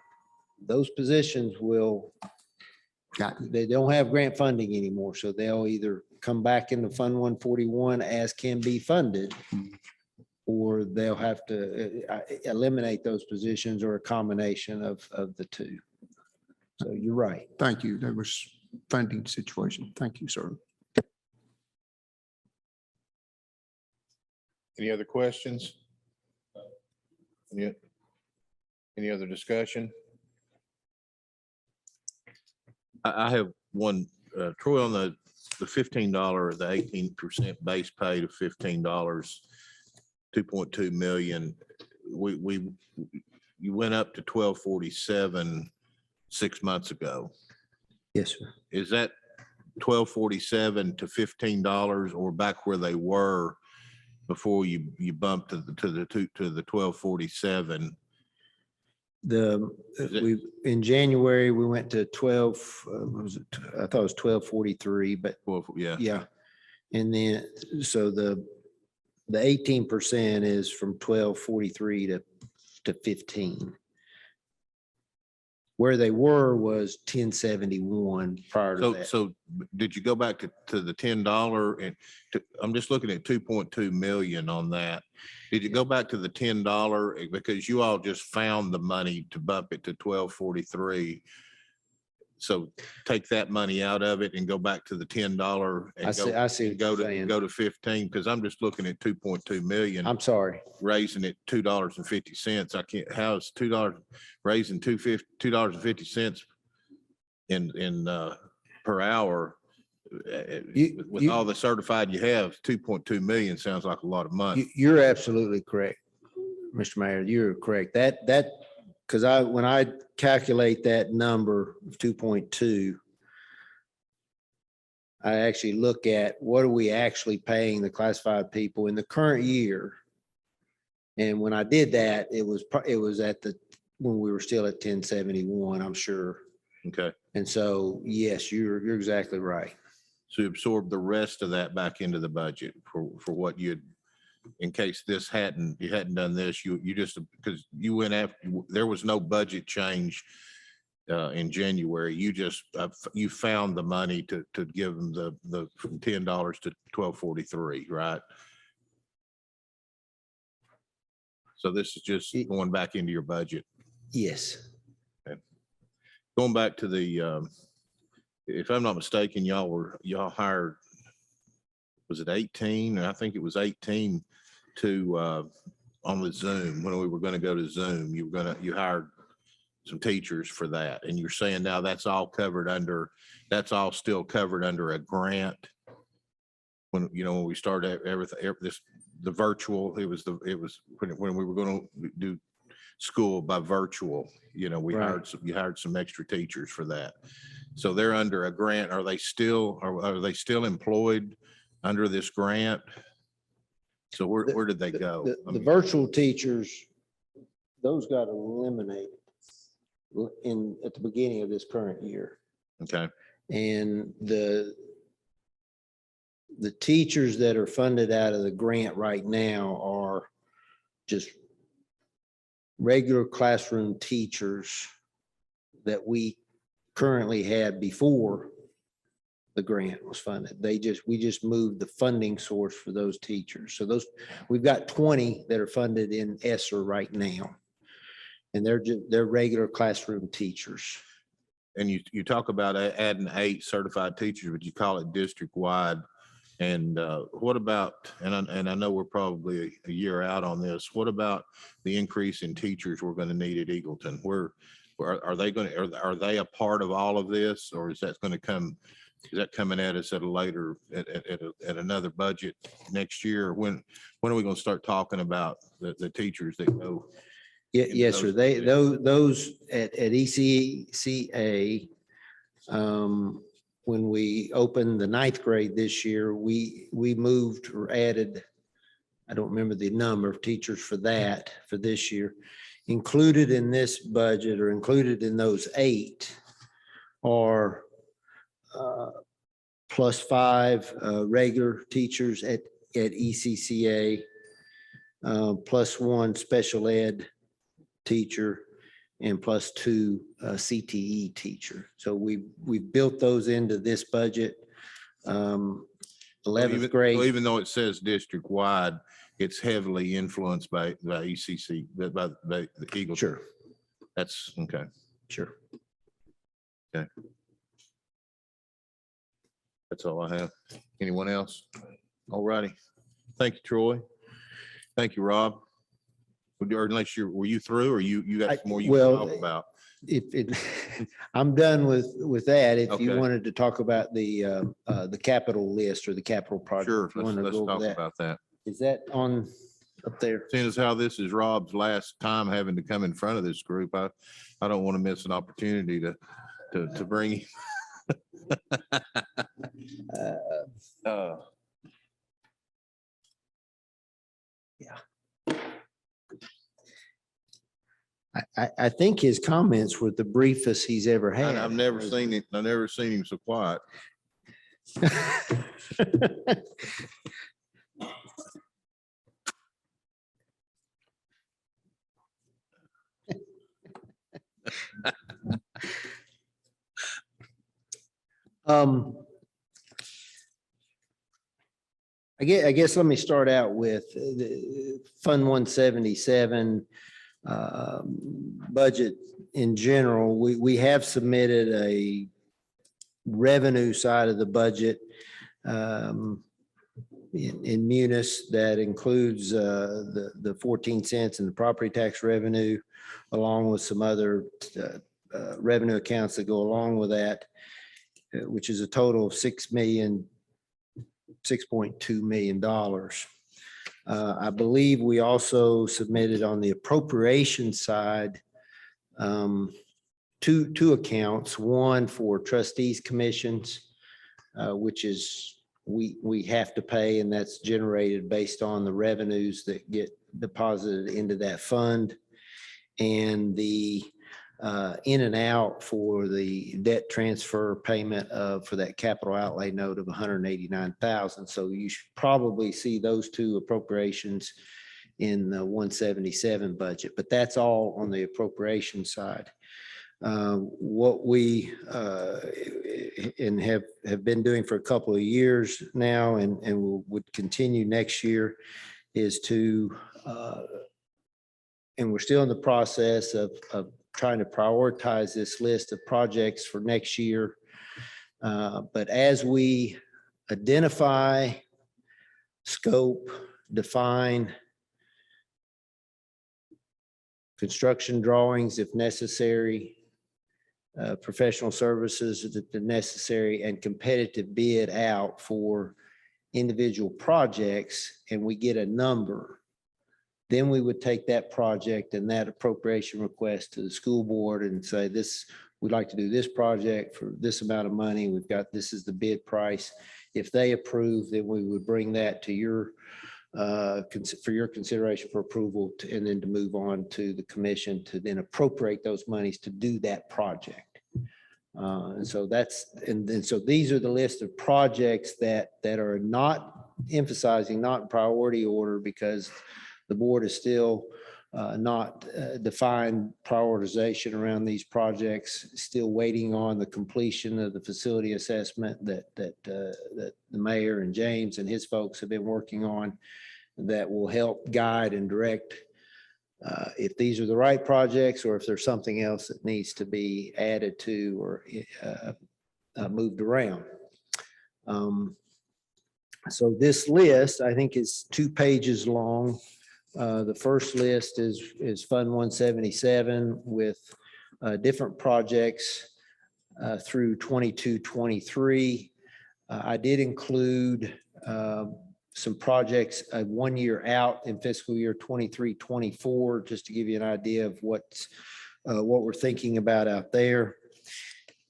those positions they don't have grant funding anymore, so they'll either come back into Fund 141 as can be funded, or they'll have to eliminate those positions or a combination of the two. So you're right. Thank you. That was funding situation. Thank you, sir. Any other questions? Any other discussion? I have one, Troy, on the $15, the 18% base pay to $15, 2.2 million. You went up to 1247 6 months ago. Yes, sir. Is that 1247 to $15 or back where they were before you bumped to the 1247? In January, we went to 12, what was it? I thought it was 1243, but yeah. Yeah. And then, so the 18% is from 1243 to 15. Where they were was 1071 prior to that. So did you go back to the $10 and I'm just looking at 2.2 million on that. Did you go back to the $10 because you all just found the money to bump it to 1243? So take that money out of it and go back to the $10 and I see what go you're saying. to 15, because I'm just looking at 2.2 million. I'm sorry. Raising it $2.50. I can't, how's $2 raising $2.50 in per hour? With all the certified you have, 2.2 million sounds like a lot of money. You're absolutely correct, Mr. Mayor. You're correct. Because when I calculate that number of 2.2, I actually look at what are we actually paying the classified people in the current year. And when I did that, it was when we were still at 1071, I'm sure. Okay. And so, yes, you're exactly right. So you absorb the rest of that back into the budget for what you'd, in case you hadn't done this, you just, because you went after, there was no budget change in January. You just, you found the money to give them the from $10 to 1243, right? So this is just going back into your budget. Yes. Okay. Going back to the, if I'm not mistaken, y'all hired, was it 18? I think it was 18 to, on the Zoom, when we were going to go to Zoom, you hired some teachers for that. And you're saying now that's all still covered under a grant. When we started everything, the virtual, it was when we were going to do school by virtual, you hired some extra teachers for that. So they're under a grant. Are they still employed under this grant? So where did they go? The virtual teachers, those got eliminated at the beginning of this current year. Okay. And the teachers that are funded out of the grant right now are just regular classroom teachers that we currently had before the grant was funded. We just moved the funding source for those teachers. So we've got 20 that are funded in ESSER right now. And they're regular classroom teachers. And you talk about adding 8 certified teachers, but you call it district-wide. And what about, and I know we're probably a year out on this, what about the increase in teachers we're going to need at Eagleton? Are they a part of all of this, or is that coming at us at a later, at another budget next year? When are we going to start talking about the teachers that go? Yes, sir. Those at ECCA, when we opened the 9th grade this year, we moved or added, I don't remember the number of teachers for this year. Included in this budget, or included in those 8, are +5 regular teachers at ECCA, +1 special ed teacher, and +2 CTE teacher. So we built those into this budget. 11th grade. So even though it says district-wide, it's heavily influenced by ECC, by the Eagle. Sure. That's okay. Sure. Okay. That's all I have. Anyone else? All righty. Thank you, Troy. Thank you, Rob. Or unless were you through, or you got some more you can talk about? I'm done with that. If you Okay. wanted to talk about the capital list or the capital project. Sure, if you wanna let's go over talk that. about that. Is that on up there? Seeing as how this is Rob's last time having to come in front of this group, I don't want to miss an opportunity to bring him. I think his comments were the briefest he's ever had. I've never seen him so quiet. I guess let me start out with the Fund 177 budget in general. We have submitted a revenue side of the budget in Munis that includes the 14 cents in the property tax revenue, along with some other revenue accounts that go along with that, which is a total of $6.2 million. I believe we also submitted on the appropriation side two accounts, one for trustees commissions, which is we have to pay, and that's generated based on the revenues that get deposited into that fund. And the in and out for the debt transfer payment for that capital outlay note of 189,000. So you should probably see those two appropriations in the 177 budget, but that's all on the appropriation side. What we and have been doing for a couple of years now and would continue next year is to, and we're still in the process of trying to prioritize this list of projects for next year. But as we identify, scope, define, construction drawings if necessary, professional services if necessary, and competitive bid out for individual projects, and we get a number, then we would take that project and that appropriation request to the school board and say, this, we'd like to do this project for this amount of money. We've got, this is the bid price. If they approve, then we would bring that to your, for your consideration for approval, and then to move on to the commission to then appropriate those monies to do that project. And so that's, and then, so these are the list of projects that are not emphasizing, not in priority order, because the board is still not defined prioritization around these projects, still waiting on the completion of the facility assessment that the mayor and James and his folks have been working on, that will help guide and direct if these are the right projects or if there's something else that needs to be added to or moved around. So this list, I think, is 2 pages long. The first list is Fund 177 with different projects through 22-23. I did include some projects 1 year out in fiscal year 23-24, just to give you an idea of what we're thinking about out there.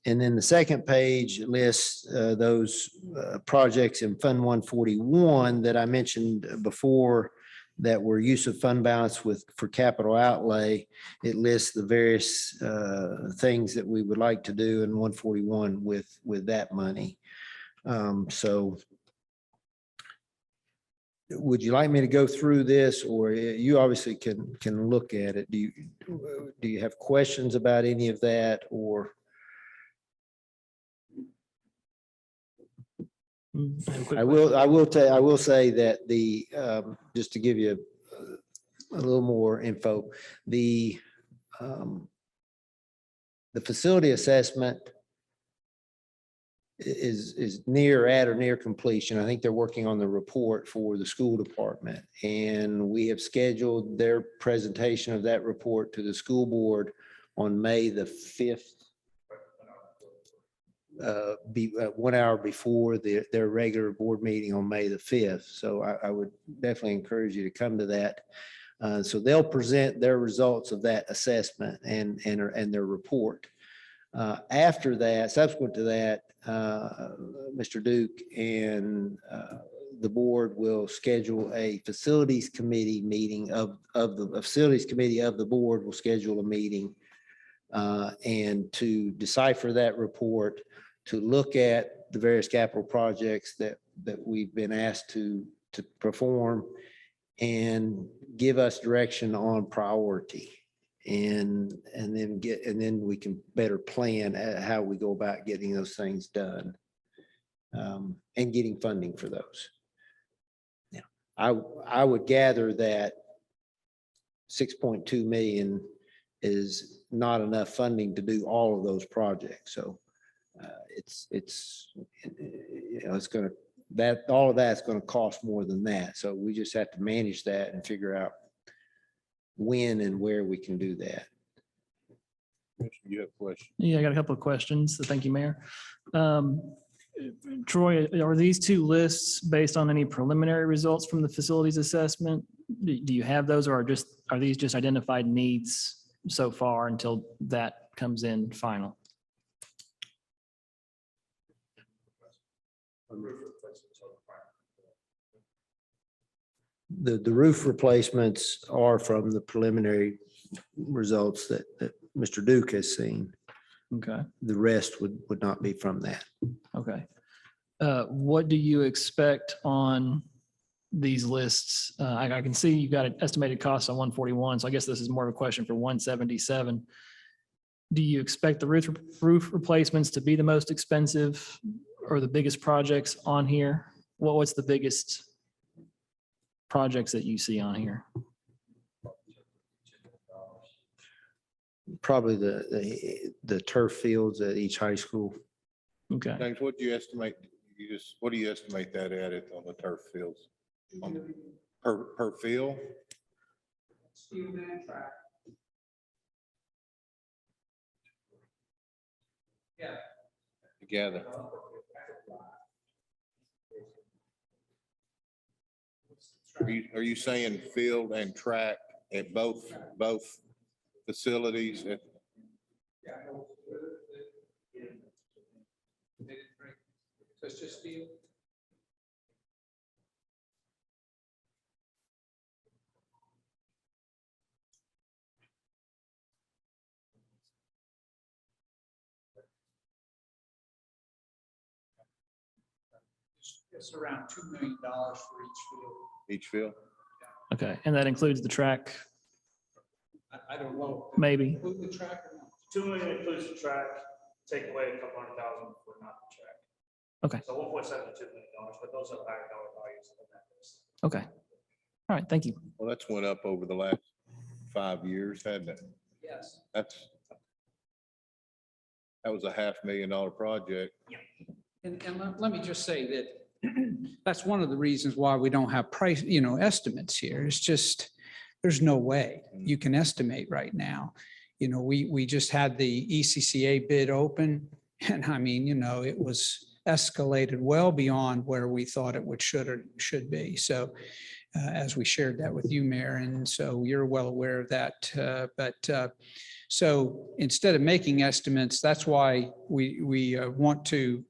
And then the second page lists those projects in Fund 141 that I mentioned before that were use of fund balance for capital outlay. It lists the various things that we would like to do in 141 with that money. So would you like me to go through this, or you obviously can look at it? Do you have questions about any of that, or? I will say that the, just to give you a little more info, the facility assessment is at or near completion. I think they're working on the report for the school department, and we have scheduled their presentation of that report to the school board on May the 5th. 1 hour before their regular board meeting on May the 5th. So I would definitely encourage you to come to that. So they'll present their results of that assessment and their report. After that, subsequent to that, Mr. Duke and the board will schedule a facilities committee meeting of the facilities committee of the board will schedule a meeting and to decipher that report, to look at the various capital projects that we've been asked to perform, and give us direction on priority, and then we can better plan how we go about getting those things done, and getting funding for those. Now, I would gather that 6.2 million is not enough funding to do all of those projects. So it's going to, all of that's going to cost more than that. So we just have to manage that and figure out when and where we can do that. You have a question? Yeah, I got a couple of questions. So thank you, Mayor. Troy, are these 2 lists based on any preliminary results from the facilities assessment? Do you have those, or are these just identified needs so far until that comes in final? The roof replacements are from the preliminary results that Mr. Duke has seen. Okay, The rest would not be from that. okay. What do you expect on these lists? I can see you've got an estimated cost on 141, so I guess this is more of a question for 177. Do you expect the roof replacements to be the most expensive or the biggest projects on here? What's the biggest projects that you see on here? Probably the turf fields at each high school. Okay. James, what do you estimate, what do you estimate that at on the turf fields? Per field? Yeah. Together. Are you saying field and track at both facilities? It's just steel. It's around $2 million for each field. Each field? Okay, and that includes the track, I don't know. maybe? Include the track or not? 2 million includes the track, take away a couple $100,000 for not the track. Okay. So $1.72 million, but those are higher dollar values than that list. Okay. All right, thank you. Well, that's went up over the last 5 years, hadn't it? Yes. That was a $500,000 project. And let me just say that that's one of the reasons why we don't have price, estimates here. It's just, there's no way you can estimate right now. We just had the ECCA bid open and I mean, it was escalated well beyond where we thought it should be. So as we shared that with you, Mayor, and so you're well aware of that. So instead of making estimates, that's why we want to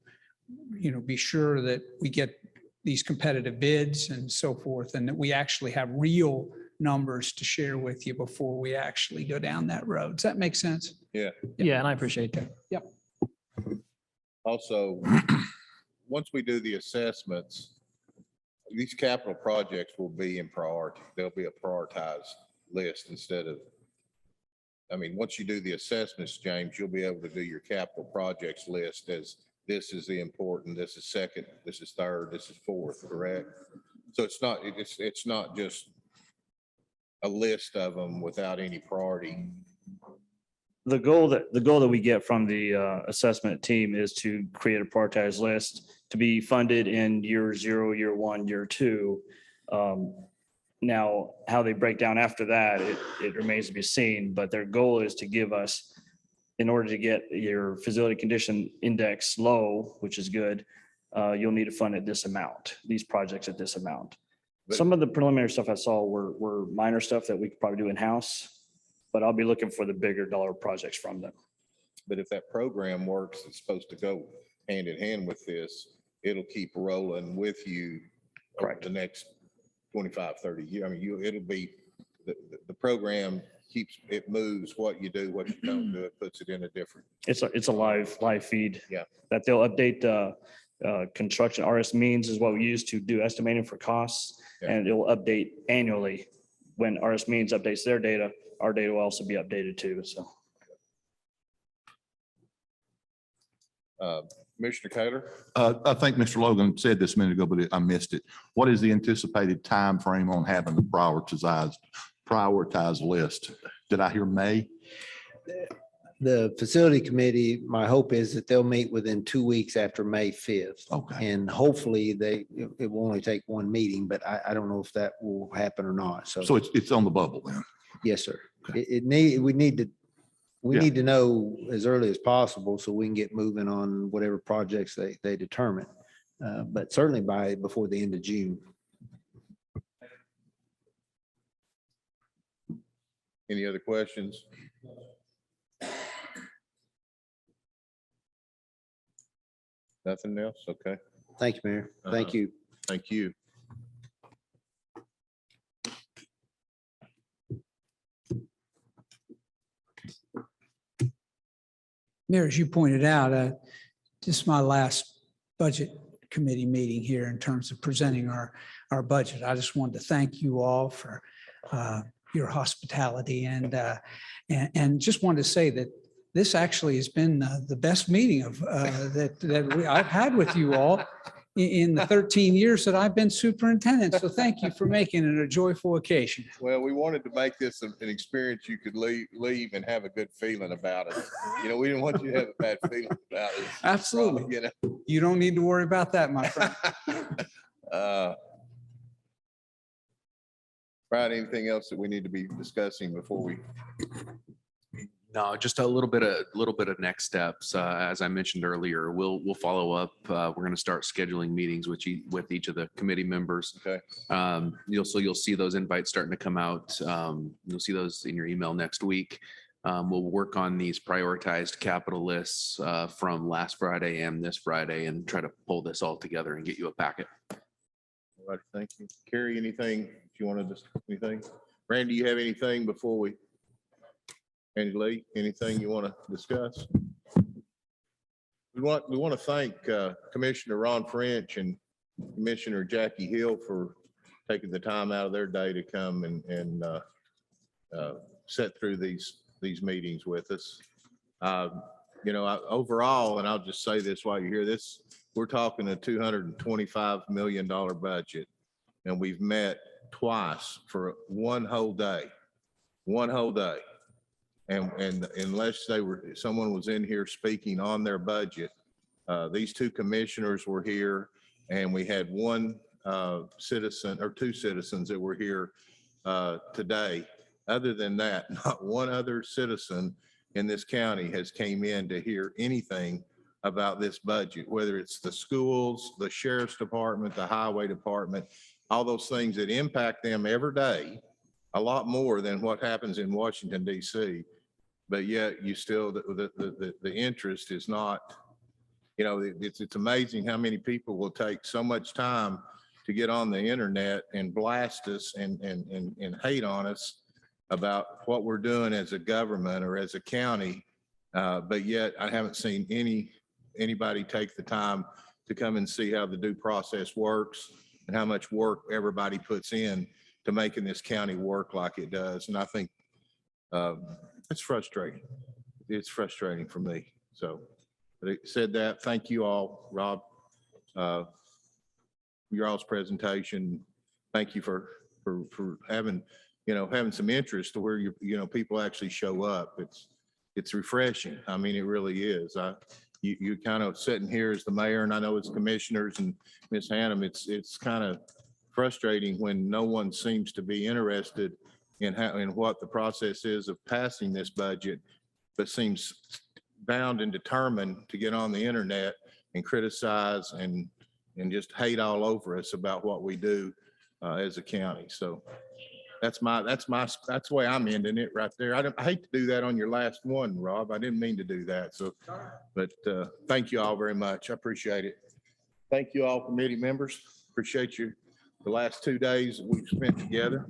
be sure that we get these competitive bids and so forth, and that we actually have real numbers to share with you before we actually go down that road. Does that make sense? Yeah. Yeah, and I appreciate that. Yep. Also, once we do the assessments, these capital projects will be in priority. There'll be a prioritized list instead of, once you do the assessments, James, you'll be able to do your capital projects list as this is the important, this is second, this is third, this is fourth, correct? So it's not just a list of them without any priority. The goal that we get from the assessment team is to create a prioritized list to be funded in year 0, year 1, year 2. Now, how they break down after that, it remains to be seen, but their goal is to give us, in order to get your facility condition index low, which is good, you'll need to fund at this amount, these projects at this amount. Some of the preliminary stuff I saw were minor stuff that we could probably do in-house, but I'll be looking for the bigger dollar projects from them. But if that program works, it's supposed to go hand in hand with this, it'll keep rolling with you over the next 25, 30 years. It'll be, the program keeps, it moves what you do, what you don't do, it puts it in a different. It's a live feed. Yeah. That they'll update construction. RS Means is what we use to do estimating for costs. Yeah. And it'll update annually. When RS Means updates their data, our data will also be updated too, so. Commissioner Taylor? I think Mr. Logan said this a minute ago, but I missed it. What is the anticipated time frame on having the prioritized list? Did I hear May? The facility committee, my hope is that they'll meet within 2 weeks after May 5th. Okay. And hopefully it will only take one meeting, but I don't know if that will happen or not. So it's on the bubble then? Yes, sir. We need to know as early as possible so we can get moving on whatever projects they determine. But certainly before the end of June. Any other questions? Nothing else? Okay. Thank you, Mayor. Thank you. Thank you. Mayor, as you pointed out, this is my last budget committee meeting here in terms of presenting our budget. I just wanted to thank you all for your hospitality and just wanted to say that this actually has been the best meeting that I've had with you all in the 13 years that I've been superintendent. So thank you for making it a joyful occasion. Well, we wanted to make this an experience you could leave and have a good feeling about it. You know, we didn't want you to have a bad feeling about it. Absolutely. You know. You don't need to worry about that, my friend. Brian, anything else that we need to be discussing before we? No, just a little bit of next steps. As I mentioned earlier, we'll follow up. We're going to start scheduling meetings with each of the committee members. Okay. You'll see those invites starting to come out. You'll see those in your email next week. We'll work on these prioritized capital lists from last Friday and this Friday and try to pull this all together and get you a packet. All right, thank you. Carrie, anything, if you want to discuss anything? Randy, you have anything before we? Andy Lee, anything you want to discuss? We want to thank Commissioner Ron French and Commissioner Jackie Hill for taking the time out of their day to come and sit through these meetings with us. You know, overall, and I'll just say this while you hear this, we're talking a $225 million budget, and we've met twice for one whole day. And unless someone was in here speaking on their budget, these two commissioners were here, and we had one citizen or two citizens that were here today. Other than that, not one other citizen in this county has came in to hear anything about this budget, whether it's the schools, the sheriff's department, the highway department, all those things that impact them every day, a lot more than what happens in Washington, DC. But yet you still, the interest is not, you know, it's amazing how many people will take so much time to get on the internet and blast us and hate on us about what we're doing as a government or as a county. But yet I haven't seen anybody take the time to come and see how the due process works and how much work everybody puts in to making this county work like it does. And I think it's frustrating. It's frustrating for me. So, but it said that, thank you all, Rob, your all's presentation. Thank you for having, having some interest to where people actually show up. It's refreshing. I mean, it really is. You kind of sitting here as the mayor, and I know as commissioners and Ms. Hannum, it's kind of frustrating when no one seems to be interested in what the process is of passing this budget, but seems bound and determined to get on the internet and criticize and just hate all over us about what we do as a county. So that's the way I'm ending it right there. I hate to do that on your last one, Rob. I didn't mean to do that. So, but thank you all very much. I appreciate it. Thank you all committee members. Appreciate you the last 2 days that we've spent together.